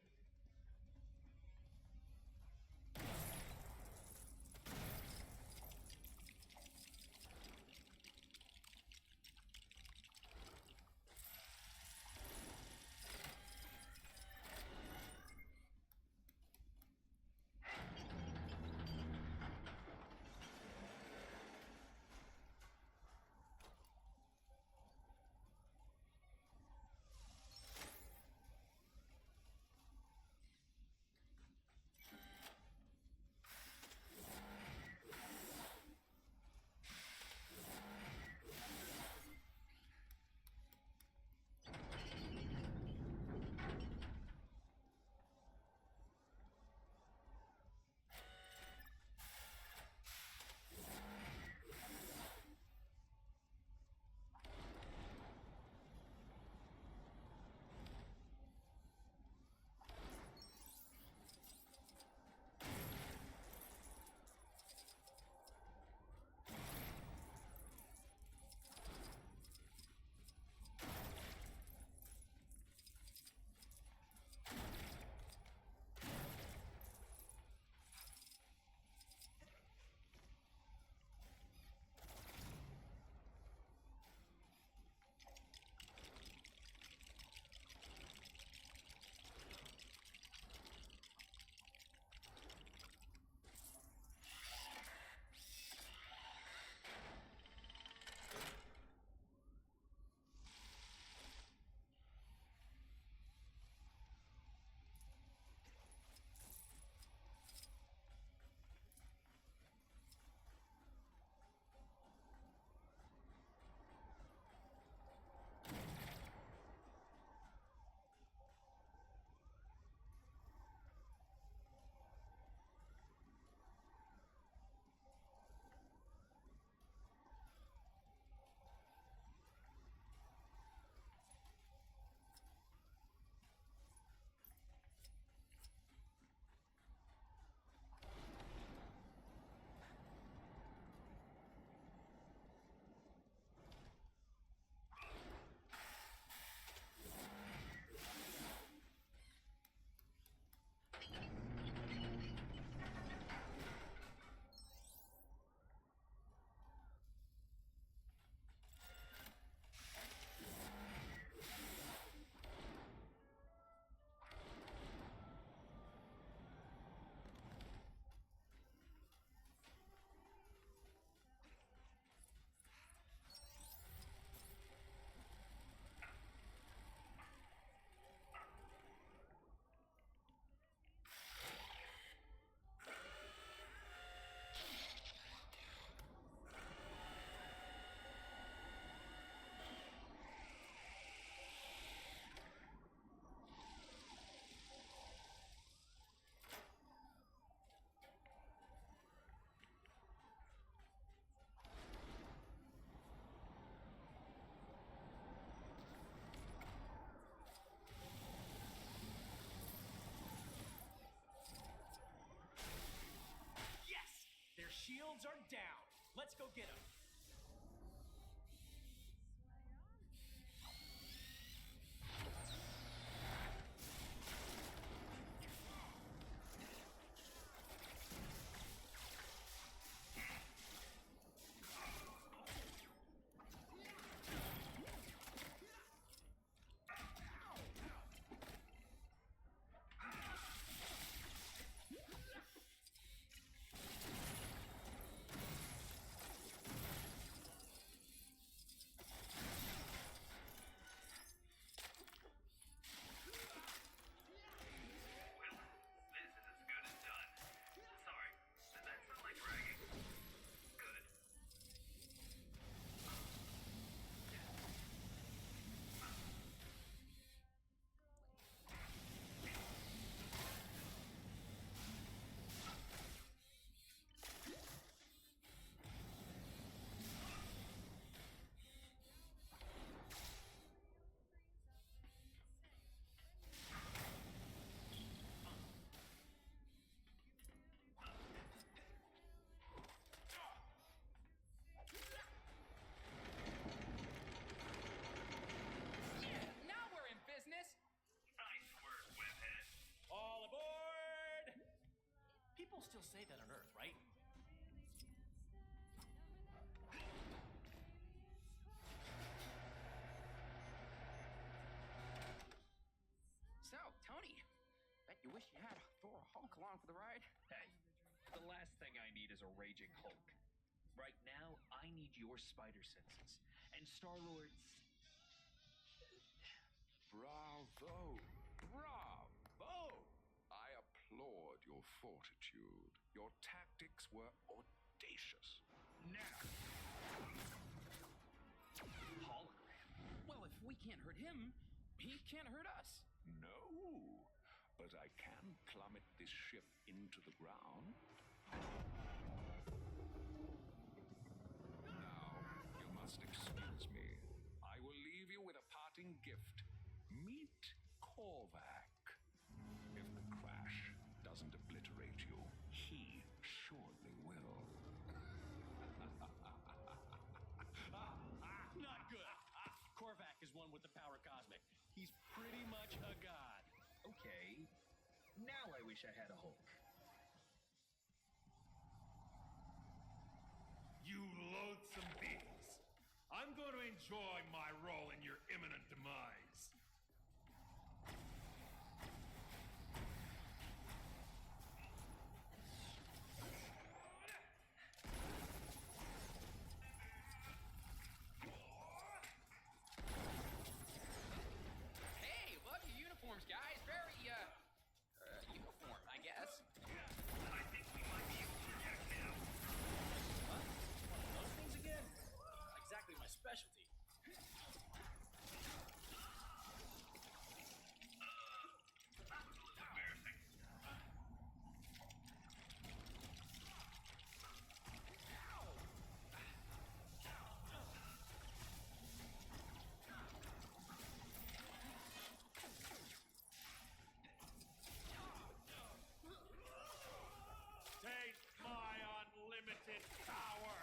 Shields are down. Let's go get them. People still say that on Earth, right? So, Tony, bet you wish you had Thor Hulk along for the ride? Hey, the last thing I need is a raging Hulk. Right now, I need your spider senses. And Star-Lord's... Bravo! Bravo! I applaud your fortitude. Your tactics were audacious. Now! Hologram. Well, if we can't hurt him, he can't hurt us. No, but I can plummet this ship into the ground. Now, you must excuse me. I will leave you with a parting gift. Meet Korvac. If the crash doesn't obliterate you, he surely will. Not good. Korvac is one with the power cosmic. He's pretty much a god. Okay, now I wish I had a Hulk. You loathsome beings! I'm going to enjoy my role in your imminent demise. Hey, love your uniforms, guys. Very, uniform, I guess. I think we might be able to check now. Huh? One of those things again? Not exactly my specialty. That was a little embarrassing. Taste my unlimited power!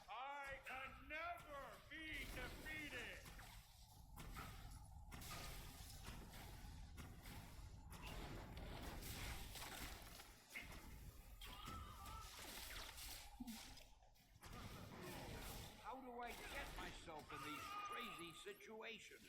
I can never be defeated! How do I get myself in these crazy situations?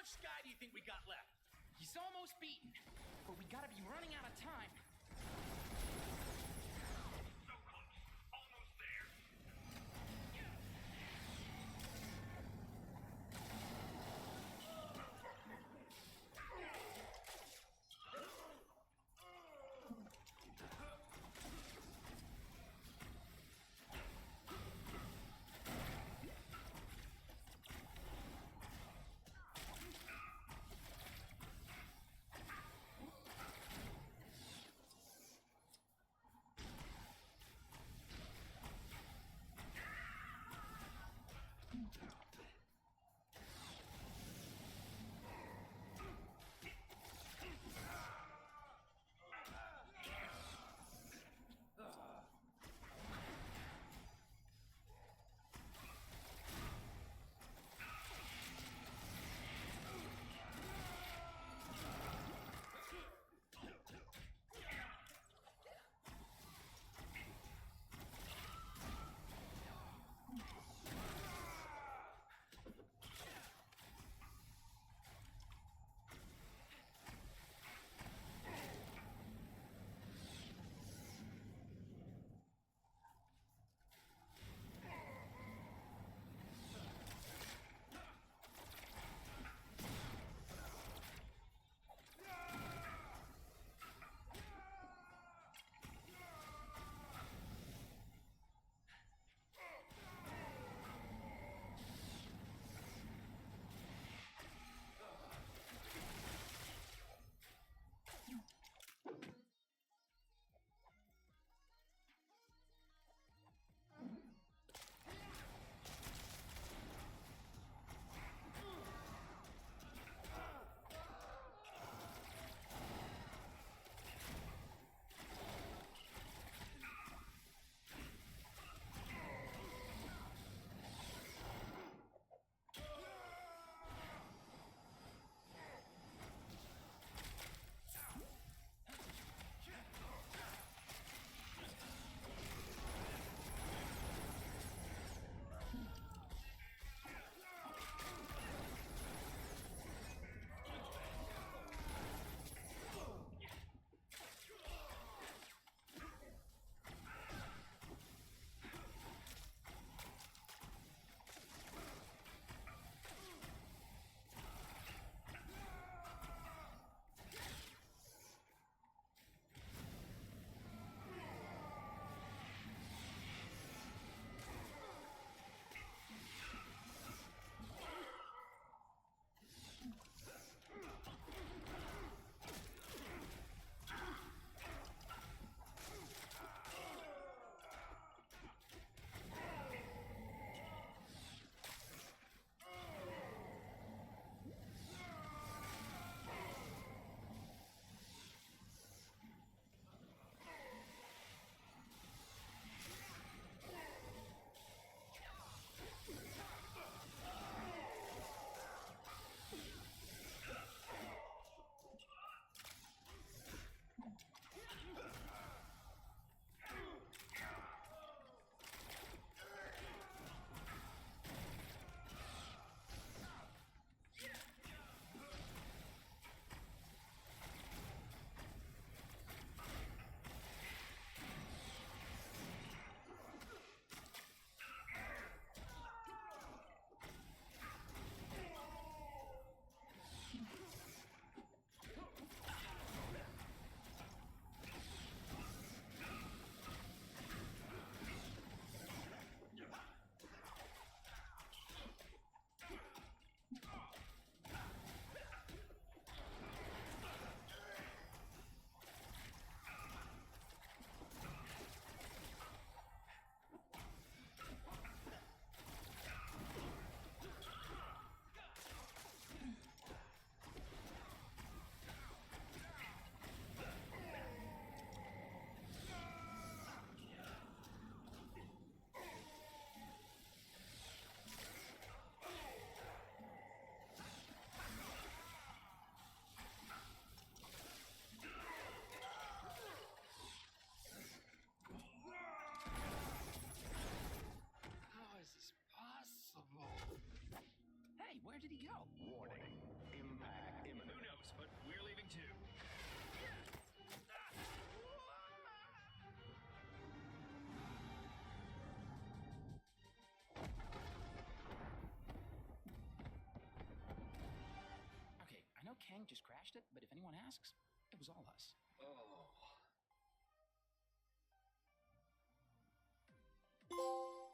sky do you think we got left? He's almost beaten, but we gotta be running out of time. So close. Almost there. Kang just crashed it, but if anyone asks, it was all us. Oh.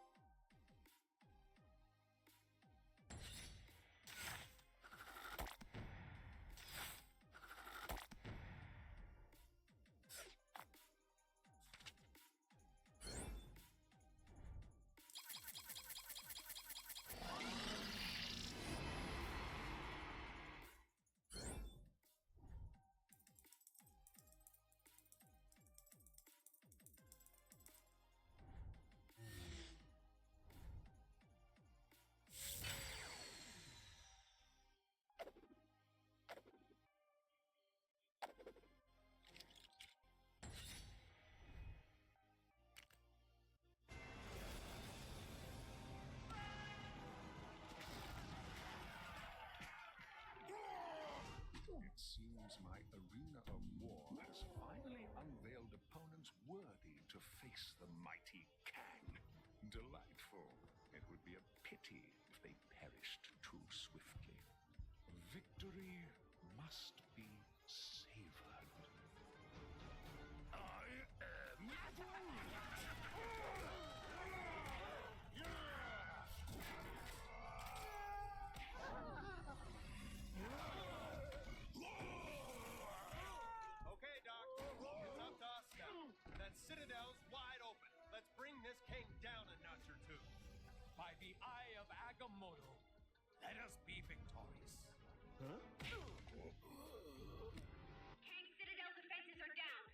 It seems my arena of war has finally unveiled opponents worthy to face the mighty Kang. Delightful. It would be a pity if they perished too swiftly. Victory must be savored. I am Okay, Doc. It's up to us now. That citadel's wide open. Let's bring this king down a notch or two. By the eye of Agamotto, let us be victorious. Huh? Kang Citadel defenses are down.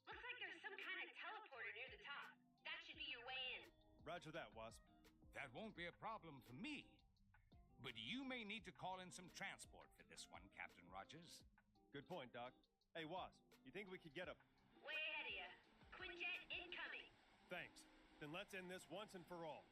Looks like there's some kind of teleporter near the top. That should be your way in. Roger that, Wasp. That won't be a problem for me. But you may need to call in some transport for this one, Captain Rogers. Good point, Doc. Hey, Wasp, you think we could get a... Way ahead of you. Quinjet incoming. Thanks. Then let's end this once and for all.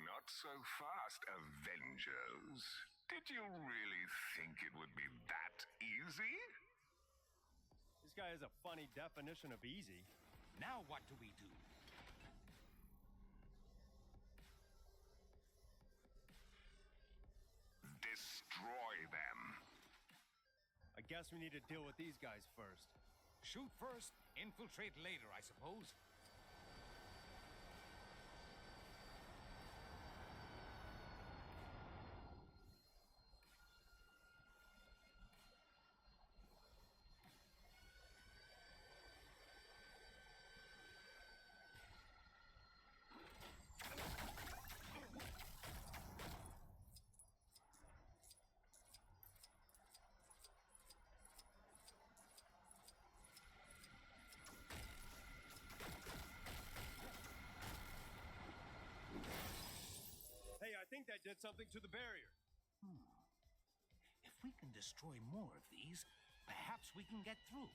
Not so fast, Avengers. Did you really think it would be that easy? This guy has a funny definition of easy. Now what do we do? Destroy them. I guess we need to deal with these guys first. Shoot first, infiltrate later, I suppose. Hey, I think that did something to the barrier. If we can destroy more of these, perhaps we can get through.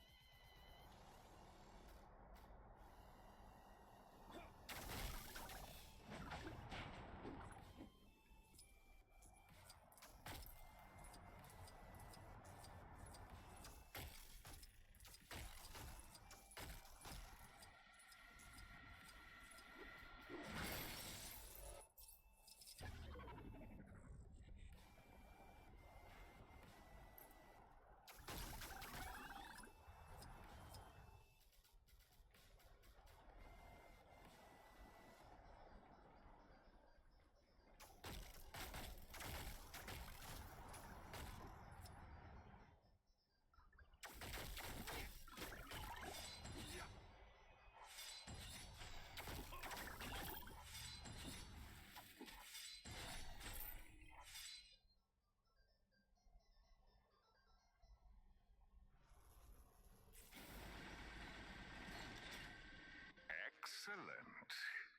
Excellent.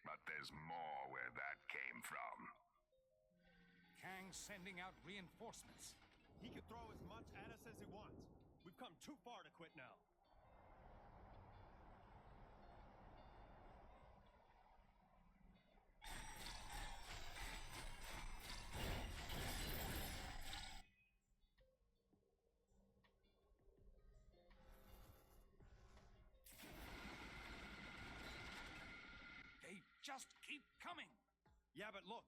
But there's more where that came from. Kang Kang's sending out reinforcements. He can throw as much at us as he wants. We've come too far to quit now. They just keep coming. Yeah, but look.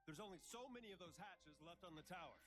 There's only so many of those hatches left on the tower.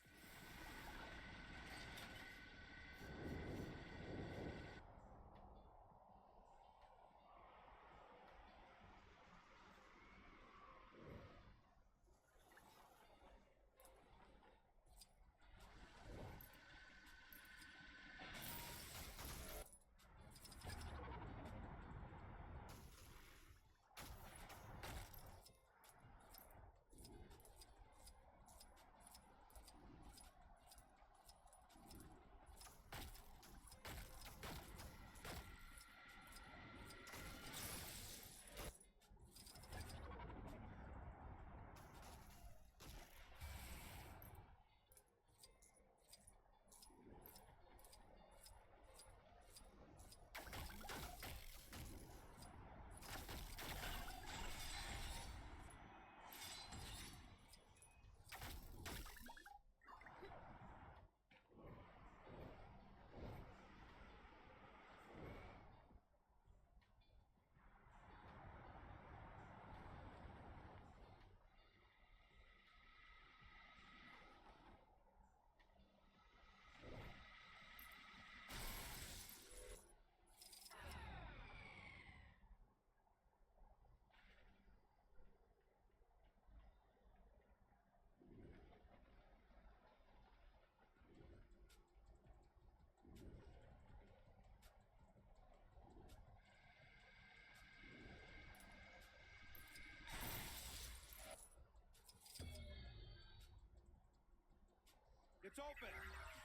It's open!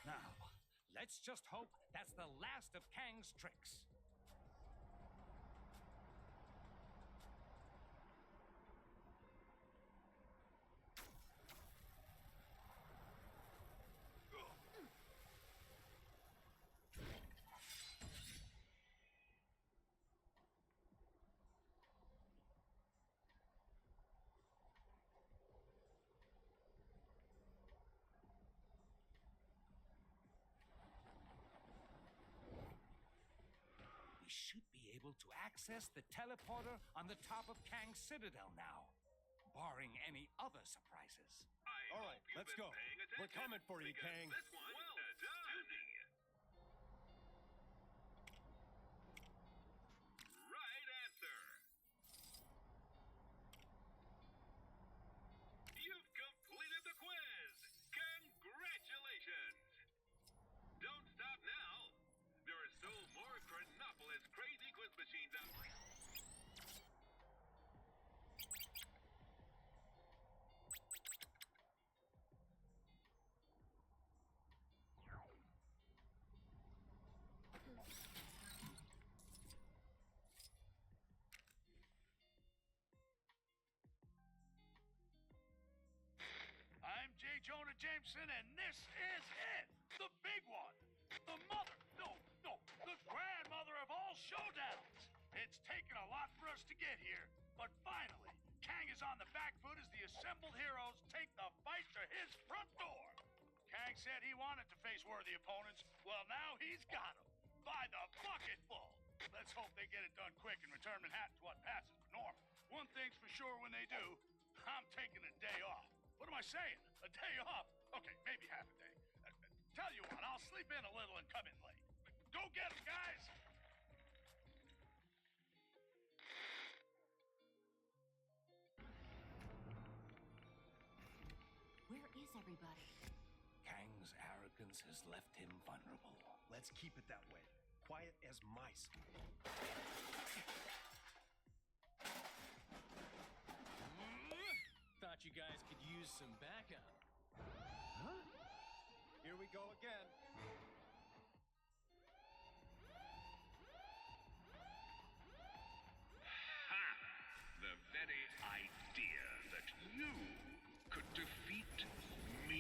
Now, let's just hope that's the last of Kang's tricks. We should be able to access the teleporter on the top of Kang's Citadel now, barring any other surprises. All right, let's go. We're coming for you, Kang. This one is doozy. Right answer. You've completed the quiz. Congratulations. Don't stop now. There are still more Chronopolis crazy quiz machines out there. I'm J. Jonah Jameson, and this is it! The big one! The mother, the grandmother of all showdowns! It's taken a lot for us to get here, but finally, Kang is on the back foot as the assembled heroes take the fight to his front door. Kang said he wanted to face worthy opponents. Well, now he's got them. By the bucketful! Let's hope they get it done quick and return Manhattan to what passes for normal. One thing's for sure when they do, I'm taking a day off. What am I saying? A day off? Okay, maybe half a day. Tell you what, I'll sleep in a little and come in late. Go get 'em, guys! Where is everybody? Kang's arrogance has left him vulnerable. Let's keep it that way. Quiet as mice. Thought you guys could use some backup. Huh? Here we go again. Ha! The very idea that you could defeat me.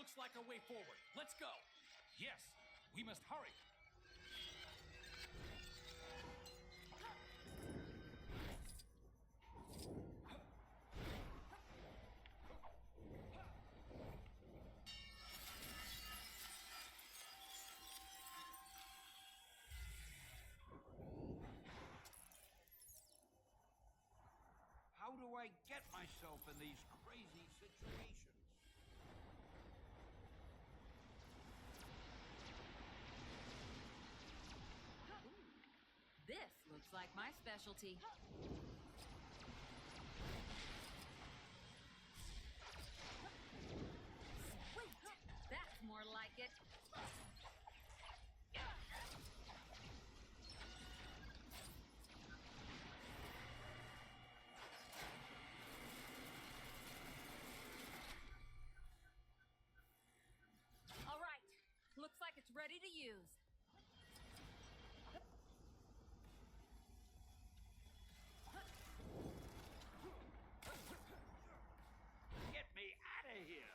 looks like our way forward. Let's go. Yes, we must hurry. How do I get myself in these crazy situations? This looks like my specialty. Sweet! That's more like it. All right. Looks like it's ready to use. Get me out of here!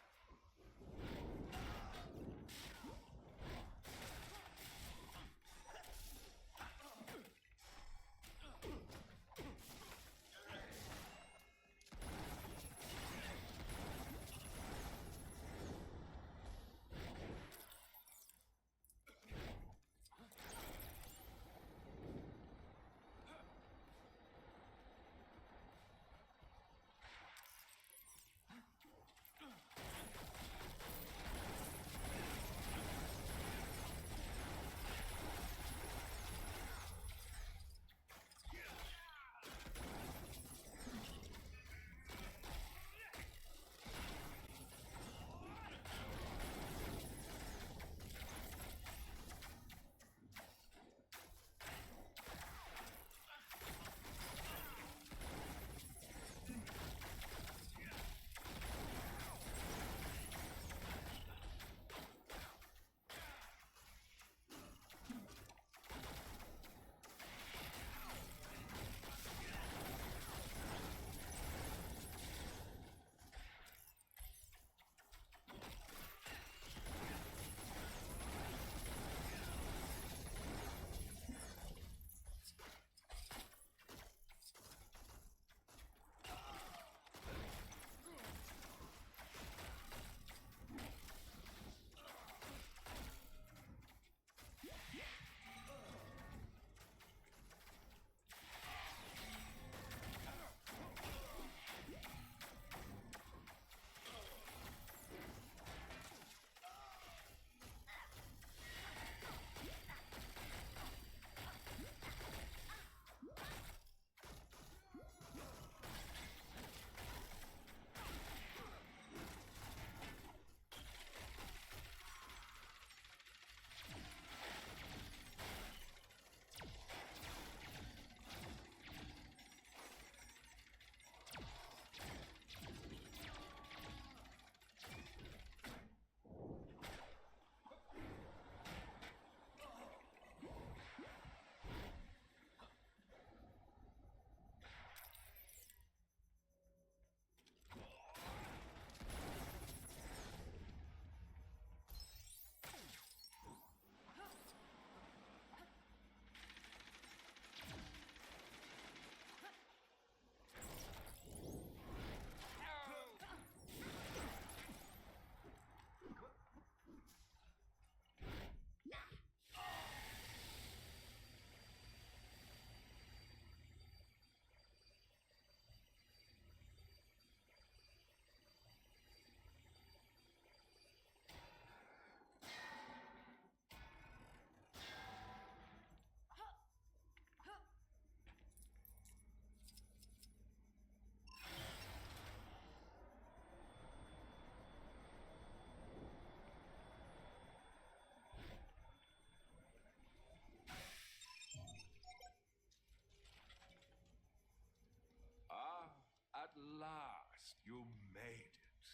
At last, you made it.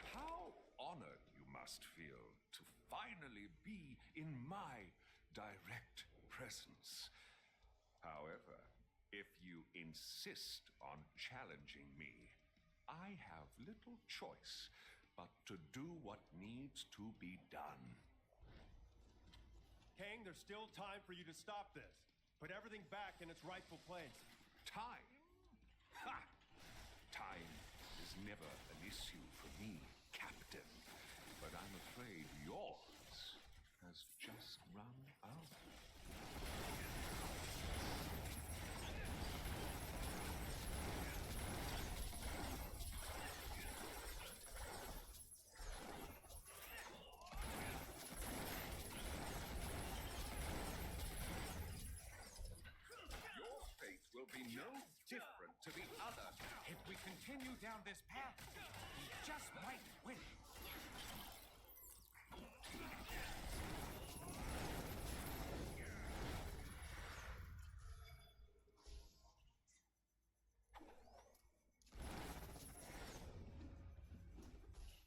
How honored you must feel to finally be in my direct presence. However, if you insist on challenging me, I have little choice but to do what needs to be done. Kang, there's still time for you to stop this. Put everything back in its rightful place. Time? Ha! Time is never an issue for me, Captain. But I'm afraid yours has just run out. Your fate will be no different to the other. If we continue down this path, we just might win.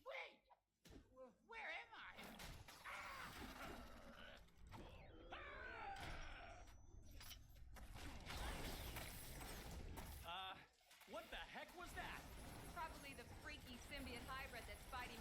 Wait! Where am I? What the heck was that? Probably the freaky symbiote hybrid that's fighting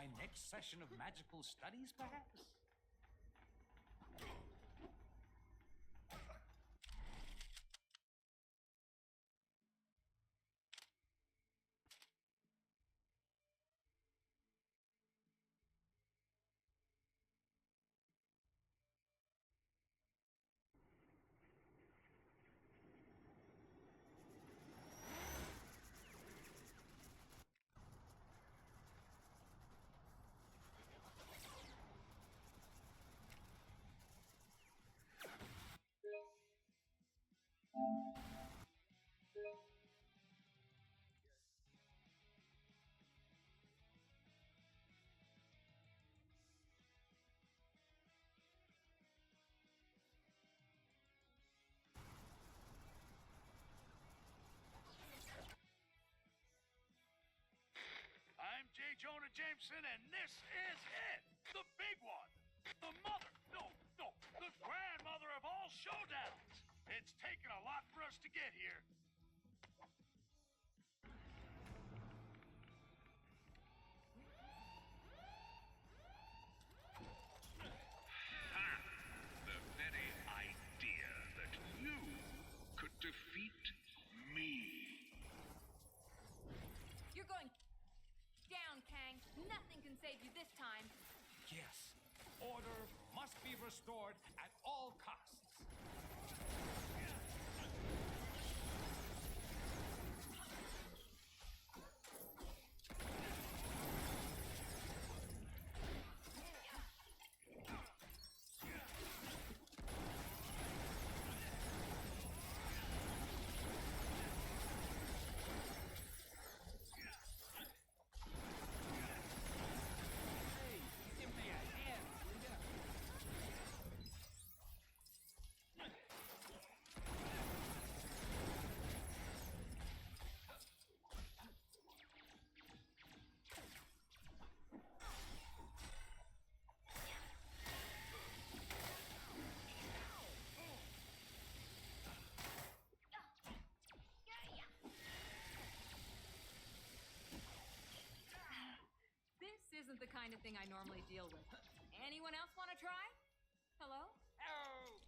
my next session of magical studies, perhaps? I'm J. Jonah Jameson, and this is it! The big one! The mother, no, the grandmother of all showdowns! It's taken a lot for us to get here. The very idea that you could defeat me. You're going down, Kang. Nothing can save you this time. Yes. Order must be restored at all costs. This isn't the kind of thing I normally deal with. Anyone else want to try? Hello? Oh!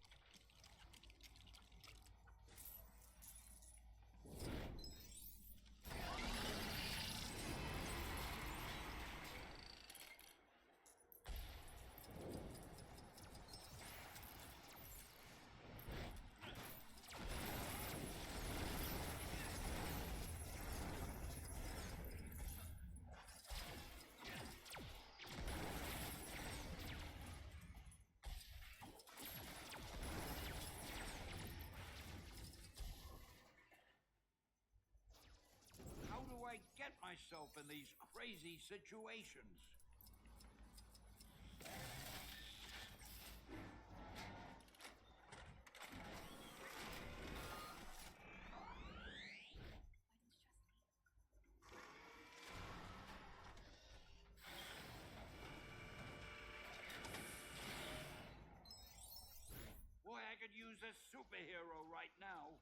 How do I get myself in these crazy situations? Boy, I could use a superhero right now.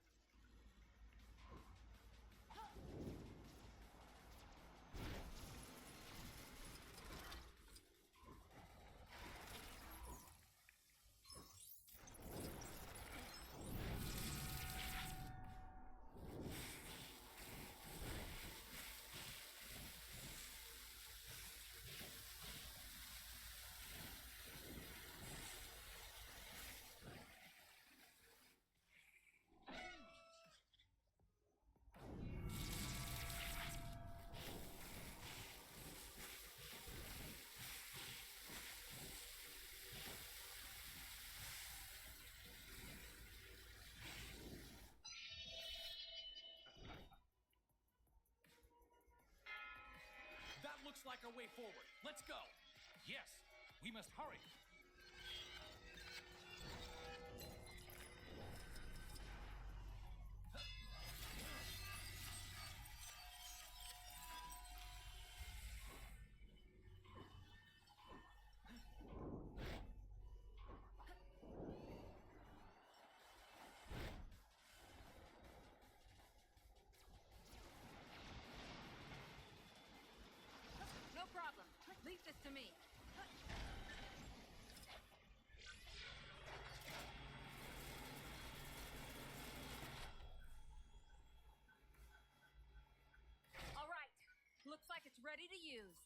That looks like our way forward. Let's go. Yes, we must hurry. No problem. Leave this ready to use.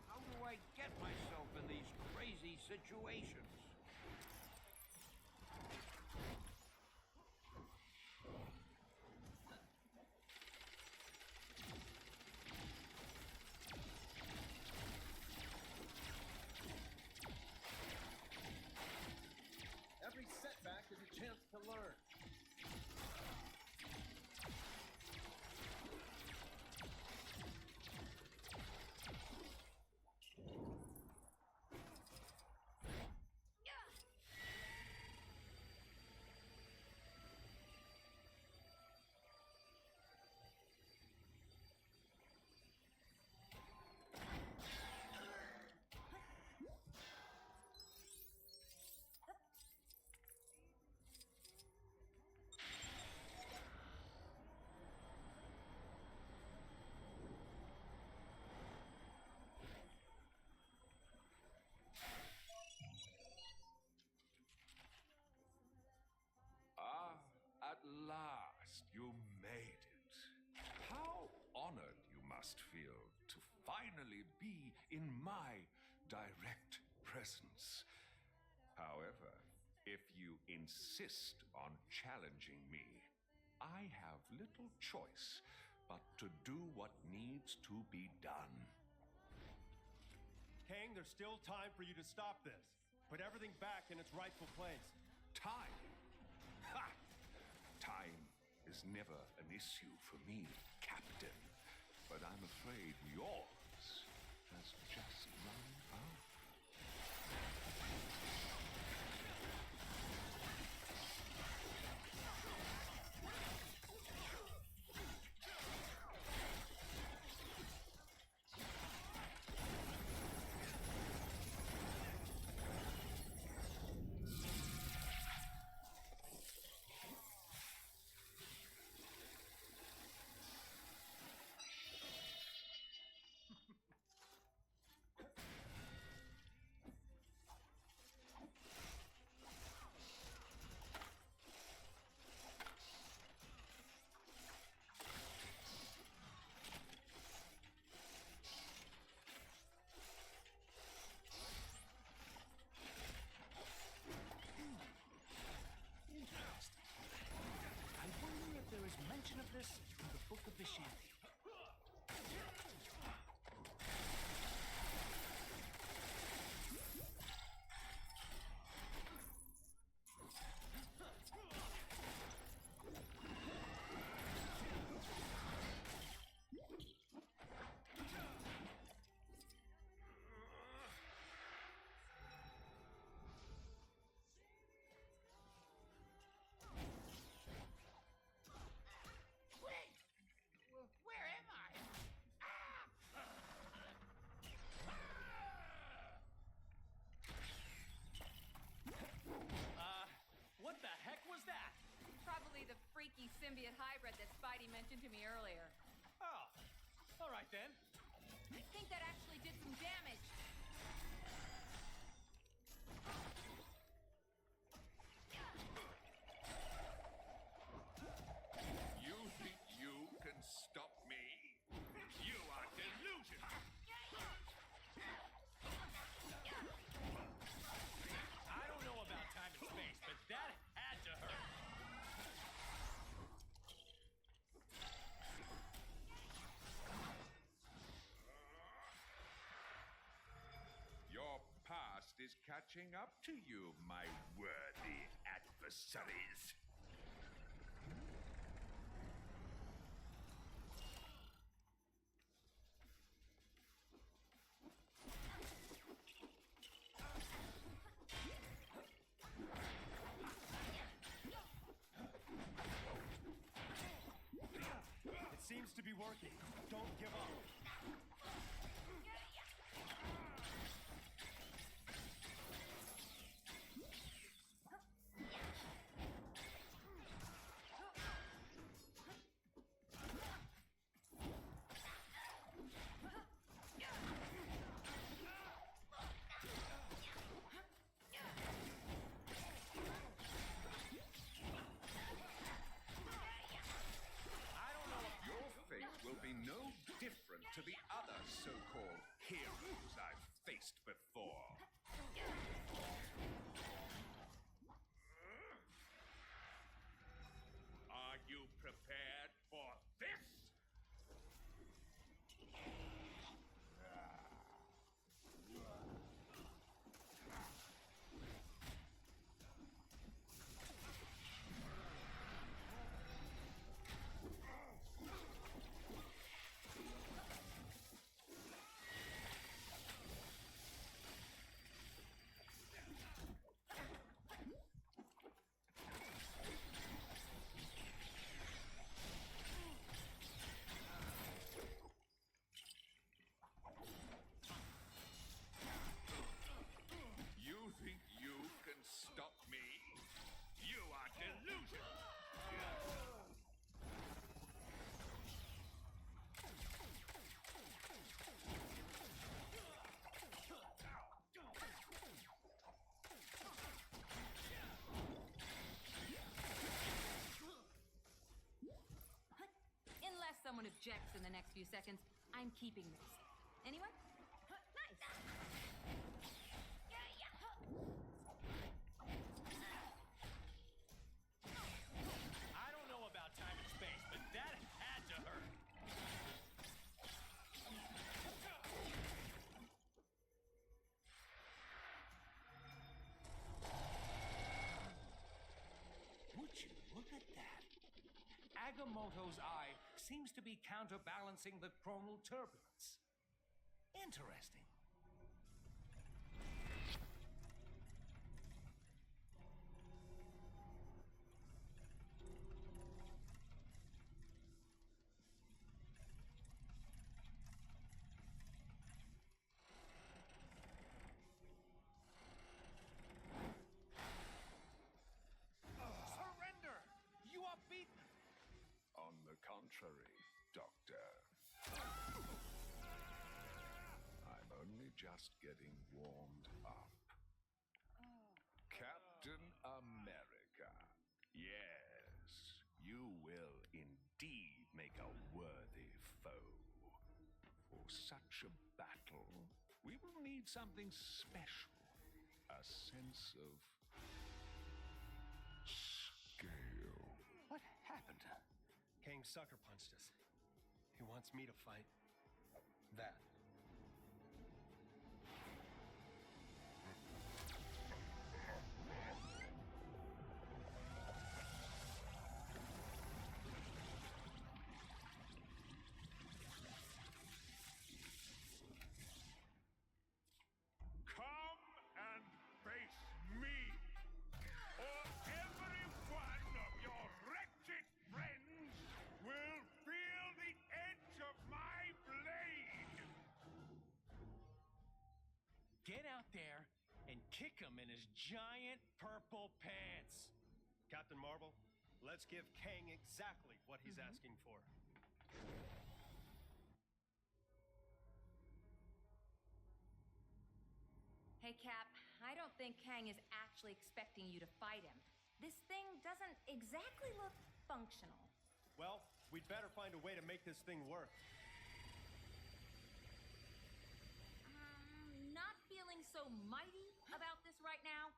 How do I get myself in these crazy situations? Every setback is a chance to learn. At last, you made it. How honored you must feel to finally be in my direct presence. However, if you insist on challenging me, I have little choice but to do what needs to be done. Kang, there's still time for you to stop this. Put everything back in its rightful place. Time? Ha! Time is never an issue for me, Captain. But I'm afraid yours has just run out. Mention of this in the Book of Vishanti. Symbiote hybrid that Spidey mentioned to me earlier. Oh, all right then. I think that actually did some damage. You think you can stop me? You are delusional. I don't know about time and space, but that had to hurt. Your past is catching up to you, my worthy adversaries. It seems to be working. Don't give up. I objects in the next few seconds, I'm keeping this. Anyone? Nice. I don't know about time and space, but that had to hurt. Would you look at that? Agamotto's eye seems to be counterbalancing the chronal turbulence. Interesting. Surrender! You are beaten! On the contrary, Doctor. I'm only just getting warmed up. Captain America. Yes, you will indeed make a worthy foe. For such a battle, we will need something special. A sense of scale. What happened? Kang sucker punched us. He wants me to fight that. Come and face me, or every one of your wretched friends will feel the edge of my blade. Get out there and kick him in his giant purple pants. Captain Marvel, let's give Kang exactly what he's asking for. Hey, Cap, I don't think Kang is actually expecting you to fight him. This thing doesn't exactly look functional. Well, we'd better find a way to make this thing work. Not feeling so mighty about this right now.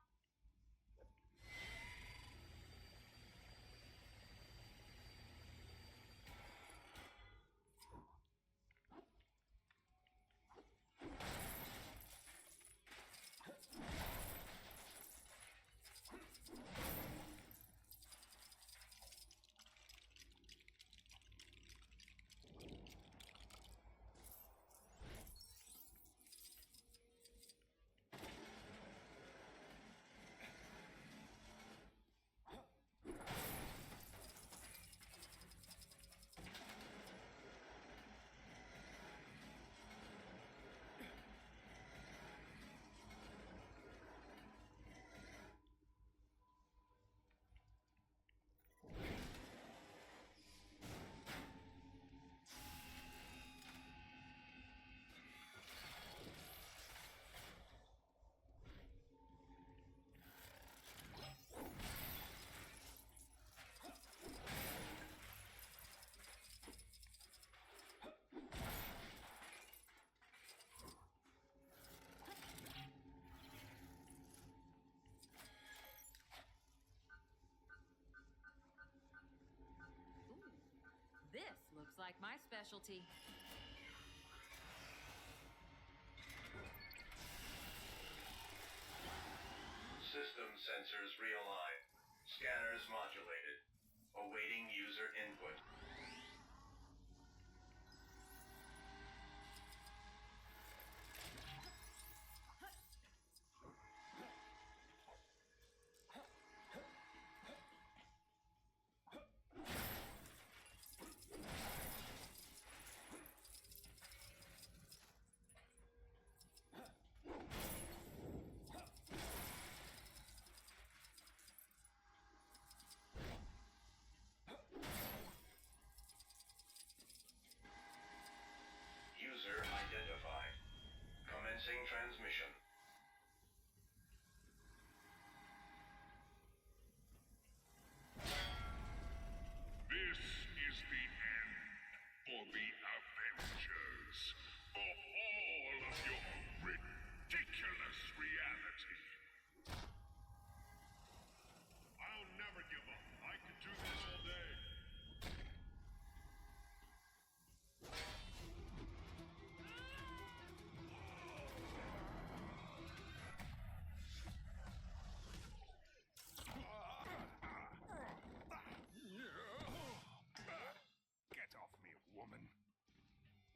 This looks like my specialty. System sensors realigned. Scanners modulated. Awaiting user input.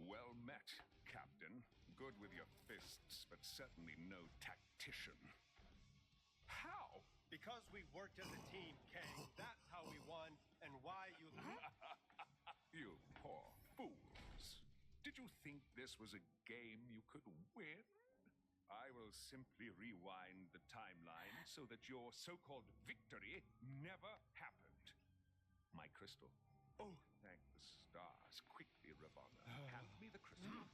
Well met, Captain. Good with your fists, but certainly no tactician. How? Because we worked as a team, Kang. That's how we won, and why you... You poor fools. Did you think this was a game you could win? I will simply rewind the timeline so that your so-called victory never happened. My crystal. Oh, thank the stars. Quickly, Ravonna. Hand me the crystal.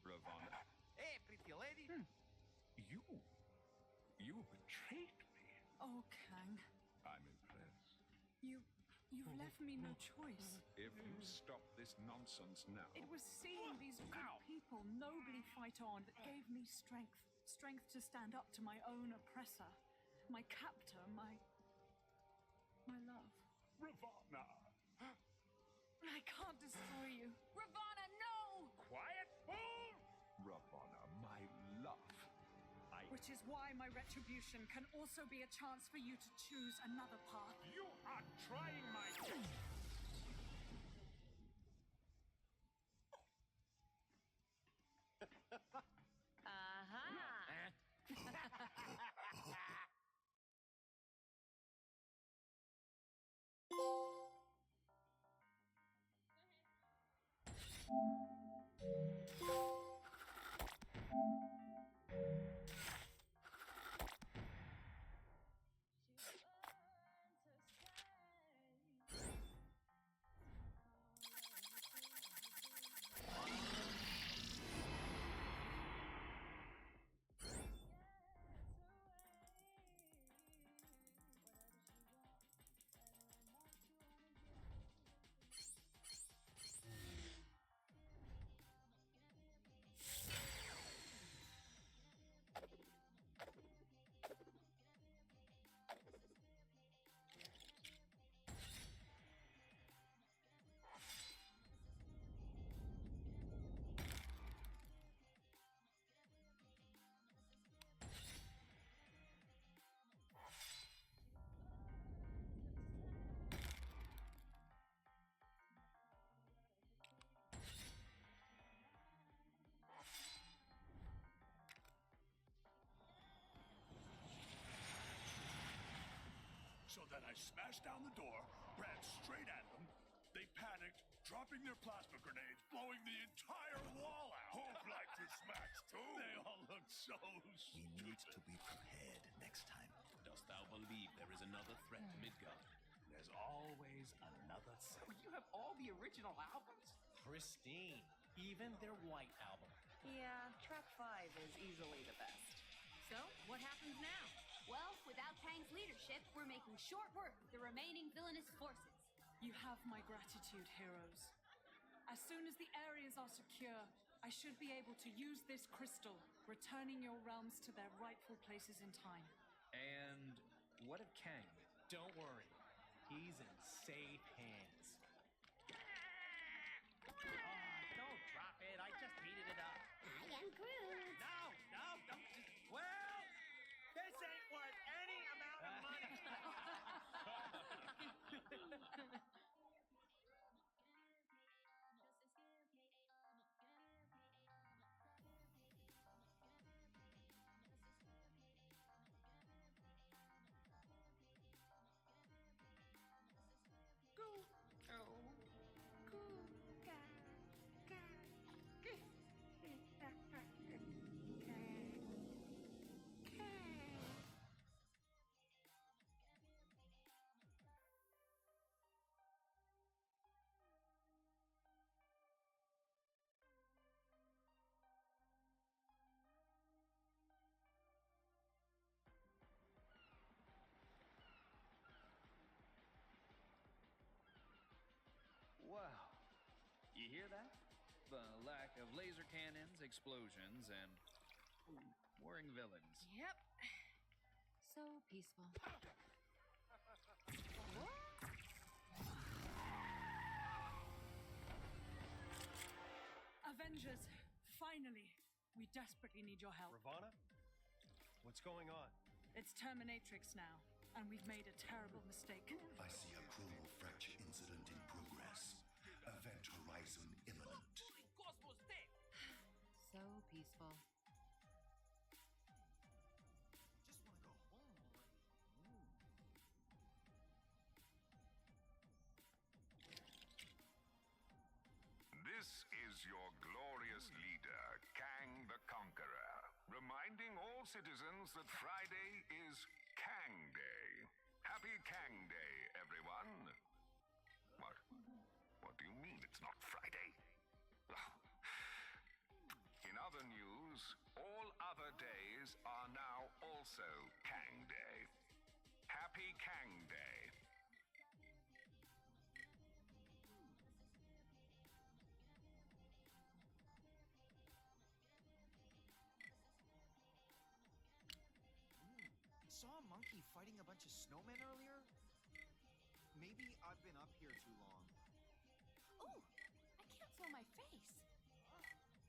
Ravonna. Hey, pretty lady. You betrayed me. Oh, Kang. I'm impressed. You've left me no choice. If you stop this nonsense now... It was seeing these good people nobly fight on that gave me strength. Strength to stand up to my own oppressor. My captor, my love. Ravonna! I can't destroy you. Ravonna, no! Quiet, fool! Ravonna, my love. Which is why my retribution can also be a chance for you to choose another path. You are trying my... So then I smashed down the door, ran straight at them. They panicked, dropping their plasma grenades, blowing the entire wall out. Who'd like this match too? They all looked so We need to be prepared next time. Dost thou believe there is another threat to Midgard? There's always another threat. You have all the original albums? Pristine. Even their white album. Yeah, track 5 is easily the best. So, what happens now? Well, without Kang's leadership, we're making short work with the remaining villainous forces. You have my gratitude, heroes. As soon as the areas are secure, I should be able to use this crystal, returning your realms to their rightful places in time. And what of Kang? Don't worry. He's in safe hands. Don't drop it. I just heated it up. I am Groot. No, don't. Well, this ain't worth any amount of money. Wow. You hear that? The lack of laser cannons, explosions, and warring villains. Yep. So peaceful. Avengers, finally! We desperately need your help. Ravonna? What's going on? It's Terminatrix now, and we've made a terrible mistake. I see a chrono fracture incident in progress. Event horizon imminent. Cosmos, wonderful. Just want to go home already. This is your glorious leader, Kang the Conqueror, reminding all citizens that Friday is Kang Day. Happy Kang Day, everyone. What? What do you mean it's not Friday? In other news, all other days are now also Kang Day. Happy Kang Day. Saw a monkey fighting a bunch of snowmen earlier? Maybe I've been up here too long. Ooh, I can't feel my face.